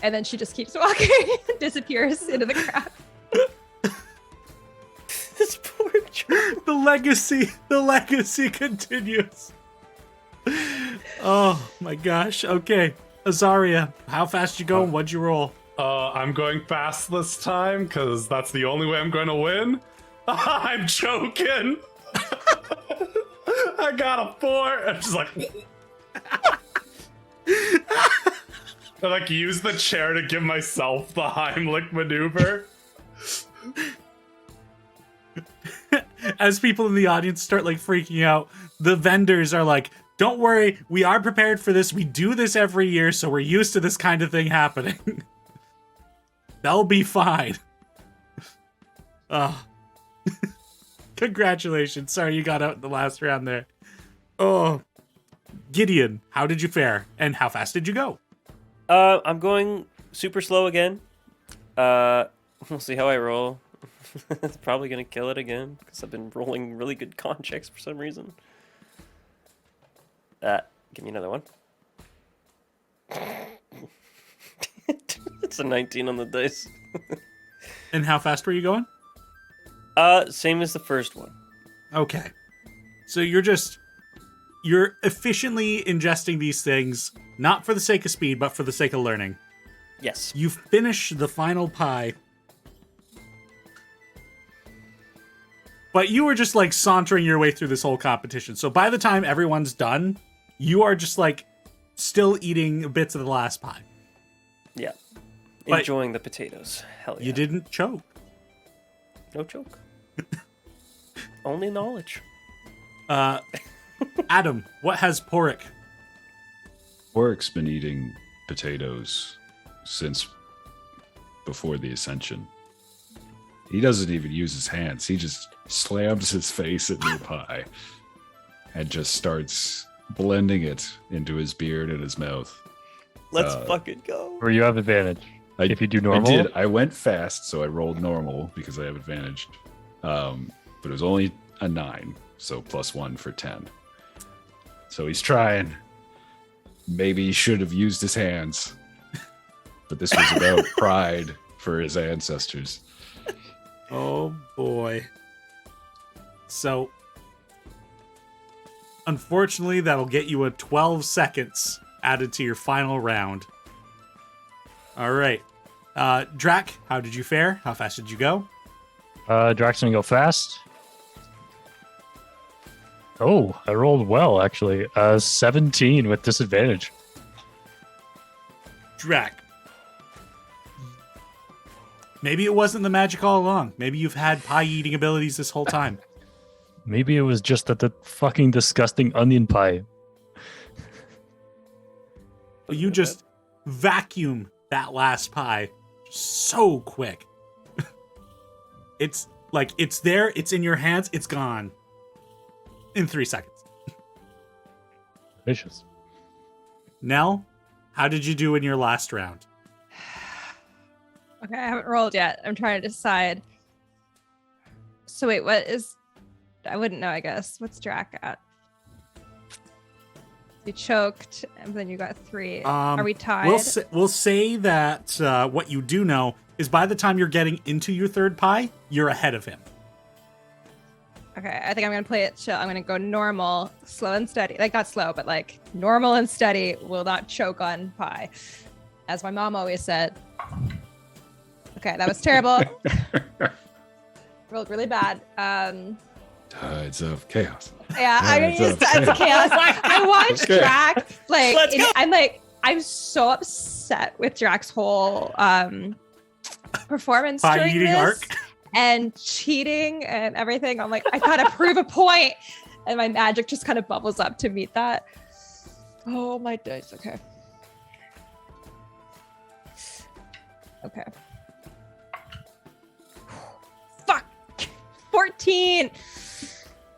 And then she just keeps walking and disappears into the crowd. This poor child. The legacy continues. Oh my gosh. Okay. Azaria, how fast you go and what'd you roll? I'm going fast this time because that's the only way I'm going to win. I'm joking. I got a 4. I'm just like, I like use the chair to give myself the Heimlich maneuver. As people in the audience start like freaking out, the vendors are like, don't worry, we are prepared for this. We do this every year, so we're used to this kind of thing happening. They'll be fine. Oh. Congratulations. Sorry you got out in the last round there. Oh. Gideon, how did you fare? And how fast did you go? I'm going super slow again. We'll see how I roll. It's probably gonna kill it again because I've been rolling really good con checks for some reason. Give me another one. It's a 19 on the dice. And how fast were you going? Same as the first one. Okay. So you're efficiently ingesting these things, not for the sake of speed, but for the sake of learning. Yes. You finish the final pie. But you were just like sauntering your way through this whole competition. So by the time everyone's done, you are just like still eating bits of the last pie. Yeah. But enjoying the potatoes. Hell yeah. You didn't choke. No choke. Only knowledge. Adam, what has Porrick? Porrick's been eating potatoes since before the Ascension. He doesn't even use his hands. He just slams his face into the pie and just starts blending it into his beard and his mouth. Let's fucking go. Or you have advantage. If you do normal? I did. I went fast, so I rolled normal because I have advantage. But it was only a 9, so +1 for 10. So he's trying. Maybe he should have used his hands. But this was about pride for his ancestors. Oh boy. So, unfortunately, that'll get you a 12 seconds added to your final round. All right. Draq, how did you fare? How fast did you go? Draq's gonna go fast. Oh, I rolled well, actually. 17 with disadvantage. Draq. Maybe it wasn't the magic all along. Maybe you've had pie-eating abilities this whole time. Maybe it was just the fucking disgusting onion pie. You just vacuum that last pie so quick. It's like, it's there, it's in your hands, it's gone. In 3 seconds. Vicious. Nell, how did you do in your last round? Okay, I haven't rolled yet. I'm trying to decide. So wait, what is... I wouldn't know, I guess. What's Draq at? You choked, and then you got 3. Are we tied? We'll say that what you do know is by the time you're getting into your third pie, you're ahead of him. Okay, I think I'm going to play it chill. I'm going to go normal, slow and steady. Like, not slow, but like normal and steady, will not choke on pie. As my mom always said. Okay, that was terrible. Rolled really bad. Tides of chaos. Yeah, I'm gonna use Sense of Chaos. I watched Okay. Draq Let's go. I'm so upset with Draq's whole performance Pie during eating this arc. and cheating and everything. I'm like, I gotta prove a point, and my magic just kind of bubbles up to meet that. Oh my dice. Okay. Okay. Fuck. 14.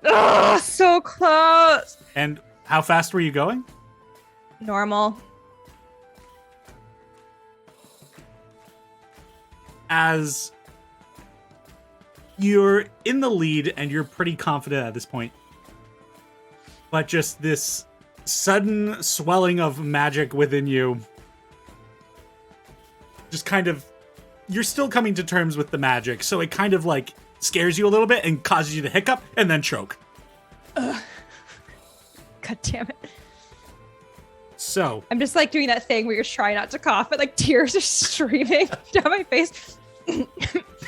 Oh, so close. And how fast were you going? Normal. As you're in the lead and you're pretty confident at this point, but just this sudden swelling of magic within you just kind of, you're still coming to terms with the magic, so it kind of like scares you a little bit and causes you to hiccup and then choke. God damn it. So I'm just like doing that thing where you're trying not to cough, but like tears are streaming down my face.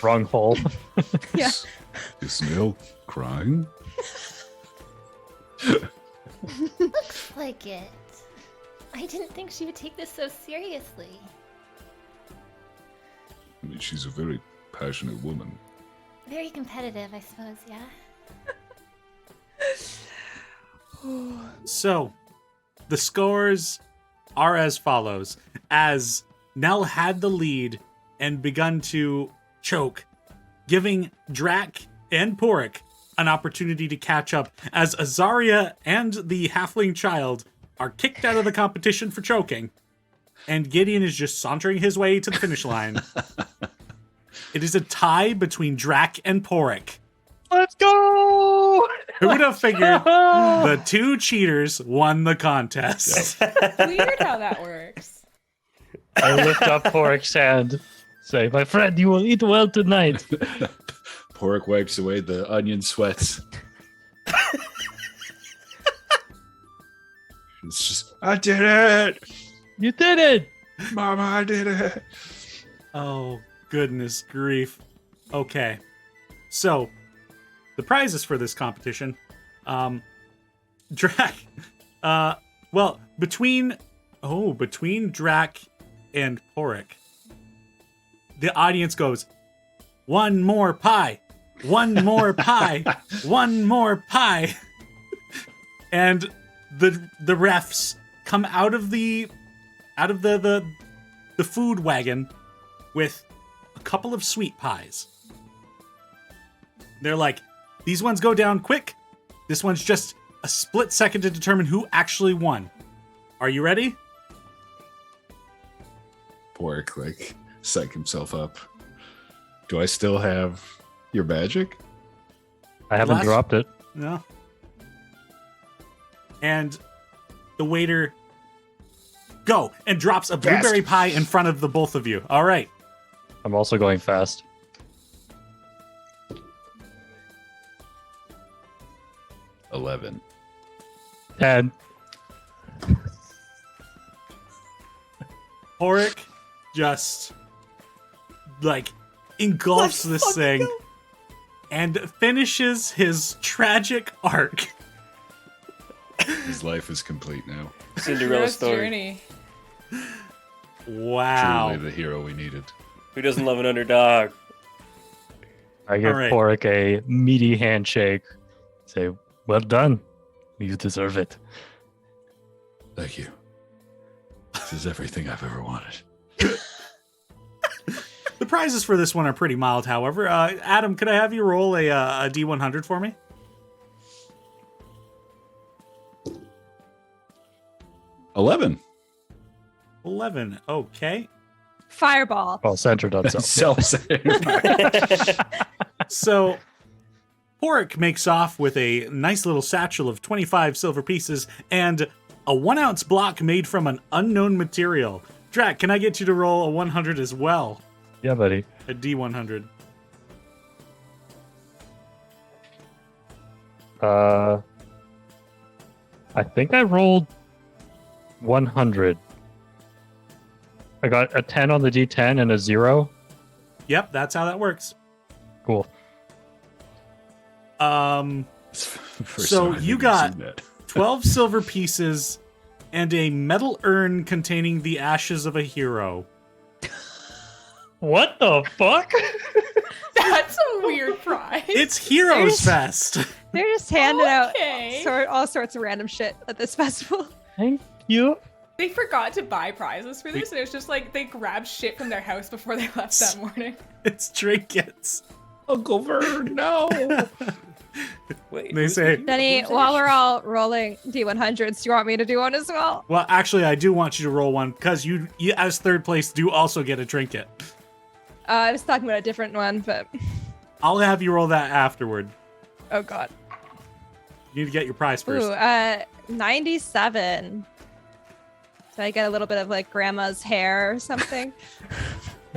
Wrong hole. Yeah. Is Snail crying? Looks like it. I didn't think she would take this so seriously. I mean, she's a very passionate woman. Very competitive, I suppose, yeah. So, the scores are as follows. As Nell had the lead and begun to choke, giving Draq and Porik an opportunity to catch up, as Azaria and the halfling child are kicked out of the competition for choking, and Gideon is just sauntering his way to the finish line. It is a tie between Draq and Porik. Let's go! Who would have figured the two cheaters won the contest? Weird how that works. I lift up Porik's hand. Say, my friend, you will eat well tonight. Porik wipes away the onion sweats. It's just, I did it! You did it! Mama, I did it! Oh, goodness grief. Okay. So, the prizes for this competition, Draq, well, between Draq and Porik, the audience goes, one more pie, one more pie, one more pie. And the refs come out of the food wagon with a couple of sweet pies. They're like, these ones go down quick. This one's just a split second to determine who actually won. Are you ready? Porik, like, psych himself up. Do I still have your magic? I haven't Last- dropped it. No. And the waiter go and drops a blueberry pie in front of the both of you. All right. I'm also going fast. 11. 10. Porik just like engulfs this thing and finishes his tragic arc. His life is complete now. Cinderella Hero's story. journey. Wow. Truly the hero we needed. Who doesn't love an underdog? I give All right. Porik a meaty handshake. Say, well done. You deserve it. Thank you. This is everything I've ever wanted. The prizes for this one are pretty mild, however. Adam, could I have you roll a D100 for me? $11. 11. Okay. Fireball. Well, centered on self. Self-same. So, Porik makes off with a nice little satchel of 25 silver pieces and a 1-ounce block made from an unknown material. Draq, can I get you to roll a 100 as well? Yeah, buddy. A D100. I think I rolled 100. I got a 10 on the D10 and a 0. Yep, that's how that works. Cool. First So time I've you ever got- seen that. 12 silver pieces and a metal urn containing the ashes of a hero. What the fuck? That's a weird prize. It's Heroes Fest. They're just handing Okay. out all sorts of random shit at this festival. Thank you. They forgot to buy prizes for this, and it was just like they grabbed shit from their house before they left that morning. It's trinkets. Uncle Vern, no. Wait, They who's say- the- Denny, who's while the- we're all rolling D100s, do you want me to do one as well? Well, actually, I do want you to roll one because you, as third place, do also get a trinket. I was talking about a different one, but I'll have you roll that afterward. oh god. You need to get your prize first. Ooh, 97. So I get a little bit of like grandma's hair or something.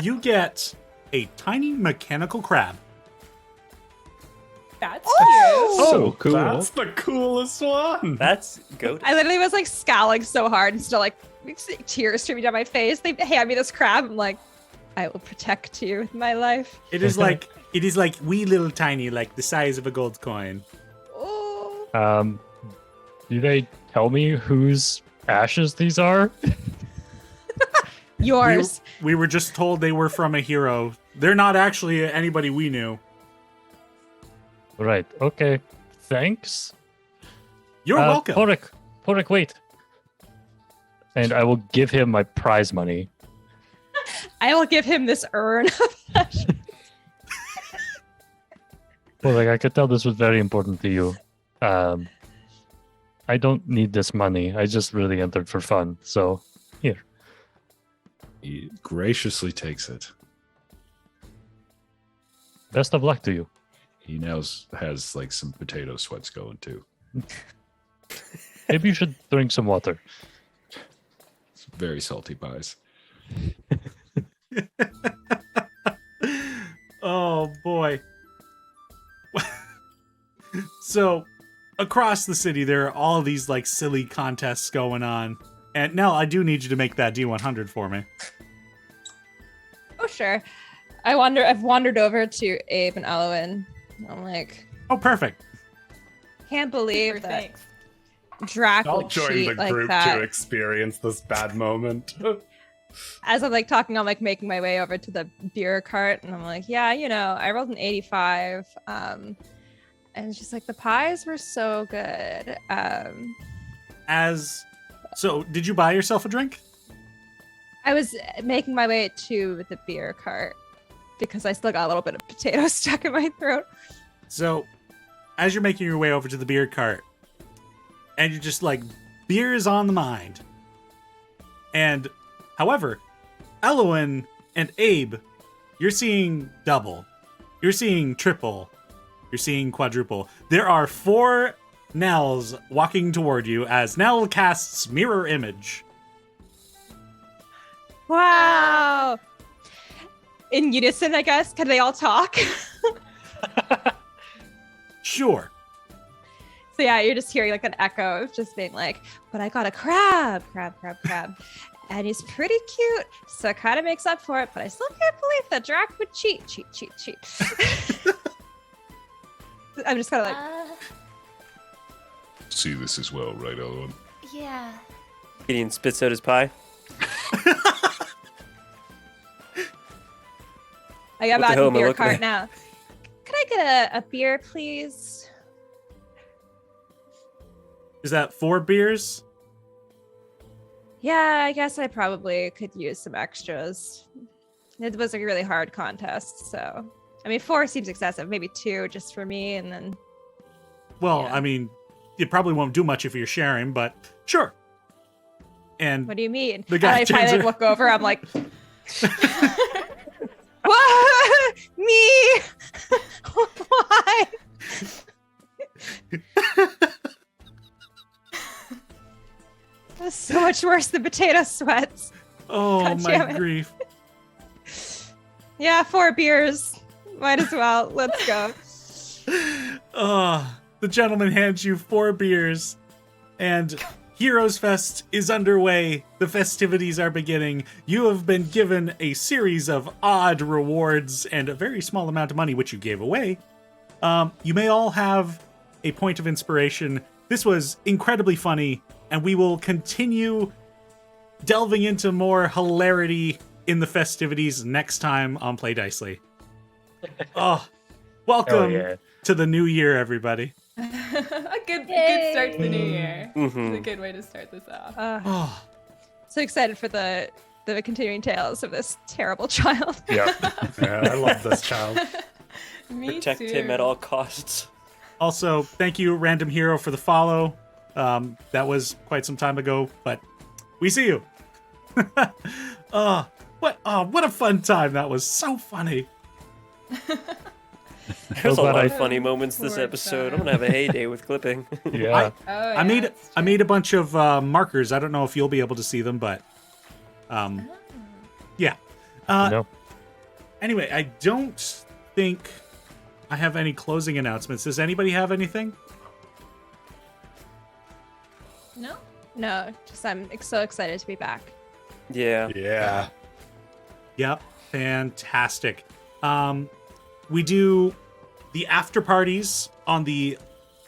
You get a tiny mechanical crab. That's So cool. That's the coolest one. That's goat. I literally was like scowling so hard and still like tears streaming down my face. They hand me this crab. I'm like, I will protect you with my life. It is like wee little tiny, like the size of a gold coin. Oh. Do they tell me whose ashes these are? Yours. We were just told they were from a hero. They're not actually anybody we knew. Right. Okay. Thanks. You're welcome. Porek, wait. And I will give him my prize money. I will give him this urn. Porek, I could tell this was very important to you. I don't need this money. I just really entered for fun. So, here. He graciously takes it. Best of luck to you. He now has like some potato sweats going too. Maybe you should drink some water. It's very salty pies. Oh boy. So, across the city, there are all these like silly contests going on. And Nell, I do need you to make that D100 for me. Oh sure. I've wandered over to Abe and Elwyn. I'm like, Oh, perfect. can't believe that Thanks. Draq I'll would join cheat the like group that. to experience this bad moment. As I'm like talking, I'm like making my way over to the beer cart, and I'm like, yeah, I rolled an 85. And it's just like the pies were so good. So, did you buy yourself a drink? I was making my way to the beer cart because I still got a little bit of potato stuck in my throat. So, as you're making your way over to the beer cart, and you're just like, beer is on the mind. And, however, Elwyn and Abe, you're seeing double. You're seeing triple. You're seeing quadruple. There are 4 Nells walking toward you as Nell casts Mirror Image. Wow. In unison, I guess. Can they all talk? Sure. So yeah, you're just hearing like an echo of just being like, but I got a crab. And he's pretty cute, so it kind of makes up for it, but I still can't believe that Draq would cheat. I'm just kind of like, See this as well, right, Elwyn? Yeah. Gideon spits out his pie. I got What the back hell in the am I beer looking cart at? now. Can I get a beer, please? Is that 4 beers? Yeah, I guess I probably could use some extras. It was a really hard contest, so I mean 4 seems excessive. Maybe 2 just for me, and then Well, Yeah. I mean, it probably won't do much if you're sharing, but sure. And what do you mean? The guy and I turns finally it- look over. I'm like, what? Me? Why? That's so much worse than potato sweats. oh God my damn it. grief. Yeah, 4 beers. Might as well. Let's go. The gentleman hands you 4 beers, and Heroes Fest is underway. The festivities are beginning. You have been given a series of odd rewards and a very small amount of money, which you gave away. You may all have a point of inspiration. This was incredibly funny, and we will continue delving into more hilarity in the festivities next time on Play Dicely. Oh, welcome to the new year, everybody. a good start to the new year. It's a good way to start this off. So excited for the continuing tales of this terrible child. Yeah. Yeah, I love this child. Me Protect too. him at all costs. Also, thank you, Random Hero, for the follow. That was quite some time ago, but we see you. What a fun time. That was so funny. There's a glad lot of I- funny moments this Poor episode. child. I'm gonna have a heyday with clipping. Yeah. I made a bunch of markers. I don't know if you'll be able to see them, but yeah. No. Anyway, I don't think I have any closing announcements. Does anybody have anything? No? No, just I'm so excited to be back. Yeah. Yeah. Yep, fantastic. We do the after parties on the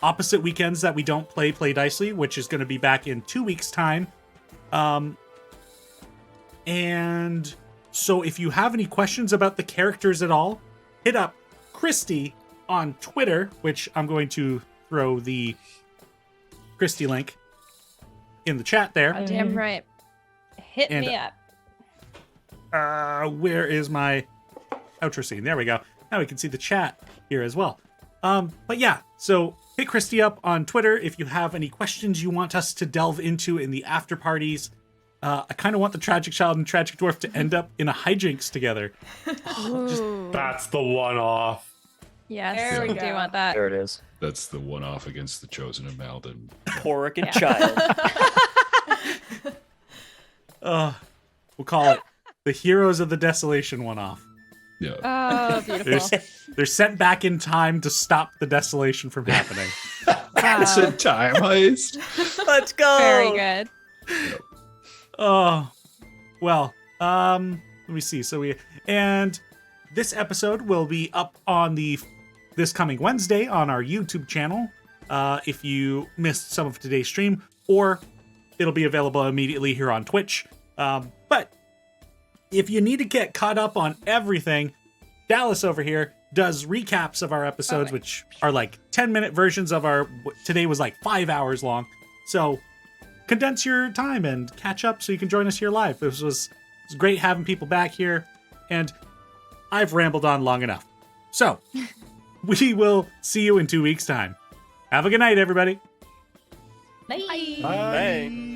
opposite weekends that we don't play Dicely, which is going to be back in 2 weeks' time. And so if you have any questions about the characters at all, hit up Christy on Twitter, which I'm going to throw the Christy link in the chat there. Damn right. Hit And- me up. Where is my outro scene? There we go. Now we can see the chat here as well. But yeah, so hit Christy up on Twitter if you have any questions you want us to delve into in the after parties. I kind of want the Tragic Child and Tragic Dwarf to end up in a hijinks together. Ooh. That's the one off. Yes, There we do go. want that. There it is. That's the one off against the Chosen of Malden. Poor wicked Yeah. child. We'll call it the Heroes of the Desolation one-off. Yeah. Oh, beautiful. They're sent back in time to stop the desolation from happening. It's a time heist. Let's go. Very good. Oh, well, let me see. And this episode will be up on this coming Wednesday on our YouTube channel. If you missed some of today's stream, or it'll be available immediately here on Twitch. But if you need to get caught up on everything, Dallas over here does recaps of our episodes, which are like 10-minute versions of today was like 5 hours long. So condense your time and catch up so you can join us here live. It was great having people back here, and I've rambled on long enough. So we will see you in 2 weeks' time. Have a good night, everybody. Bye. Bye.